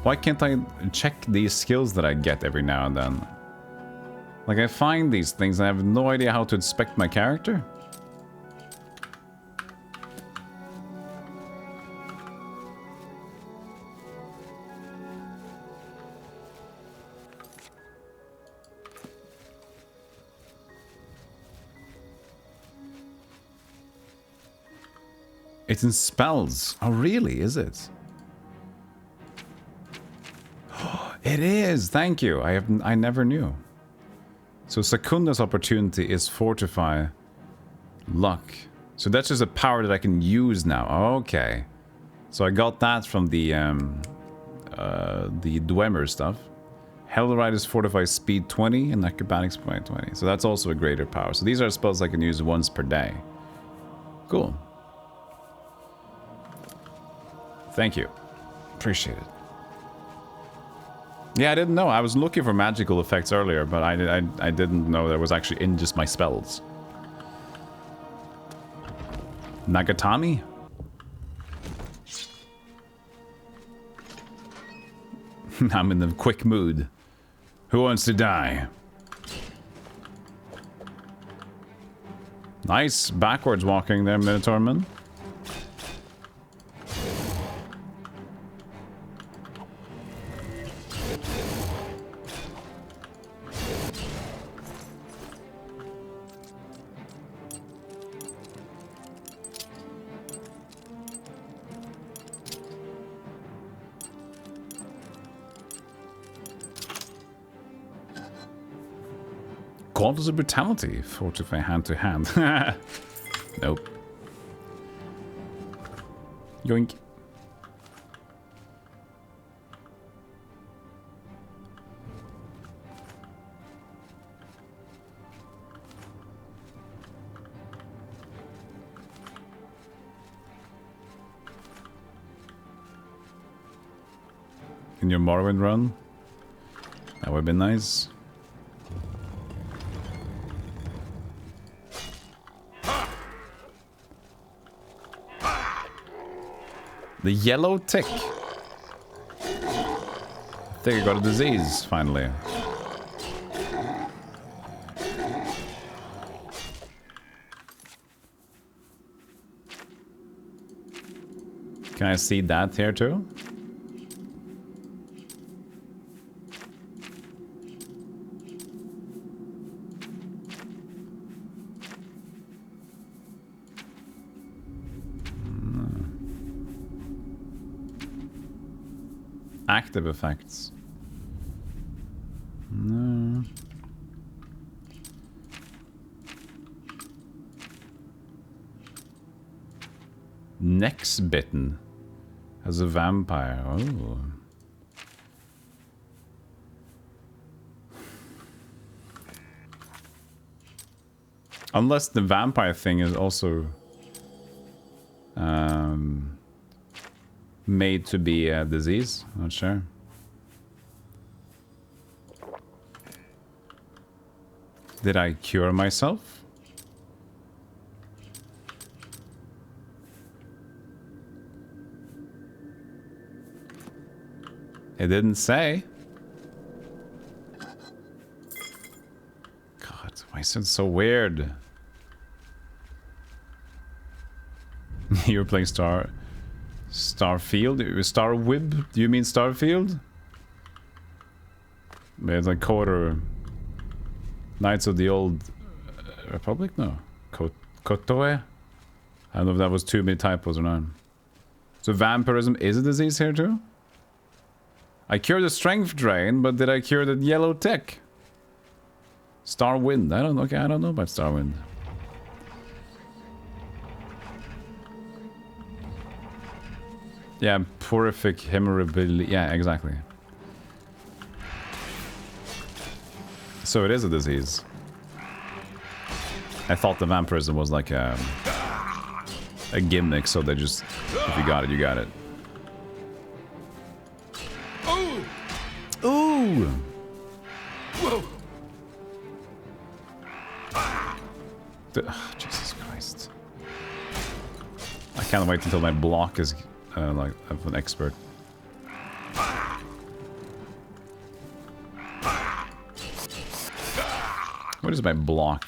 Speaker 1: Why can't I check these skills that I get every now and then? Like, I find these things and I have no idea how to inspect my character. It's in spells. Oh, really? Is it? It is. Thank you. I never knew. So Secunda's opportunity is fortify luck. So that's just a power that I can use now. Okay. So I got that from the Dwemer stuff. Hellride is fortify speed 20 and acrobatics point 20. So that's also a greater power. So these are spells I can use once per day. Cool. Thank you. Appreciate it. Yeah, I didn't know. I was looking for magical effects earlier, but I didn't know that was actually in just my spells. Nagatami? I'm in the quick mood. Who wants to die? Nice backwards walking there, Minotaurman. Goddess of Brutality. Fortify hand to hand. Nope. Yoink. In your Morrowind run? That would have been nice. The yellow tick. I think I got a disease, finally. Can I see that here too? Active effects. No. Neck's bitten as a vampire. Oh. Unless the vampire thing is also made to be a disease. Not sure. Did I cure myself? It didn't say. God, why is it so weird? You were playing Starfield? Starwib? Do you mean Starfield? It's like Quarter Knights of the Old Republic? No. Kotoe? I don't know if that was too many typos or not. So vampirism is a disease here too? I cured the strength drain, but did I cure the yellow tick? Starwind. I don't know. Okay, I don't know about Starwind. Yeah, porphyric hemorrhability. Yeah, exactly. So it is a disease. I thought the vampirism was like a gimmick, so they just, if you got it, you got it. Ooh! Whoa! Jesus Christ. I can't wait until my block is like of an expert. What is my block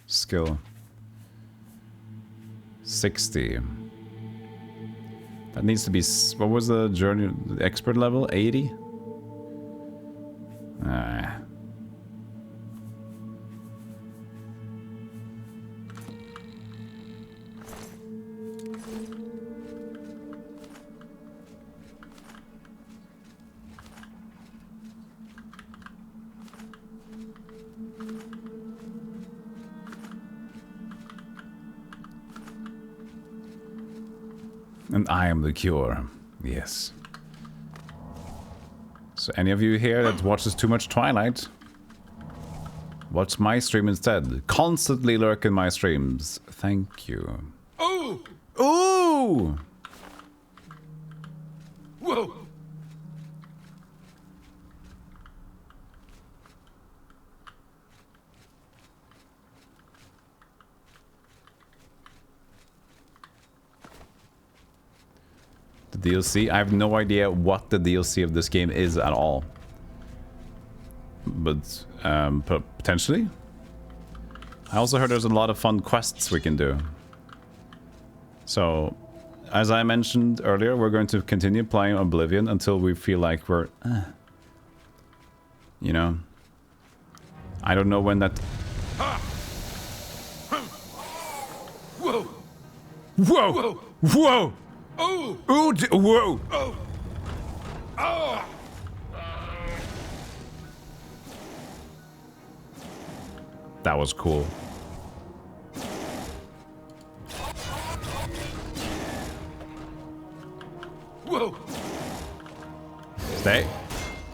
Speaker 1: skill? 60. That needs to be... What was the journey? The expert level? 80? Ah. And I am the cure. Yes. So any of you here that watches too much Twilight, watch my stream instead. Constantly lurk in my streams. Thank you.
Speaker 3: Oh!
Speaker 1: Ooh!
Speaker 3: Whoa!
Speaker 1: The DLC? I have no idea what the DLC of this game is at all. But potentially? I also heard there's a lot of fun quests we can do. So, as I mentioned earlier, we're going to continue playing Oblivion until we feel like we're... you know? I don't know when that...
Speaker 3: Whoa!
Speaker 1: Whoa! Whoa! Whoa!
Speaker 3: Oh!
Speaker 1: Ooh! Whoa!
Speaker 3: Oh! Oh!
Speaker 1: That was cool.
Speaker 3: Whoa!
Speaker 1: Stay.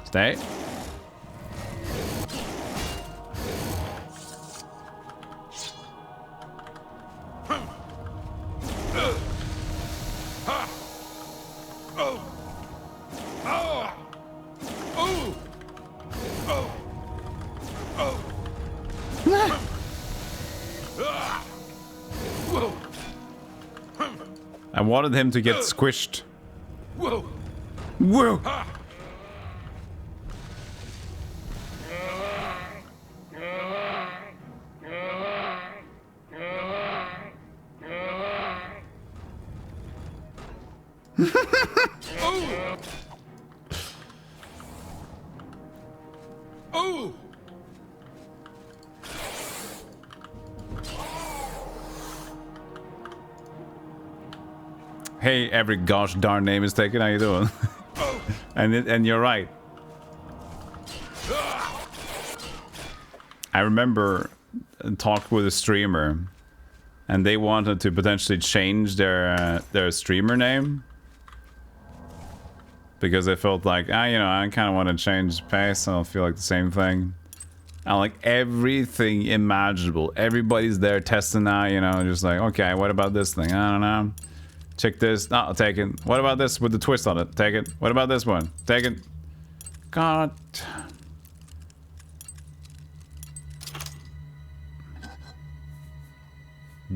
Speaker 1: Stay. I wanted him to get squished
Speaker 3: Whoa!
Speaker 1: Whoa!
Speaker 3: Ha! Oh! Oh!
Speaker 1: Hey, every gosh darn name is taken. How you doing? and you're right. I remember talked with a streamer, and they wanted to potentially change their streamer name because they felt like, you know, I kind of want to change pace. I don't feel like the same thing. And like everything imaginable, everybody's there testing now. You know, just like, okay, what about this thing? I don't know. Check this. No, I'll take it. What about this with the twist on it? Take it. What about this one? Take it. God.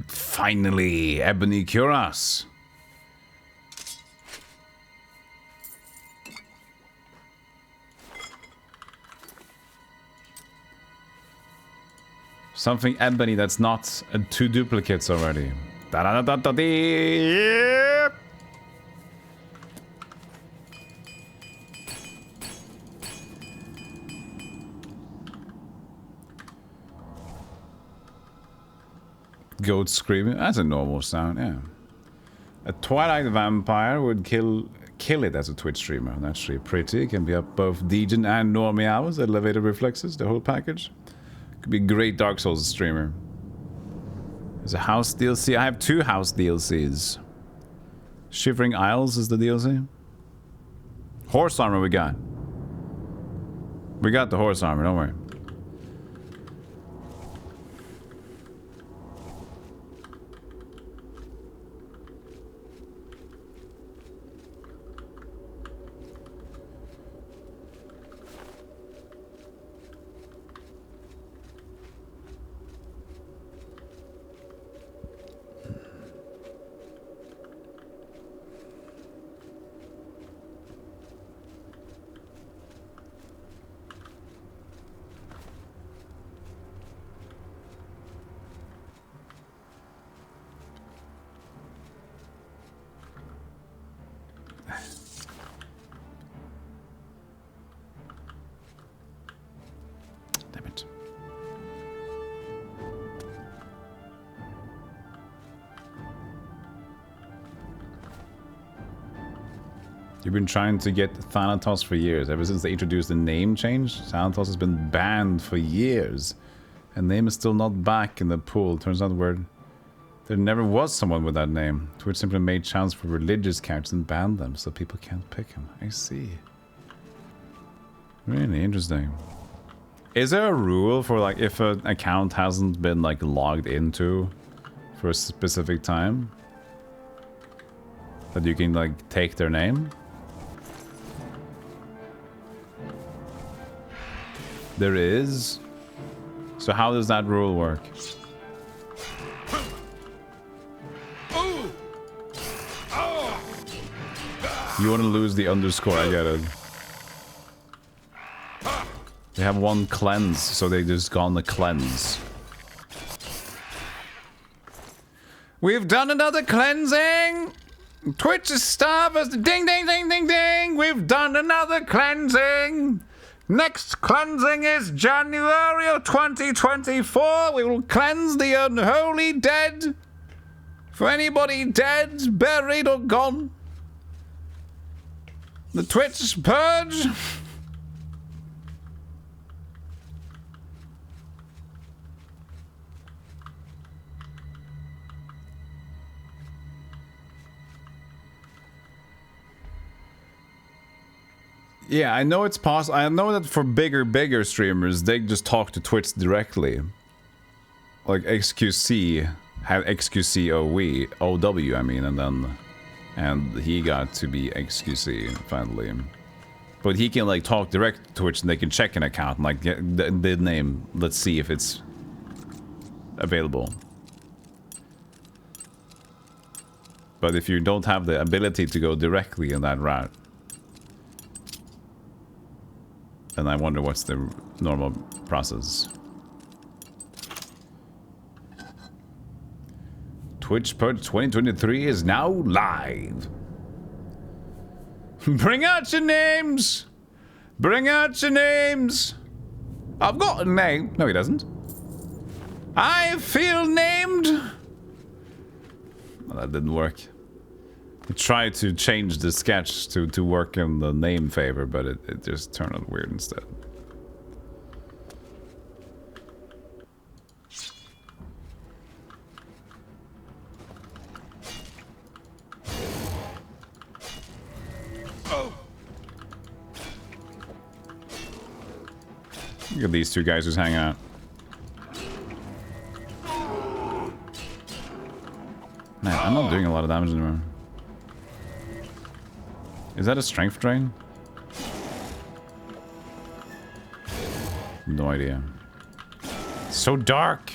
Speaker 1: Finally, Ebony Cuirass. Something ebony that's not two duplicates already. Da da da da da. Yep. Goat screaming. That's a normal sound, yeah. A Twilight vampire would kill it as a Twitch streamer. That's actually pretty. It can be up both Degen and normie hours, elevated reflexes, the whole package. Could be a great Dark Souls streamer. There's a house DLC. I have 2 house DLCs. Shivering Isles is the DLC. Horse armor we got. We got the horse armor, don't worry. You've been trying to get Thanatos for years. Ever since they introduced the name change, Thanatos has been banned for years. And name is still not back in the pool. Turns out there never was someone with that name. Twitch simply made channels for religious characters and banned them, so people can't pick them. I see. Really interesting. Is there a rule for like if an account hasn't been like logged into for a specific time? That you can like take their name? There is. So how does that rule work? You want to lose the underscore, I get it. They have one cleanse, so they just gone the cleanse. We've done another cleansing! Twitch's staff is ding ding ding ding ding! We've done another cleansing! Next cleansing is January of 2024. We will cleanse the unholy dead. For anybody dead, buried, or gone. The Twitch purge. Yeah, I know it's possible. I know that for bigger streamers, they just talk to Twitch directly. Like XQC had XQC OW, I mean, and he got to be XQC finally. But he can like talk direct to Twitch, and they can check an account and like get the name. Let's see if it's available. But if you don't have the ability to go directly in that route, then I wonder what's the normal process. Twitch Purge 2023 is now live. Bring out your names! Bring out your names! I've got a name. No, he doesn't. I feel named! Well, that didn't work. I tried to change the sketch to work in the name favor, but it just turned out weird instead. Look at these two guys who's hanging out. Man, I'm not doing a lot of damage anymore. Is that a strength drain? No idea. It's so dark.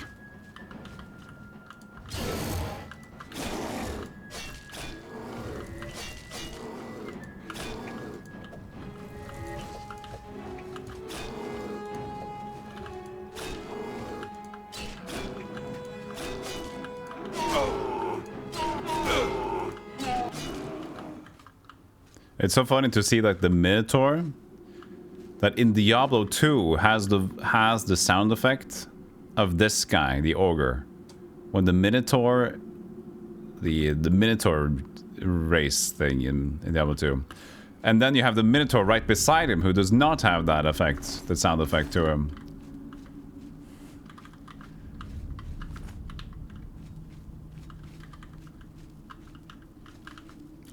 Speaker 1: It's so funny to see like the Minotaur that in Diablo 2 has the sound effect of this guy, the ogre. When the Minotaur, the Minotaur race thing in Diablo 2. And then you have the Minotaur right beside him who does not have that effect, the sound effect to him.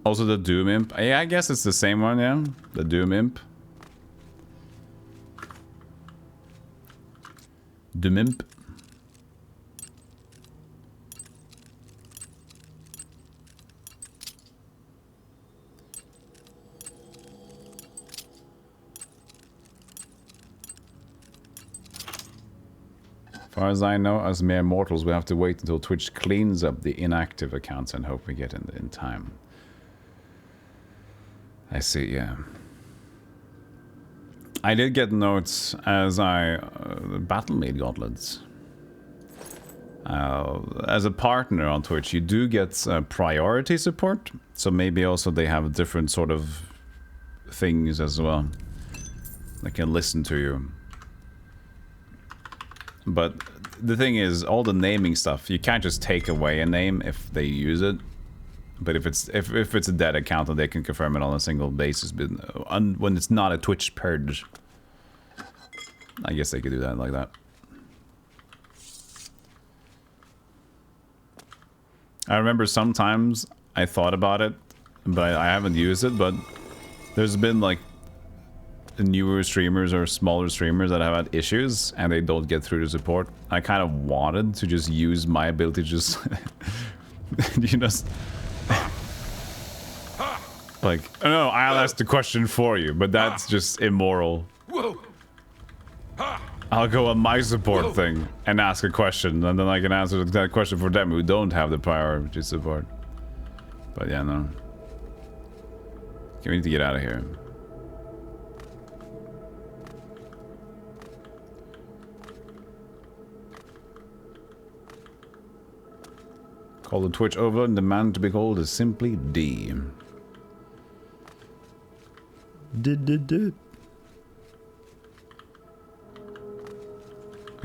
Speaker 1: Also the Doom Imp. Yeah, I guess it's the same one, yeah. The Doom Imp. Doom Imp. As far as I know, as mere mortals, we have to wait until Twitch cleans up the inactive accounts and hope we get in time. I see, yeah. I did get notes as I battle-made gauntlets. As a partner on Twitch, you do get priority support, so maybe also they have different sort of things as well. They can listen to you. But the thing is, all the naming stuff, you can't just take away a name if they use it. But if it's a dead account, they can confirm it on a single basis. But when it's not a Twitch purge, I guess they could do that like that. I remember sometimes I thought about it, but I haven't used it. But there's been like newer streamers or smaller streamers that have had issues and they don't get through the support. I kind of wanted to just use my ability to just you know. Like, no, I'll ask the question for you, but that's just immoral. I'll go on my support thing and ask a question, and then I can answer that question for them who don't have the priority support. But yeah, no. Okay, we need to get out of here. Call the Twitch over, and the man to be called is simply D.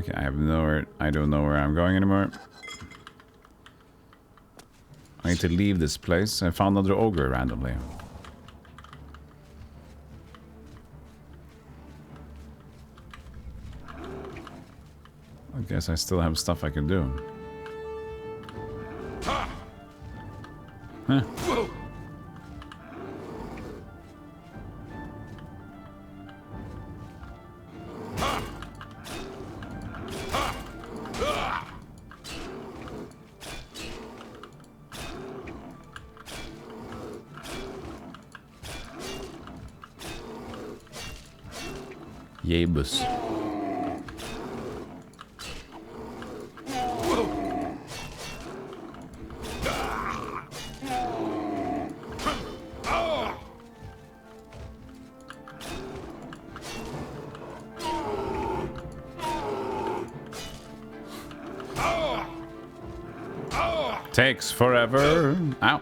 Speaker 1: Okay, I don't know where I'm going anymore. I need to leave this place. I found another ogre randomly. I guess I still have stuff I can do. Huh. Yabus. Takes forever. Ow.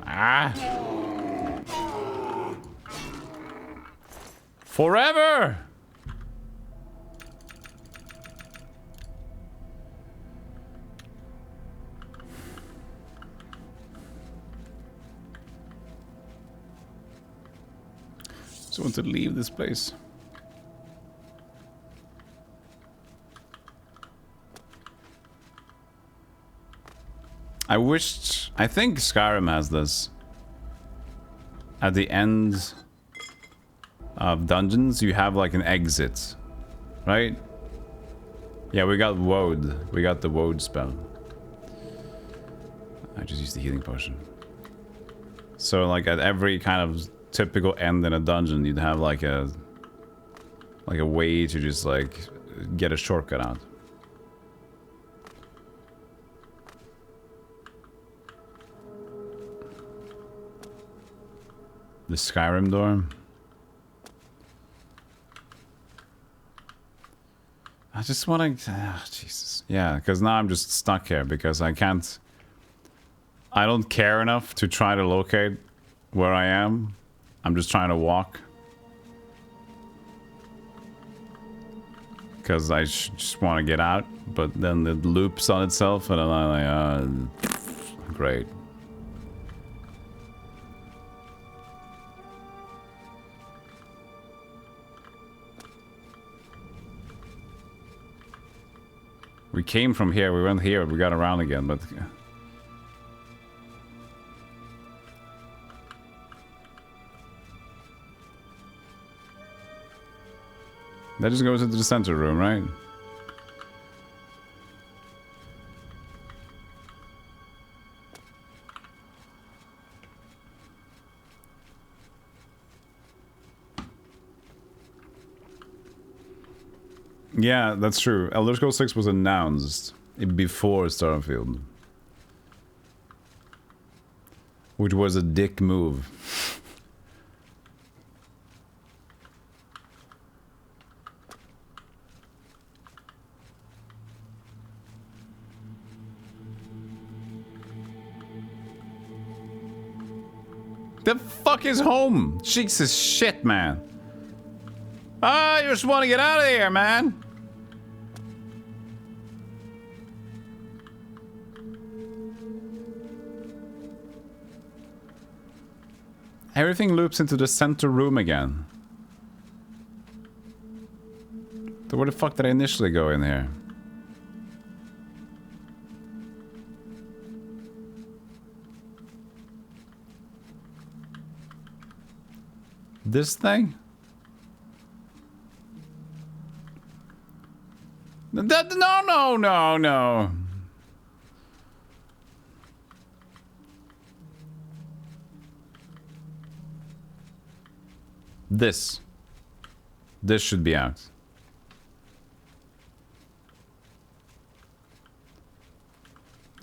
Speaker 1: Ah. Forever. Just want to leave this place. I think Skyrim has this. At the end of dungeons, you have like an exit, right? Yeah, we got Woad. We got the Woad spell. I just used the healing potion. So like at every kind of typical end in a dungeon, you'd have like a way to just like get a shortcut out. The Skyrim door. I just want to... Oh, Jesus. Yeah, because now I'm just stuck here because I can't... I don't care enough to try to locate where I am. I'm just trying to walk. Because I just want to get out, but then it loops on itself and I'm like, great. We came from here, we went here, we got around again, but... That just goes into the center room, right? Yeah, that's true. Elder Scrolls 6 was announced before Starfield. Which was a dick move. The fuck is home? Jesus shit, man. I just want to get out of here, man. Everything loops into the center room again. So where the fuck did I initially go in here? This thing? No. This should be out.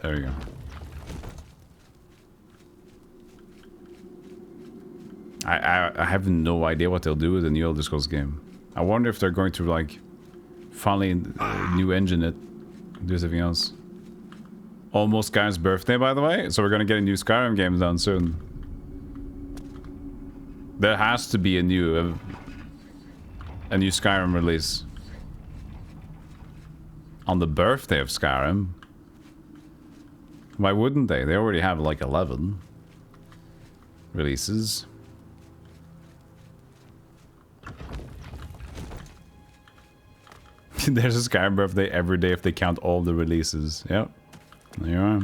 Speaker 1: There we go. I have no idea what they'll do with the new Elder Scrolls game. I wonder if they're going to like finally new engine it, do something else. Almost Skyrim's birthday, by the way, so we're gonna get a new Skyrim game done soon. There has to be a new Skyrim release on the birthday of Skyrim. Why wouldn't they? They already have like 11 releases. There's a Skyrim birthday every day if they count all the releases. Yep. There you are.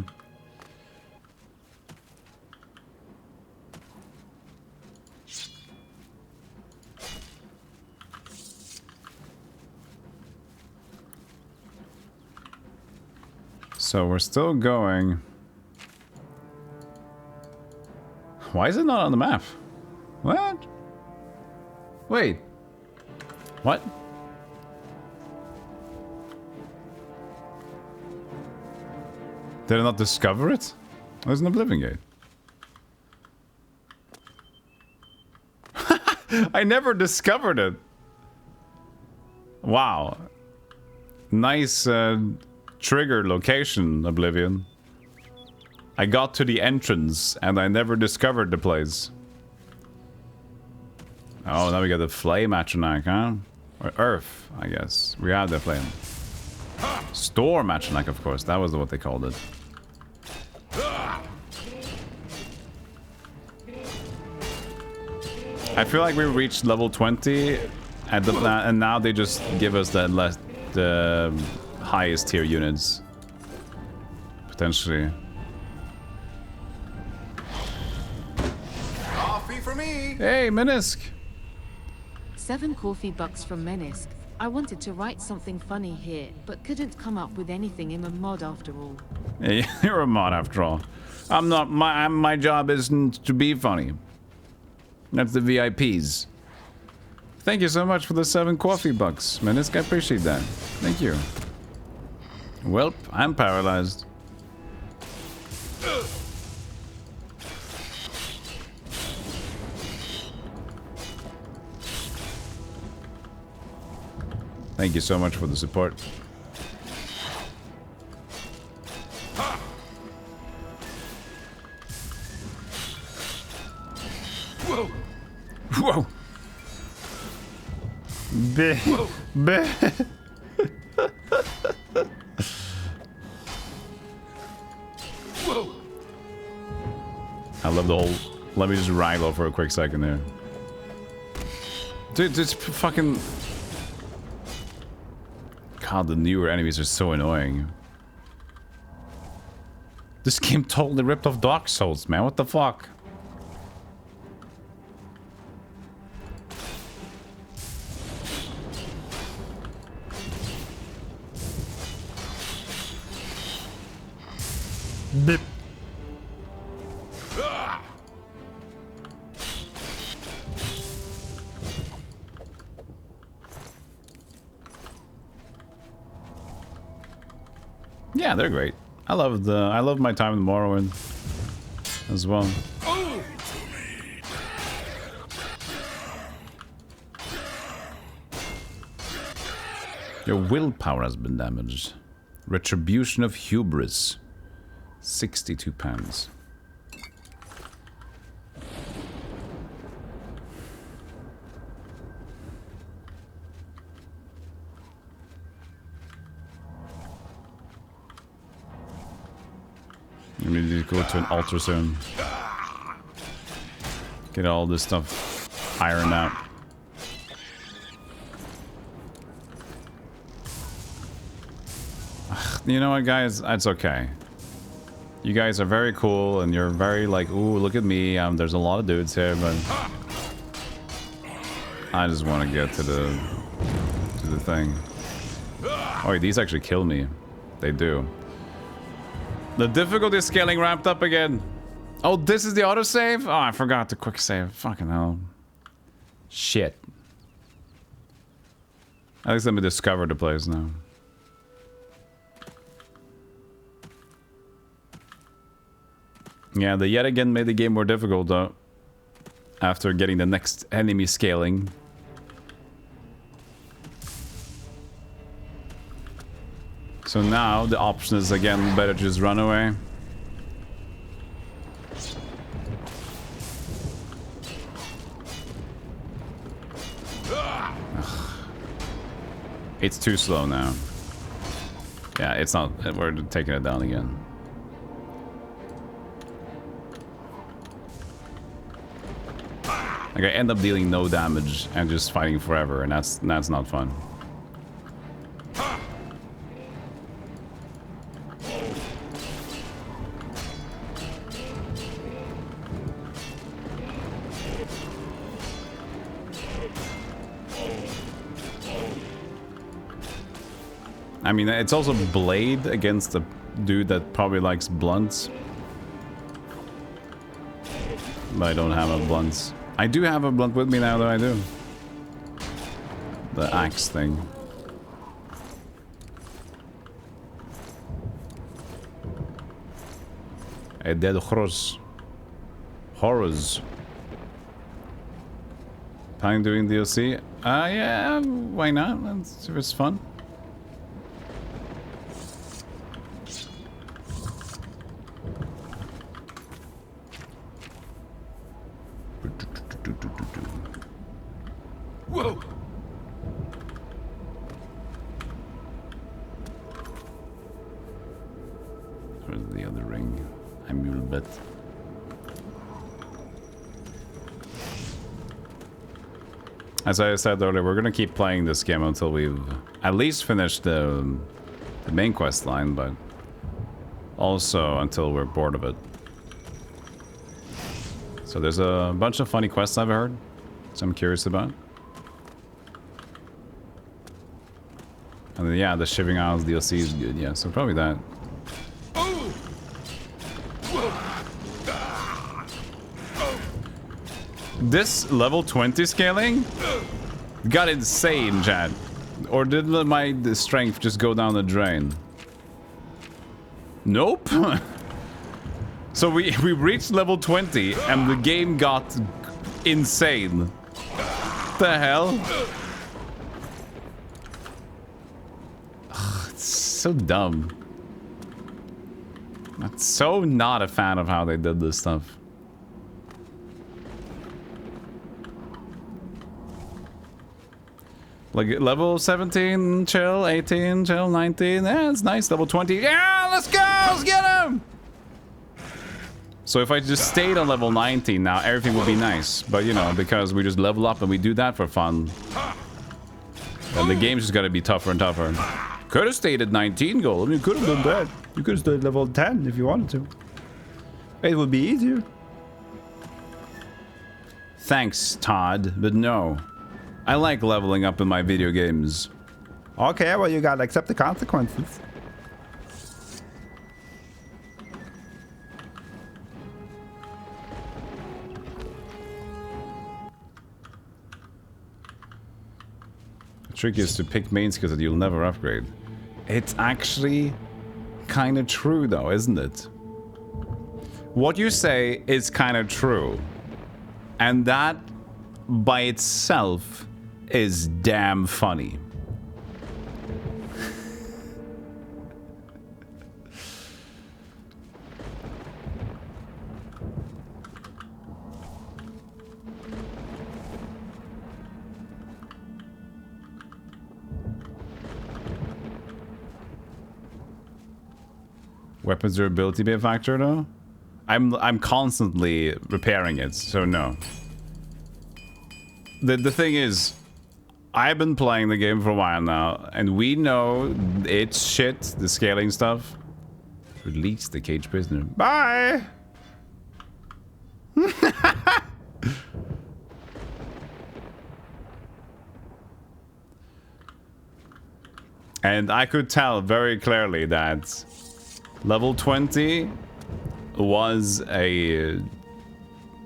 Speaker 1: So we're still going. Why is it not on the map? What? Wait. What? Did I not discover it? There's an Oblivion gate. I never discovered it. Wow. Nice trigger location, Oblivion. I got to the entrance and I never discovered the place. Oh, now we got the flame atronach, huh? Or earth, I guess. We have the flame. Storm atronach, of course. That was what they called it. I feel like we reached level 20 and now they just give us the highest tier units. Potentially.
Speaker 20: Coffee for me!
Speaker 1: Hey, Minisk!
Speaker 10: 7 coffee bucks from Menisk. I wanted to write something funny here, but couldn't come up with anything in a mod after all.
Speaker 1: Hey, you're a mod after all. I'm not. My job isn't to be funny. That's the VIPs. Thank you so much for the 7 coffee bucks, Menisk. I appreciate that. Thank you. Welp, I'm paralyzed. Thank you so much for the support.
Speaker 20: Whoa!
Speaker 1: Whoa! Bleh. Bleh.
Speaker 20: Whoa!
Speaker 1: I love the whole... Let me just ride for a quick second there. Dude, this fucking... God, the newer enemies are so annoying. This game totally ripped off Dark Souls, man. What the fuck? Bip. Yeah, they're great. I love my time in Morrowind as well. Your willpower has been damaged. Retribution of hubris. 62 pounds. We need to go to an altar soon. Get all this stuff ironed out. Ugh, you know what, guys? It's okay. You guys are very cool, and you're very like, ooh, look at me. There's a lot of dudes here, but I just want to get to the thing. Oh, these actually kill me. They do. The difficulty scaling ramped up again. Oh, this is the autosave? Oh, I forgot the quick save. Fucking hell. Shit. At least let me discover the place now. Yeah, they yet again made the game more difficult though. After getting the next enemy scaling. So now the option is again better to just run away. Ugh. It's too slow now. Yeah, it's not. We're taking it down again. Like I end up dealing no damage and just fighting forever, and that's not fun. I mean, it's also Blade against a dude that probably likes blunts. But I don't have a blunt. I do have a blunt with me now, though I do. The axe thing. A dead horse. Horrors. Planning doing DLC? Yeah, why not? It's fun.
Speaker 20: Whoa!
Speaker 1: Where's the other ring? I mule bet. As I said earlier, we're gonna keep playing this game until we've at least finished the main quest line, but also until we're bored of it. So there's a bunch of funny quests I've heard, so I'm curious about. And then, yeah, the Shivering Isles DLC is good, yeah, so probably that. This level 20 scaling got insane, Chad. Or did my strength just go down the drain? Nope. So we reached level 20 and the game got insane. What the hell? Ugh, it's so dumb. I'm so not a fan of how they did this stuff. Like level 17, chill, 18, chill, 19. Yeah, it's nice. Level 20. Yeah, let's go! Let's get him! So if I just stayed on level 19 now, everything would be nice. But you know, because we just level up and we do that for fun. And the game's just gotta be tougher and tougher. Could have stayed at 19 gold. You could have done that. You could have stayed at level 10 if you wanted to. It would be easier. Thanks, Todd, but no. I like leveling up in my video games. Okay, well, you gotta accept the consequences. The trick is to pick main skills that you'll never upgrade. It's actually kind of true, though, isn't it? What you say is kind of true. And that, by itself, is damn funny. Weapons durability be a factor though? I'm constantly repairing it, so no. The thing is, I've been playing the game for a while now, and we know it's shit, the scaling stuff. Release the caged prisoner. Bye! And I could tell very clearly that level 20 was a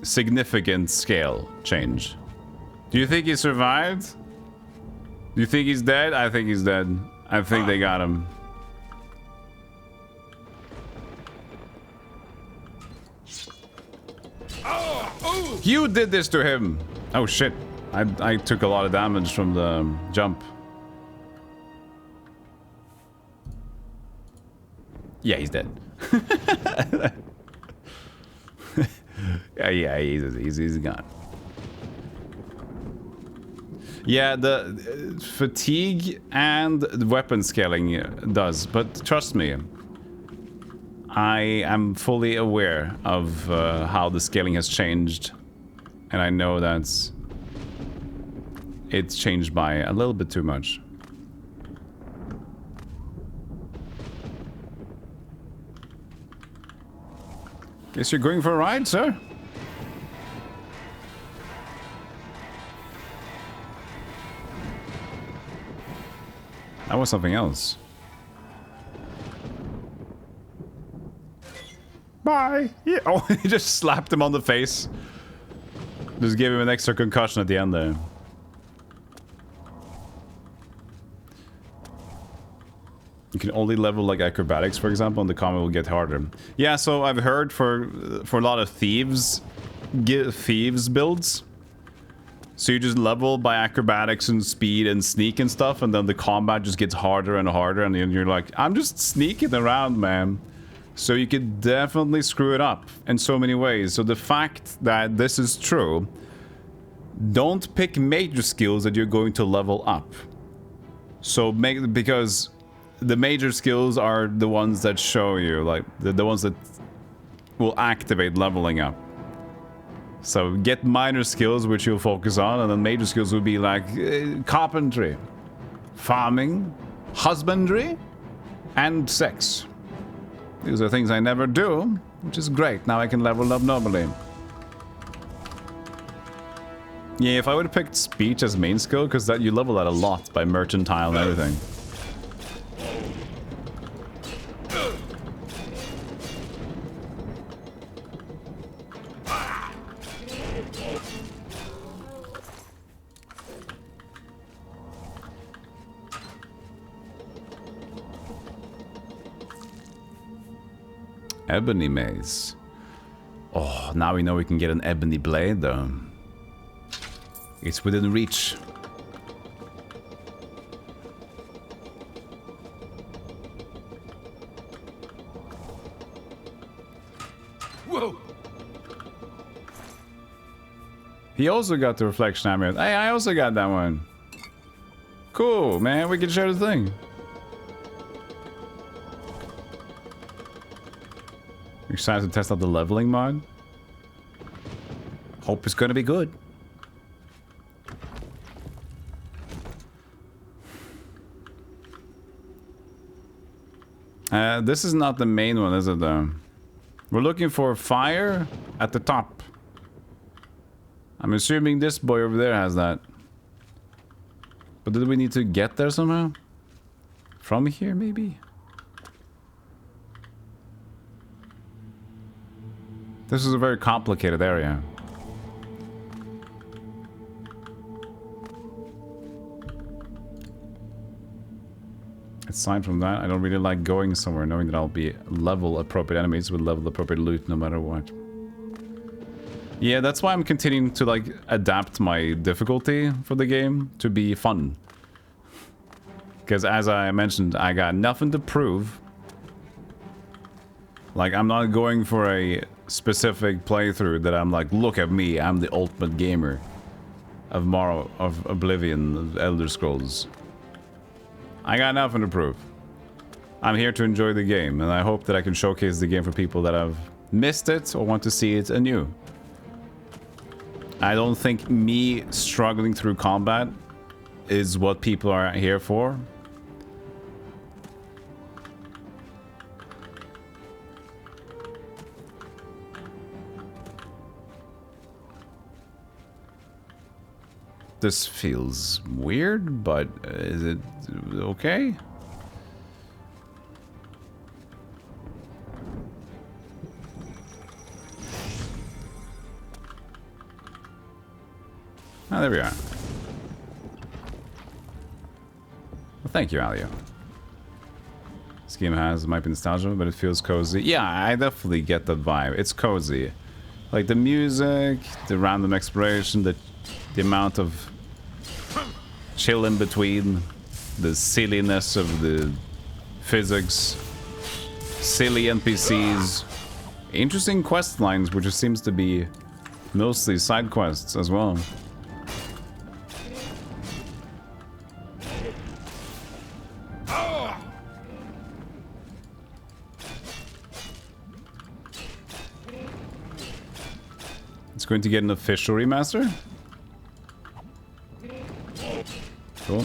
Speaker 1: significant scale change. Do you think he survived? Do you think he's dead? I think he's dead. I think they got him. You did this to him! Oh shit. I took a lot of damage from the jump. Yeah, he's dead. yeah, he's gone. Yeah, the fatigue and the weapon scaling does, but trust me, I am fully aware of how the scaling has changed, and I know that it's changed by a little bit too much. Guess you're going for a ride, sir? That was something else. Bye! Yeah. Oh, he just slapped him on the face. Just gave him an extra concussion at the end there.
Speaker 21: You can only level like acrobatics, for example, and the combat will get harder. Yeah, so I've heard for a lot of thieves builds. So you just level by acrobatics and speed and sneak and stuff, and then the combat just gets harder and harder, and then you're like, I'm just sneaking around, man. So you could definitely screw it up in so many ways. So the fact that this is true, don't pick major skills that you're going to level up. So because the major skills are the ones that show you, like the ones that will activate leveling up. So get minor skills which you'll focus on, and then major skills will be like carpentry, farming, husbandry, and sex. These are things I never do, which is great. Now I can level up normally. Yeah, if I would have picked speech as main skill, because that you level that a lot by mercantile and everything. Ebony maze. Oh, now we know we can get an ebony blade, though. It's within reach.
Speaker 20: Whoa!
Speaker 21: He also got the reflection amulet. Hey, I also got that one. Cool, man. We can share the thing. Excited to test out the leveling mod. Hope it's gonna be good. This is not the main one, is it though? We're looking for fire at the top. I'm assuming this boy over there has that. But did we need to get there somehow? From here, maybe? This is a very complicated area. Aside from that, I don't really like going somewhere knowing that I'll be level appropriate enemies with level appropriate loot no matter what. Yeah, that's why I'm continuing to like adapt my difficulty for the game to be fun. Because as I mentioned, I got nothing to prove. Like, I'm not going for a specific playthrough that I'm like, look at me, I'm the ultimate gamer of Oblivion, of Elder Scrolls. I got nothing to prove. I'm here to enjoy the game, and I hope that I can showcase the game for people that have missed it or want to see it anew. I don't think me struggling through combat is what people are here for. This feels weird, but is it okay? Ah, there we are. Well, thank you, Alio. This game might be nostalgia, but it feels cozy. Yeah, I definitely get that vibe. It's cozy. Like the music, the random exploration, the amount of chill in between, the silliness of the physics, silly NPCs, interesting quest lines, which seems to be mostly side quests as well. It's going to get an official remaster? Cool.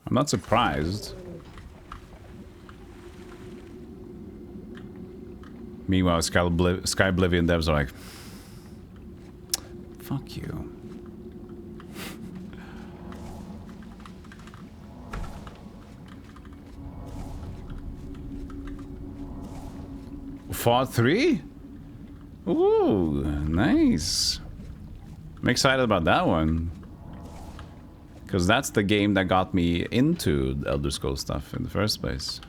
Speaker 21: I'm not surprised. Meanwhile, Sky Oblivion devs are like, fuck you. Fall 3? Ooh, nice. I'm excited about that one. Because that's the game that got me into the Elder Scrolls stuff in the first place.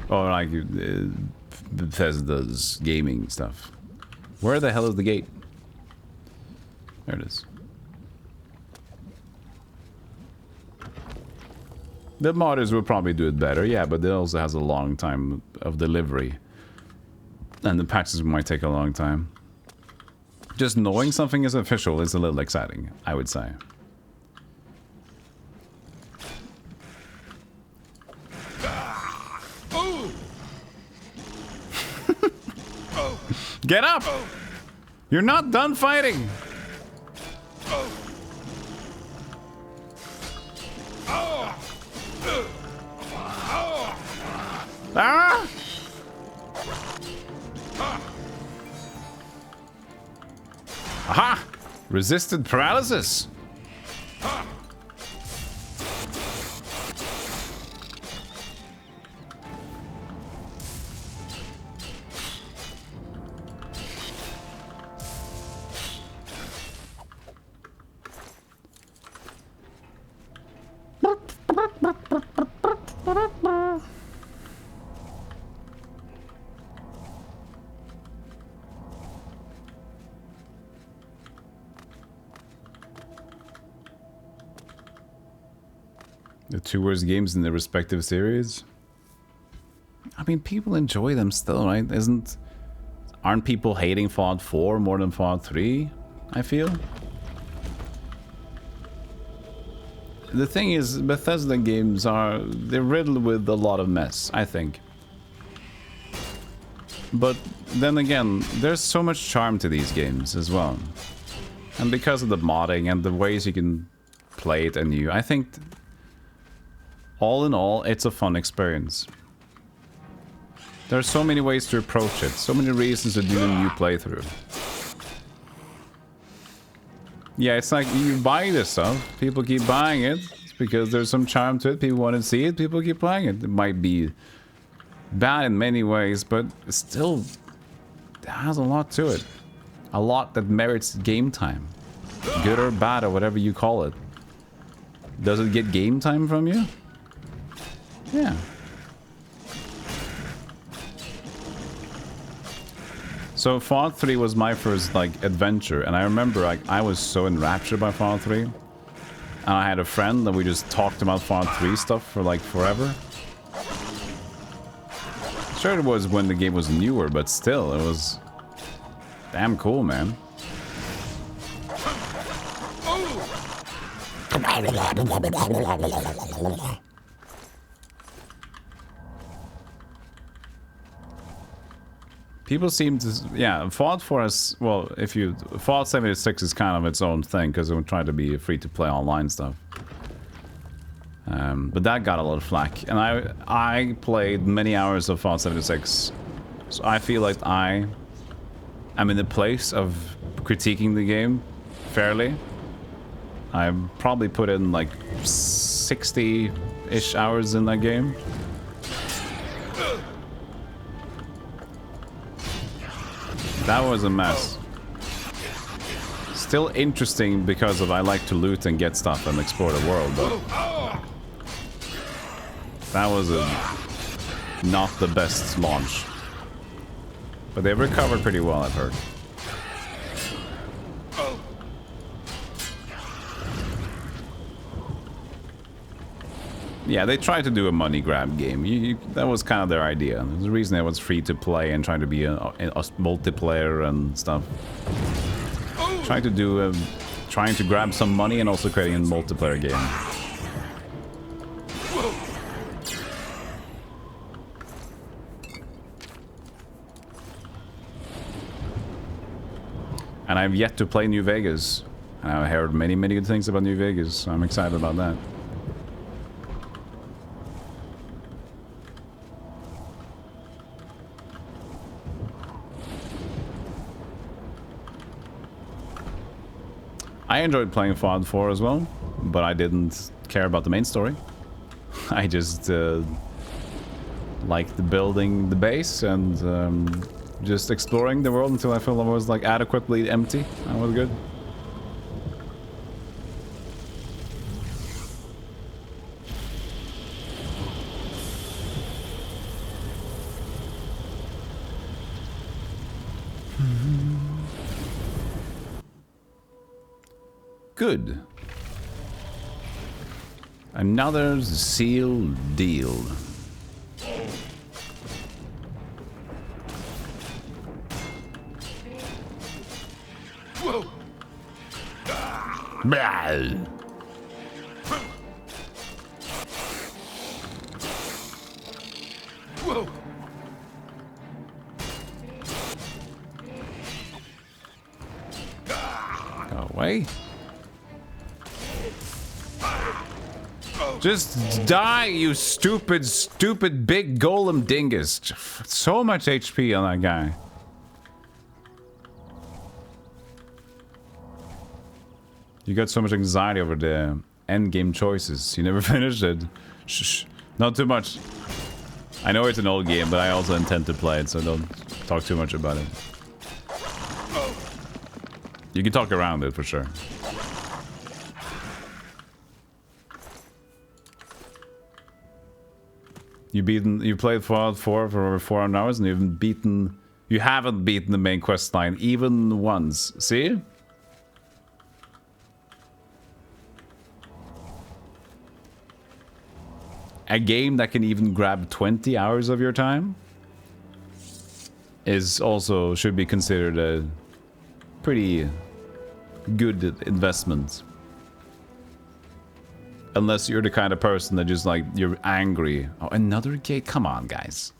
Speaker 21: Or like Bethesda's gaming stuff. Where the hell is the gate? There it is. The modders will probably do it better, yeah, but it also has a long time of delivery. And the patches might take a long time. Just knowing something is official is a little exciting, I would say. Get up! You're not done fighting! Ah! Aha! Resisted paralysis! The two worst games in their respective series. I mean, people enjoy them still, right? Aren't people hating Fallout 4 more than Fallout 3? I feel. The thing is, Bethesda games they're riddled with a lot of mess, I think. But then again, there's so much charm to these games as well. And because of the modding and the ways you can play it anew, I think all in all, it's a fun experience. There are so many ways to approach it, so many reasons to do a new playthrough. Yeah, it's like you buy this stuff, people keep buying it, it's because there's some charm to it, people want to see it, people keep playing it. It might be bad in many ways, but still, it has a lot to it. A lot that merits game time. Good or bad or whatever you call it. Does it get game time from you? Yeah. So Fallout 3 was my first adventure, and I remember I was so enraptured by Fallout 3. And I had a friend and we just talked about Fallout 3 stuff for forever. Sure, it was when the game was newer, but still, it was damn cool, man. People seem to, yeah, Fallout 4 has, well, Fallout 76 is kind of its own thing because it would try to be free-to-play online stuff. But that got a lot of flack, and I played many hours of Fallout 76, so I feel like I am in the place of critiquing the game fairly. I probably put in 60-ish hours in that game. That was a mess. Still interesting because I like to loot and get stuff and explore the world, but that was not the best launch. But they've recovered pretty well, I've heard. Yeah, they tried to do a money grab game. That was kind of their idea. There's a reason it was free to play and trying to be a multiplayer and stuff. Trying to grab some money and also creating a multiplayer game. And I've yet to play New Vegas. And I've heard many, many good things about New Vegas, so I'm excited about that. I enjoyed playing Fallout 4 as well, but I didn't care about the main story. I just liked building the base and just exploring the world until I felt I was adequately empty. That was good.
Speaker 1: Good. Another sealed deal.
Speaker 20: Whoa!
Speaker 1: Blah.
Speaker 20: Whoa!
Speaker 1: Go away. Just die, you stupid, stupid big golem dingus. So much HP on that guy. You got so much anxiety over the endgame choices. You never finished it. Shh, not too much. I know it's an old game, but I also intend to play it, so don't talk too much about it. You can talk around it for sure. You played Fallout 4 for over 400 hours and you haven't beaten the main quest line even once. See? A game that can even grab 20 hours of your time should be considered a pretty good investment. Unless you're the kind of person that just like, you're angry. Oh, another gate? Come on, guys.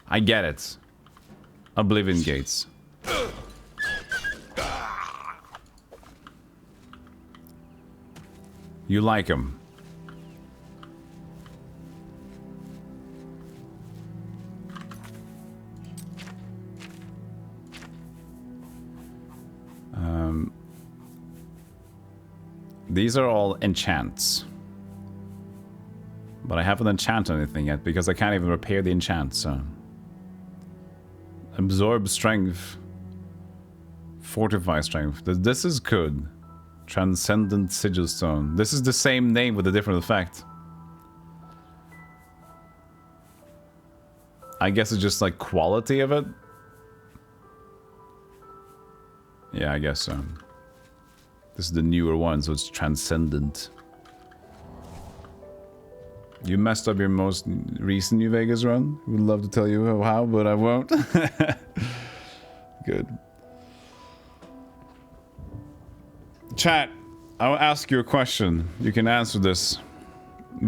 Speaker 1: I get it. Oblivion gates. You like them. These are all enchants. But I haven't enchanted anything yet because I can't even repair the enchant, so. Absorb strength. Fortify strength. This is good. Transcendent Sigil Stone. This is the same name with a different effect. I guess it's just like quality of it. Yeah, I guess so. This is the newer one, so it's transcendent. You messed up your most recent New Vegas run. Would love to tell you how, but I won't. Good. Chat, I'll ask you a question. You can answer this.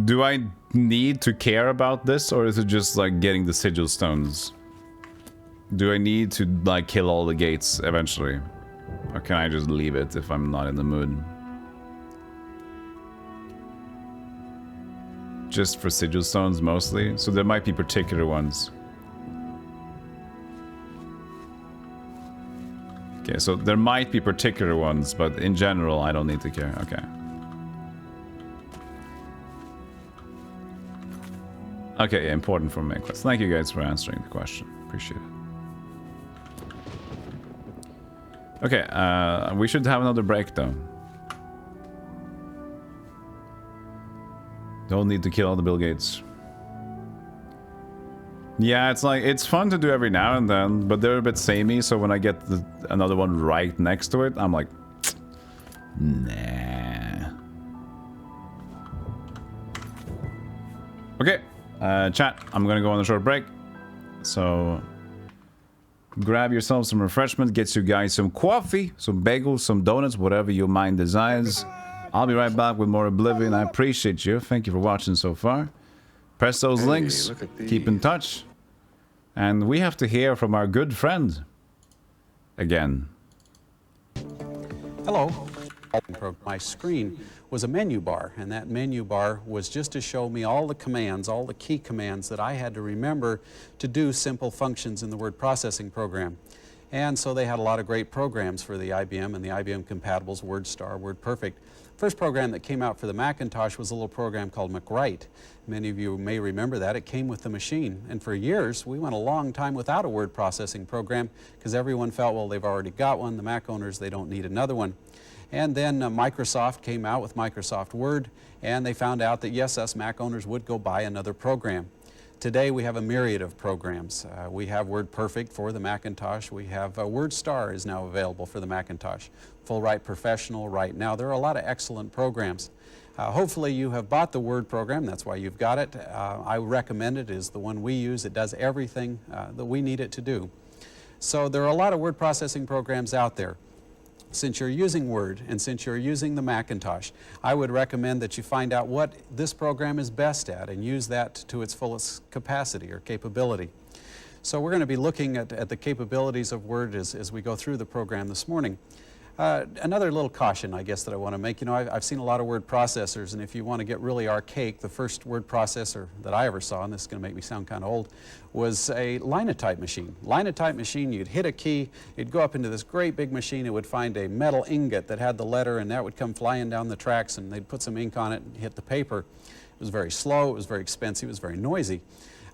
Speaker 1: Do I need to care about this, or is it just like getting the sigil stones? Do I need to like kill all the gates eventually? Or can I just leave it if I'm not in the mood? Just for sigil stones mostly, so there might be particular ones. Okay, so there might be particular ones, but in general I don't need to care. Okay. Okay, yeah, important for main quest. Thank you guys for answering the question. Appreciate it. Okay, we should have another break though. Don't need to kill all the Bill Gates. Yeah, it's like, it's fun to do every now and then, but they're a bit samey, so when I get another one right next to it, I'm like, nah. Okay, chat, I'm gonna go on a short break. So, grab yourself some refreshment, get you guys some coffee, some bagels, some donuts, whatever your mind desires. I'll be right back with more Oblivion. I appreciate you. Thank you for watching so far. Press those links, keep in touch. And we have to hear from our good friend again.
Speaker 16: Hello. My screen was a menu bar, and that menu bar was just to show me all the commands, all the key commands that I had to remember to do simple functions in the word processing program. And so they had a lot of great programs for the IBM and the IBM compatibles, WordStar, WordPerfect. First program that came out for the Macintosh was a little program called MacWrite. Many of you may remember that. It came with the machine. And for years, we went a long time without a word processing program because everyone felt, well, they've already got one. The Mac owners, they don't need another one. And then Microsoft came out with Microsoft Word, and they found out that, yes, us Mac owners would go buy another program. Today we have a myriad of programs. We have WordPerfect for the Macintosh. We have WordStar is now available for the Macintosh. Full-Write Professional right now. There are a lot of excellent programs. Hopefully you have bought the Word program. That's why you've got it. I recommend it. It is the one we use. It does everything that we need it to do. So there are a lot of word processing programs out there. Since you're using Word and since you're using the Macintosh, I would recommend that you find out what this program is best at and use that to its fullest capacity or capability. So we're going to be looking at the capabilities of Word as we go through the program this morning. Another little caution, I guess, that I want to make. You know, I've seen a lot of word processors, and if you want to get really archaic, the first word processor that I ever saw, and this is going to make me sound kind of old, was a linotype machine. Linotype machine, you'd hit a key, it'd go up into this great big machine, it would find a metal ingot that had the letter, and that would come flying down the tracks, and they'd put some ink on it and hit the paper. It was very slow, it was very expensive, it was very noisy.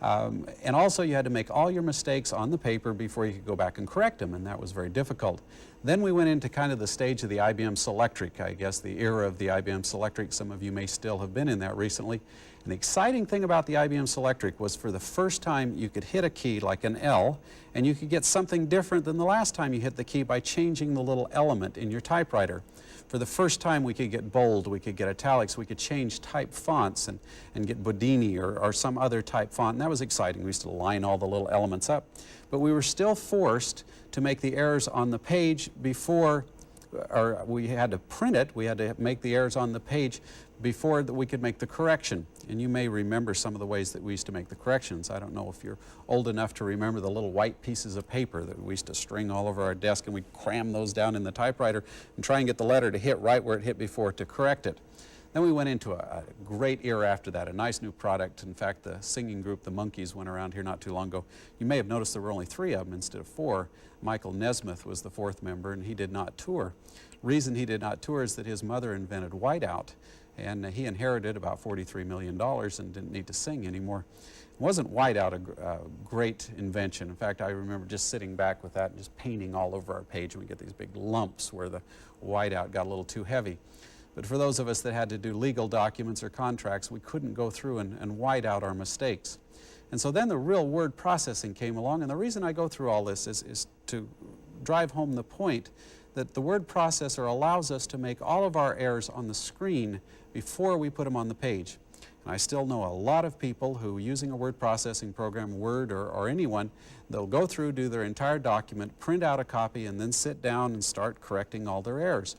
Speaker 16: And also you had to make all your mistakes on the paper before you could go back and correct them, and that was very difficult. Then we went into kind of the stage of the IBM Selectric, I guess the era of the IBM Selectric. Some of you may still have been in that recently. And the exciting thing about the IBM Selectric was for the first time you could hit a key like an L, and you could get something different than the last time you hit the key by changing the little element in your typewriter. For the first time we could get bold, we could get italics, we could change type fonts and get Bodini or some other type font, and that was exciting. We used to line all the little elements up. But we were still forced to make the errors on the page before, or we had to print it, we had to make the errors on the page before that we could make the correction. And you may remember some of the ways that we used to make the corrections. I don't know if you're old enough to remember the little white pieces of paper that we used to string all over our desk, and we'd cram those down in the typewriter and try and get the letter to hit right where it hit before to correct it. Then we went into a great era after that, a nice new product. In fact, the singing group, the Monkees, went around here not too long ago. You may have noticed there were only 3 of them instead of 4. Michael Nesmith was the 4th member, and he did not tour. Reason he did not tour is that his mother invented whiteout, and he inherited about $43 million and didn't need to sing anymore. Wasn't whiteout a great invention? In fact, I remember just sitting back with that and just painting all over our page, and we get these big lumps where the whiteout got a little too heavy. But for those of us that had to do legal documents or contracts, we couldn't go through and white out our mistakes. And so then the real word processing came along, and the reason I go through all this is to drive home the point that the word processor allows us to make all of our errors on the screen before we put them on the page. And I still know a lot of people who, using a word processing program, Word or anyone, they'll go through, do their entire document, print out a copy, and then sit down and start correcting all their errors.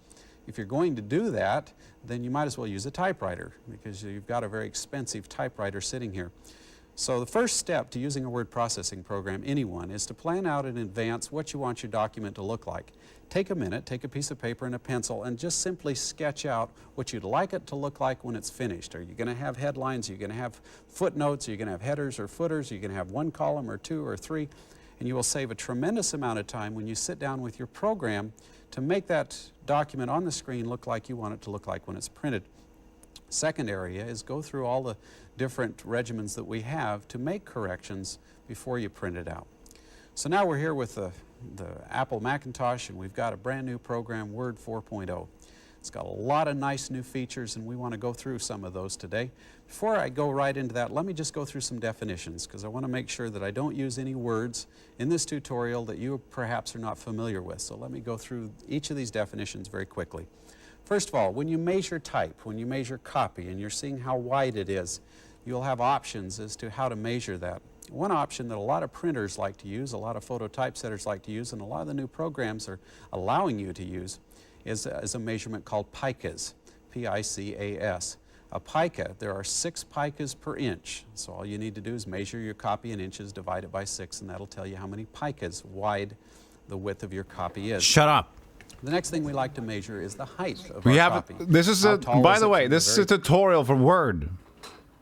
Speaker 16: If you're going to do that, then you might as well use a typewriter, because you've got a very expensive typewriter sitting here. So the first step to using a word processing program, anyone, is to plan out in advance what you want your document to look like. Take a minute, take a piece of paper and a pencil, and just simply sketch out what you'd like it to look like when it's finished. Are you going to have headlines? Are you going to have footnotes? Are you going to have headers or footers? Are you going to have 1 column or 2 or 3? And you will save a tremendous amount of time when you sit down with your program to make that document on the screen look like you want it to look like when it's printed. Second area is go through all the different regimens that we have to make corrections before you print it out. So now we're here with the Apple Macintosh, and we've got a brand new program, Word 4.0. It's got a lot of nice new features, and we want to go through some of those today. Before I go right into that, let me just go through some definitions, because I want to make sure that I don't use any words in this tutorial that you perhaps are not familiar with. So let me go through each of these definitions very quickly. First of all, when you measure type, when you measure copy, and you're seeing how wide it is, you'll have options as to how to measure that. One option that a lot of printers like to use, a lot of phototypesetters like to use, and a lot of the new programs are allowing you to use, is a measurement called picas, P-I-C-A-S. A pica, there are 6 picas per inch. So all you need to do is measure your copy in inches, divide it by 6, and that'll tell you how many picas wide the width of your copy is.
Speaker 1: Shut up.
Speaker 16: The next thing we like to measure is the height of our copy.
Speaker 1: This is by the way, this is a tutorial for Word.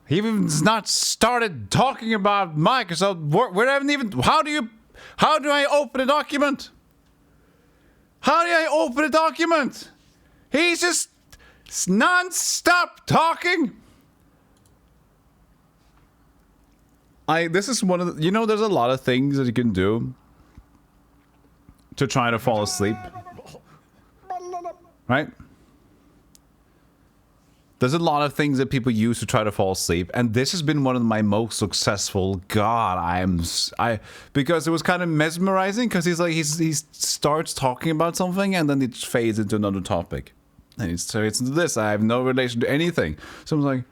Speaker 1: He even's not started talking about Microsoft Word. We haven't even. How do I open a document? How do I open a document? He's just non-stop talking. This is one of the, there's a lot of things that you can do to try to fall asleep. Right?
Speaker 21: There's a lot of things that people use to try to fall asleep, and this has been one of my most successful. God, because it was kind of mesmerizing because he starts talking about something and then it fades into another topic, and it starts into this. I have no relation to anything, so I'm like,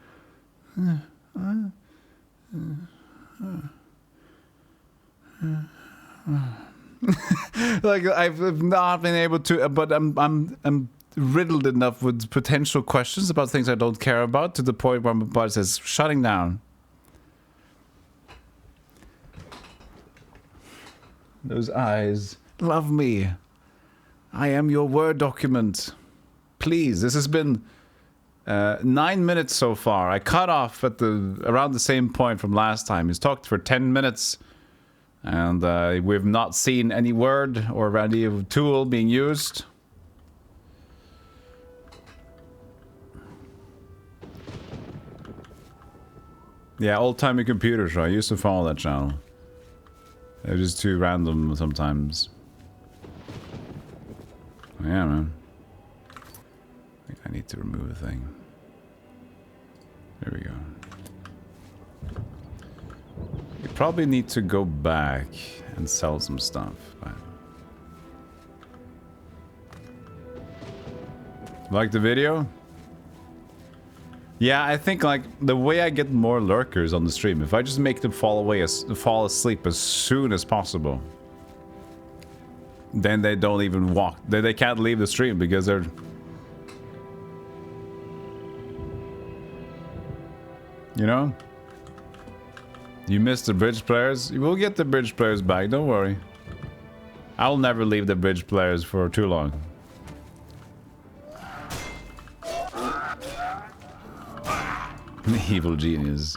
Speaker 21: like I've not been able to, but I'm riddled enough with potential questions about things I don't care about to the point where my body says, shutting down. Those eyes. Love me. I am your Word document. Please, this has been 9 minutes so far. I cut off at around the same point from last time. He's talked for 10 minutes. And we've not seen any word or any tool being used. Yeah, old-timey computers, right? I used to follow that channel. They're just too random sometimes. Yeah, man. I think I need to remove a thing. There we go. You probably need to go back and sell some stuff. But... Like the video? Yeah, I think like the way I get more lurkers on the stream, if I just make them fall asleep as soon as possible, then they don't even walk. They can't leave the stream because they're... You know? You missed the bridge players? We'll get the bridge players back, don't worry. I'll never leave the bridge players for too long. Evil genius.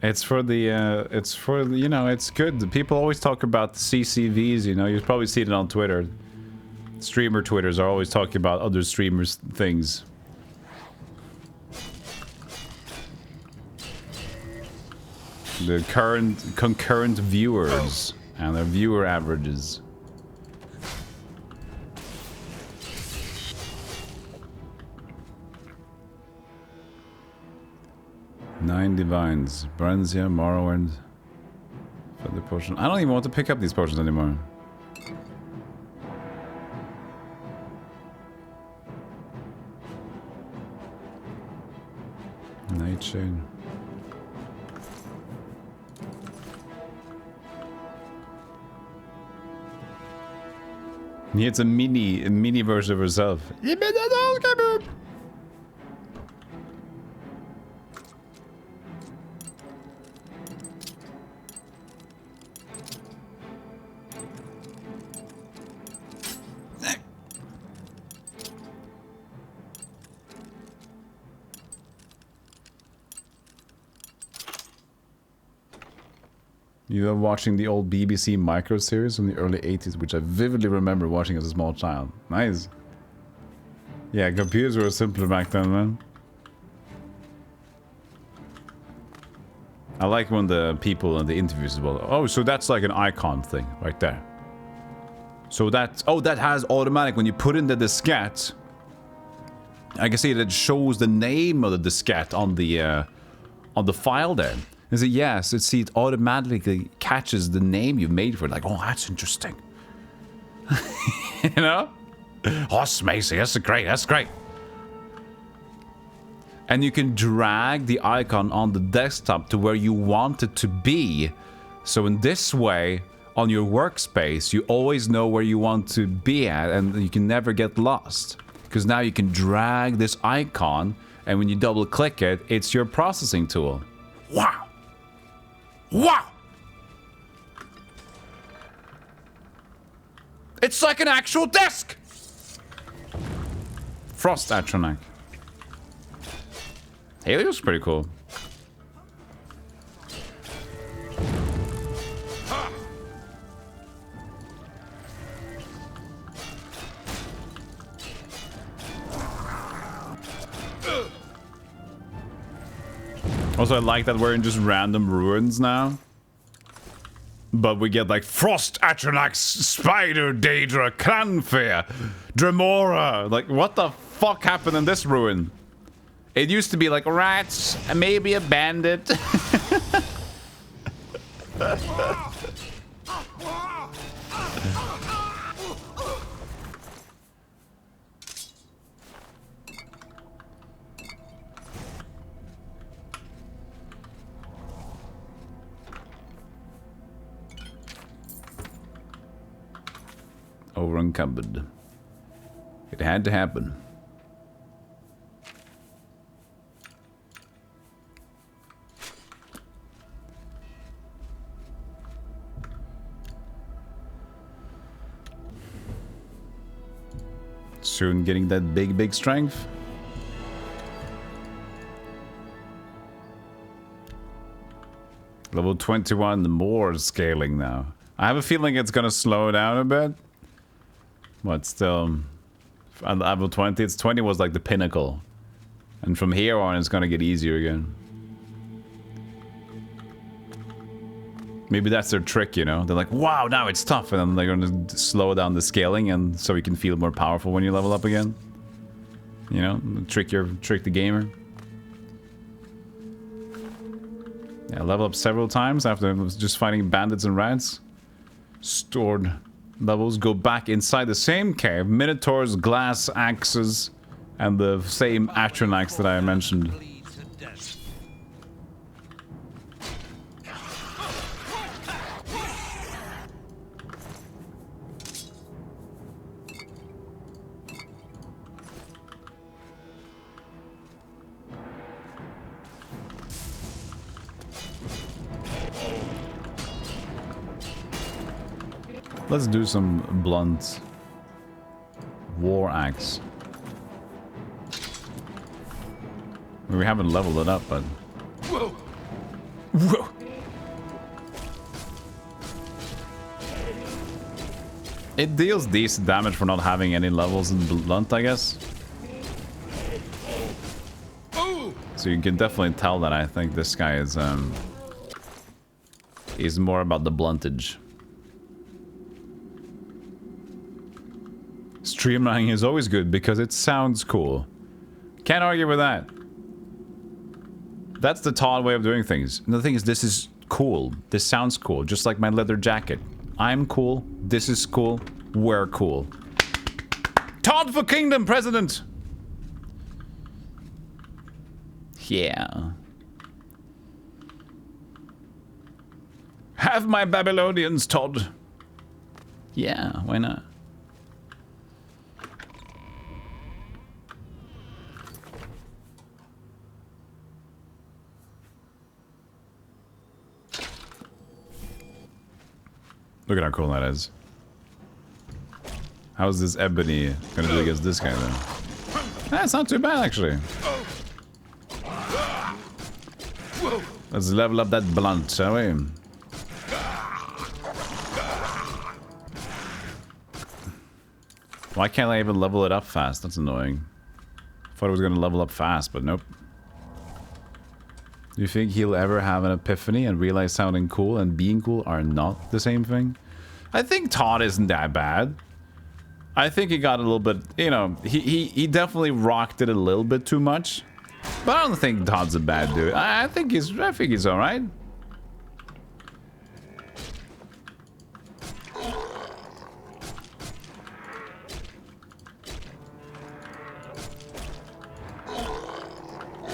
Speaker 21: It's for the, you know, it's good. People always talk about the CCVs, you know, you've probably seen it on Twitter. Streamer Twitters are always talking about other streamers' things. The concurrent viewers and their viewer averages. Nine divines. Brenzia, Morrowind. Feather potion. I don't even want to pick up these potions anymore. Nightshade. It's a mini version of herself. You are watching the old BBC micro series from the early 80s, which I vividly remember watching as a small child. Nice. Yeah, computers were simpler back then, man. I like when the people in the interviews as well. Oh, so that's like an icon thing right there. So that's, oh, that has automatic, when you put in the diskette, I can see that it shows the name of the diskette on the file there. Is it yes? It automatically catches the name you made for it. Like, oh, that's interesting. You know? Oh, that's amazing. That's great. That's great. And you can drag the icon on the desktop to where you want it to be. So in this way, on your workspace, you always know where you want to be at, and you can never get lost. Because now you can drag this icon, and when you double click it, it's your processing tool. Wow. Wow! It's like an actual desk! Frost Atronac. Helio's pretty cool. Also, I like that we're in just random ruins now. But we get like Frost, Atronax, Spider, Daedra, Clanfair, Dremora. Like, what the fuck happened in this ruin? It used to be like rats, and maybe a bandit. Over encumbered. It had to happen. Soon getting that big strength. Level 21, more scaling now. I have a feeling it's gonna slow down a bit. But still, at level 20, it's 20 was like the pinnacle. And from here on, it's gonna get easier again. Maybe that's their trick, you know? They're like, wow, now it's tough. And then they're gonna slow down the scaling and so you can feel more powerful when you level up again. You know? Trick the gamer. Yeah, level up several times after just fighting bandits and rats. Stored levels, go back inside the same cave, minotaurs, glass axes, and the same Atronax that I mentioned. Let's do some blunt war axe. We haven't leveled it up, but whoa. Whoa. It deals decent damage for not having any levels in blunt, I guess. So you can definitely tell that I think this guy is more about the bluntage. Streamlining is always good because it sounds cool. Can't argue with that. That's the Todd way of doing things. And the thing is, this is cool. This sounds cool, just like my leather jacket. I'm cool. This is cool. We're cool. Todd for Kingdom, President! Yeah. Have my Babylonians, Todd. Yeah, why not? Look at how cool that is. How's this ebony gonna do against this guy then? That's not too bad actually. Let's level up that blunt, shall we? Why can't I even level it up fast? That's annoying. Thought I was gonna level up fast, but nope. Do you think he'll ever have an epiphany and realize sounding cool and being cool are not the same thing? I think Todd isn't that bad. I think he got a little bit, you know, he definitely rocked it a little bit too much. But I don't think Todd's a bad dude. I think he's all right.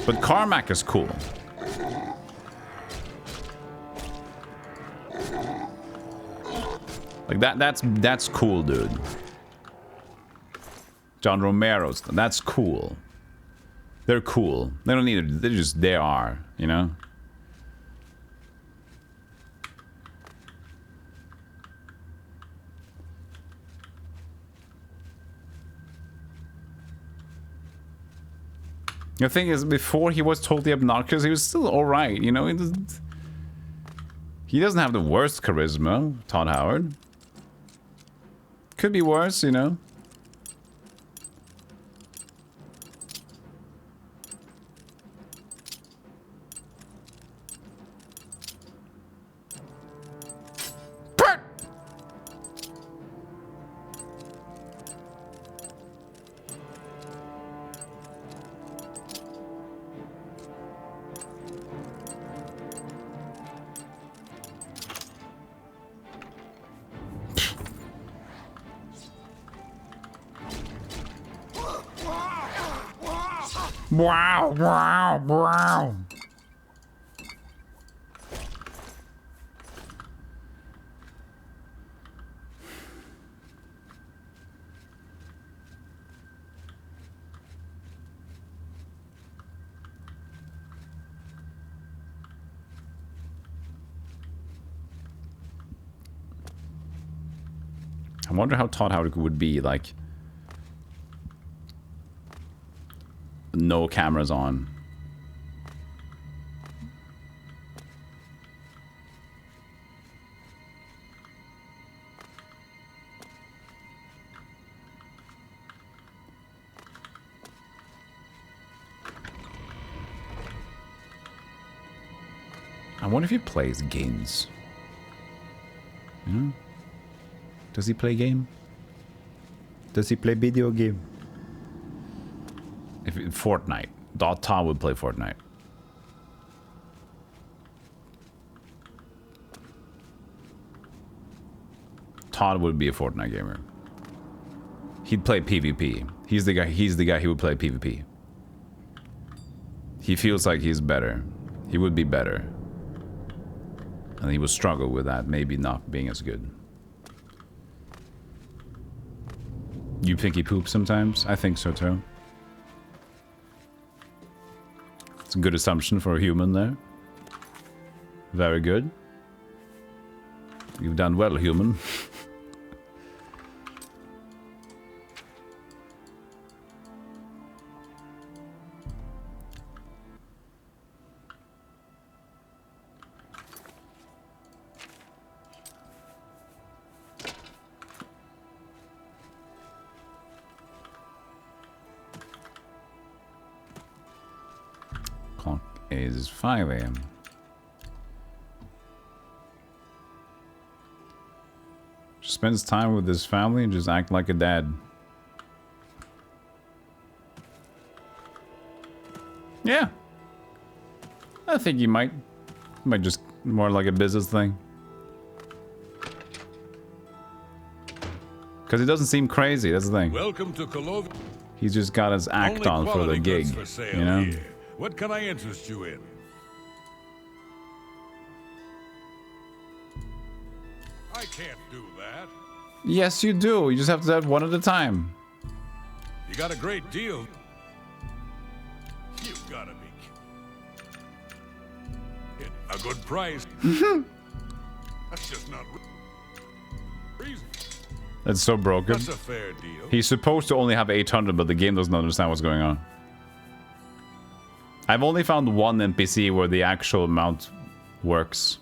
Speaker 21: But Carmack is cool. Like that's cool, dude. John Romero's, that's cool. They're cool. They don't need it. They are, you know? The thing is, before he was totally obnoxious, he was still alright, you know? He doesn't have the worst charisma, Todd Howard. Could be worse, you know?
Speaker 1: Wow, wow, wow. I wonder how Todd Howard would be like. No cameras on. I wonder if he plays games. You know? Does he play game? Does he play video game? If Fortnite. Todd would play Fortnite. Todd would be a Fortnite gamer. He'd play PvP. He's the guy who would play PvP. He feels like he's better. He would be better. And he would struggle with that, maybe not being as good. You think he poops sometimes? I think so too. It's a good assumption for a human there. Very good. You've done well, human. Is 5 AM. Just spends time with his family and just act like a dad. Yeah. I think he might just more like a business thing. Because he doesn't seem crazy, that's the thing.
Speaker 3: Welcome to Cologne.
Speaker 1: He's just got his act on for the gig, you know?
Speaker 3: Here. What can I interest you in? I can't do that.
Speaker 1: Yes, you do. You just have to do that one at a time.
Speaker 3: You got a great deal. You've got to be a good price. That's just not reason.
Speaker 1: That's so broken.
Speaker 3: That's a fair deal.
Speaker 1: He's supposed to only have 800, but the game doesn't understand what's going on. I've only found one NPC where the actual amount works.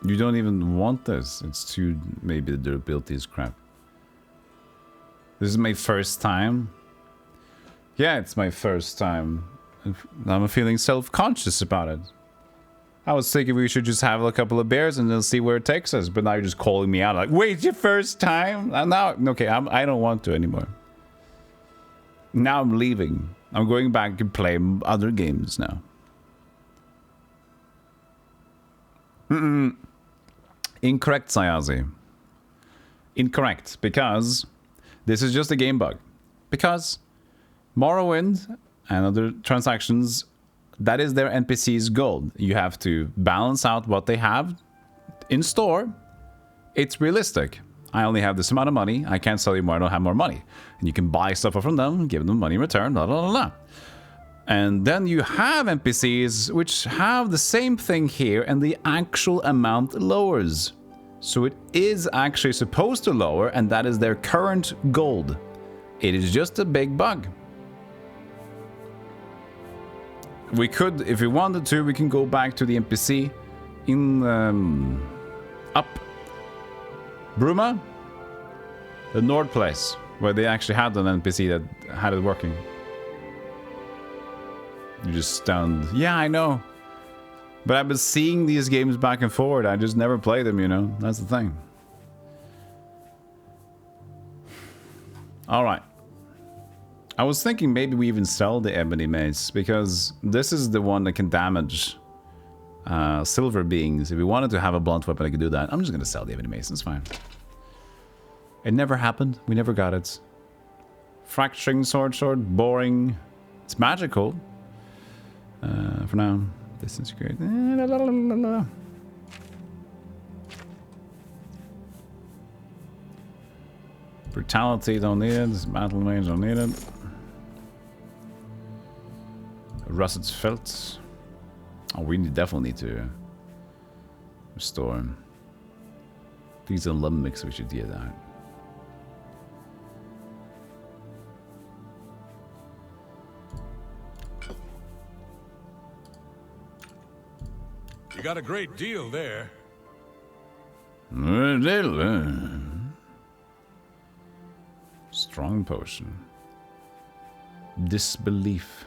Speaker 1: You don't even want this. It's too... maybe the durability is crap. This is my first time. Yeah, it's my first time. I'm feeling self-conscious about it. I was thinking we should just have a couple of beers and then see where it takes us. But now you're just calling me out like, wait, it's your first time? Now, okay, I don't want to anymore. Now I'm leaving. I'm going back and play other games now. Incorrect, Sayazi. Incorrect, because this is just a game bug. Because Morrowind and other transactions, that is their NPC's goal. You have to balance out what they have in store. It's realistic. I only have this amount of money. I can't sell you more. I don't have more money. And you can buy stuff from them, give them money in return, blah, blah, blah, blah. And then you have NPCs which have the same thing here, and the actual amount lowers. So it is actually supposed to lower, and that is their current goal. It is just a big bug. We could, if we wanted to, we can go back to the NPC in up Bruma, the Nord place, where they actually had an NPC that had it working. You just stunned. Yeah, I know. But I've been seeing these games back and forward. I just never play them, you know. That's the thing. All right. I was thinking maybe we even sell the Ebony Mace, because this is the one that can damage
Speaker 21: silver beings. If we wanted to have a blunt weapon, I could do that. I'm just gonna sell the Ebony Mason. It's fine. It never happened. We never got it. Fracturing sword, boring. It's magical. For now, distance great. Brutality, don't need it. Battle range, don't need it. Rusted felt. Oh, we definitely need to restore. These are limb mix, we should get that.
Speaker 3: You got a great deal there.
Speaker 21: Strong potion. Disbelief.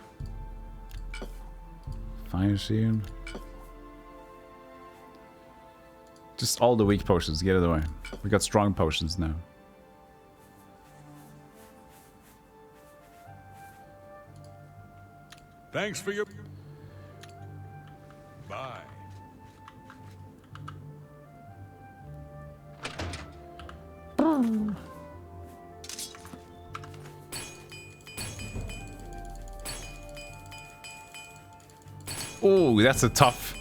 Speaker 21: Fire shield. Just all the weak potions, get it away. We got strong potions now.
Speaker 3: Thanks for your... Bye.
Speaker 21: Oh, that's a tough...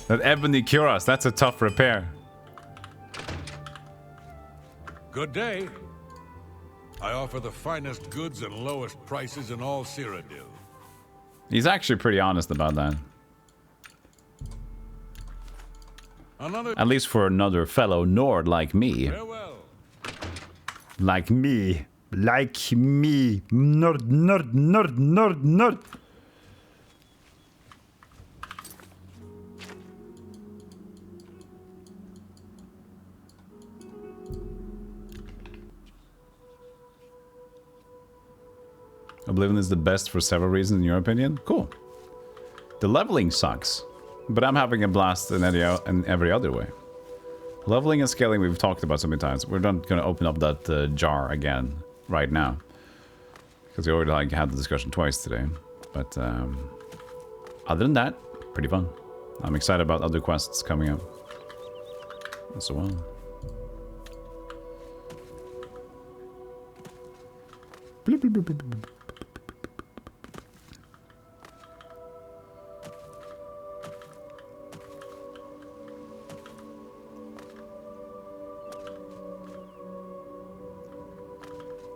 Speaker 21: That ebony cuirass, that's a tough repair.
Speaker 3: Good day. I offer the finest goods and lowest prices in all Cyrodiil.
Speaker 21: He's actually pretty honest about that. At least for another fellow Nord like me.
Speaker 3: Farewell.
Speaker 21: Like me. Like me. Nord. Oblivion is the best for several reasons in your opinion? Cool. The leveling sucks, but I'm having a blast in every other way. Leveling and scaling we've talked about so many times. We're not going to open up that jar again right now. Because we already had the discussion twice today. But other than that, pretty fun. I'm excited about other quests coming up as well. Bloop, bloop, bloop, bloop, bloop.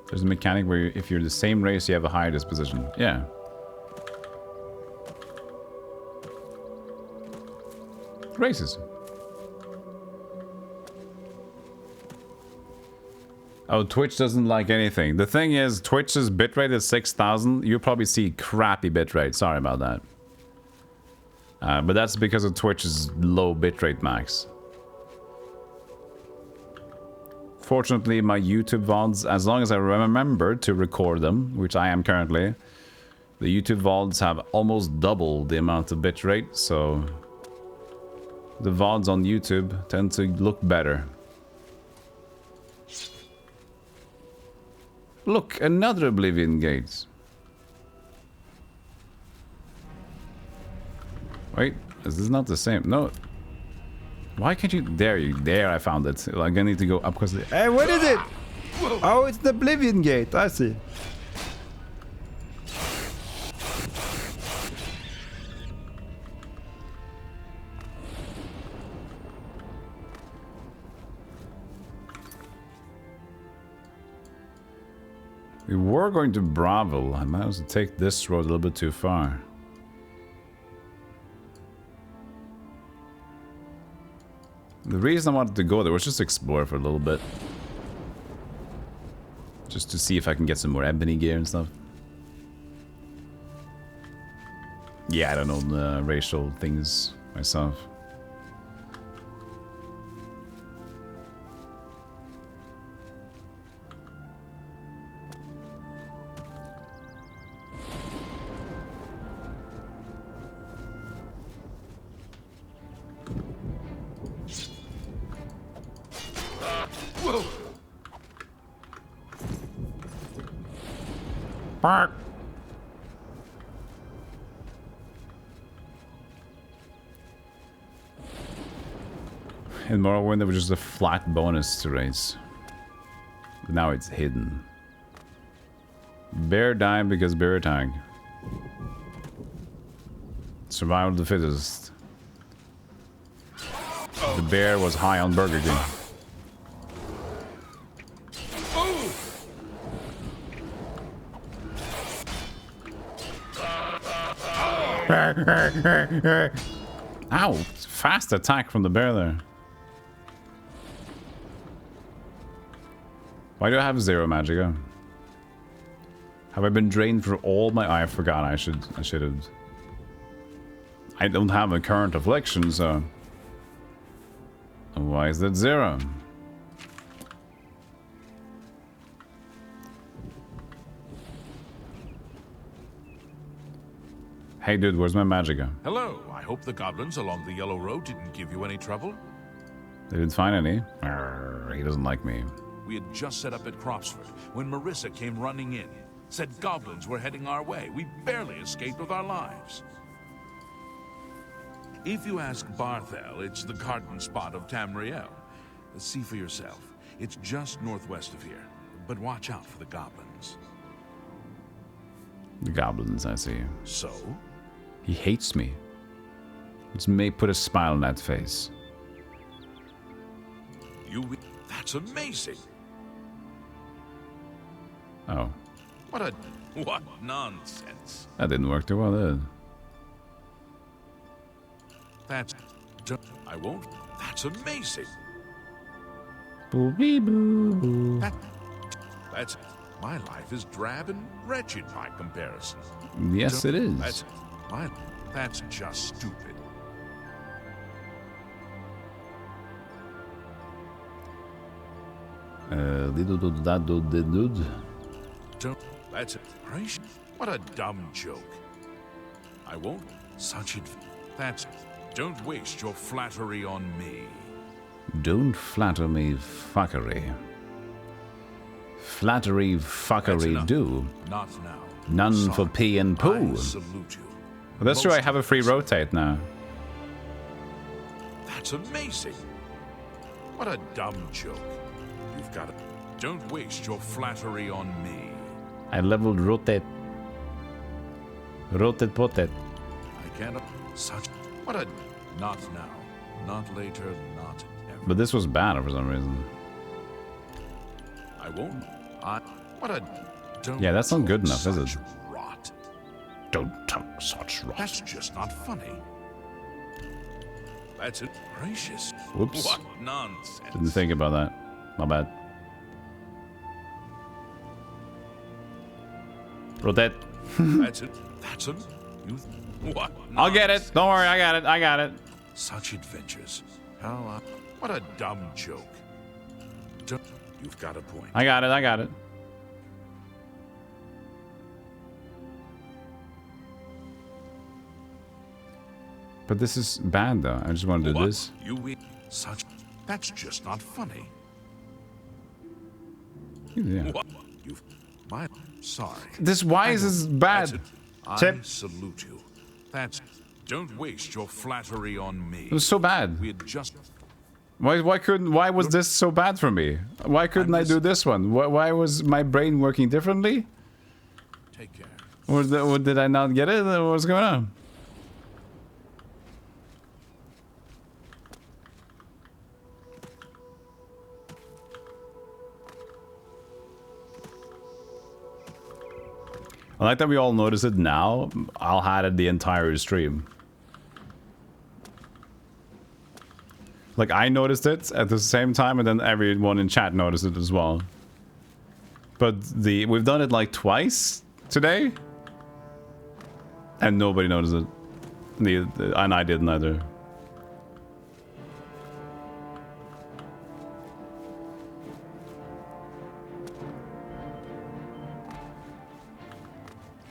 Speaker 21: There's a mechanic where if you're the same race, you have a higher disposition. Yeah. Races. Oh, Twitch doesn't like anything. The thing is, Twitch's bitrate is 6,000. You'll probably see crappy bitrate. Sorry about that. But that's because of Twitch's low bitrate max. Fortunately, my YouTube VODs, as long as I remember to record them, which I am currently, the YouTube VODs have almost double the amount of bitrate, so the VODs on YouTube tend to look better. Look, another Oblivion gate. Wait, is this not the same? No. Why can't you? There I found it. Like I need to go up because. Hey, what is it? Oh, it's the Oblivion gate. I see. We were going to Bravo. I might as well take this road a little bit too far. The reason I wanted to go there was just to explore for a little bit. Just to see if I can get some more ebony gear and stuff. Yeah, I don't know the racial things myself. Bark. In Morrowind, there was just a flat bonus to race. But now it's hidden. Bear died because bear attack. Survival of the fittest. The bear was high on Burger King. Ow! Fast attack from the bear there. Why do I have 0 magicka? Have I been drained for all my... I forgot I should have... I don't have a current affliction, so... Why is that 0? Hey dude, where's my magicka?
Speaker 17: Hello, I hope the goblins along the Yellow Road didn't give you any trouble.
Speaker 21: They didn't find any. He doesn't like me.
Speaker 17: We had just set up at Cropsford when Marissa came running in. Said goblins were heading our way. We barely escaped with our lives. If you ask Barthel, it's the garden spot of Tamriel. See for yourself. It's just northwest of here. But watch out for the goblins.
Speaker 21: The goblins, I see.
Speaker 17: So?
Speaker 21: He hates me. This may put a smile on that face.
Speaker 17: That's amazing.
Speaker 21: Oh.
Speaker 17: What nonsense.
Speaker 21: That didn't work too well, did it?
Speaker 17: I won't. That's amazing.
Speaker 21: Boo-bee boo.
Speaker 17: That's... My life is drab and wretched by comparison.
Speaker 21: Yes, it is.
Speaker 17: That's just stupid. That's it. What a dumb joke. I won't. That's it. Don't waste your flattery on me.
Speaker 21: Don't flatter me, fuckery. Flattery, fuckery, do.
Speaker 17: Not now.
Speaker 21: None for pee and poo.
Speaker 17: I salute you.
Speaker 21: Well, that's true, I have a free rotate now.
Speaker 17: That's amazing. What a dumb joke. You've got to... Don't waste your flattery on me.
Speaker 21: I leveled rotate. Rotate potet.
Speaker 17: I can't... What a... Not now. Not later, not ever.
Speaker 21: But this was bad for some reason.
Speaker 17: I won't. What a... Don't
Speaker 21: yeah, that's not good enough, is it?
Speaker 17: Rot.
Speaker 21: Don't talk such rot.
Speaker 17: That's just not funny. That's it. Gracious.
Speaker 21: Whoops.
Speaker 17: What nonsense.
Speaker 21: Didn't think about that. My bad. Rotate.
Speaker 17: That's it. That's it. You... What nonsense.
Speaker 21: I'll get it. Don't worry, I got it. I got it.
Speaker 17: Such adventures. How... What a dumb joke. You've got a point.
Speaker 21: I got it. I got it. But this is bad, though. I just want to do this.
Speaker 17: That's just not funny.
Speaker 21: Yeah.
Speaker 17: Sorry.
Speaker 21: Why is this bad?
Speaker 17: I salute you. Don't waste your flattery on me.
Speaker 21: It was so bad.
Speaker 17: We had just...
Speaker 21: Why was this so bad for me? Why couldn't I do this one? Why was my brain working differently?
Speaker 17: Take care.
Speaker 21: Or did I not get it? What's going on? I like that we all notice it now. I'll hide it the entire stream. Like, I noticed it at the same time, and then everyone in chat noticed it as well. But we've done it like twice today, and nobody noticed it. And I didn't either.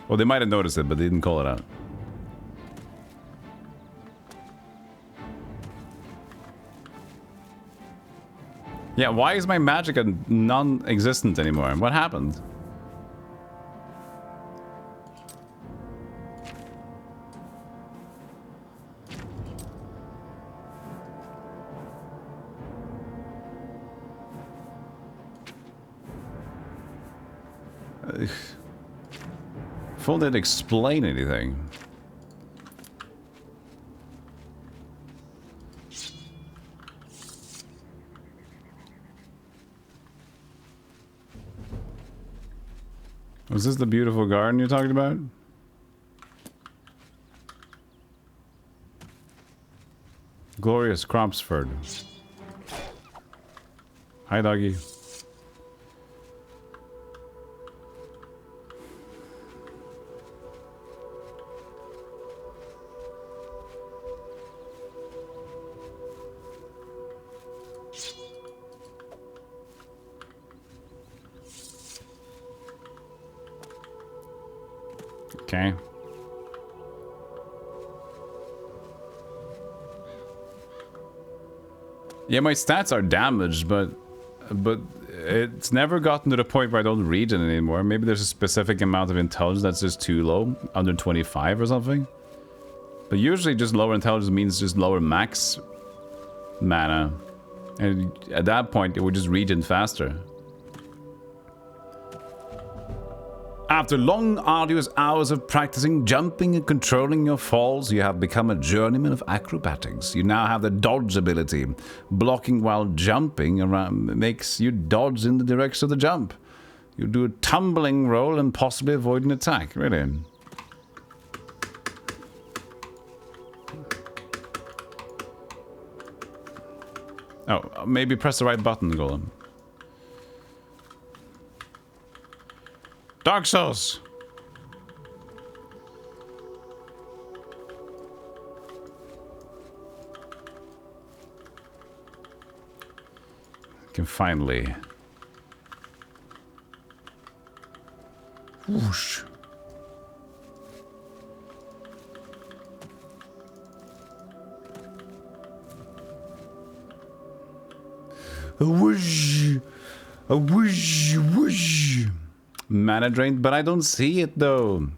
Speaker 21: Well, they might have noticed it, but they didn't call it out. Yeah, why is my magic non-existent anymore? What happened? Phone didn't explain anything. Was this the beautiful garden you're talking about? Glorious Cropsford. Hi, doggy. Okay. Yeah, my stats are damaged, but it's never gotten to the point where I don't read it anymore. Maybe there's a specific amount of intelligence that's just too low, under 25 or something. But usually just lower intelligence means just lower max mana. And at that point, it would just regen faster. After long, arduous hours of practicing jumping and controlling your falls, you have become a journeyman of acrobatics. You now have the dodge ability. Blocking while jumping around makes you dodge in the direction of the jump. You do a tumbling roll and possibly avoid an attack. Really? Oh, maybe press the right button, Golem. Dark Souls! Can finally... Whoosh. A whoosh! A whoosh! Whoosh! Mana drained, but I don't see it though.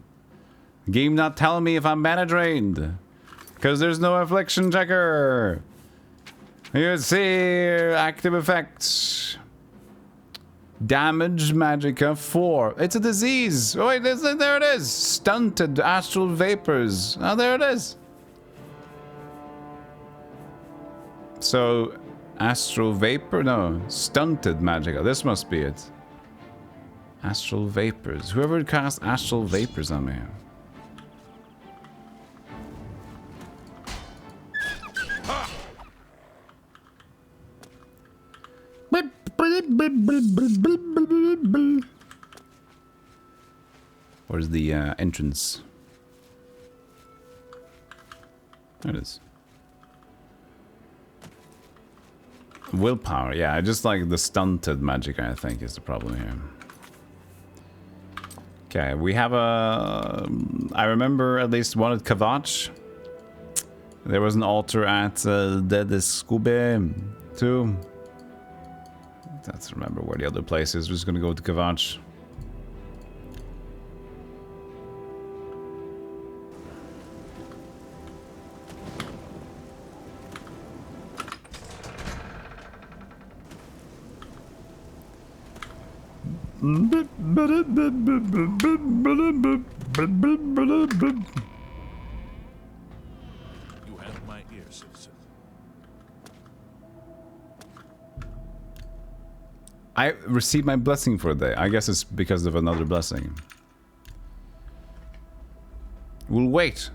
Speaker 21: Game not telling me if I'm mana drained. Because there's no affliction checker. You see active effects. Damage magicka 4. It's a disease. Oh wait, there it is. Stunted astral vapors. Oh, there it is. So, astral vapor? No, stunted magicka. This must be it. Astral vapors. Whoever cast astral vapors on me. Where's the entrance? There it is. Willpower. Yeah, I just like the stunted magic, I think, is the problem here. Okay, we have a... I remember at least one at Kavach. There was an altar at Dead Scooby too. Let's remember where the other place is. We're just gonna go to Kavach.
Speaker 17: You have my ear, citizen.
Speaker 21: I received my blessing for the day. I guess it's because of another blessing. We'll wait.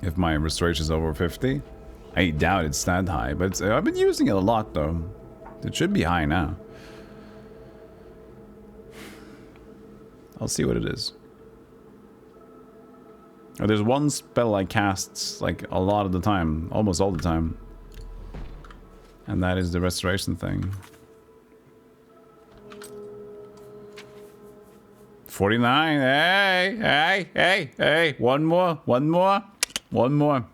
Speaker 21: If my restoration is over 50. I doubt it's that high, but I've been using it a lot though. It should be high now. I'll see what it is. Oh, there's one spell I cast like a lot of the time, almost all the time. And that is the restoration thing. 49. Hey, hey, hey, hey. One more, one more, one more.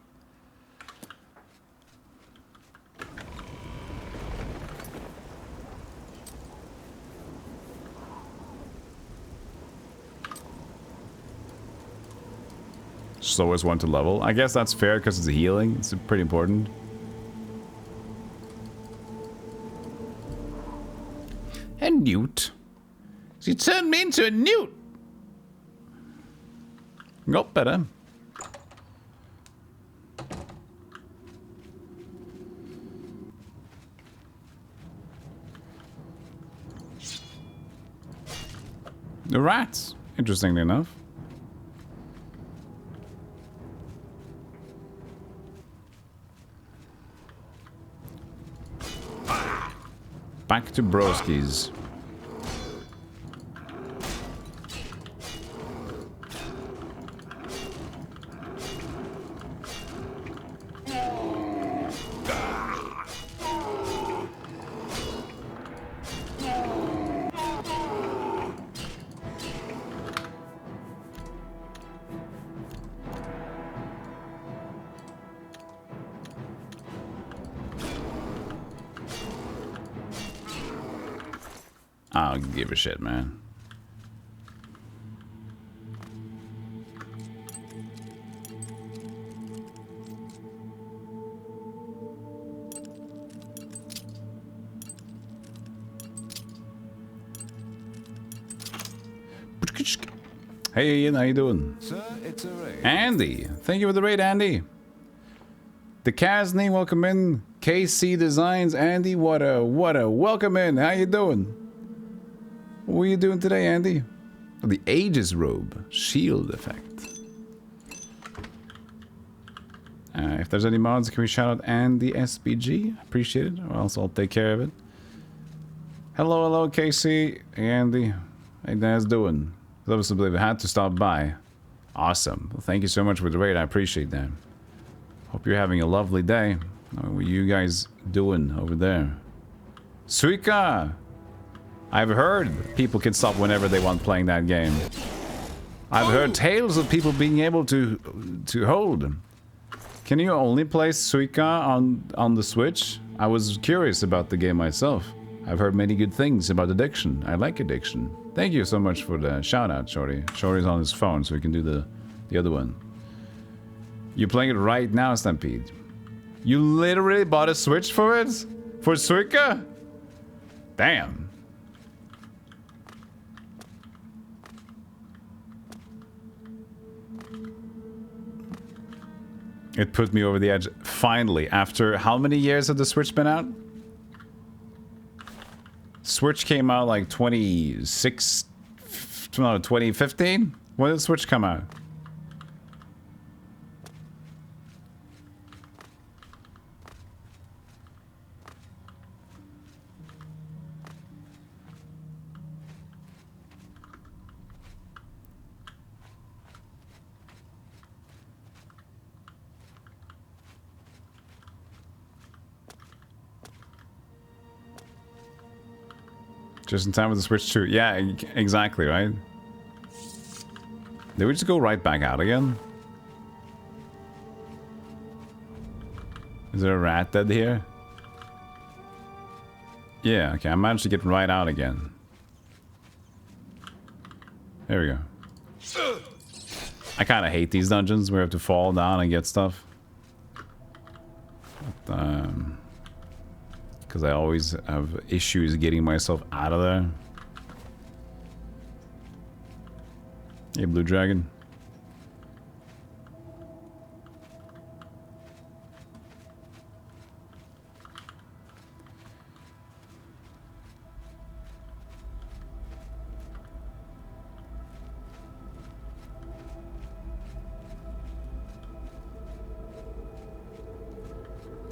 Speaker 21: Slowest one to level. I guess that's fair because it's healing. It's pretty important.
Speaker 1: A newt? She turned me into a newt. Got better. The rats, interestingly enough. Back to broskies. I don't give a shit, man. Hey Ian, how you doing?
Speaker 9: Sir, it's a raid.
Speaker 1: Andy, thank you for the raid, Andy. The Casney, welcome in. KC Designs, Andy, what a welcome in. How you doing? What are you doing today, Andy? The Aegis robe, shield effect. If there's any mods, can we shout out Andy SBG? Appreciate it. Or else I'll take care of it. Hello, KC. Hey, Andy. How you guys doing? Obviously, believe I had to stop by. Awesome. Well, thank you so much for the raid. I appreciate that. Hope you're having a lovely day. What are you guys doing over there? Suika! I've heard people can stop whenever they want playing that game. I've heard tales of people being able to hold. Can you only play Suika on the Switch? I was curious about the game myself. I've heard many good things about Addiction. I like Addiction. Thank you so much for the shout out, Shorty. Shorty's on his phone, so we can do the other one. You're playing it right now, Stampede. You literally bought a Switch for it? For Suika? Damn. It put me over the edge. Finally, after how many years had the Switch been out? Switch came out like 2015? When did the Switch come out? Just in time with the Switch 2. Yeah, exactly, right? Did we just go right back out again? Is there a rat dead here? Yeah, okay, I managed to get right out again. There we go. I kind of hate these dungeons where you have to fall down and get stuff. But, because I always have issues getting myself out of there. Hey, Blue Dragon.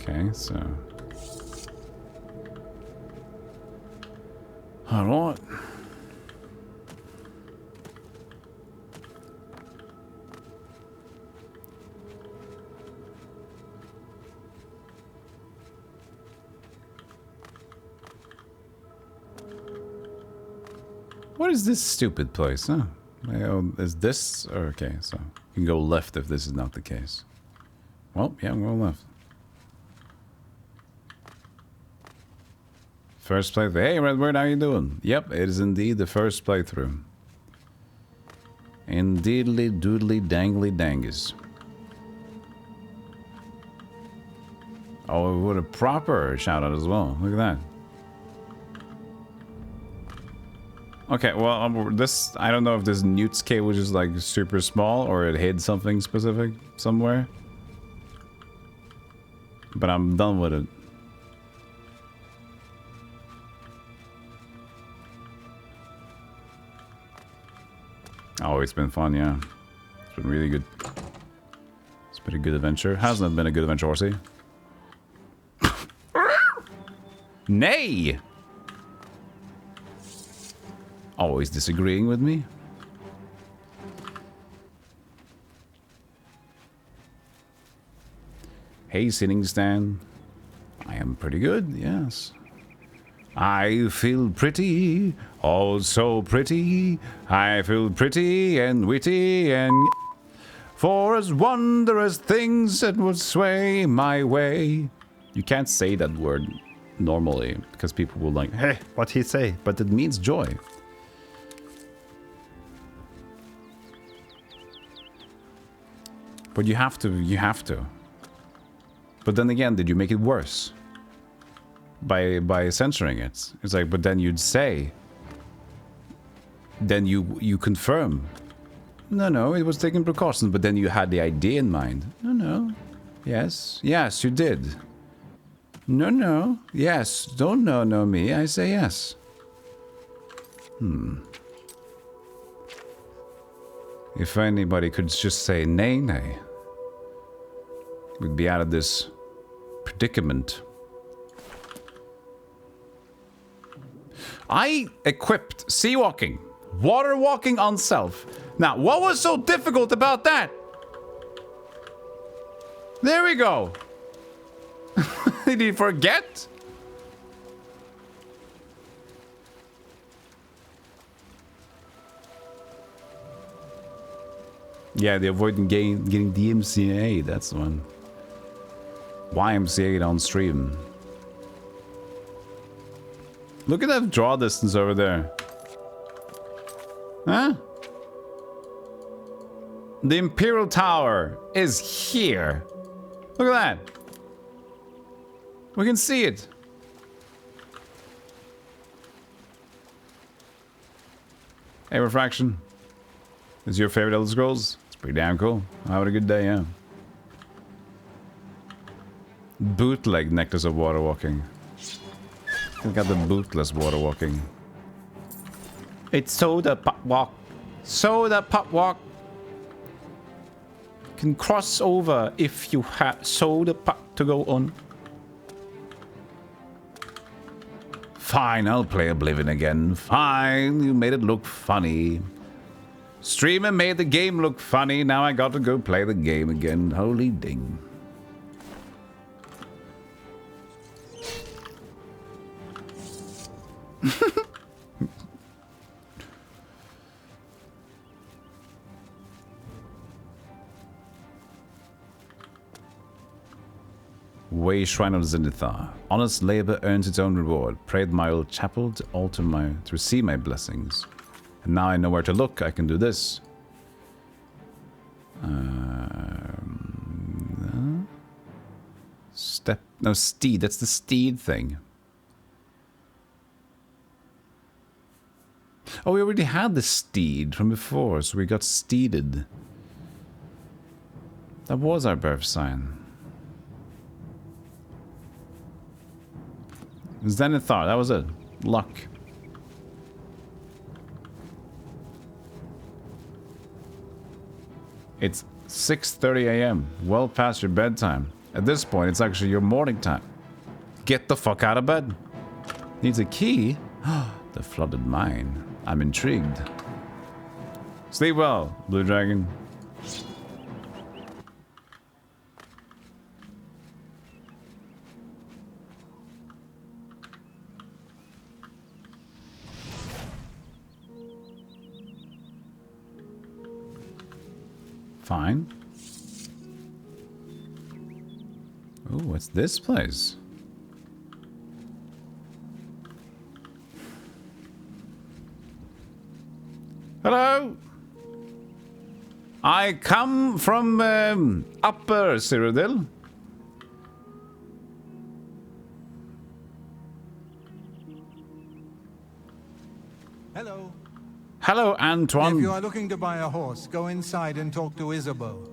Speaker 1: Okay, so... Alright. What is this stupid place, huh? Is this... Okay, so you can go left if this is not the case. Well, yeah, I'm going left. First playthrough. Hey, Redbird, how you doing? Yep, it is indeed the first playthrough. Indeedly doodly dangly dangus. Oh, what a proper shout out as well. Look at that.
Speaker 21: Okay, well, this... I don't know if this Newt's cave was just, like, super small or it hid something specific somewhere. But I'm done with it. Oh, it's been fun, yeah. It's been really good. It's been a good adventure. Hasn't it been a good adventure, Horsey? Nay! Always disagreeing with me. Hey, sitting stand. I am pretty good, yes. I feel pretty, oh so pretty. I feel pretty and witty and... For as wondrous things that would sway my way. You can't say that word normally, because people will like, hey, what he say? But it means joy. But you have to. But then again, did you make it worse? By censoring it? It's like, but then you'd say... Then you confirm. No, it was taking precautions, but then you had the idea in mind. No. Yes, you did. No, yes, don't no me, I say yes. If anybody could just say nay, we'd be out of this predicament. I equipped sea walking, water walking on self. Now, what was so difficult about that? There we go. Did he forget? Yeah, the avoiding getting DMCA, that's the one. YMCA on stream. Look at that draw distance over there. Huh? The Imperial Tower is here. Look at that. We can see it. Hey, Refraction. Is your favorite Elder Scrolls? It's pretty damn cool. I'm having a good day, yeah. Bootleg Necklace of Water Walking. I got the bootless water walking. It's soda pop walk. Soda pop walk. Can cross over if you have soda pop to go on. Fine, I'll play Oblivion again. Fine, you made it look funny. Streamer made the game look funny. Now I got to go play the game again. Holy ding. Way Shrine of Zenithar. Honest labor earns its own reward. Prayed my old chapel to receive my blessings. And now I know where to look. I can do this. No, steed. That's the steed thing. Oh, we already had the steed from before, so we got steeded. That was our birth sign. Zenithar, that was it. Luck. It's 6:30 a.m. Well past your bedtime. At this point, it's actually your morning time. Get the fuck out of bed. Needs a key? The flooded mine. I'm intrigued. Sleep well, Blue Dragon. Fine. Oh, what's this place? Hello. I come from Upper Cyrodiil.
Speaker 5: Hello.
Speaker 1: Hello, Antoine.
Speaker 5: If you are looking to buy a horse, go inside and talk to Isabeau.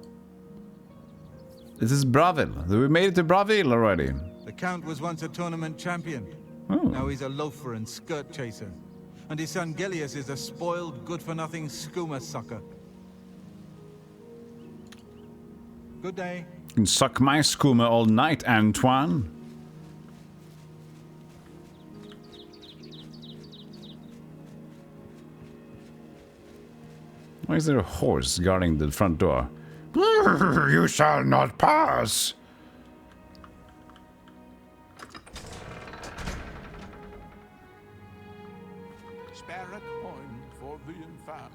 Speaker 1: This is Bravil. We made it to Bravil already.
Speaker 5: The Count was once a tournament champion.
Speaker 1: Oh.
Speaker 5: Now he's a loafer and skirt chaser. And his son Gellius is a spoiled, good-for-nothing skooma sucker. Good day.
Speaker 1: You can suck my skooma all night, Antoine. Why is there a horse guarding the front door?
Speaker 19: You shall not pass.
Speaker 20: Spare a coin for the infant.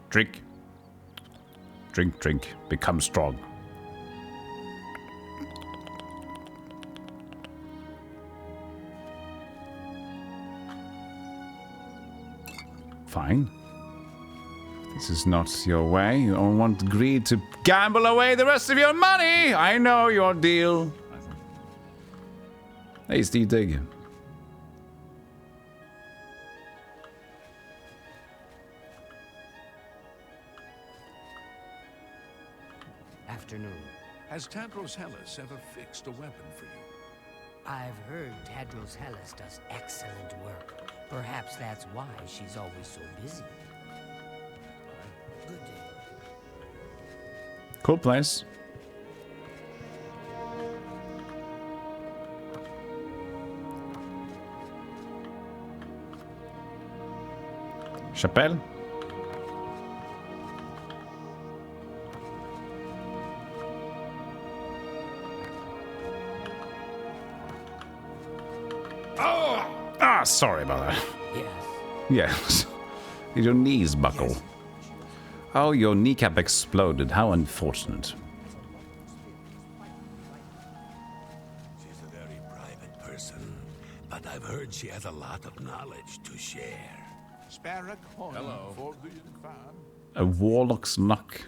Speaker 1: Drink. Drink, drink. Become strong. Fine. This is not your way. You don't want greed to gamble away the rest of your money. I know your deal. Hey, Steve Dig.
Speaker 7: Afternoon.
Speaker 17: Has Tadros Hellas ever fixed a weapon for you?
Speaker 7: I've heard Tadros Hellas does excellent work. Perhaps that's why she's always so busy. Good day.
Speaker 1: Cool place. Chapelle. Ah, sorry about that.
Speaker 7: Yes.
Speaker 1: Yes. Did your knees buckle? Yes. Oh, your kneecap exploded. How unfortunate.
Speaker 3: She's a very private person, but I've heard she has a lot of knowledge to share.
Speaker 20: Spare a coin for the infant.
Speaker 1: A warlock's luck.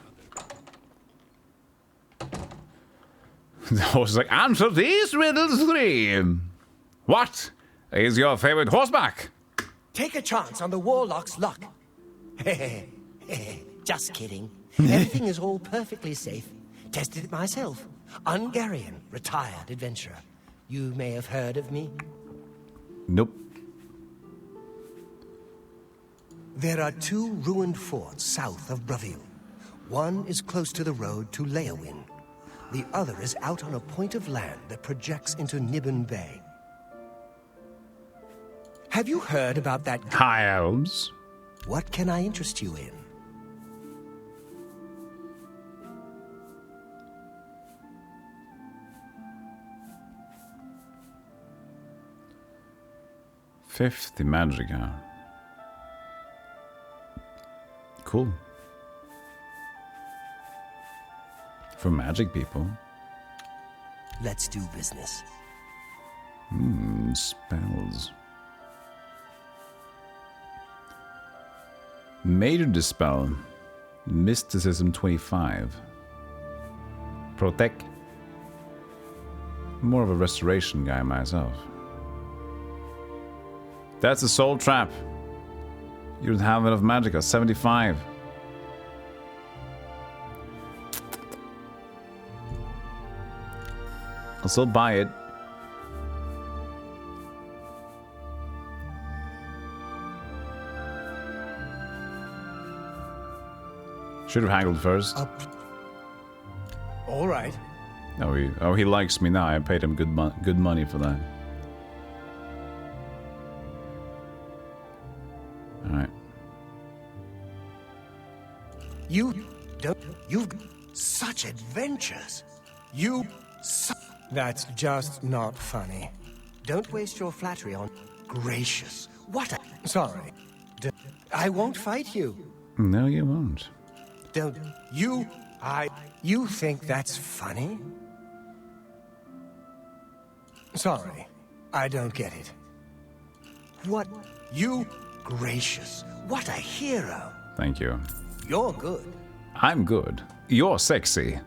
Speaker 1: The horse is like, answer these riddles 3. What is your favorite horseback?
Speaker 13: Take a chance on the warlock's luck. Just kidding. Everything is all perfectly safe. Tested it myself. Ungarian, retired adventurer. You may have heard of me.
Speaker 1: Nope.
Speaker 13: There are 2 ruined forts south of Bravil. One is close to the road to Leowin. The other is out on a point of land that projects into Nibbon Bay. Have you heard about that?
Speaker 1: High elves.
Speaker 13: What can I interest you in?
Speaker 1: $50 Magica. Cool. For magic people.
Speaker 13: Let's do business.
Speaker 1: Spells. Major Dispel. Mysticism 25. Protect. More of a restoration guy myself. That's a soul trap. You don't have enough magic. 75. I'll still buy it. Should have haggled first.
Speaker 13: All right.
Speaker 1: Oh, he likes me now. I paid him good money for that. All right.
Speaker 13: You've such adventures. That's just not funny. Don't waste your flattery on gracious. What a... Sorry. I won't fight you.
Speaker 1: No, you won't.
Speaker 13: Don't you... You think that's funny? Sorry. I don't get it. What? You... gracious. What a hero.
Speaker 21: Thank you.
Speaker 13: You're good.
Speaker 21: I'm good. You're sexy.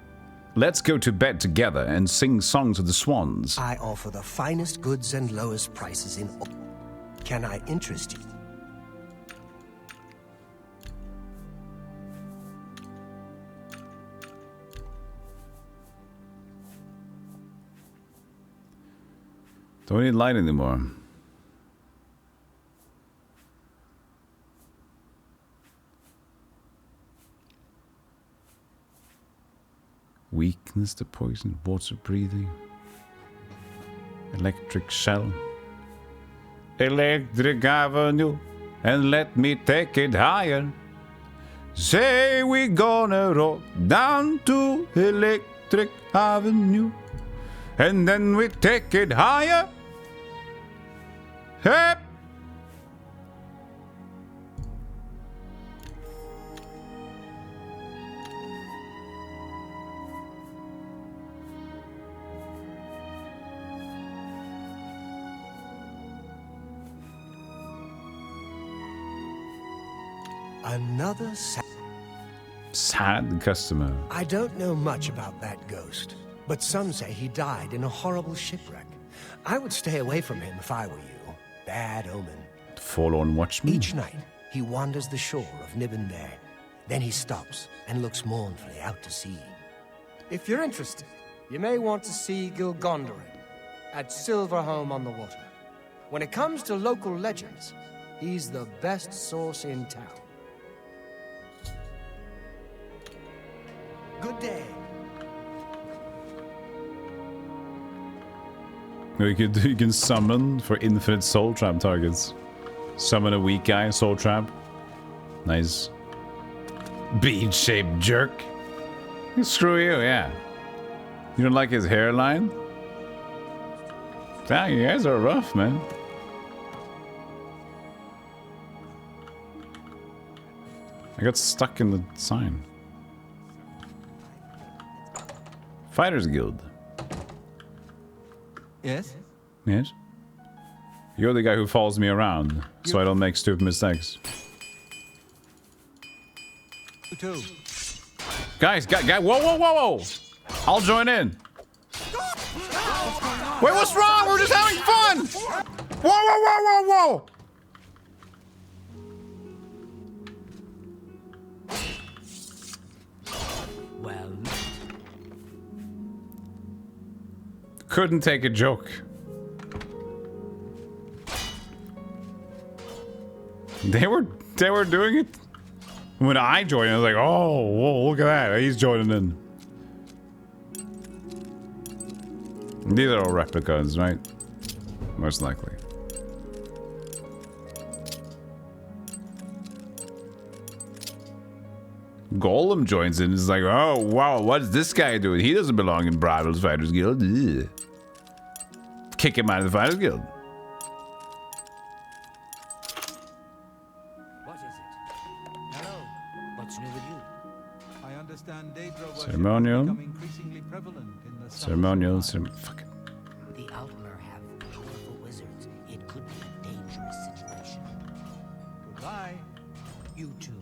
Speaker 21: Let's go to bed together and sing songs of the swans.
Speaker 13: I offer the finest goods and lowest prices in all. Can I interest you?
Speaker 21: Don't need light anymore. Weakness to poison, water breathing. Electric shell. Electric avenue, and let me take it higher. Say we gonna roll down to Electric Avenue, and then we take it higher. Hey!
Speaker 13: Another
Speaker 21: sad customer.
Speaker 13: I don't know much about that ghost, but some say he died in a horrible shipwreck. I would stay away from him if I were you. Bad omen.
Speaker 21: Forlorn watchman.
Speaker 13: Each night, he wanders the shore of Nibbin Bay. Then he stops and looks mournfully out to sea. If you're interested, you may want to see Gilgondorin at Silverholm on the Water. When it comes to local legends, he's the best source in town. Good day.
Speaker 21: You can summon for infinite soul trap targets. Summon a weak guy, soul trap. Nice. Bean-shaped jerk. Screw you, yeah. You don't like his hairline? Dang, you guys are rough, man. I got stuck in the sign. Fighters Guild.
Speaker 5: Yes?
Speaker 21: Yes? You're the guy who follows me around, so I don't make stupid mistakes.
Speaker 5: You too.
Speaker 21: Guys, whoa, whoa, whoa, whoa! I'll join in. Wait, what's wrong? We're just having fun! Whoa, whoa, whoa, whoa, whoa!
Speaker 7: Well,
Speaker 21: couldn't take a joke. They were doing it. When I joined, I was like, oh, whoa, look at that. He's joining in. These are all replicas, right? Most likely. Golem joins in and is like, oh, wow, what's this guy doing? He doesn't belong in Bridal's Fighters Guild. Ugh. Kick him out of the Fighters Guild.
Speaker 7: what is it? Hello. What's new with you?
Speaker 5: I understand Daedra worship
Speaker 21: Ceremonial.
Speaker 5: has become increasingly prevalent in the
Speaker 21: Ceremonial. Fuck it.
Speaker 7: The Altmer have powerful wizards. It could be a dangerous situation.
Speaker 5: Goodbye.
Speaker 7: You too.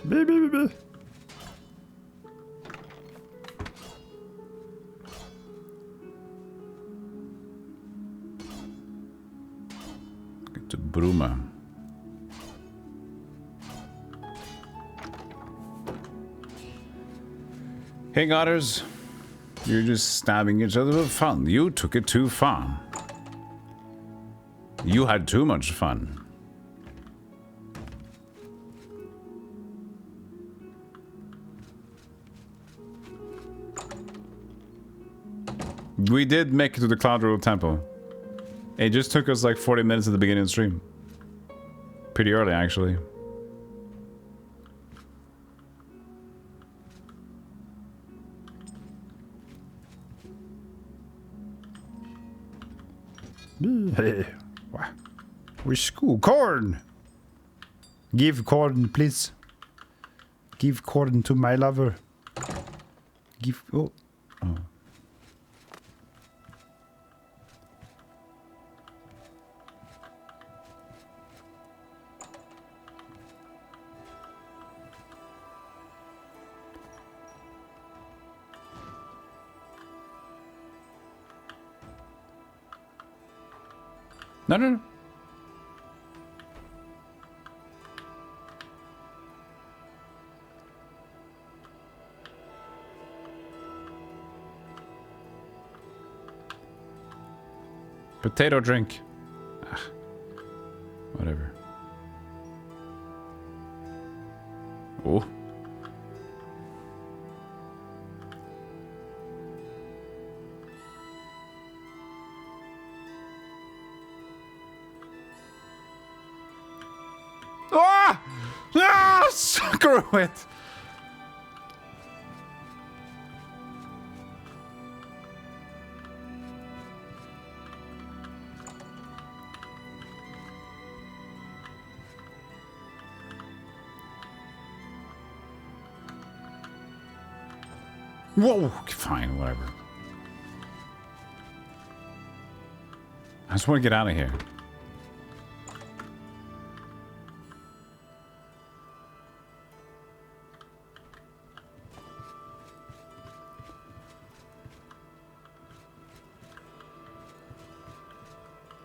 Speaker 21: Baby. Get to Bruma. Hey, Otters. You're just stabbing each other for fun. You took it too far. You had too much fun. We did make it to the Cloud Road Temple. It just took us like 40 minutes at the beginning of the stream. Pretty early, actually. Hey. Wow.
Speaker 1: We school corn. Give corn, please. Give corn to my lover. Give. Oh. Oh. No, no, no. Potato drink. Ah, whatever. Oh. Ah! Ah! Screw it! Whoa! Fine, whatever. I just want to get out of here.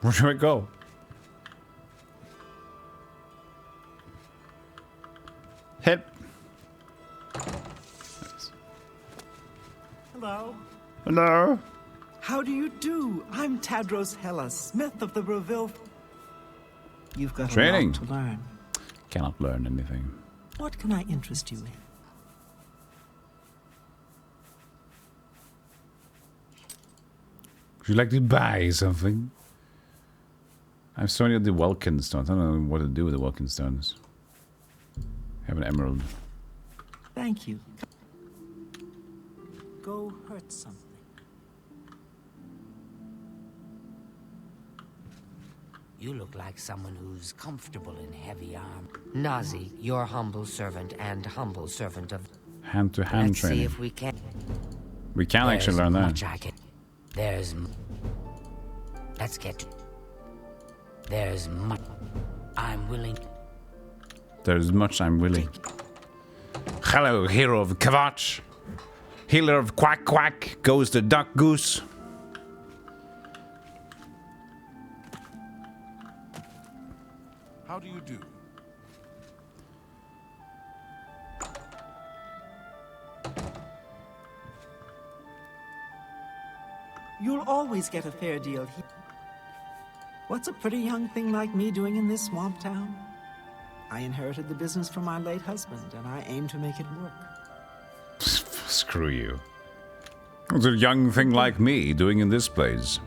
Speaker 1: Where do I go? Hit.
Speaker 8: Hello.
Speaker 1: Hello.
Speaker 8: How do you do? I'm Tadros Hella, Smith of the Reville. You've got
Speaker 1: Training.
Speaker 8: a lot to learn.
Speaker 1: Cannot learn anything.
Speaker 8: What can I interest you in?
Speaker 1: Would you like to buy something? I have so many of the Welkin stones. I don't know what to do with the Welkin stones. I have an emerald.
Speaker 8: Thank you. Go hurt something.
Speaker 7: You look like someone who's comfortable in heavy armor. Nazi, your humble servant and humble servant of...
Speaker 1: Hand-to-hand
Speaker 7: Let's
Speaker 1: training.
Speaker 7: see if we can...
Speaker 1: We can actually learn that.
Speaker 7: Much I can... There's... Let's get... There's much... I'm willing...
Speaker 1: There's much I'm willing. Hello, hero of Kvatch. Healer of Quack Quack. Goes to Duck Goose.
Speaker 17: How do you do?
Speaker 8: You'll always get a fair deal here. What's a pretty young thing like me doing in this swamp town? I inherited the business from my late husband, and I aim to make it work.
Speaker 1: Screw you. What's a young thing like me doing in this place?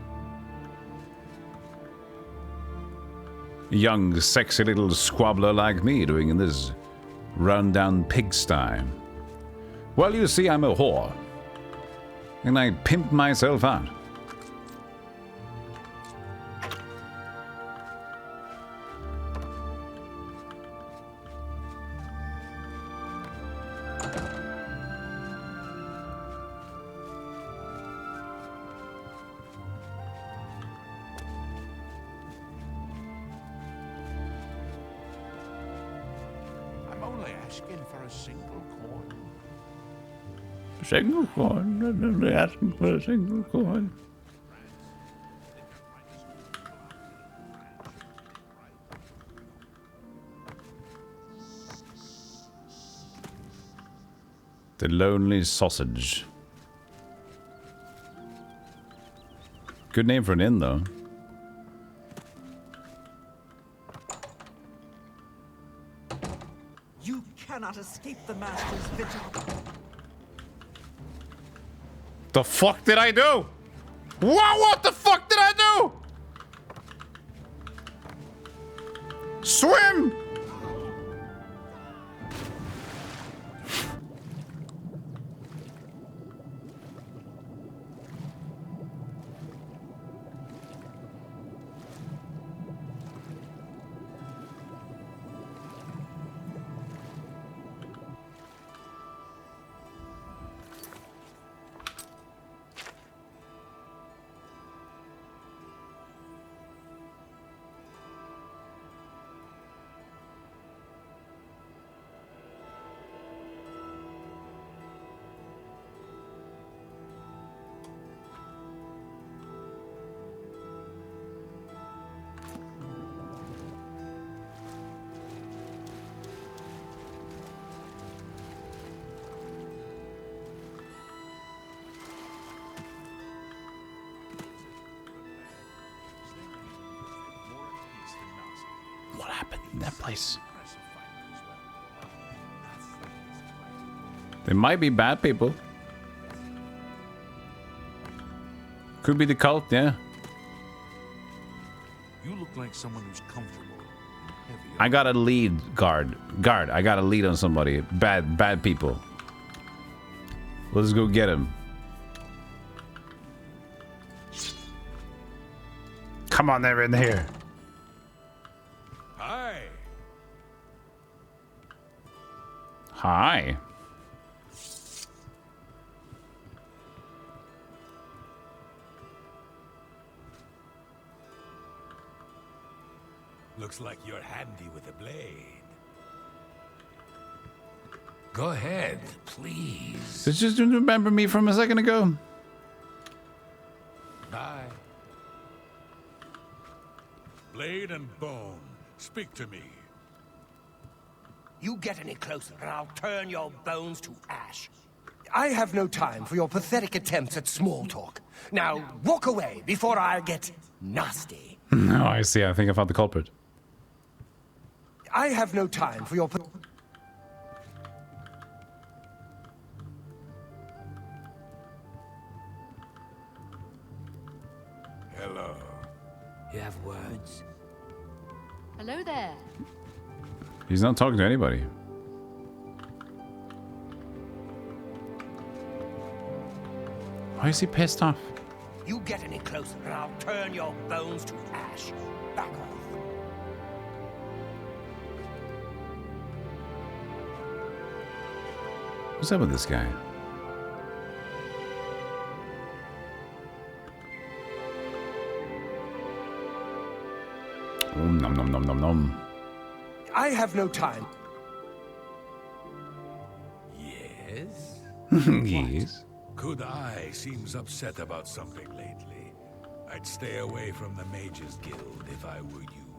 Speaker 1: A young, sexy little squabbler like me doing in this run-down pigsty. Well, you see, I'm a whore. And I pimp myself out.
Speaker 20: I'm only asking for a single coin.
Speaker 1: A single coin? I'm only asking for a single coin. The Lonely Sausage. Good name for an inn, though.
Speaker 8: You cannot escape the Master's vigil.
Speaker 1: The fuck did I do? Wow, what the fuck did I do? Swim!
Speaker 21: happened in that place? They might be bad people. Could be the cult, yeah.
Speaker 17: You look like someone who's comfortable.
Speaker 21: I got a lead, guard. I got a lead on somebody. Bad people. Let's go get him. Come on, they're in here.
Speaker 3: Hi.
Speaker 21: Hi.
Speaker 3: Looks like you're handy with a blade.
Speaker 9: Go ahead, please.
Speaker 21: Did you just remember me from a second ago?
Speaker 3: Bye. Blade and bone, speak to me.
Speaker 13: You get any closer and I'll turn your bones to ash. I have no time for your pathetic attempts at small talk. Now, walk away before I get nasty.
Speaker 21: No, I see. I think I found the culprit.
Speaker 13: I have no time for your...
Speaker 3: Hello.
Speaker 7: You have words?
Speaker 4: Hello there.
Speaker 21: He's not talking to anybody. Why is he pissed off?
Speaker 13: You get any closer and I'll turn your bones to ash. Back off.
Speaker 21: What's up with this guy? Oh, nom nom nom nom nom.
Speaker 13: I have no time.
Speaker 3: Yes?
Speaker 21: Yes.
Speaker 3: Kudai seems upset about something lately. I'd stay away from the Mages Guild if I were you.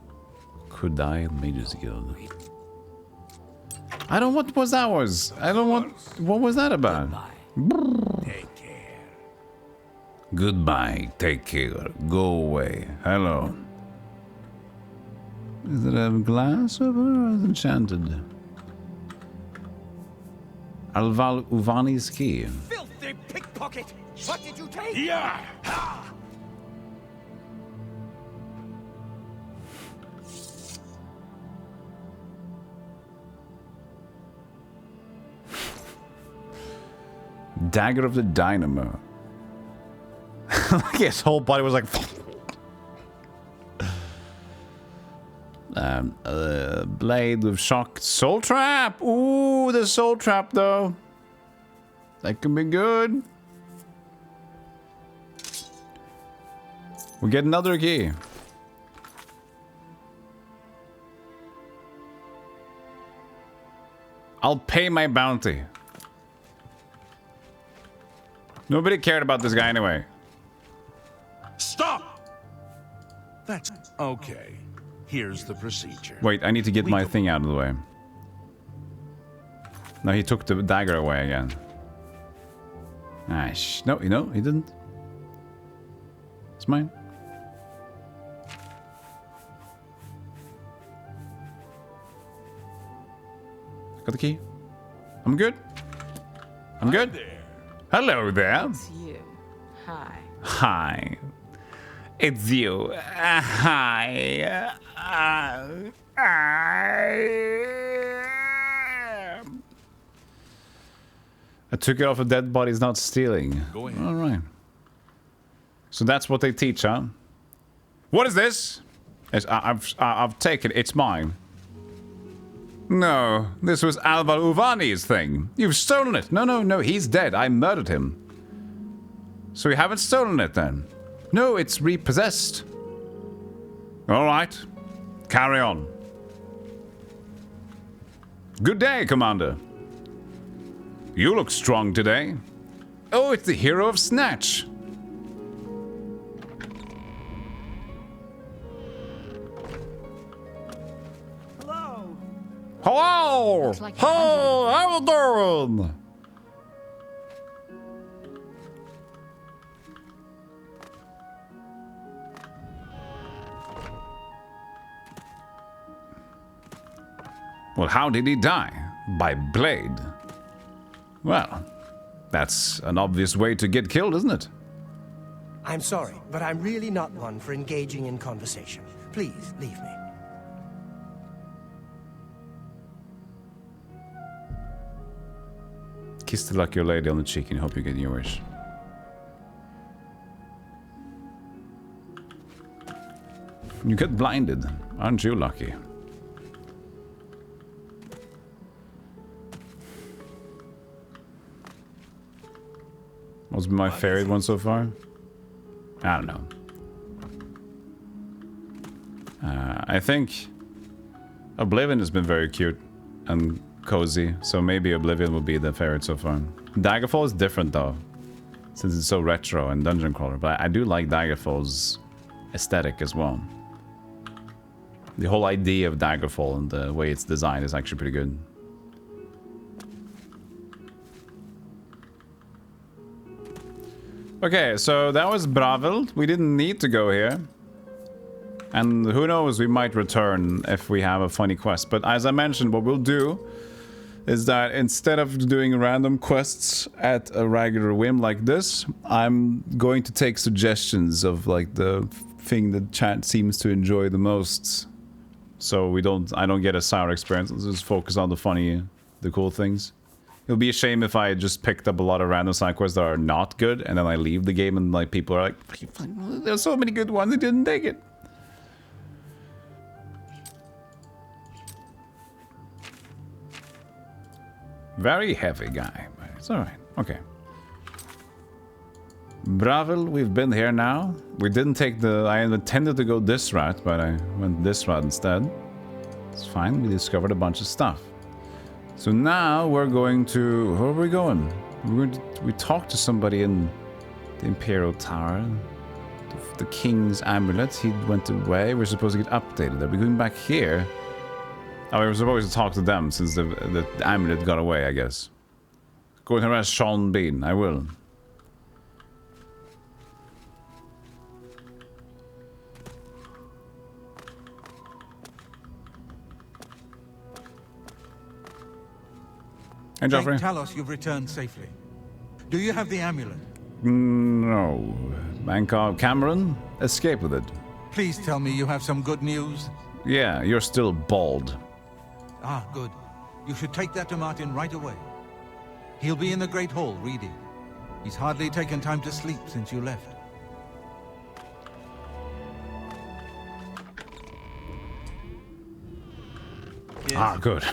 Speaker 21: Kudai Mages Guild. I don't. What was that? I don't want. What was that about?
Speaker 3: Take care.
Speaker 21: Goodbye. Take care. Go away. Hello. Is it a glass over or is it enchanted? Alval Uvani's key.
Speaker 13: Filthy pickpocket! What did you take?
Speaker 3: Yeah!
Speaker 21: Dagger of the Dynamo. Like his whole body was like. Blade with shock. Soul Trap! Ooh, the Soul Trap though. That could be good. We'll get another key. I'll pay my bounty. Nobody cared about this guy anyway.
Speaker 17: Stop! That's okay. Here's the procedure.
Speaker 21: Wait, I need to get my thing out of the way. No, he took the dagger away again. Ah, no, he didn't. It's mine. Got the key. I'm good. I'm good. Hello there.
Speaker 10: It's you. Hi.
Speaker 21: Hi. It's you. Hi. I took it off a dead body is not stealing.
Speaker 17: Go ahead.
Speaker 21: All right. So that's what they teach, huh? What is this? I've taken it. It's mine. No, this was Alvar Uvani's thing. You've stolen it. No, he's dead. I murdered him. So you haven't stolen it then? No, it's repossessed. All right. Carry on. Good day, Commander. You look strong today. Oh, it's the hero of Snatch. Hello!
Speaker 4: Like
Speaker 21: hey, how you doing?
Speaker 1: Well, how did he die? By blade. Well, that's an obvious way to get killed, isn't it?
Speaker 13: I'm sorry, but I'm really not one for engaging in conversation. Please, leave me.
Speaker 1: Kiss the lucky lady on the cheek and hope you get your wish. You get blinded. Aren't you lucky? What's my favorite one so far? I don't know. I think Oblivion has been very cute and cozy, so maybe Oblivion will be the favorite so far. Daggerfall is different though, since it's so retro and dungeon crawler, but I do like Daggerfall's aesthetic as well. The whole idea of Daggerfall and the way it's designed is actually pretty good. Okay, so that was Bravel. We didn't need to go here. And who knows, we might return if we have a funny quest. But as I mentioned, what we'll do is that instead of doing random quests at a regular whim like this, I'm going to take suggestions of like the thing that chat seems to enjoy the most. So I don't get a sour experience. Let's just focus on the funny, the cool things. It'll be a shame if I just picked up a lot of random side quests that are not good, and then I leave the game and like people are like, there's so many good ones, I didn't take it. Very heavy guy, but it's alright. Okay. Bravel, we've been here now. We didn't take the... I intended to go this route, but I went this route instead. It's fine, we discovered a bunch of stuff. So now we're going to... Where are we going? We talked to somebody in the Imperial Tower. The King's Amulet, he went away. We're supposed to get updated. Are we going back here? Oh, we were supposed to talk to them since the amulet got away, I guess. Go and harass Sean Bean. I will. Hey, Joffrey.
Speaker 5: Tell us you've returned safely. Do you have the amulet?
Speaker 1: No. Mankar Cameron? Escape with it.
Speaker 5: Please tell me you have some good news.
Speaker 1: Yeah, you're still bald.
Speaker 5: Ah, good. You should take that to Martin right away. He'll be in the Great Hall reading. He's hardly taken time to sleep since you left.
Speaker 1: Yes. Ah, good.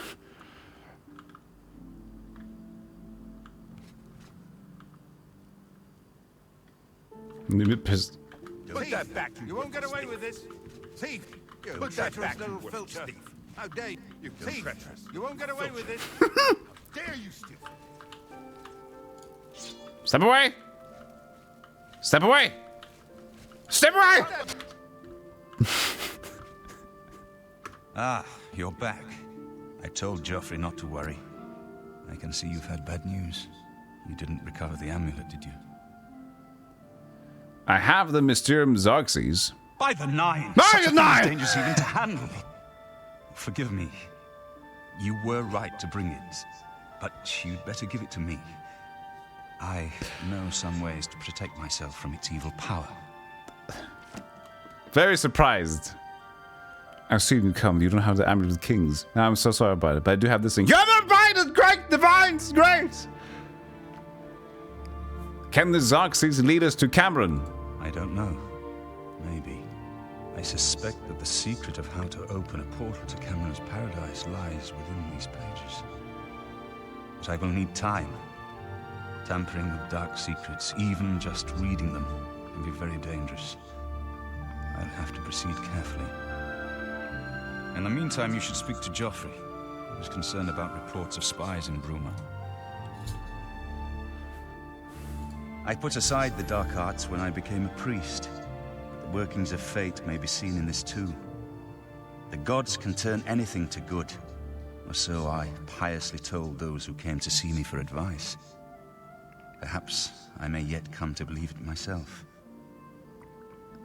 Speaker 1: I'm a bit pissed.
Speaker 20: Put that back, you won't get away with this. Thief! You treacherous little filth thief! How dare you! Thief! You won't get away with this! How dare you steal!
Speaker 1: Step away! Step away! Step away!
Speaker 2: Ah, you're back. I told Joffrey not to worry. I can see you've had bad news. You didn't recover the amulet, did you?
Speaker 1: I have the Mysterium Xerxes.
Speaker 2: By the nine!
Speaker 1: By the nine!
Speaker 2: It's dangerous even to handle. Forgive me. You were right to bring it, but you'd better give it to me. I know some ways to protect myself from its evil power.
Speaker 1: Very surprised. I've seen you come. You don't have the Amulet of Kings. No, I'm so sorry about it, but I do have this thing. You're invited! Great! Divines! Great! Can the Xerxes lead us to Cameron?
Speaker 2: I don't know. Maybe. I suspect that the secret of how to open a portal to Cameron's paradise lies within these pages. But I will need time. Tampering with dark secrets, even just reading them, can be very dangerous. I'll have to proceed carefully. In the meantime, you should speak to Joffrey. He was concerned about reports of spies in Bruma. I put aside the dark arts when I became a priest. The workings of fate may be seen in this too. The gods can turn anything to good, or so I piously told those who came to see me for advice. Perhaps I may yet come to believe it myself.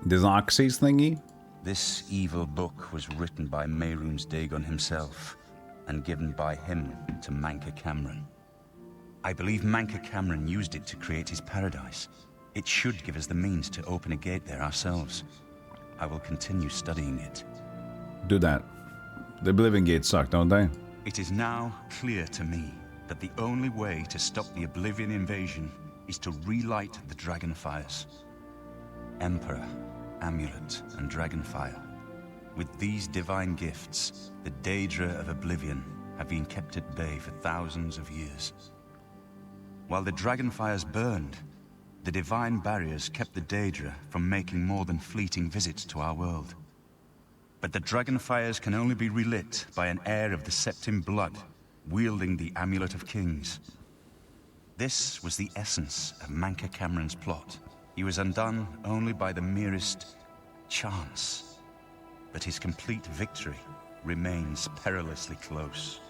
Speaker 1: The Xerxes thingy?
Speaker 2: This evil book was written by Mehrunes Dagon himself. and given by him to Manka Cameron. I believe Manka Cameron used it to create his paradise. It should give us the means to open a gate there ourselves. I will continue studying it.
Speaker 21: Do that. The Oblivion gates suck, don't they?
Speaker 2: It is now clear to me that the only way to stop the Oblivion invasion is to relight the Dragonfires. Emperor, Amulet, and Dragonfire. With these divine gifts, the Daedra of Oblivion have been kept at bay for thousands of years. While the Dragonfires burned, the divine barriers kept the Daedra from making more than fleeting visits to our world. But the Dragonfires can only be relit by an heir of the Septim blood, wielding the Amulet of Kings. This was the essence of Manka Cameron's plot. He was undone only by the merest chance. But his complete victory remains perilously close.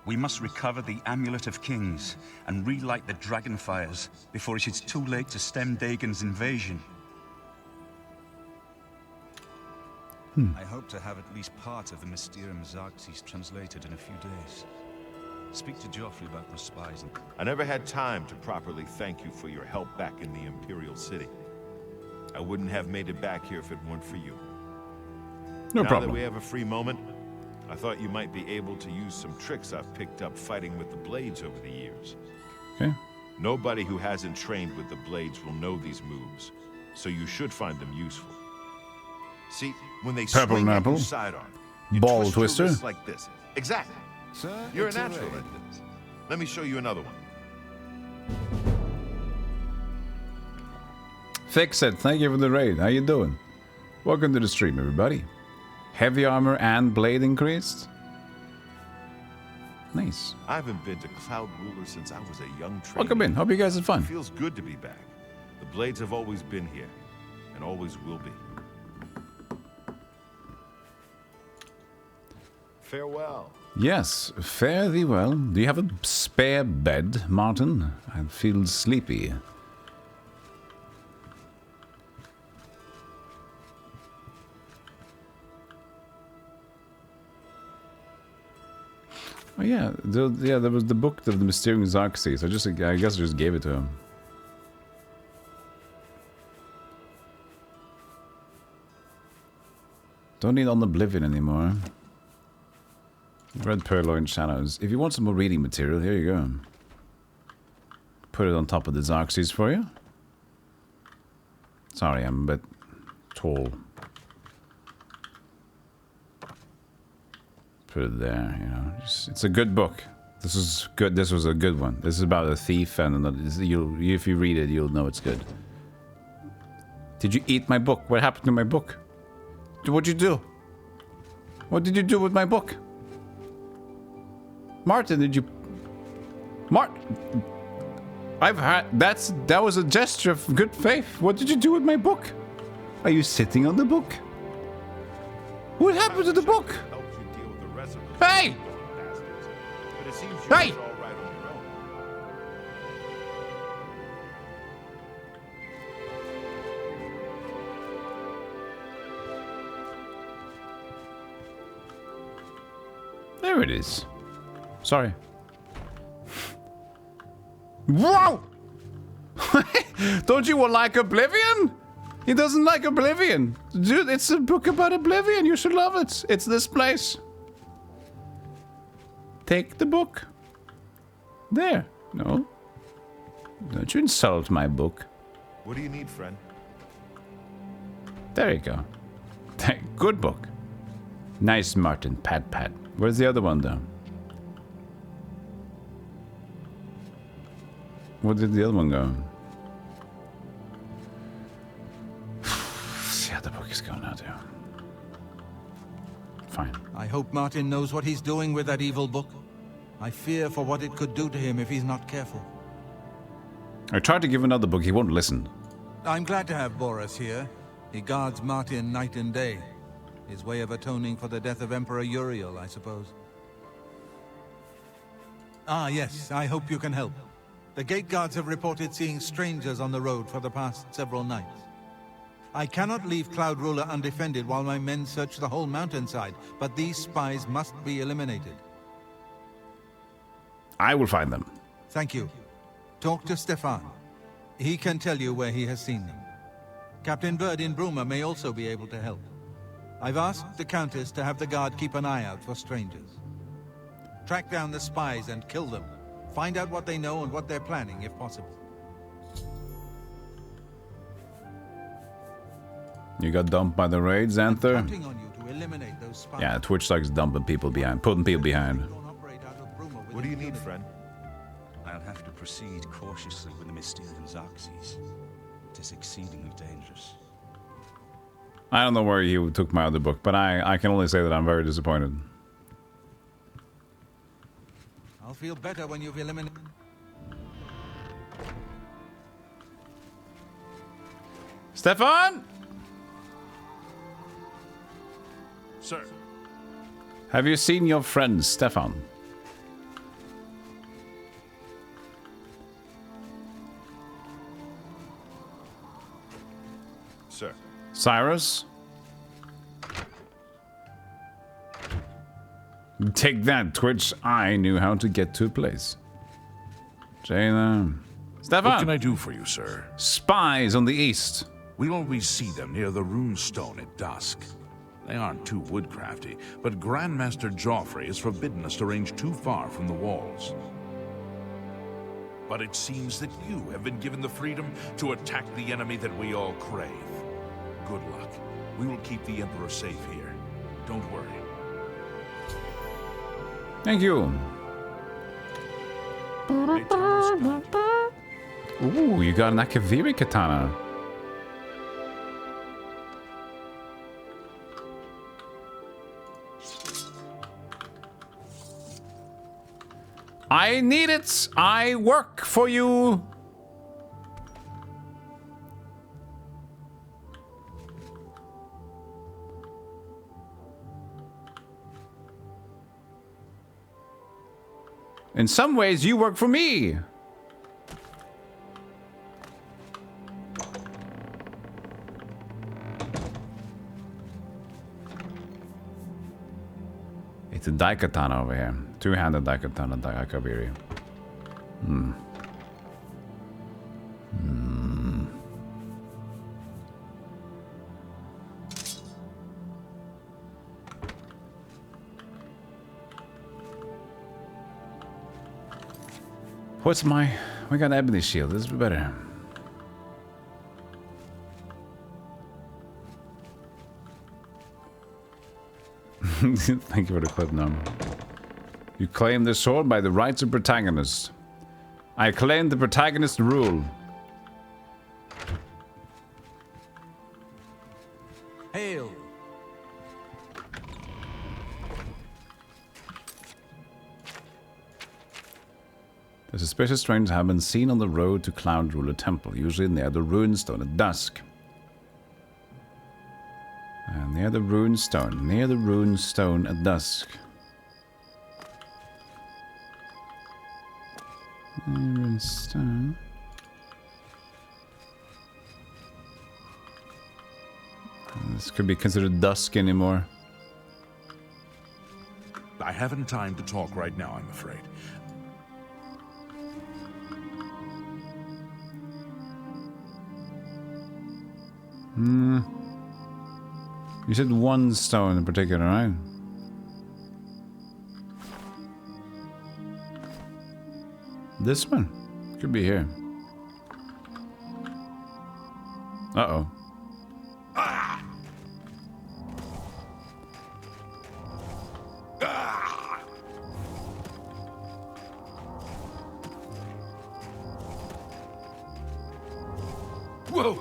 Speaker 2: We must recover the Amulet of Kings and relight the Dragonfires before it is too late to stem Dagon's invasion. I hope to have at least part of the Mysterium Xarxes translated in a few days. Speak to Joffrey about the spies and...
Speaker 6: I never had time to properly thank you for your help back in the Imperial City. I wouldn't have made it back here if it weren't for you.
Speaker 21: No
Speaker 6: now
Speaker 21: problem.
Speaker 6: That we have a free moment, I thought you might be able to use some tricks I've picked up fighting with the Blades over the years.
Speaker 21: Okay.
Speaker 6: Nobody who hasn't trained with the Blades will know these moves, so you should find them useful. See, when they
Speaker 21: Purple
Speaker 6: swing at
Speaker 21: apple.
Speaker 6: your sidearm, you
Speaker 21: Ball
Speaker 6: twist
Speaker 21: twister.
Speaker 6: your wrist like this. Exactly.
Speaker 20: Sir,
Speaker 6: You're a
Speaker 20: it's
Speaker 6: natural
Speaker 20: raid.
Speaker 6: at this. Let me show you another one.
Speaker 21: Fix it. Thank you for the raid. How you doing? Welcome to the stream, everybody. Heavy armor and blade increased. Nice.
Speaker 6: I haven't been to Cloud Ruler since I was a young trainee.
Speaker 21: Welcome in. Hope you guys had fun.
Speaker 6: It feels good to be back. The Blades have always been here, and always will be. Farewell.
Speaker 21: Yes, fare thee well. Do you have a spare bed, Martin? I feel sleepy. Oh yeah, there was the book of the Mysterium Xarxes. I guess I just gave it to him. Don't need on Oblivion anymore. Red Purloin Shadows. If you want some more reading material, here you go. Put it on top of the Xarxes for you. Sorry, I'm a bit tall. Put it there, you know. It's a good book. This is good. This was a good one. This is about a thief, and if you read it, you'll know it's good. Did you eat my book? What happened to my book? What'd you do? What did you do with my book? Martin, did you... That was a gesture of good faith. What did you do with my book? Are you sitting on the book? What happened to the book? Hey! Hey! There it is. Sorry. Whoa! Don't you like Oblivion? He doesn't like Oblivion. Dude, it's a book about Oblivion. You should love it. It's this place. Take the book. There. No. Don't you insult my book.
Speaker 6: What do you need, friend?
Speaker 21: There you go. Good book. Nice, Martin. Pat, pat. Where's the other one, though? Where did the other one go? The other book is going out here. Fine.
Speaker 5: I hope Martin knows what he's doing with that evil book. I fear for what it could do to him if he's not careful.
Speaker 21: I tried to give another book. He won't listen.
Speaker 5: I'm glad to have Boris here. He guards Martin night and day. His way of atoning for the death of Emperor Uriel, I suppose. Ah, yes, I hope you can help. The gate guards have reported seeing strangers on the road for the past several nights. I cannot leave Cloud Ruler undefended while my men search the whole mountainside, but these spies must be eliminated.
Speaker 21: I will find them.
Speaker 5: Thank you. Talk to Stefan. He can tell you where he has seen them. Captain Bird in Bruma may also be able to help. I've asked the Countess to have the guard keep an eye out for strangers. Track down the spies and kill them. Find out what they know and what they're planning, if possible.
Speaker 21: You got dumped by the raid, Xanther?
Speaker 5: Counting on you to eliminate those spies.
Speaker 21: Yeah, Twitch likes dumping people behind, putting people behind.
Speaker 6: What do you need, friend?
Speaker 2: I'll have to proceed cautiously with the Mysterian Xerxes. It is exceedingly dangerous.
Speaker 21: I don't know where you took my other book, but I can only say that I'm very disappointed.
Speaker 5: I'll feel better when you've eliminated...
Speaker 21: Stefan?
Speaker 17: Sir.
Speaker 21: Have you seen your friend, Stefan?
Speaker 6: Sir.
Speaker 21: Cyrus? Take that, Twitch. I knew how to get to a place. Jayla. Stefan!
Speaker 17: What can I do for you, sir?
Speaker 21: Spies on the east.
Speaker 17: We always see them near the rune stone at dusk. They aren't too woodcrafty, but Grandmaster Joffrey has forbidden us to range too far from the walls. But it seems that you have been given the freedom to attack the enemy that we all crave. Good luck. We will keep the Emperor safe here. Don't worry.
Speaker 21: Thank you. Ooh, you got an Akaviri katana. I need it. I work for you. In some ways, you work for me. It's a Daikatana over here. Two-handed Daikatana, Daikabiri. Hmm. Hmm. What's my... We got Ebony Shield. This is better. Thank you for the clip now. You claim the sword by the rights of protagonist. I claim the protagonist rule.
Speaker 5: Hail!
Speaker 21: The suspicious strangers have been seen on the road to Cloud Ruler Temple, usually near the runestone at dusk. Near the runestone at dusk. Runestone. This could be considered dusk anymore.
Speaker 17: I haven't time to talk right now, I'm afraid.
Speaker 21: Hmm. You said one stone in particular, right? This one? Could be here. Uh-oh.
Speaker 17: Ah! Ah! Whoa!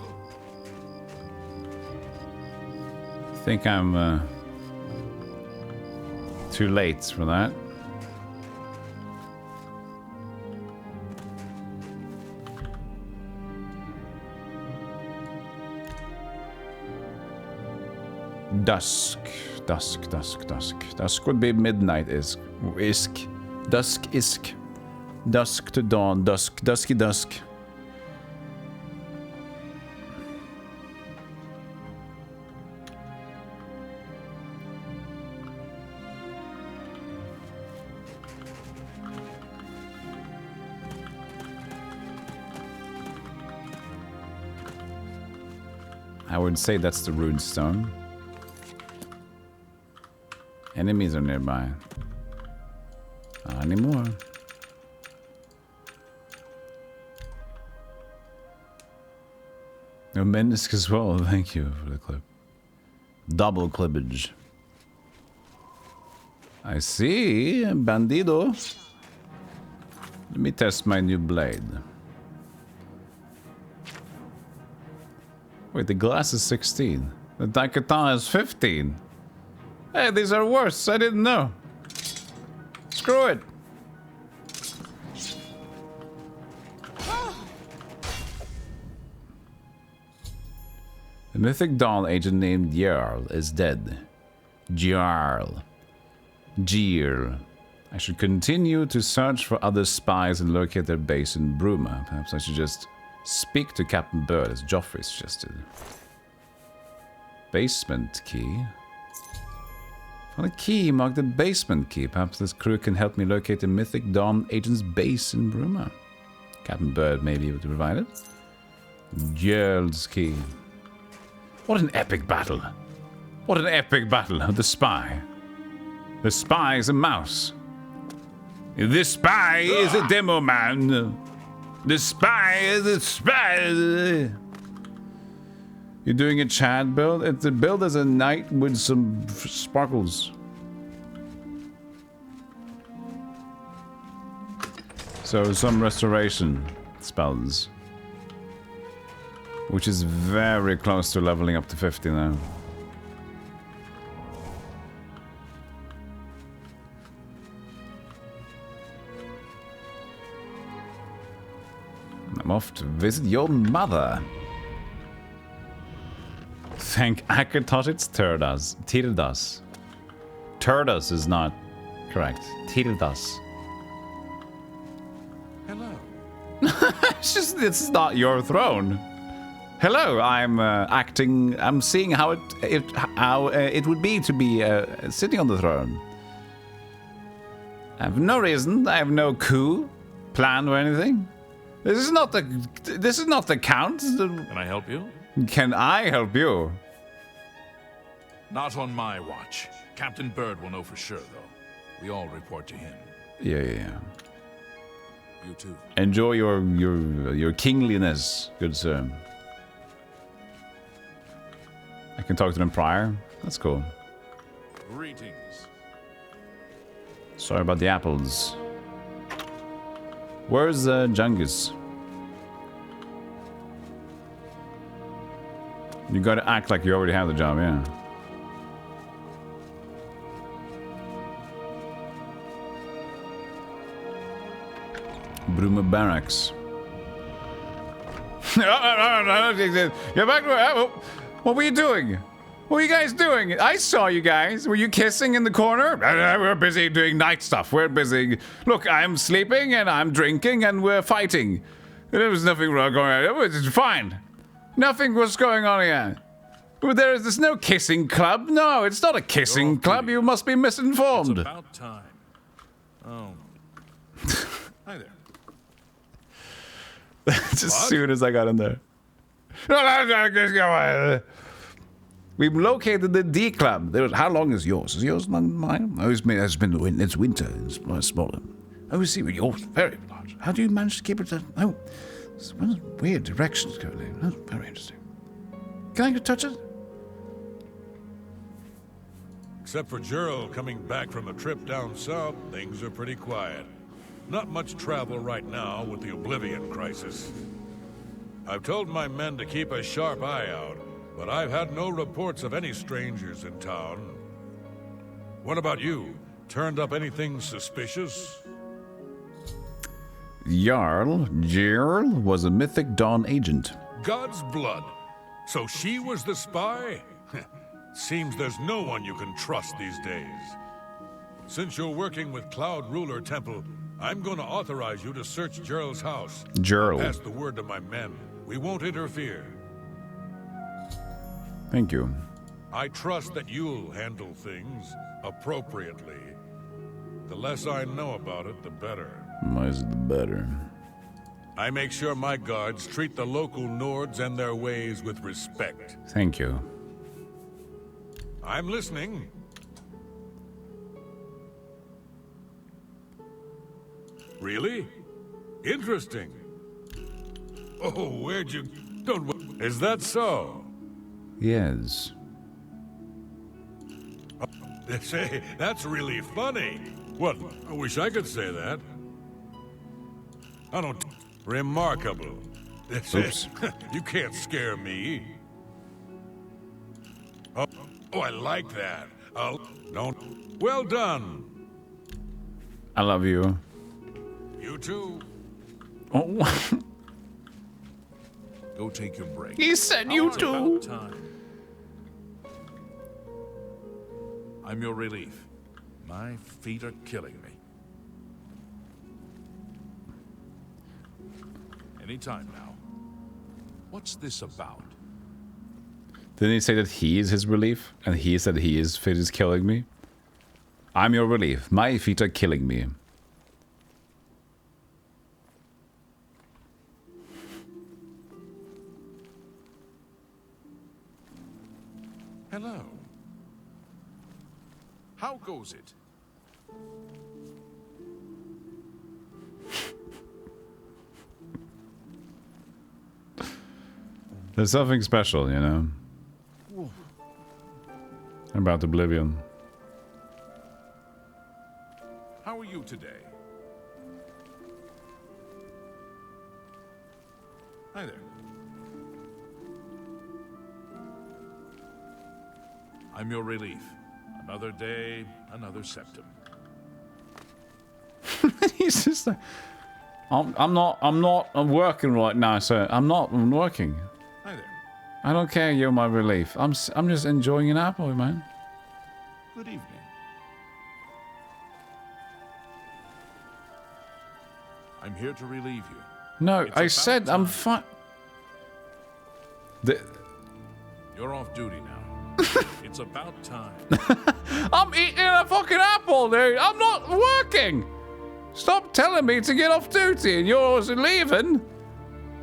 Speaker 21: I think I'm too late for that. Dusk. Dusk would be midnight isk. Dusk. Dusk to dawn. Dusk. Dusky dusk.
Speaker 1: I would say that's the rune stone. Enemies are nearby. Not anymore. No Mendisk as well. Thank you for the clip. Double clippage. I see, Bandido. Let me test my new blade. Wait, the glass is 16. The Daikatana is 15. Hey, these are worse. I didn't know. Screw it. The mythic Dawn agent named Jarl is dead. Jarl. I should continue to search for other spies and locate their base in Bruma. Perhaps I should just speak to Captain Bird, as Joffrey suggested. Basement key. Found a key marked the basement key. Perhaps this crew can help me locate the mythic Dawn agent's base in Bruma. Captain Bird may be able to provide it. Gerald's key. What an epic battle. What an epic battle of the spy. The spy is a mouse. The spy is a demo man. The spy is a spy. You're doing a Chad build? It's a build as a knight with some sparkles. So some restoration spells. Which is very close to leveling up to 50 now. I'm off to visit your mother. Thank Akatot it's Tirdas. Tirdas. Tirdas is not correct. Tirdas.
Speaker 17: Hello.
Speaker 1: It's not your throne. Hello, I'm acting. I'm seeing how it would be to be sitting on the throne. I have no reason. I have no coup, plan, or anything. This is not the count.
Speaker 17: Can I help you?
Speaker 1: Can I help you?
Speaker 17: Not on my watch. Captain Bird will know for sure, though. We all report to him.
Speaker 1: Yeah.
Speaker 17: You too.
Speaker 1: Enjoy your kingliness, good sir. I can talk to them prior. That's cool.
Speaker 17: Greetings.
Speaker 1: Sorry about the apples. Where's Jungus? You gotta act like you already have the job, yeah. Bruma Barracks. You're back to... What were you doing? What were you guys doing? I saw you guys. Were you kissing in the corner? We're busy doing night stuff. We're busy. Look, I'm sleeping and I'm drinking and we're fighting. There was nothing wrong going on. It was fine. Nothing was going on here. There's no kissing club. No, it's not a kissing club. You must be misinformed.
Speaker 17: It's about time. Oh. Hi there.
Speaker 1: Just as soon as I got in there. We've located the D Club. How long is yours? Is yours mine? Oh, it's winter. It's smaller. Oh, see, yours very large. How do you manage to keep it? Oh, it's one weird directions going in. That's very interesting. Can I touch it?
Speaker 3: Except for Gerald coming back from a trip down south, things are pretty quiet. Not much travel right now with the Oblivion crisis. I've told my men to keep a sharp eye out, but I've had no reports of any strangers in town. What about you? Turned up anything suspicious?
Speaker 1: Jarl was a mythic Dawn agent.
Speaker 3: God's blood. So she was the spy? Seems there's no one you can trust these days. Since you're working with Cloud Ruler Temple, I'm going to authorize you to search Gerald's house.
Speaker 1: Gerald.
Speaker 3: Pass the word to my men. We won't interfere.
Speaker 1: Thank you.
Speaker 3: I trust that you'll handle things I make sure my guards treat the local Nords and their ways with respect.
Speaker 1: Thank you.
Speaker 3: I'm listening. Really? Interesting. Oh, where'd you... Don't... Is that so?
Speaker 1: Yes.
Speaker 3: They say, that's really funny. What? I wish I could say that. I don't... Remarkable. They say,
Speaker 1: Oops.
Speaker 3: You can't scare me. Oh, I like that. Don't... Well done.
Speaker 1: I love you.
Speaker 3: You too.
Speaker 1: Oh.
Speaker 17: Go take your break.
Speaker 1: He said you
Speaker 17: It's
Speaker 1: too.
Speaker 17: about time. I'm your relief. My feet are killing me. Anytime now. What's this about?
Speaker 1: Didn't he say that he is his relief? And he said his feet is killing me? I'm your relief. My feet are killing me.
Speaker 17: Hello. How goes it?
Speaker 1: There's something special, you know, about Oblivion.
Speaker 17: How are you today? Hi there. I'm your relief. Another day, another septum.
Speaker 1: He's just like, I'm working right now, sir. I'm working.
Speaker 17: Hi there.
Speaker 1: I don't care, you're my relief. I'm just enjoying an apple, man.
Speaker 17: Good evening. I'm here to relieve you.
Speaker 1: No,
Speaker 17: It's
Speaker 1: I
Speaker 17: about
Speaker 1: said I'm fine.
Speaker 17: You're off duty now. It's about time.
Speaker 1: I'm eating a fucking apple, dude. I'm not working. Stop telling me to get off duty and you're leaving.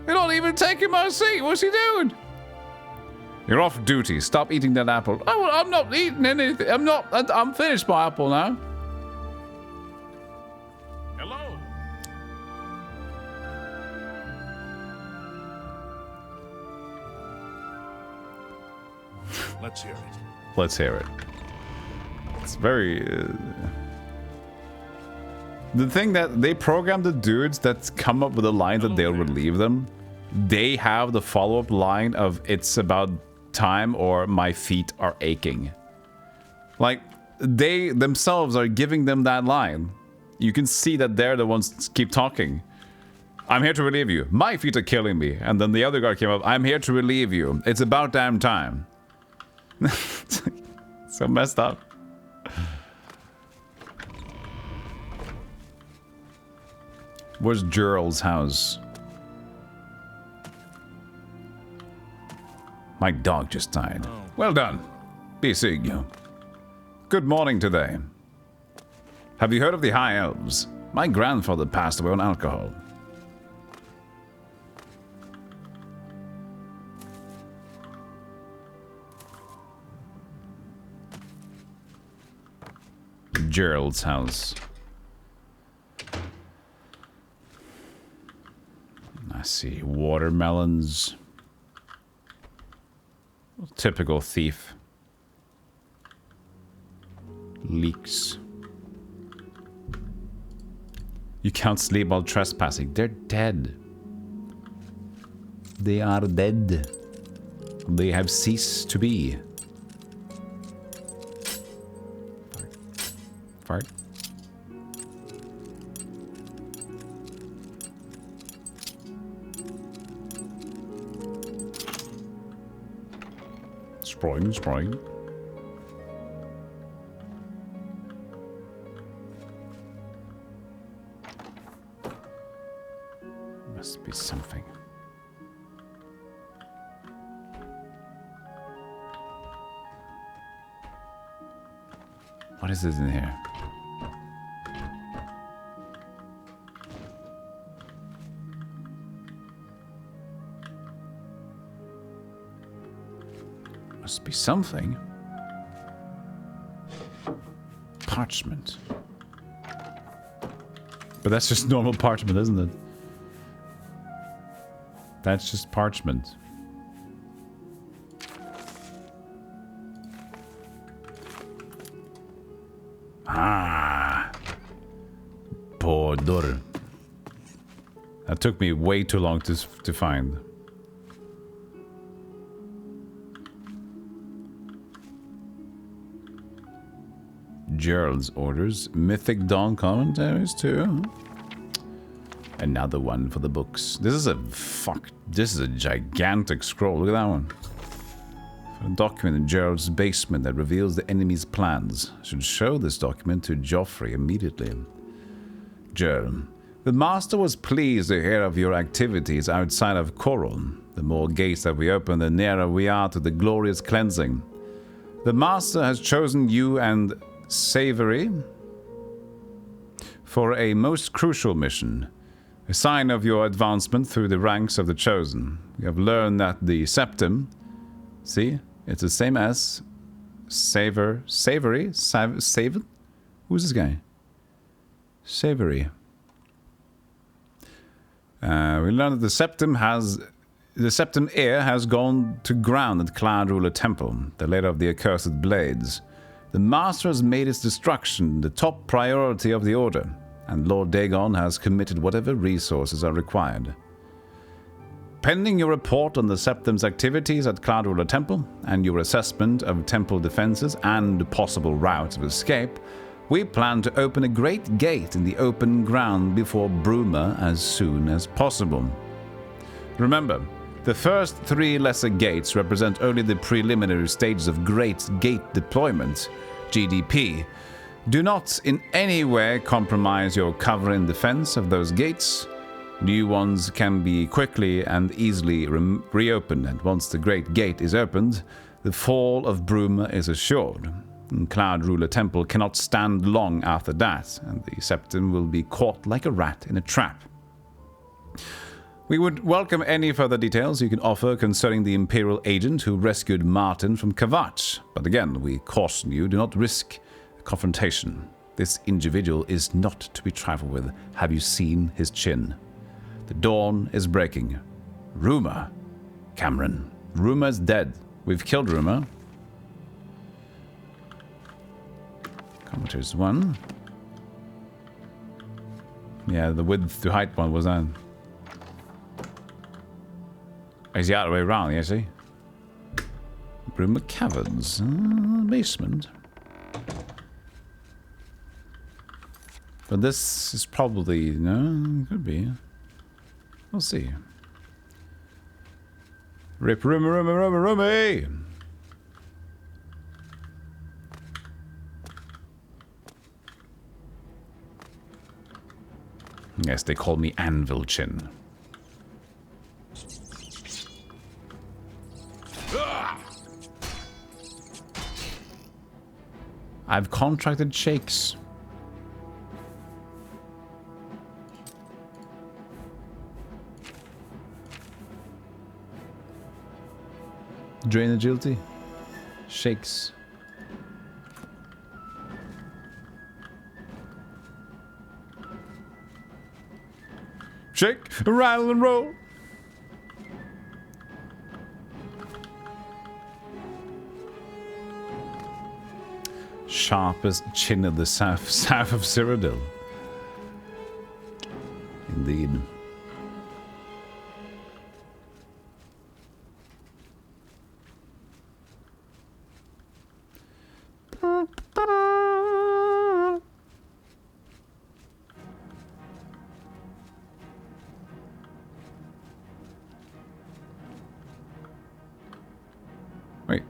Speaker 1: You're not even taking my seat. What's he doing? You're off duty. Stop eating that apple. Oh, I'm not eating anything. I'm finished my apple now.
Speaker 17: Hello. Let's hear it.
Speaker 1: Let's hear it. It's very... The thing that they programmed the dudes that come up with the line that they'll relieve them, they have the follow-up line of it's about time or my feet are aching. Like, they themselves are giving them that line. You can see that they're the ones that keep talking. I'm here to relieve you. My feet are killing me. And then the other guy came up, I'm here to relieve you. It's about damn time. So messed up. Where's Gerald's house? My dog just died.
Speaker 17: Oh.
Speaker 1: Well done. Be seeing you. Good morning today. Have you heard of the High Elves? My grandfather passed away on alcohol. Gerald's house. I see watermelons. Typical thief. Leeks. You can't sleep while trespassing. They're dead. They are dead. They have ceased to be. Fart. Spring. Must be something. What is this in here? Must be something. Parchment. But that's just normal parchment, isn't it? That's just parchment. Ah. Podor. That took me way too long to find. Gerald's orders. Mythic Dawn commentaries too. Another one for the books. This is a gigantic scroll. Look at that one. For a document in Gerald's basement that reveals the enemy's plans. I should show this document to Joffrey immediately. Gerald. The Master was pleased to hear of your activities outside of Corel. The more gates that we open, the nearer we are to the glorious cleansing. The Master has chosen you and Savory for a most crucial mission. A sign of your advancement through the ranks of the Chosen. We have learned that the Septim, see, it's the same as Savory? Savin? Who's this guy? Savory. We learned that the Septim heir has gone to ground at Cloud Ruler Temple, the lair of the accursed blades. The Master has made its destruction the top priority of the Order, and Lord Dagon has committed whatever resources are required. Pending your report on the Septim's activities at Cloud Ruler Temple, and your assessment of temple defenses and possible routes of escape, we plan to open a great gate in the open ground before Bruma as soon as possible. Remember, the first 3 lesser gates represent only the preliminary stages of Great Gate Deployment, GDP. Do not in any way compromise your cover and defense of those gates. New ones can be quickly and easily reopened, and once the Great Gate is opened, the fall of Bruma is assured. And Cloud Ruler Temple cannot stand long after that, and the Septim will be caught like a rat in a trap. We would welcome any further details you can offer concerning the Imperial agent who rescued Martin from Kavach, but again, we caution you, do not risk a confrontation. This individual is not to be trifled with. Have you seen his chin? The dawn is breaking. Rumor. Cameron. Rumor's dead. We've killed Rumor. Commentaries 1. Yeah, the width to height one was that. Is the other way around, you see? Rumor Caverns. Basement. But this is probably... No, could be. We'll see. Rip Rumor! Yes, they call me Anvil Chin. I've contracted shakes. Drain agility. Shakes. Shake, rattle and roll. Sharpest chin of the south of Cyrodiil. Indeed. Wait.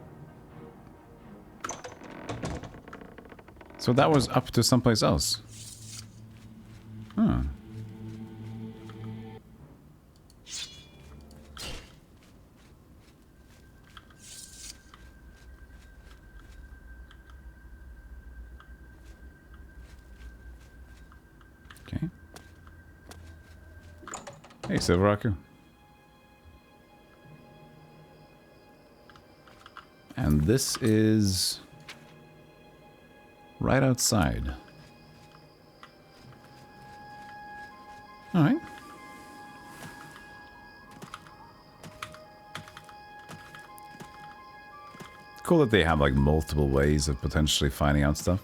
Speaker 1: So that was up to someplace else. Huh. Okay. Hey, Silveraku. And
Speaker 21: And this is right outside. All right. Cool that they have like multiple ways of potentially finding out stuff.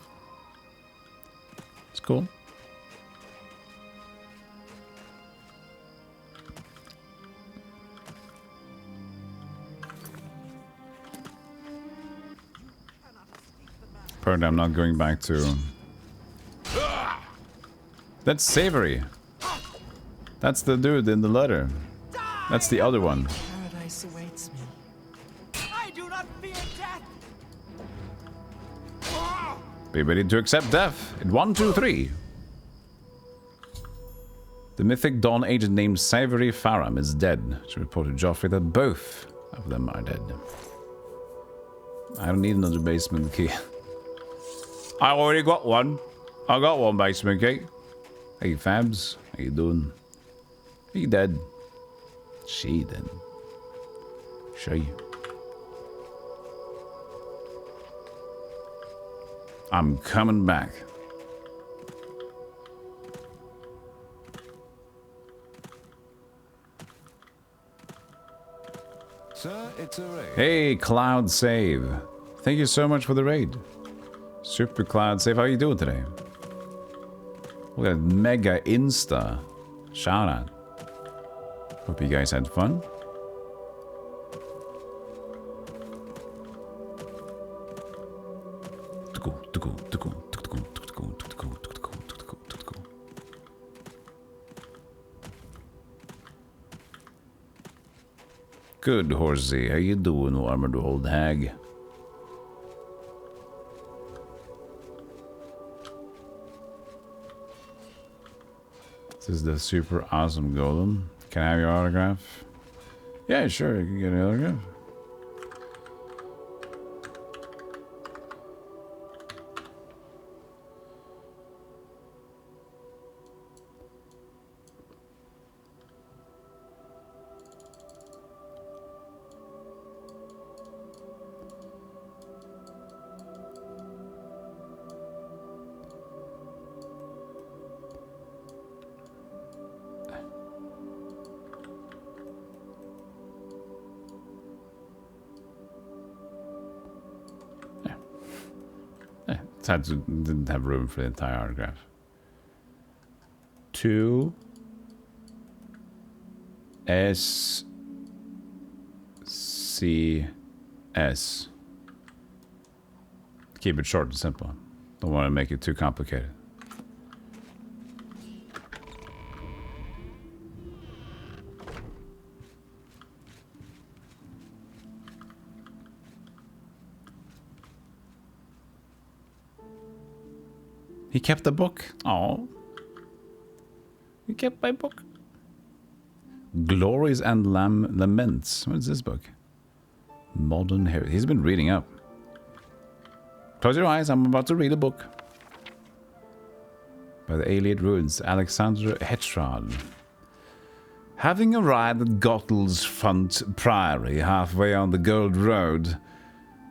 Speaker 21: It's cool. Apparently I'm not going back to... That's Savory. That's the dude in the letter. That's the other one.
Speaker 8: Paradise awaits me. I do not fear death.
Speaker 21: Be ready to accept death in 1, 2, 3. The mythic Dawn agent named Savory Faram is dead. She reported to Joffrey that both of them are dead. I don't need another basement key. I already got one. I got one basement key. Hey Fabs, how you doing? He dead. She dead. She. I'm coming back.
Speaker 11: Sir, it's a raid.
Speaker 21: Hey, Cloud Save. Thank you so much for the raid. Super Cloud Save, how are you doing today? Look at that mega insta. Shout out. Hope you guys had fun. Good, Horsey. How you doing, armored old hag? This is the super awesome golem. Can I have your autograph? Yeah, sure. You can get an autograph. Didn't have room for the entire autograph. 2 S C S. Keep it short and simple. Don't want to make it too complicated. He kept the book. Oh, he kept my book. Glories and Laments. What is this book? Modern Heritage. He's been reading up. Close your eyes. I'm about to read a book. By the Iliad Ruins, Alexander Hetrad. Having arrived at Gottel's Front Priory, halfway on the Gold Road,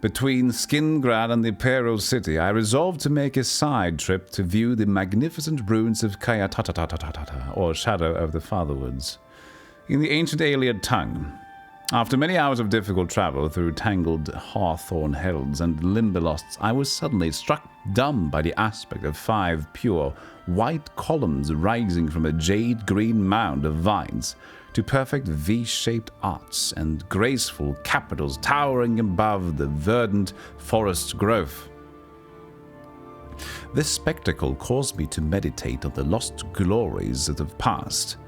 Speaker 21: between Skingrad and the Imperial City, I resolved to make a side trip to view the magnificent ruins of Kayatatatata, or Shadow of the Fatherwoods, in the ancient Iliad tongue. After many hours of difficult travel through tangled hawthorn hills and limberlosts, I was suddenly struck dumb by the aspect of 5 pure, white columns rising from a jade-green mound of vines to perfect V-shaped arches and graceful capitals towering above the verdant forest growth. This spectacle caused me to meditate on the lost glories that have passed,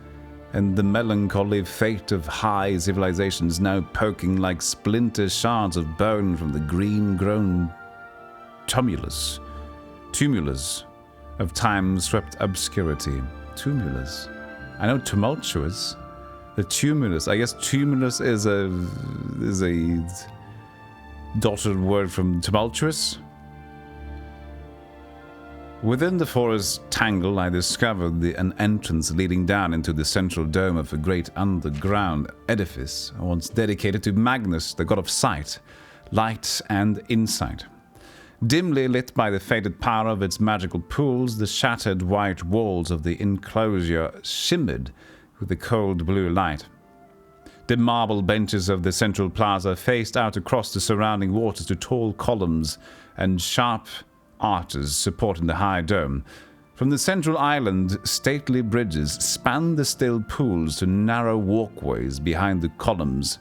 Speaker 21: and the melancholy fate of high civilizations now poking like splinter shards of bone from the green-grown tumulus of time-swept obscurity. Tumulus. I know tumultuous. The tumulus. I guess tumulus is a dotted word from tumultuous. Within the forest tangle, I discovered an entrance leading down into the central dome of a great underground edifice, once dedicated to Magnus, the god of sight, light, and insight. Dimly lit by the faded power of its magical pools, the shattered white walls of the enclosure shimmered with the cold blue light. The marble benches of the central plaza faced out across the surrounding waters to tall columns and sharp arches supporting the high dome. From the central island, stately bridges spanned the still pools to narrow walkways behind the columns,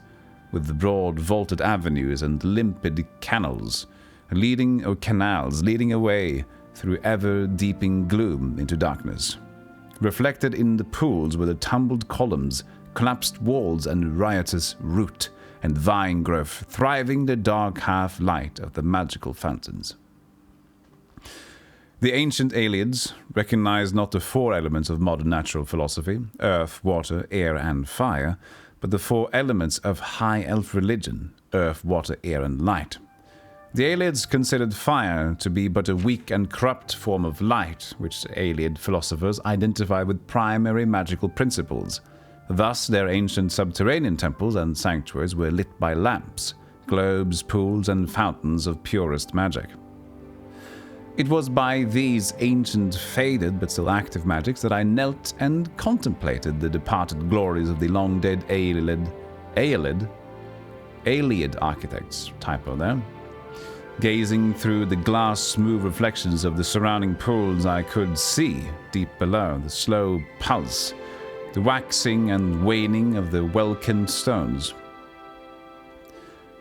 Speaker 21: with the broad vaulted avenues and limpid canals leading away through ever-deepening gloom into darkness. Reflected in the pools were the tumbled columns, collapsed walls, and riotous root and vine growth, thriving the dark half-light of the magical fountains. The ancient aliens recognized not the four elements of modern natural philosophy, earth, water, air, and fire, but the four elements of high elf religion, earth, water, air, and light. The aliens considered fire to be but a weak and corrupt form of light, which alien philosophers identified with primary magical principles. Thus, their ancient subterranean temples and sanctuaries were lit by lamps, globes, pools, and fountains of purest magic. It was by these ancient, faded, but still active magics that I knelt and contemplated the departed glories of the long-dead Aelid architects, typo there. Gazing through the glass-smooth reflections of the surrounding pools, I could see, deep below, the slow pulse, the waxing and waning of the welkin stones.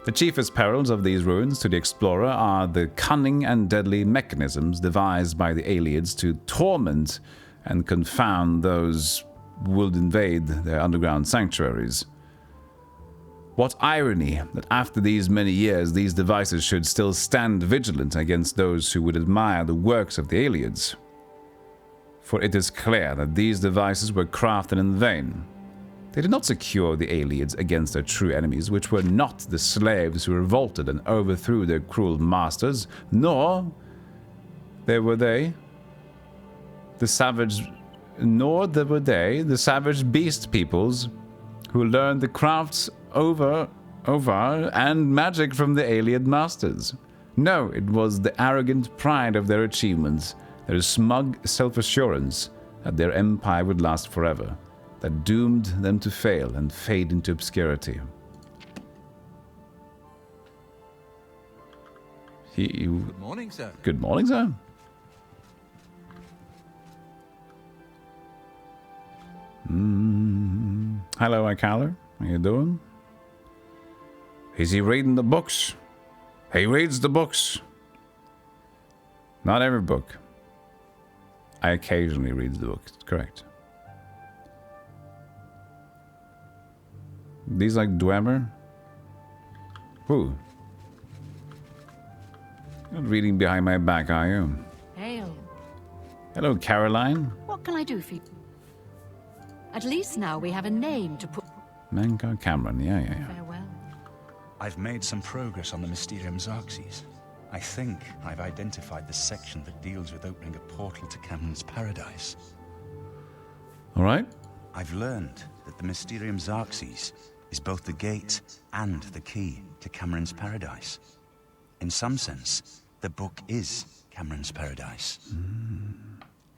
Speaker 21: The chiefest perils of these ruins to the explorer are the cunning and deadly mechanisms devised by the aliens to torment and confound those who would invade their underground sanctuaries. What irony that after these many years these devices should still stand vigilant against those who would admire the works of the aliens. For it is clear that these devices were crafted in vain. They did not secure the aliens against their true enemies, which were not the slaves who revolted and overthrew their cruel masters, nor were they the savage beast peoples who learned the crafts over and magic from the alien masters. No, it was the arrogant pride of their achievements, their smug self-assurance that their empire would last forever, that doomed them to fail and fade into obscurity.
Speaker 5: Good morning, sir.
Speaker 21: Good morning, sir. Hello, Akaler. How you doing? Is he reading the books? He reads the books. Not every book. I occasionally read the books, correct. These like Dwemer? Who? You're not reading behind my back, are you?
Speaker 4: Hail.
Speaker 21: Hello, Caroline.
Speaker 4: What can I do for you? At least now we have a name to put...
Speaker 21: Manka Cameron, yeah.
Speaker 4: Farewell.
Speaker 2: I've made some progress on the Mysterium Xerxes. I think I've identified the section that deals with opening a portal to Cameron's paradise.
Speaker 21: All right.
Speaker 2: I've learned that the Mysterium Xerxes is both the gate and the key to Cameron's paradise. In some sense, the book is Cameron's paradise.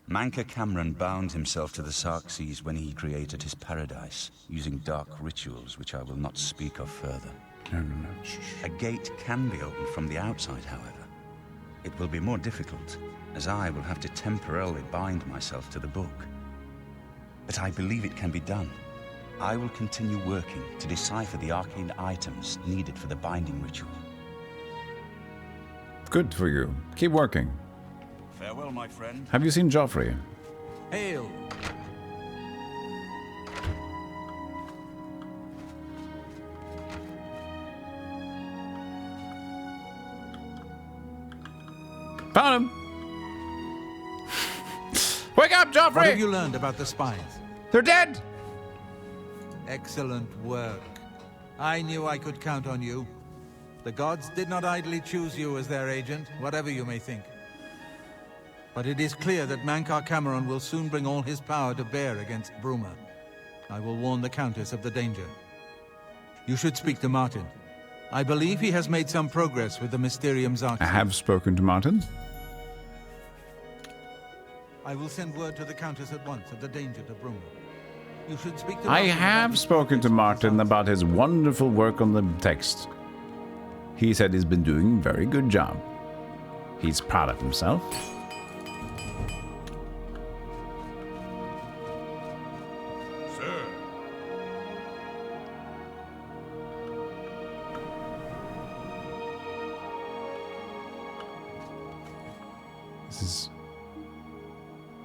Speaker 2: Manka Cameron bound himself to the Xerxes when he created his paradise, using dark rituals which I will not speak of further.
Speaker 21: No.
Speaker 2: A gate can be opened from the outside, however. It will be more difficult, as I will have to temporarily bind myself to the book. But I believe it can be done. I will continue working to decipher the arcane items needed for the binding ritual.
Speaker 21: Good for you. Keep working.
Speaker 2: Farewell, my friend.
Speaker 21: Have you seen Joffrey?
Speaker 5: Hail.
Speaker 1: Found him. Wake up, Joffrey!
Speaker 5: What have you learned about the spies?
Speaker 1: They're dead!
Speaker 5: Excellent work. I knew I could count on you. The gods did not idly choose you as their agent, whatever you may think. But it is clear that Mankar Cameron will soon bring all his power to bear against Bruma. I will warn the Countess of the danger. You should speak to Martin. I believe he has made some progress with the Mysterium Xarxes.
Speaker 1: I have spoken to Martin.
Speaker 5: I will send word to the Countess at once of the danger to Bruno. You should speak to
Speaker 1: I
Speaker 5: Martin
Speaker 1: have
Speaker 5: about
Speaker 1: spoken to Martin about his wonderful work on the text. He said he's been doing a very good job. He's proud of himself.
Speaker 3: Sir.
Speaker 1: This is...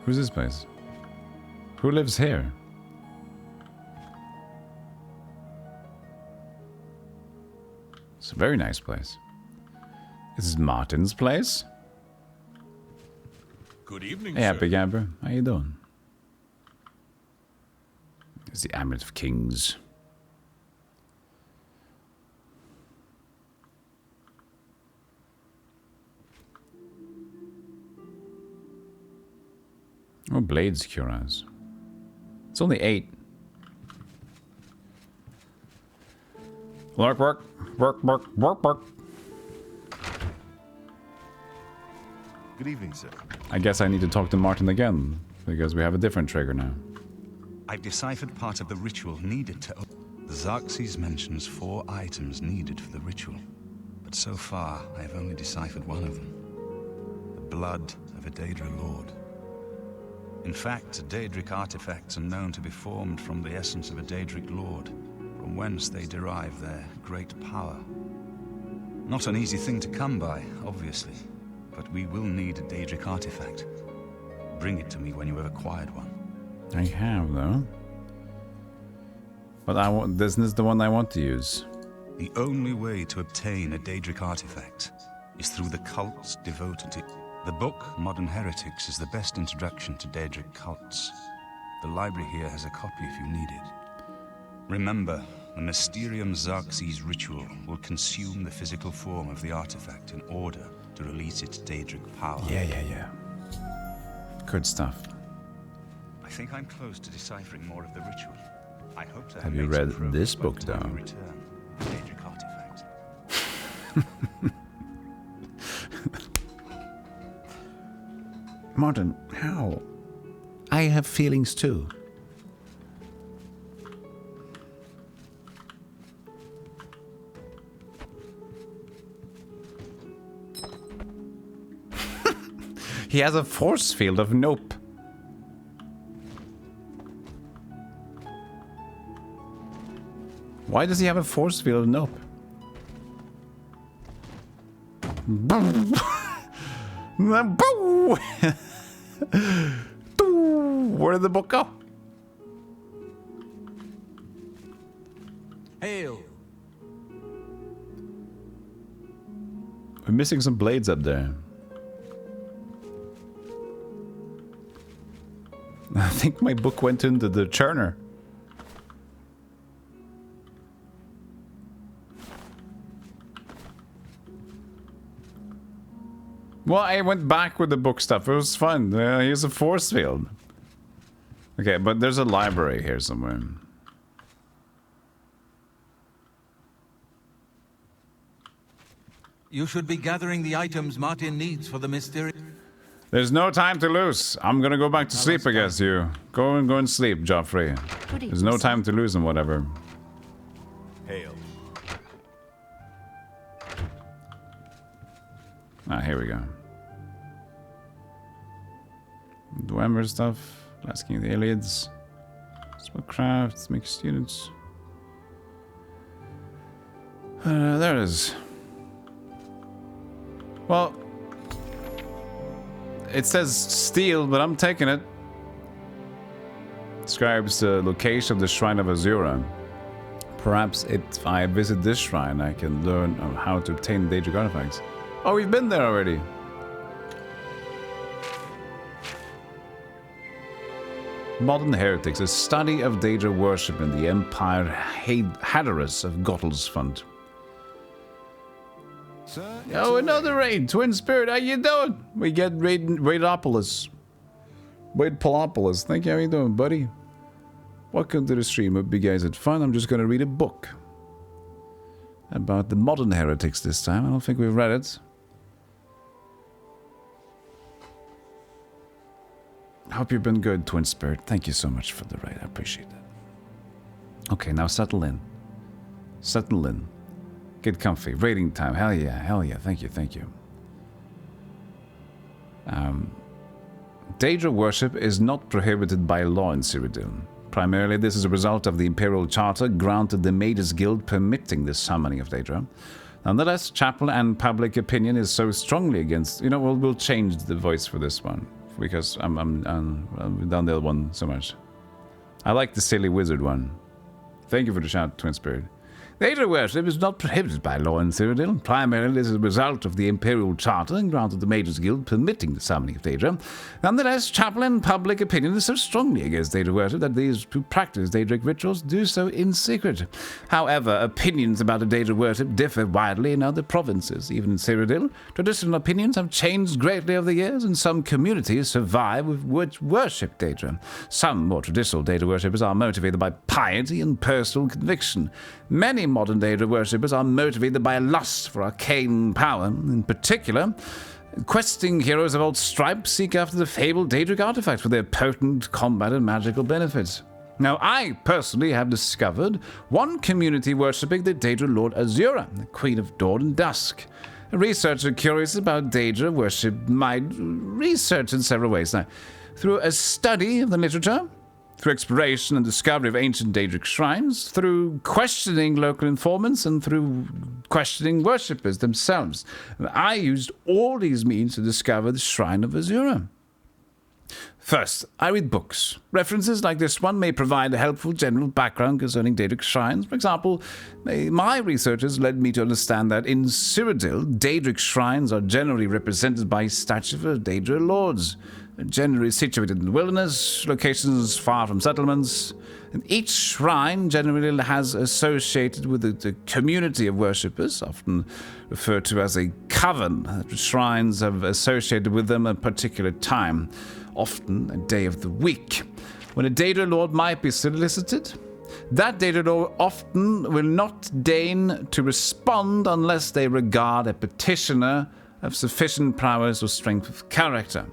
Speaker 1: Who's this place? Who lives here? It's a very nice place. This is Martin's place.
Speaker 3: Good evening,
Speaker 1: Hey,
Speaker 3: sir.
Speaker 1: Happy Gabber. How you doing? It's the Amulet of Kings. Oh, Blades Cuirass. It's only 8. Work, work, work, work, work, work.
Speaker 6: Good evening, sir.
Speaker 1: I guess I need to talk to Martin again, because we have a different trigger now.
Speaker 2: I've deciphered part of the ritual needed to open. The Xarxes mentions 4 items needed for the ritual, but so far I have only deciphered one of them. The blood of a Daedra Lord. In fact, Daedric artifacts are known to be formed from the essence of a Daedric Lord, from whence they derive their great power. Not an easy thing to come by, obviously, but we will need a Daedric artifact. Bring it to me when you have acquired one.
Speaker 1: I have, though. But this is the one I want to use.
Speaker 2: The only way to obtain a Daedric artifact is through the cults devoted to it. The book, Modern Heretics, is the best introduction to Daedric cults. The library here has a copy if you need it. Remember, the Mysterium Xarxes ritual will consume the physical form of the artifact in order to release its Daedric power.
Speaker 1: Yeah. Good stuff.
Speaker 2: I think I'm close to deciphering more of the ritual. I hope to
Speaker 1: Have you read this book, though?
Speaker 2: Return the Daedric artifact.
Speaker 1: Martin, how? I have feelings too. He has a force field of nope. Why does he have a force field of nope? Where did the book go?
Speaker 5: Hail!
Speaker 1: We're missing some blades up there. I think my book went into the churner. Well, I went back with the book stuff. It was fun. Here's a force field. Okay, but there's a library here somewhere.
Speaker 5: You should be gathering the items Martin needs for the Mysterium.
Speaker 1: There's no time to lose. I'm gonna go back to sleep, I guess. You go and sleep, Joffrey. There's no time to lose and whatever.
Speaker 6: Hail.
Speaker 1: Ah, here we go. Dwemer stuff. Last King of the Iliads. Spellcraft. Make students. There it is. Well, it says steal, but I'm taking it. Describes the location of the Shrine of Azura. Perhaps if I visit this shrine, I can learn how to obtain Daedric artifacts. Oh, we've been there already. Modern Heretics, a study of Daedra worship in the Empire Haderus of Gottlesfund. Oh, another raid! Twin Spirit, how you doing? We get Raidopolis. Raidpolopolis. Thank you, how you doing, buddy? Welcome to the stream. Hope you guys had fun. I'm just gonna read a book. about the modern heretics this time. I don't think we've read it. Hope you've been good, Twin Spirit. Thank you so much for the raid. I appreciate that. Okay, now settle in. Settle in. Get comfy. Raiding time. Hell yeah. Hell yeah. Thank you. Thank you. Daedra worship is not prohibited by law in Cyrodiil. Primarily, this is a result of the Imperial Charter granted the Mages Guild permitting the summoning of Daedra. Nonetheless, chapel and public opinion is so strongly against... You know, we'll change the voice for this one, because I've done the other one so much. I like the silly wizard one. Thank you for the shout, Twin Spirit. Daedra worship is not prohibited by law in Cyrodiil. Primarily, this is a result of the Imperial Charter granted the Mages Guild permitting the summoning of Daedra. Nonetheless, chapel and public opinion is so strongly against Daedra worship that these who practice Daedric rituals do so in secret. However, opinions about the Daedra worship differ widely in other provinces. Even in Cyrodiil, traditional opinions have changed greatly over the years, and some communities survive which worship Daedra. Some more traditional Daedra worshippers are motivated by piety and personal conviction. Many modern Daedra worshippers are motivated by a lust for arcane power. In particular, questing heroes of old stripe seek after the fabled Daedric artifacts for their potent combat and magical benefits. Now, I personally have discovered one community worshipping the Daedra Lord Azura, the Queen of Dawn and Dusk. A researcher curious about Daedra worship might research in several ways. Now, through a study of the literature, through exploration and discovery of ancient Daedric shrines, through questioning local informants, and through questioning worshippers themselves. I used all these means to discover the Shrine of Azura. First, I read books. References like this one may provide a helpful general background concerning Daedric shrines. For example, my researches led me to understand that in Cyrodiil, Daedric shrines are generally represented by statues of Daedra lords, generally situated in the wilderness, locations far from settlements, and each shrine generally has associated with the community of worshippers, often referred to as a coven. The shrines have associated with them a particular time, often a day of the week, when a Daedra Lord might be solicited. That Daedra Lord often will not deign to respond unless they regard a petitioner of sufficient prowess or strength of character.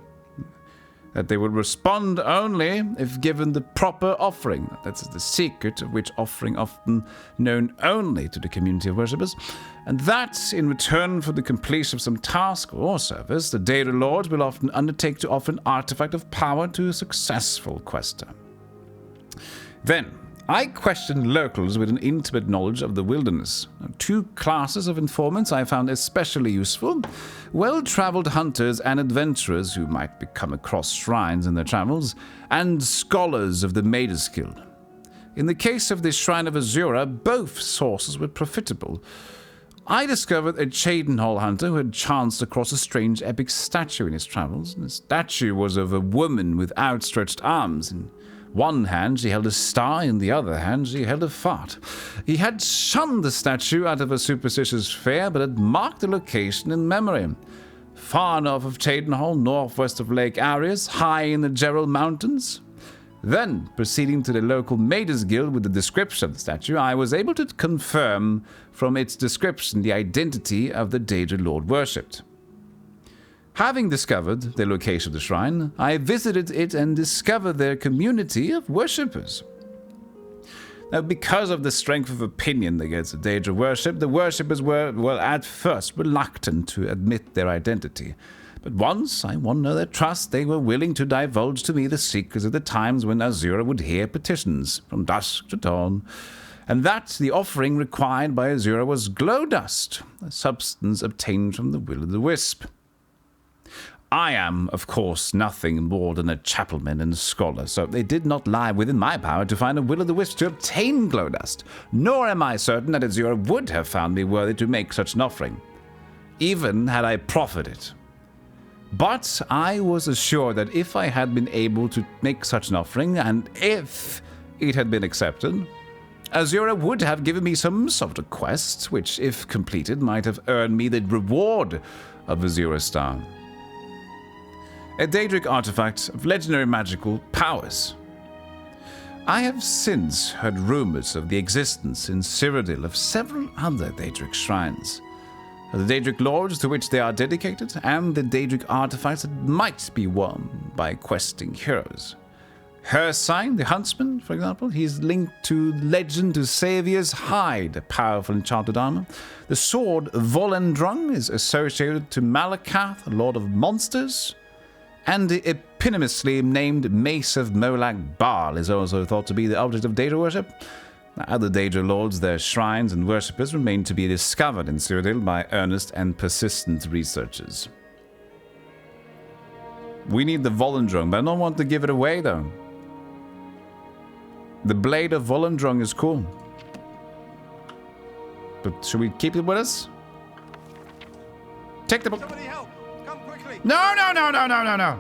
Speaker 1: That they will respond only if given the proper offering. That's the secret of which offering often known only to the community of worshippers. And that, in return for the completion of some task or service, the Daedra Lord will often undertake to offer an artifact of power to a successful quester. Then, I questioned locals with an intimate knowledge of the wilderness. Two classes of informants I found especially useful: well-traveled hunters and adventurers who might come across shrines in their travels, and scholars of the Mages Guild. In the case of the Shrine of Azura, both sources were profitable. I discovered a Cheydinhal hunter who had chanced across a strange epic statue in his travels. The statue was of a woman with outstretched arms. In one hand she held a star, in the other hand she held a fart. He had shunned the statue out of a superstitious fear, but had marked the location in memory. Far north of Cheydinhal, northwest of Lake Arius, high in the Gerald Mountains. Then, proceeding to the local Mages Guild with the description of the statue, I was able to confirm from its description the identity of the Daedra Lord worshipped. Having discovered the location of the shrine, I visited it and discovered their community of worshippers. Now, because of the strength of opinion against the Daedra worship, the worshippers were, well, at first reluctant to admit their identity. But once I won their trust, they were willing to divulge to me the secrets of the times when Azura would hear petitions from dusk to dawn, and that the offering required by Azura was glow dust, a substance obtained from the will-o'-the-wisp. I am, of course, nothing more than a chapelman and a scholar, so it did not lie within my power to find a will-o'-the-wisp to obtain glow dust, nor am I certain that Azura would have found me worthy to make such an offering, even had I proffered it. But I was assured that if I had been able to make such an offering, and if it had been accepted, Azura would have given me some sort of quest, which, if completed, might have earned me the reward of Azura Star. A Daedric artifact of legendary magical powers. I have since heard rumors of the existence in Cyrodiil of several other Daedric shrines. The Daedric lords to which they are dedicated, and the Daedric artifacts that might be won by questing heroes. Her sign, the Huntsman, for example, he's linked to legend to Saviour's Hide, a powerful enchanted armor. The sword Volendrung is associated to Malakath, Lord of Monsters. And the eponymously named Mace of Molag Bal is also thought to be the object of Daedra worship. Other Daedra lords, their shrines and worshippers remain to be discovered in Cyrodiil by earnest and persistent researchers. We need the Volendrung, but I don't want to give it away though. The blade of Volendrung is cool. But should we keep it with us? Take the book.
Speaker 5: Somebody help! Come quickly!
Speaker 1: No, no, no, no, no, no, no!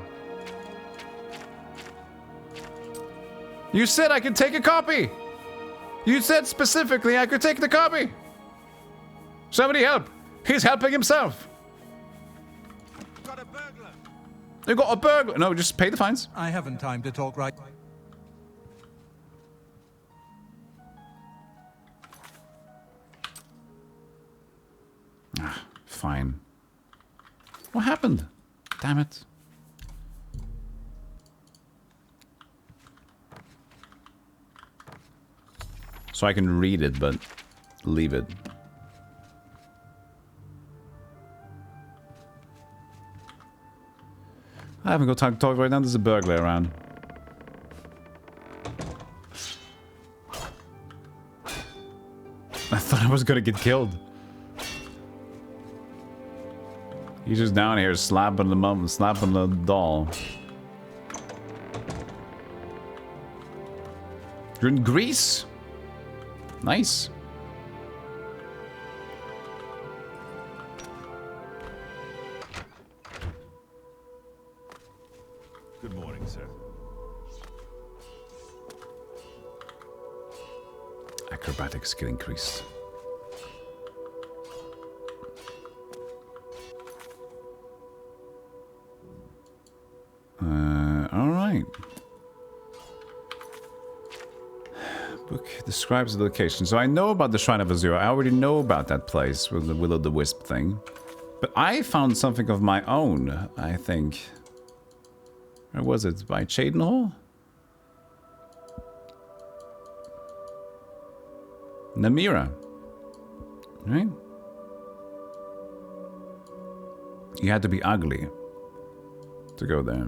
Speaker 1: You said I could take a copy! You said specifically I could take the copy! Somebody help! He's helping himself!
Speaker 5: Got a burglar!
Speaker 1: You got a burglar! No, just pay the fines.
Speaker 5: I haven't time to talk right.
Speaker 1: Ah, fine. What happened? Damn it. So I can read it, but leave it. I haven't got time to talk right now. There's a burglar around. I thought I was gonna get killed. He's just down here slapping the mum, slapping the doll. You're in Greece? Nice.
Speaker 6: Good morning, sir.
Speaker 1: Acrobatic skill increased. Alright. Book describes the location. So I know about the Shrine of Azure. I already know about that place with the Will-o'-the-Wisp thing. But I found something of my own, I think. Or was it by Cheydinhall? Namira. Right? You had to be ugly to go there.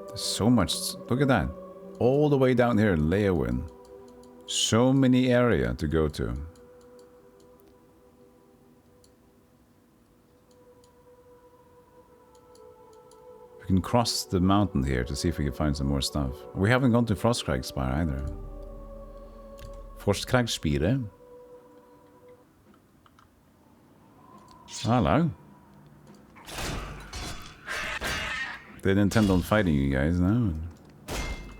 Speaker 1: There's so much. Look at that. All the way down here, Leowin. So many area to go to. We can cross the mountain here to see if we can find some more stuff. We haven't gone to Frostcrag Spire either. Frostcrag Spire. Hello. They didn't intend on fighting you guys, no?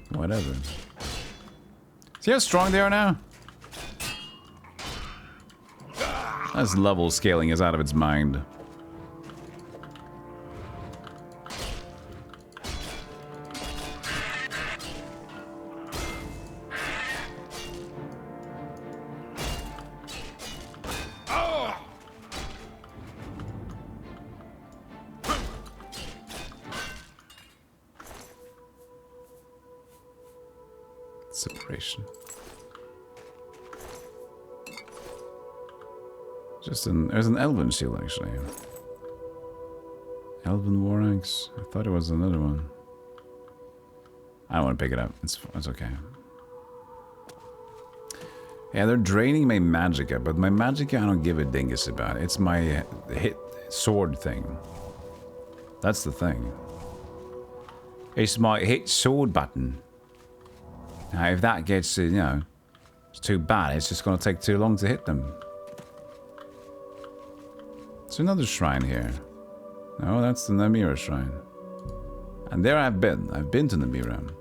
Speaker 1: Whatever. See how strong they are now? This level scaling is out of its mind. Separation. There's an Elven shield actually. Elven War Axe. I thought it was another one. I don't want to pick it up. It's okay. Yeah, they're draining my magicka, but my magicka I don't give a dingus about. It's my hit sword thing. That's the thing. It's my hit sword button. Now, if that gets, you know, it's too bad. It's just going to take too long to hit them. There's another shrine here. No, that's the Namira shrine. And there I've been. I've been to Namira.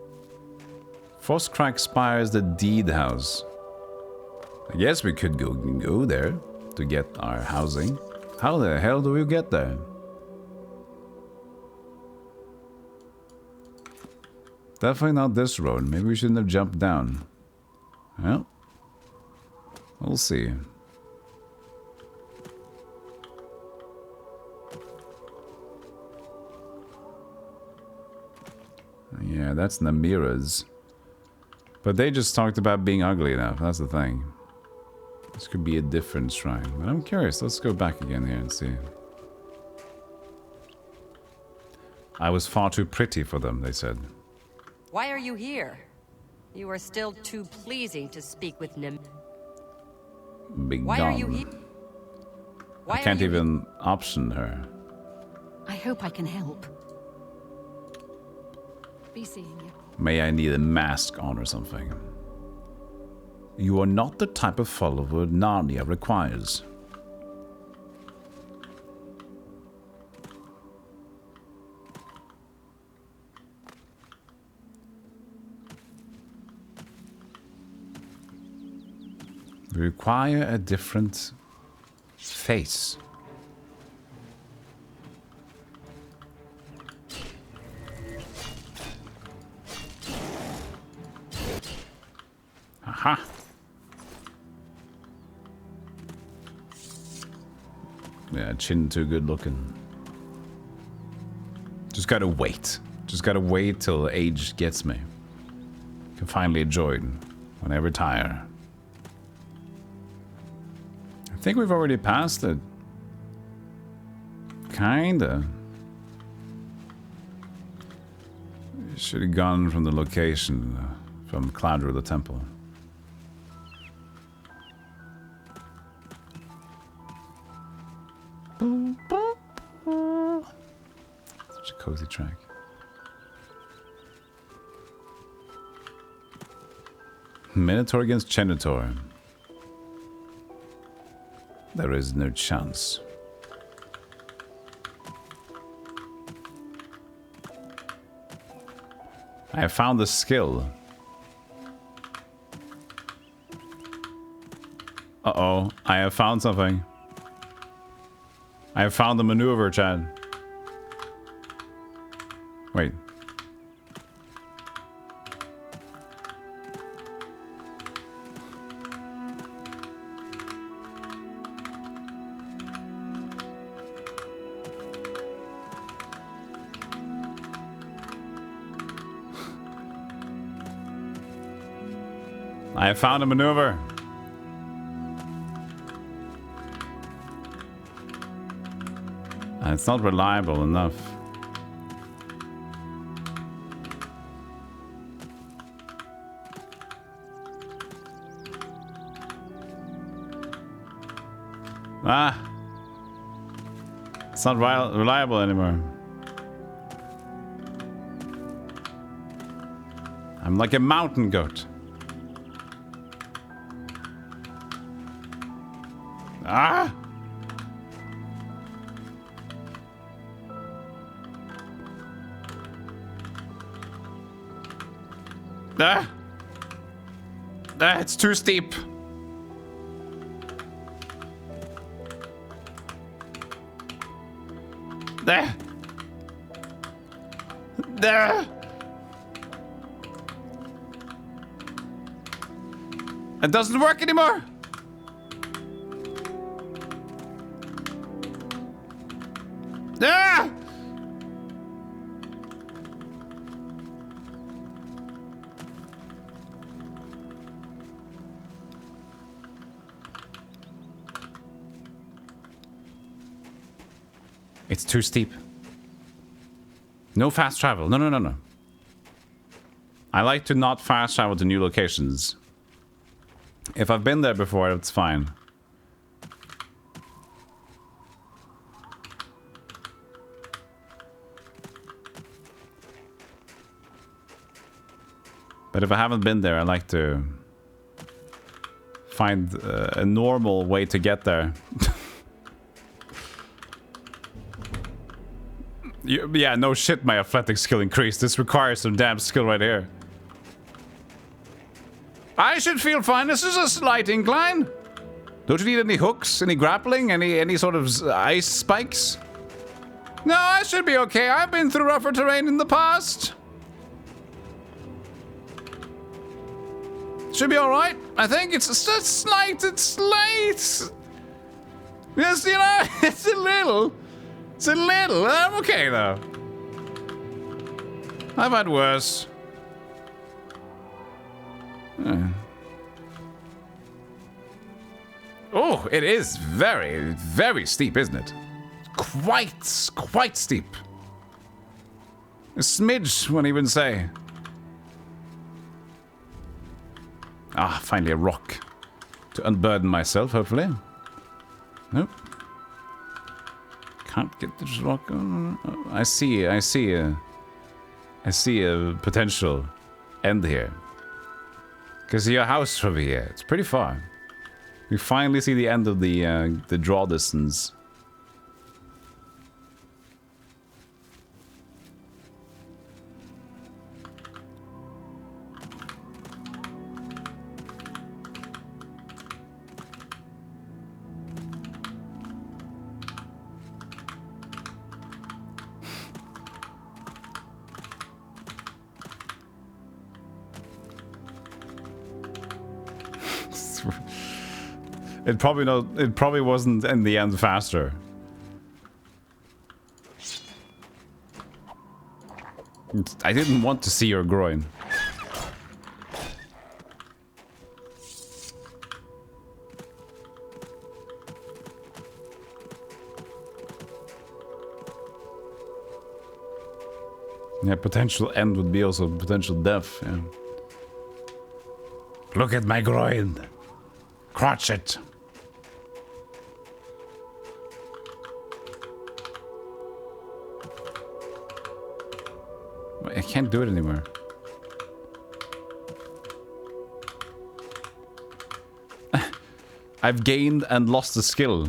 Speaker 1: Frostcrag Spire is the deed house. I guess we could go there to get our housing. How the hell do we get there? Definitely not this road. Maybe we shouldn't have jumped down. Well, we'll see. Yeah, that's Namira's. But they just talked about being ugly enough. That's the thing. This could be a different shrine. But I'm curious. Let's go back again here and see. I was far too pretty for them, they said.
Speaker 14: Why are you here? You are still too pleasing to speak with Nim.
Speaker 1: Big
Speaker 14: Why are you here?
Speaker 1: I can't even option her.
Speaker 4: I hope I can help. Be seeing you.
Speaker 1: May I need a mask on or something? You are not the type of follower Narnia requires. We require a different face. Aha. Yeah, chin too good looking. Just gotta wait. Just gotta wait till age gets me. Can finally enjoy it when I retire. I think we've already passed it. Kinda. Should have gone from the location, from Cloudra the Temple. Such a cozy track. Minotaur against Chenitor. There is no chance. I have found the skill. Uh-oh, I have found something. I have found the maneuver, Chad. Wait. I have found a maneuver. And it's not reliable enough. Ah! It's not reliable anymore. I'm like a mountain goat. Ah! Ah! Ah, it's too steep. There. There. It doesn't work anymore. Ah! It's too steep. No fast travel. No, no, no, no. I like to not fast travel to new locations. If I've been there before, it's fine. But if I haven't been there, I like to find a normal way to get there. Yeah, no shit, my athletic skill increased. This requires some damn skill right here. I should feel fine. This is a slight incline. Don't you need any hooks, any grappling, any sort of ice spikes? No, I should be okay. I've been through rougher terrain in the past. Should be alright. I think it's slight. Yes, you know, it's a little. I'm okay though. I've had worse. Oh, it is very, very steep, isn't it? Quite steep. A smidge, won't even say. Ah, finally a rock to unburden myself, hopefully. Nope. Can't get this rock. I see a potential end here. Because your house from here, it's pretty far. We finally see the end of the draw distance. It probably wasn't in the end faster. I didn't want to see your groin. Yeah, potential end would be also potential death, yeah. Look at my groin. Crotch it. I can't do it anymore. I've gained and lost the skill.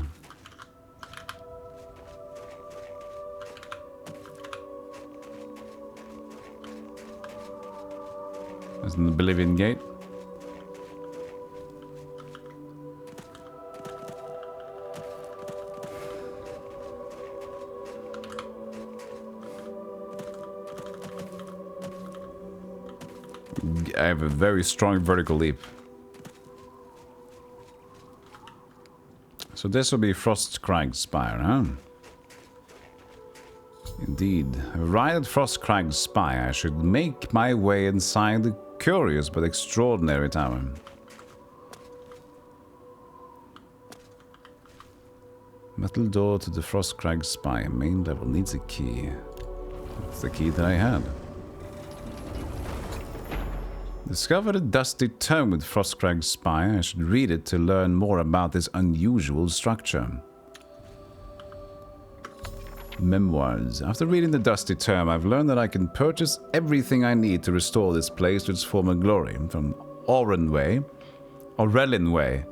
Speaker 1: There's an Oblivion gate. I have a very strong vertical leap. So this will be Frostcrag Spire, huh? Indeed. Right at Frostcrag Spire, I should make my way inside the curious but extraordinary tower. Metal door to the Frostcrag Spire. Main level needs a key. That's the key that I had. Discovered a dusty tome with Frostcrag Spire. I should read it to learn more about this unusual structure. Memoirs. After reading the dusty tome, I've learned that I can purchase everything I need to restore this place to its former glory, from Orelin Way,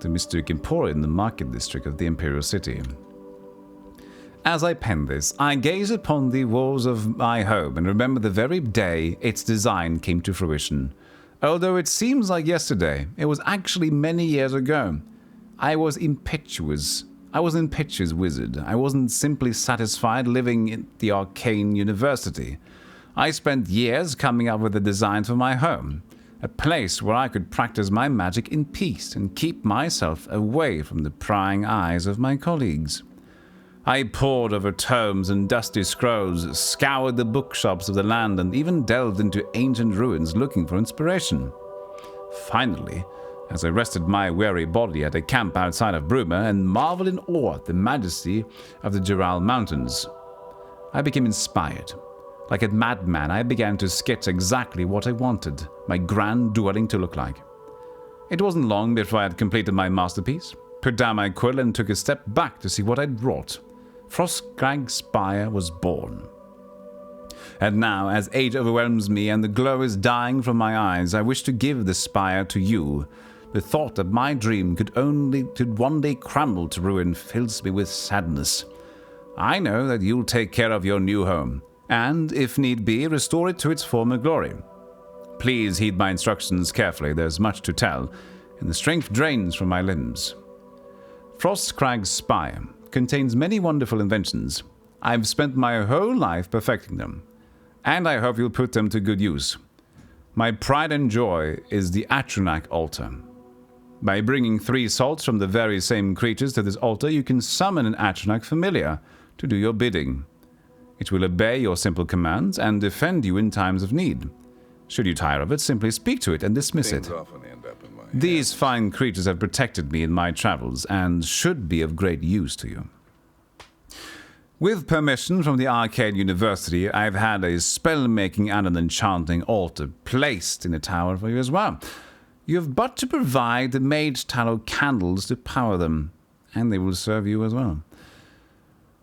Speaker 1: to Mystic Emporium in the market district of the Imperial City. As I pen this, I gaze upon the walls of my home and remember the very day its design came to fruition. Although it seems like yesterday, it was actually many years ago. I was impetuous wizard. I wasn't simply satisfied living in the arcane university. I spent years coming up with a design for my home, a place where I could practice my magic in peace and keep myself away from the prying eyes of my colleagues. I pored over tomes and dusty scrolls, scoured the bookshops of the land, and even delved into ancient ruins looking for inspiration. Finally, as I rested my weary body at a camp outside of Bruma and marveled in awe at the majesty of the Jural Mountains, I became inspired. Like a madman, I began to sketch exactly what I wanted my grand dwelling to look like. It wasn't long before I had completed my masterpiece, put down my quill, and took a step back to see what I'd wrought. Frostcrag Spire was born. And now, as age overwhelms me and the glow is dying from my eyes, I wish to give the spire to you. The thought that my dream could one day crumble to ruin fills me with sadness. I know that you'll take care of your new home, and, if need be, restore it to its former glory. Please heed my instructions carefully, there's much to tell, and the strength drains from my limbs. Frostcrag Spire contains many wonderful inventions. I've spent my whole life perfecting them, and I hope you'll put them to good use. My pride and joy is the Atronach altar. By bringing 3 salts from the very same creatures to this altar, you can summon an Atronach familiar to do your bidding. It will obey your simple commands and defend you in times of need. Should you tire of it, simply speak to it and dismiss it. These fine creatures have protected me in my travels and should be of great use to you. With permission from the Arcade University, I've had a spell-making and an enchanting altar placed in the tower for you as well. You have but to provide the mage tallow candles to power them, and they will serve you as well.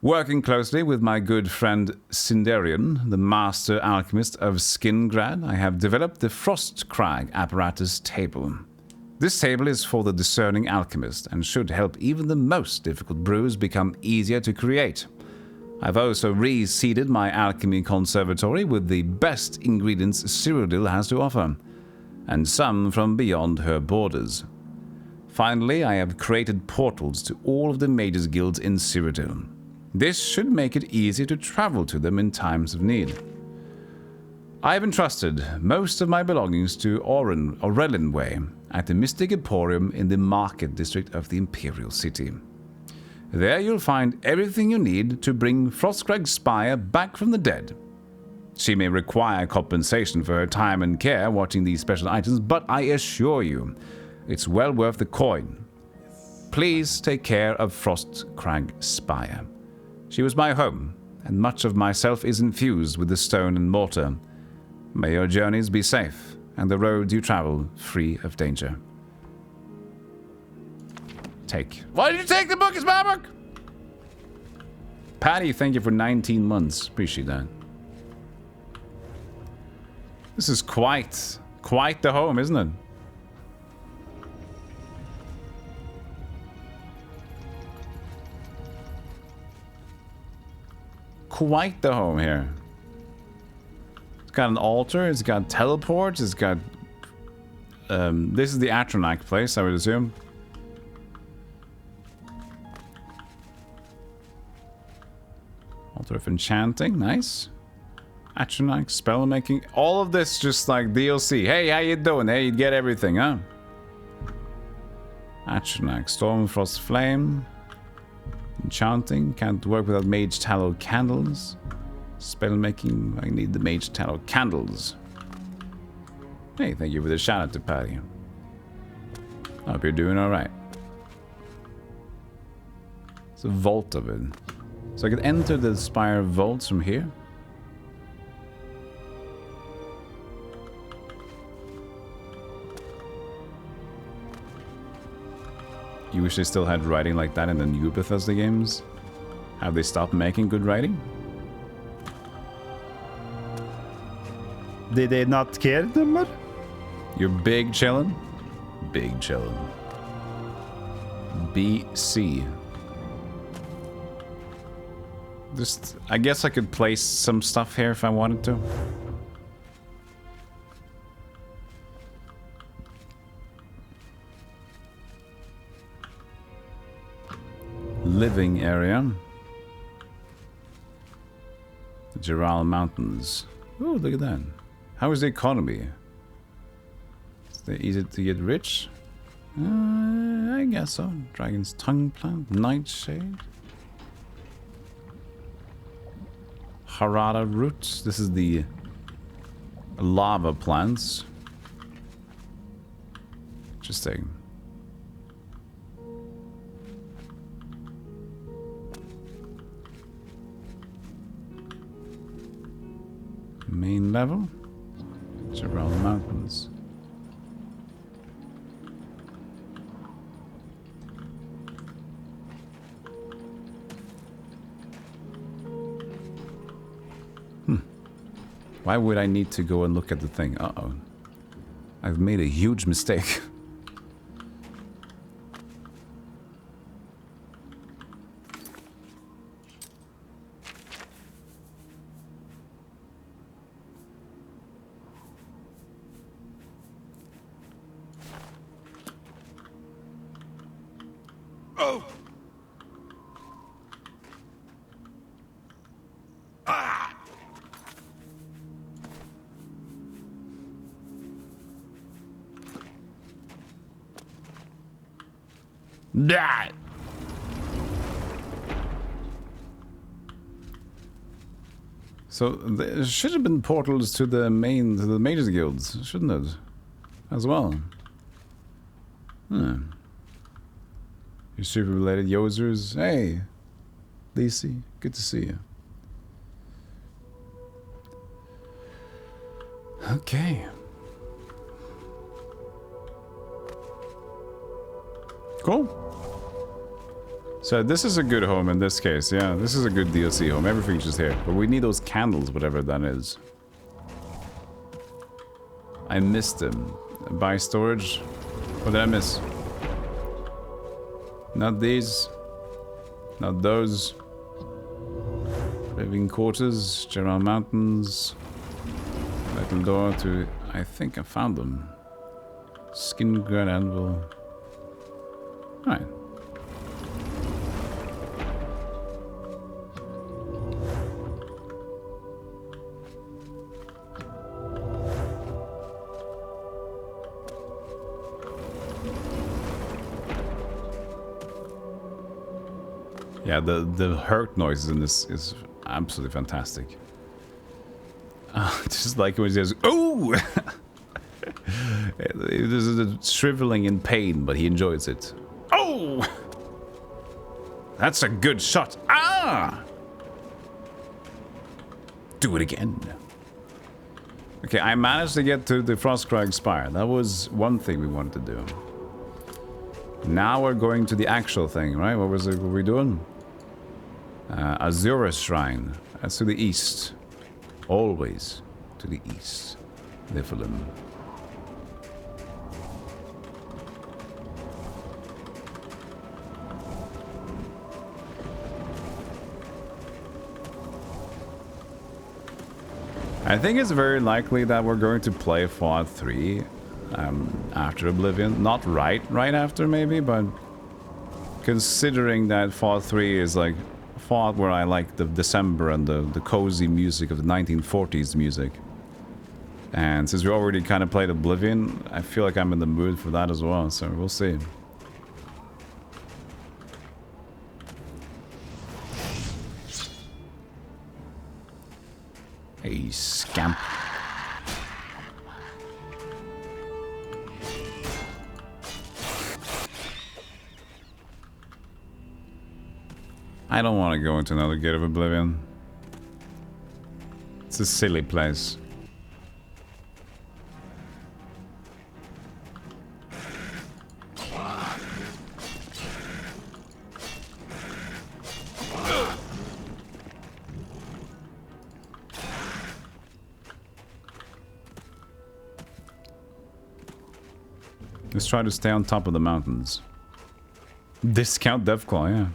Speaker 1: Working closely with my good friend Sindarian, the master alchemist of Skingrad, I have developed the Frostcrag apparatus table. This table is for the discerning alchemist and should help even the most difficult brews become easier to create. I've also reseeded my alchemy conservatory with the best ingredients Cyrodiil has to offer, and some from beyond her borders. Finally, I have created portals to all of the mages' guilds in Cyrodiil. This should make it easy to travel to them in times of need. I have entrusted most of my belongings to Orellin Way at the Mystic Emporium in the Market District of the Imperial City. There you'll find everything you need to bring Frostcrag Spire back from the dead. She may require compensation for her time and care watching these special items, but I assure you, it's well worth the coin. Please take care of Frostcrag Spire. She was my home, and much of myself is infused with the stone and mortar. May your journeys be safe, and the roads you travel free of danger. Take. Why did you take the book? It's my book! Patty, thank you for 19 months. Appreciate that. This is quite the home, isn't it? Quite the home here. It's got an altar, it's got teleports, it's got... this is the Atronach place, I would assume. Altar of Enchanting, nice. Atronach, spell making, all of this just like DLC. Hey, how you doing? Hey, you get everything, huh? Atronach, Stormfrost Flame. Enchanting, can't work without mage tallow candles. Spell making, I need the mage tallow candles. Hey, thank you for the shout out to Patty. Hope you're doing alright. It's a vault of it. So I could enter the Spire vaults from here. You wish they still had writing like that in the new Bethesda games? Have they stopped making good writing?
Speaker 21: Did they not care anymore?
Speaker 1: You're big chillin'? Big chillin'. BC. Just, I guess I could place some stuff here if I wanted to. Living area. The Geral Mountains. Oh, look at that. How is the economy? Is it easy to get rich? I guess so. Dragon's Tongue Plant, Nightshade. Harada Roots. This is the lava plants. Interesting. Main level. Geral Mountains. Why would I need to go and look at the thing? Uh-oh. I've made a huge mistake.
Speaker 20: Oh!
Speaker 1: Die! So there should have been portals to the mages guilds, shouldn't it? As well. Hmm. You super related Yozers. Hey, Lacey, good to see you. Okay. Cool. So this is a good home in this case, yeah. This is a good DLC home. Everything's just here. But we need those candles, whatever that is. I missed them. Buy storage. What did I miss? Not these. Not those. Living quarters. General Mountains. Metal door to... I think I found them. Skin guard anvil. Alright. Yeah, the hurt noises in this is absolutely fantastic. Just like when he says, "Ooh!" This is a shriveling in pain, but he enjoys it. Oh! That's a good shot. Ah! Do it again. Okay, I managed to get to the Frostcrag Spire. That was one thing we wanted to do. Now we're going to the actual thing, right? What was it? What were we doing? Azura's Shrine. That's to the east. Always to the east. Niflheim. I think it's very likely that we're going to play Fallout 3 after Oblivion. Not right after maybe, but considering that Fallout 3 is like Fallout where I like the December and the cozy music of the 1940s music. And since we already kind of played Oblivion, I feel like I'm in the mood for that as well, so we'll see. Hey, scamp. I don't want to go into another Gate of Oblivion. It's a silly place. Let's try to stay on top of the mountains. Discount Deathclaw, yeah.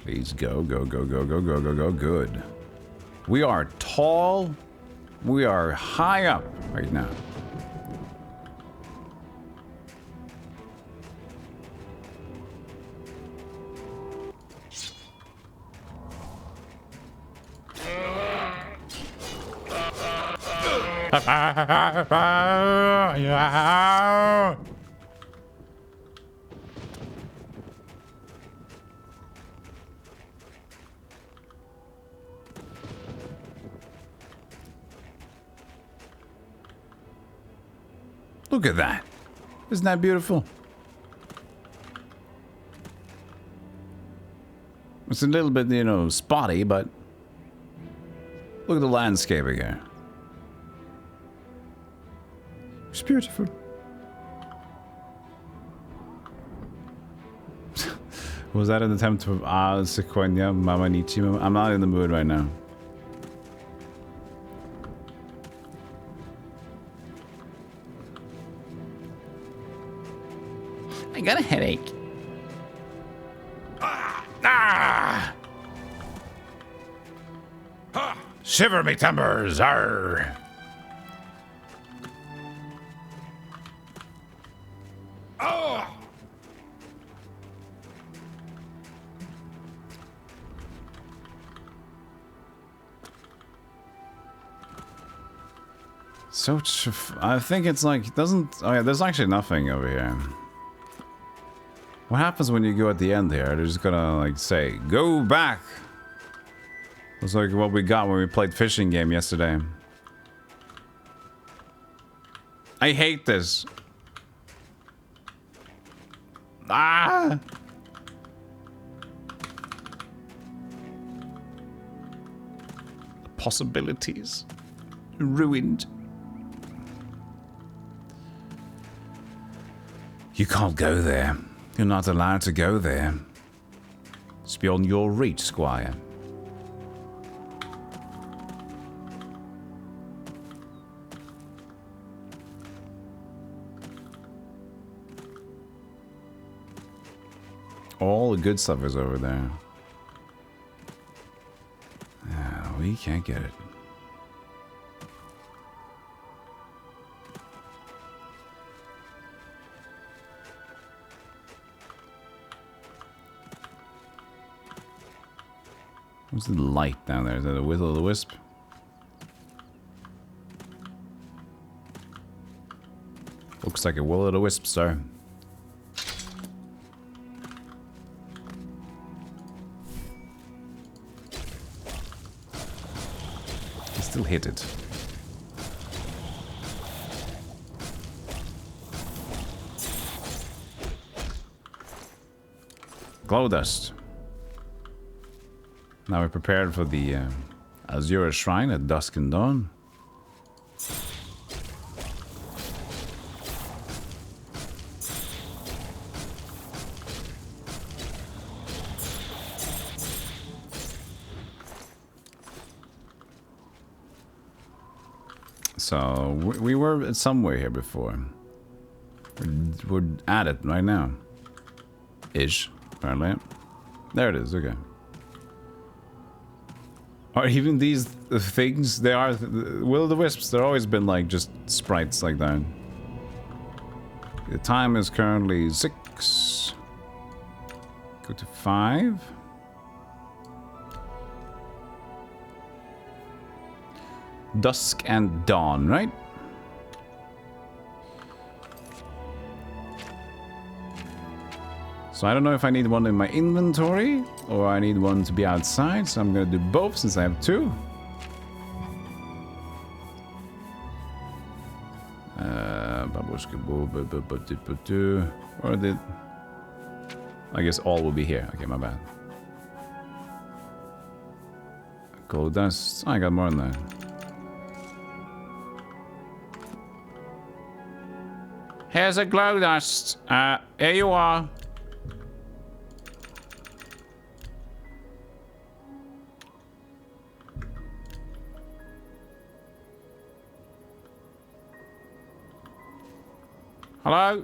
Speaker 1: Please go, go, go, go, go, go, go, go, good. We are tall. We are high up right now. Look at that. Isn't that beautiful? It's a little bit, you know, spotty, but look at the landscape here. It's beautiful. Was that an attempt of Sequoia Mamanichi? I'm not in the mood right now. I got a headache. Ah! Shiver me timbers! Arr!
Speaker 21: So, I think it's like, it doesn't... Oh yeah, there's actually nothing over here. What happens when you go at the end here? They're just gonna, like, say, go back! It's like what we got when we played fishing game yesterday. I hate this. Ah! The possibilities. Ruined. You can't go there. You're not allowed to go there. It's beyond your reach, Squire. All the good stuff is over there. We can't get it. What's the light down there? Is that a will-o'-the-wisp? Looks like a will-o'-the-wisp, sir. I still hit it. Glow dust. Now we're prepared for the Azura Shrine at dusk and dawn. So we were somewhere here before. We're at it right now. Ish, apparently. There it is, okay. Or even these things, they are will-o'-the-wisps. They've always been like just sprites like that. The time is currently 6. Go to 5. Dusk and dawn, right? So I don't know if I need one in my inventory or I need one to be outside, so I'm gonna do both since I have 2. Or did... I guess all will be here. Okay, my bad. Gold dust. Oh, I got more than that. Here's a glow dust. Here you are. Hello?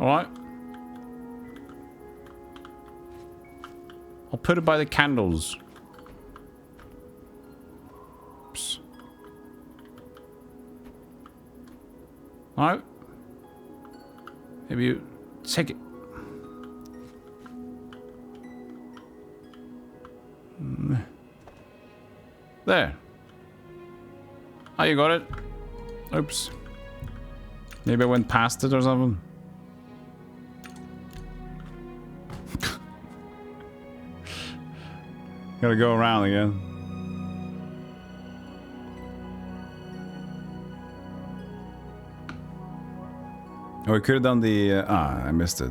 Speaker 21: All right. I'll put it by the candles. Oops. All right. Maybe you take it. There. Oh, you got it. Oops. Maybe I went past it or something. Gotta go around again. Oh, we could have done the... I missed it.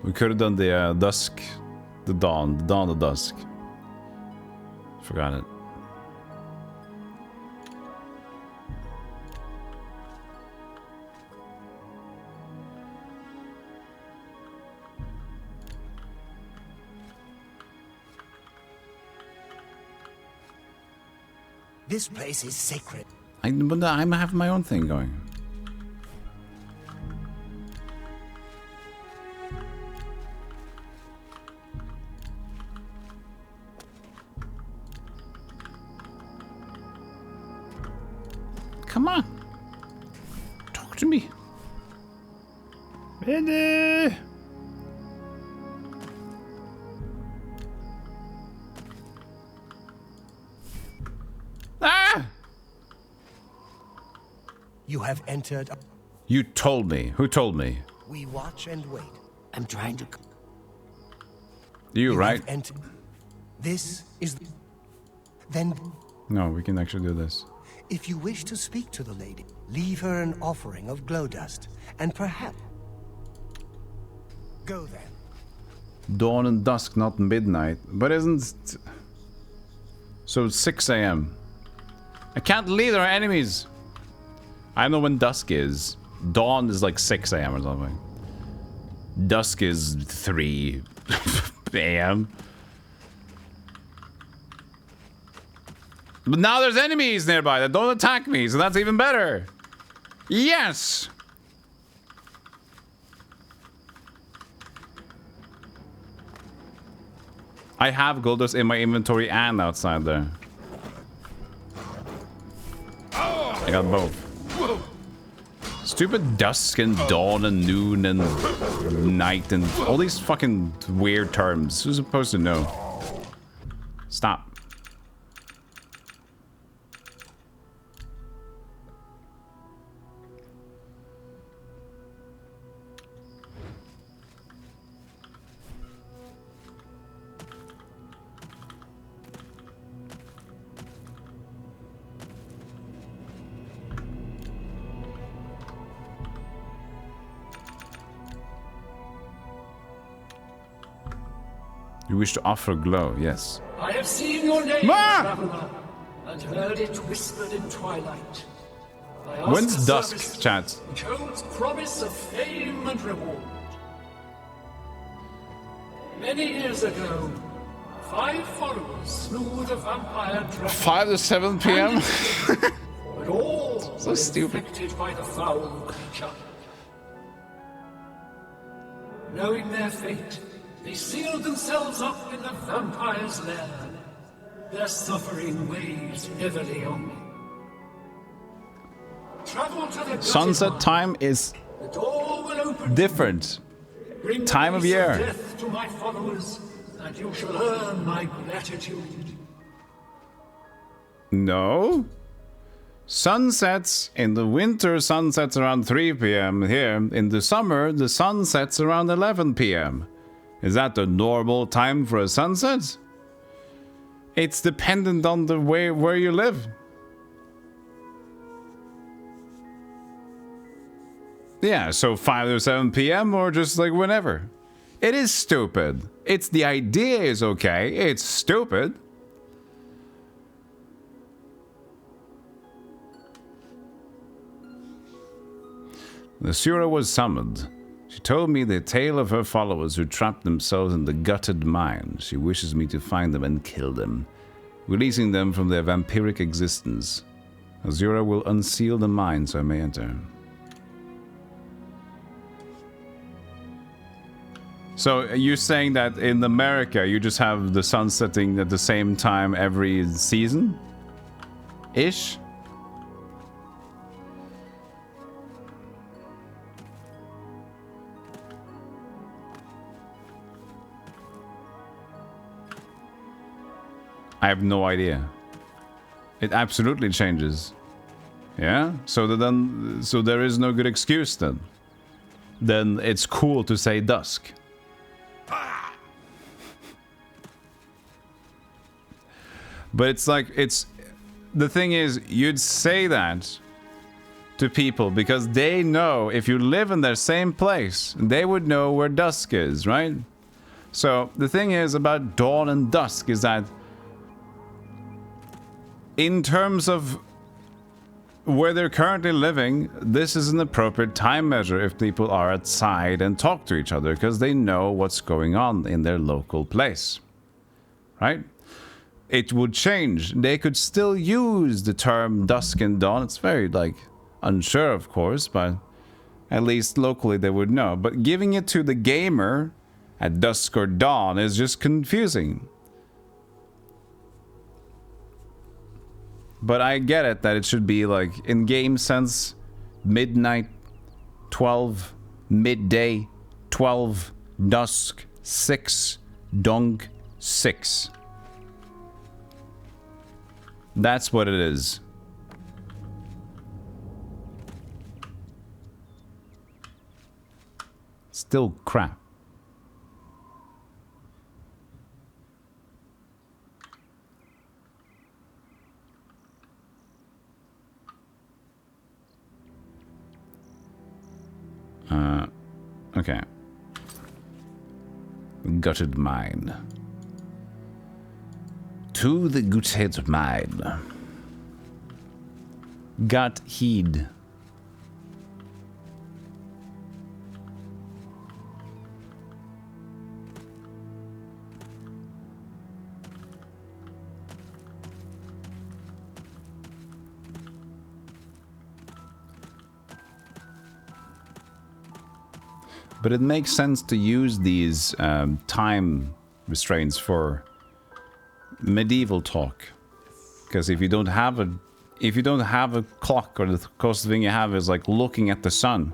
Speaker 21: We could have done the dusk. The dawn. The dawn of dusk. Forgot it.
Speaker 13: This place is sacred.
Speaker 21: But I have my own thing going. Come on. Talk to me. Minnie! Ah!
Speaker 13: You have entered.
Speaker 21: You told me. Who told me?
Speaker 13: We watch and wait.
Speaker 7: I'm trying to...
Speaker 21: You right?
Speaker 13: This is... Then,
Speaker 21: No, we can actually do this.
Speaker 13: if you wish to speak to the lady, leave her an offering of glow dust, and perhaps... Go then.
Speaker 21: Dawn and dusk, not midnight. But isn't... So 6 a.m. I can't leave, there are enemies. I know when dusk is. Dawn is like 6 a.m. or something. Dusk is 3 a.m. But now there's enemies nearby that don't attack me, so that's even better. Yes! I have gold dust in my inventory and outside there. I got both. Stupid dusk and dawn and noon and night and all these fucking weird terms. Who's supposed to know? Stop. You wish to offer glow, yes.
Speaker 12: I have seen your name, traveler, and heard it whispered in twilight. I ask
Speaker 21: When's
Speaker 12: a
Speaker 21: dusk,
Speaker 12: service
Speaker 21: chat?
Speaker 12: which holds promise of fame and reward. Many years ago, 5 followers slew the vampire dragon.
Speaker 21: 5 to 7 p.m.
Speaker 12: But all
Speaker 21: So
Speaker 12: were
Speaker 21: stupid.
Speaker 12: infected by the foul creature. Knowing their fate, they sealed themselves up in the vampire's lair. Their suffering weighs heavily on me. Travel to the
Speaker 21: Sunset time is
Speaker 12: The door will open.
Speaker 21: different.
Speaker 12: Bring
Speaker 21: Time of
Speaker 12: the peace
Speaker 21: year.
Speaker 12: death to my followers, and you shall earn my gratitude.
Speaker 21: No. Sunsets in the winter, sunsets around 3 p.m. Here in the summer, the sun sets around 11 p.m. Is that the normal time for a sunset? It's dependent on the way where you live. Yeah, so 5 to 7 p.m. or just like whenever. It is stupid. It's the idea is okay. It's stupid. The Sura was summoned. She told me the tale of her followers who trapped themselves in the gutted mine. She wishes me to find them and kill them, releasing them from their vampiric existence. Azura will unseal the mine so I may enter. So you're saying that in America you just have the sun setting at the same time every season? Ish? I have no idea. It absolutely changes. Yeah? So there is no good excuse then. Then it's cool to say dusk. But it's like, the thing is, you'd say that to people because they know if you live in their same place, they would know where dusk is, right? So the thing is about dawn and dusk is that in terms of where they're currently living, this is an appropriate time measure if people are outside and talk to each other because they know what's going on in their local place, right? It would change. They could still use the term dusk and dawn. It's very, like, unsure, of course, but at least locally they would know. But giving it to the gamer at dusk or dawn is just confusing. But I get it that it should be, like, in game sense, midnight, 12,
Speaker 1: midday, 12, dusk, 6, dong, 6. That's what it is. Still crap. Okay. Gutted mine. To the gutted mine. Gut heed. But it makes sense to use these time restraints for medieval talk, because if you don't have a clock, or the closest thing you have is like looking at the sun,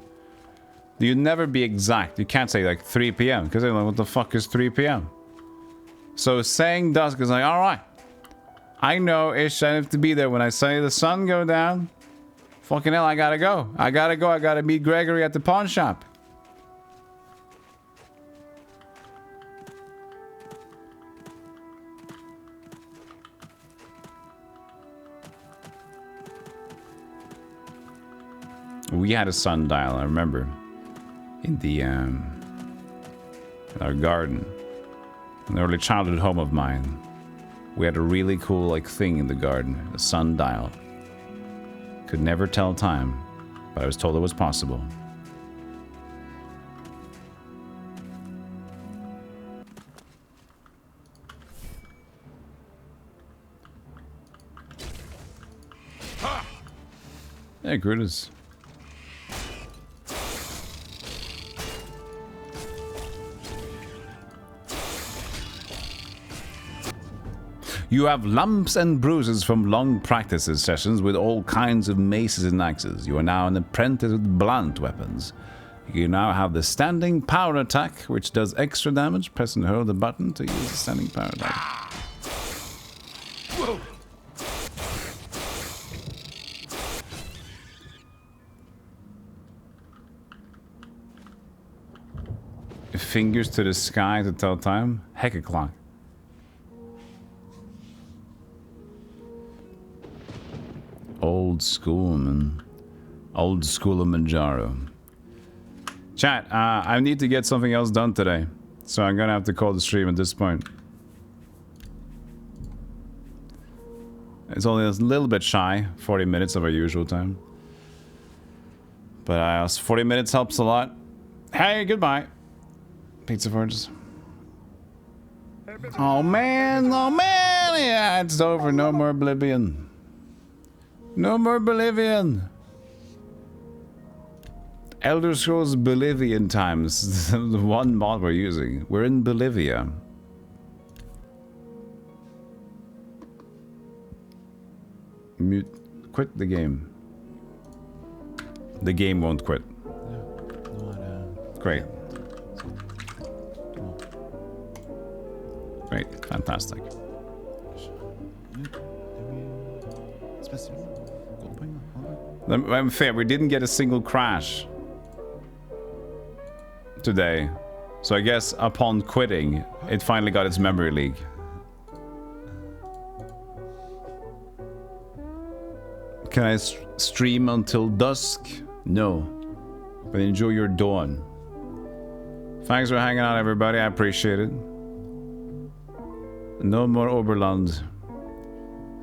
Speaker 1: you'd never be exact. You can't say like 3 p.m. because they're like, what the fuck is 3 p.m.? So saying dusk is like, all right, I know ish. I have to be there when I say the sun go down. Fucking hell, I gotta go. I gotta meet Gregory at the pawn shop. We had a sundial, I remember, in the in our garden, an early childhood home of mine. We had a really cool like thing in the garden, a sundial. Could never tell time, but I was told it was possible. Yeah, Grutas. You have lumps and bruises from long practices sessions with all kinds of maces and axes. You are now an apprentice with blunt weapons. You now have the standing power attack, which does extra damage. Press and hold the button to use the standing power attack. Whoa. Fingers to the sky to tell time. Heck a clock. Old school, man. Old school of Manjaro. Chat, I need to get something else done today. So I'm gonna have to call the stream at this point. It's only a little bit shy, 40 minutes of our usual time. But 40 minutes helps a lot. Hey, goodbye. Pizza Forges. Oh man, yeah, it's over. No more Oblivion. No more Bolivian. Elder Scrolls Bolivian times. The one mod we're using. We're in Bolivia. Mute. Quit the game. The game won't quit. Great. Great. Fantastic. I'm fair, we didn't get a single crash today. So I guess upon quitting, it finally got its memory leak. Can I stream until dusk? No. But enjoy your dawn. Thanks for hanging out, everybody. I appreciate it. No more Oberland.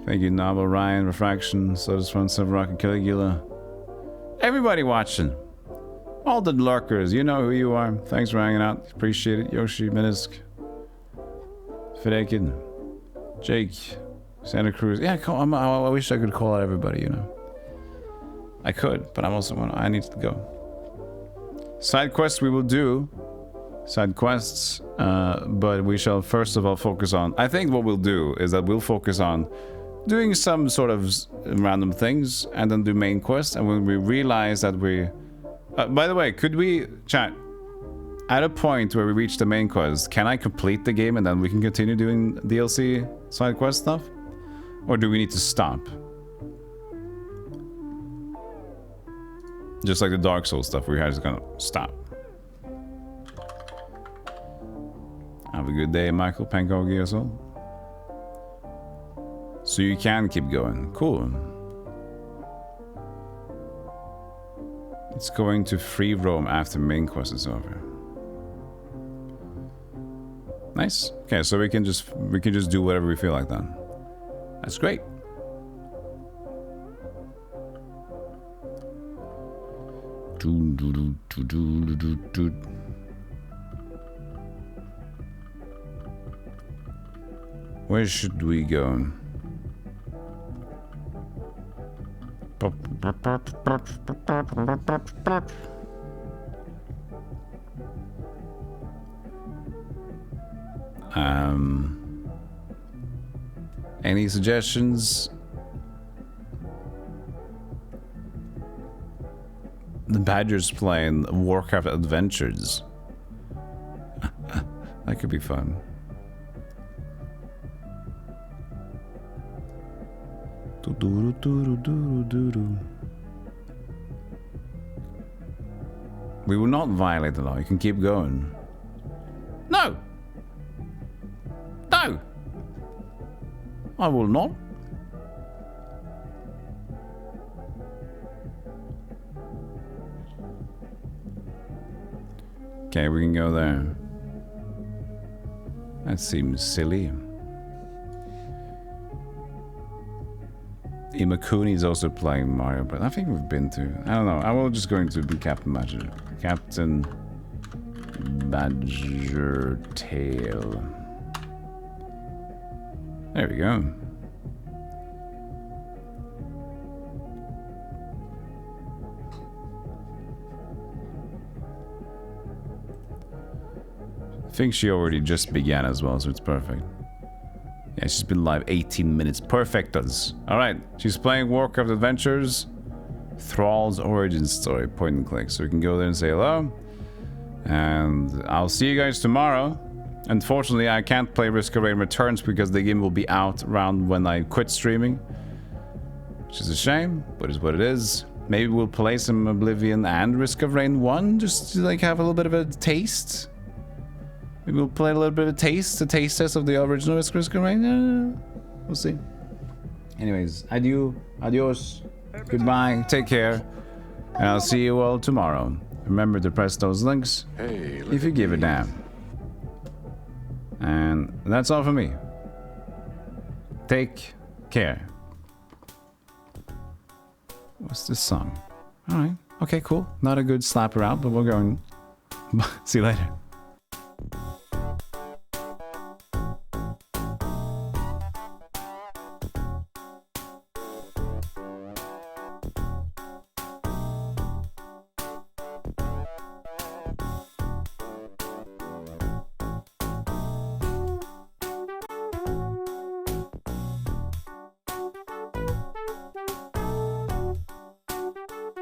Speaker 1: Thank you, Novel, Ryan, Refraction, Sodas1, Silverrock, and Caligula. Everybody watching. All the lurkers, you know who you are. Thanks for hanging out. Appreciate it. Yoshi, Minisk, Fidekin, Jake, Santa Cruz. Yeah, I wish I could call out everybody, you know. I could, but I need to go. Side quests we will do. Side quests, but we shall first of all focus on... I think what we'll do is that we'll focus on doing some sort of random things and then do main quests, and when we realize that we
Speaker 21: By the way, could we, chat, at a point where we reach the main quest, can I complete the game and then we can continue doing DLC side quest stuff? Or do we need to stop? Just like the Dark Souls stuff, we're just gonna stop. Have a good day, Michael Pankogi as well. So you can keep going. Cool. It's going to free roam after main quest is over. Nice. Okay, so we can just do whatever we feel like then. That's great. Where should we go? Any suggestions? The Badger's playing Warcraft Adventures. That could be fun. We will not violate the law. You can keep going. No! No! I will not. Okay, we can go there. That seems silly. Imakuni is also playing Mario, but I think we've been to. I don't know. I will just going to be Captain Badger. Captain Badger Tail. There we go. I think she already just began as well, so it's perfect. Yeah, she's been live 18 minutes. Perfect us. Alright, she's playing Warcraft Adventures. Thrall's origin story. Point and click. So we can go there and say hello. And I'll see you guys tomorrow. Unfortunately, I can't play Risk of Rain Returns because the game will be out around when I quit streaming. Which is a shame, but it's what it is. Maybe we'll play some Oblivion and Risk of Rain 1 just to like have a little bit of a taste. Maybe we'll play a little bit of a taste test of the original Risk of Rain. We'll see. Anyways, adios, goodbye, take care, and I'll see you all tomorrow. Remember to press those links if you give a damn. And that's all for me. Take care. What's this song? Alright, okay, cool. Not a good slapper out, but we're going. See you later.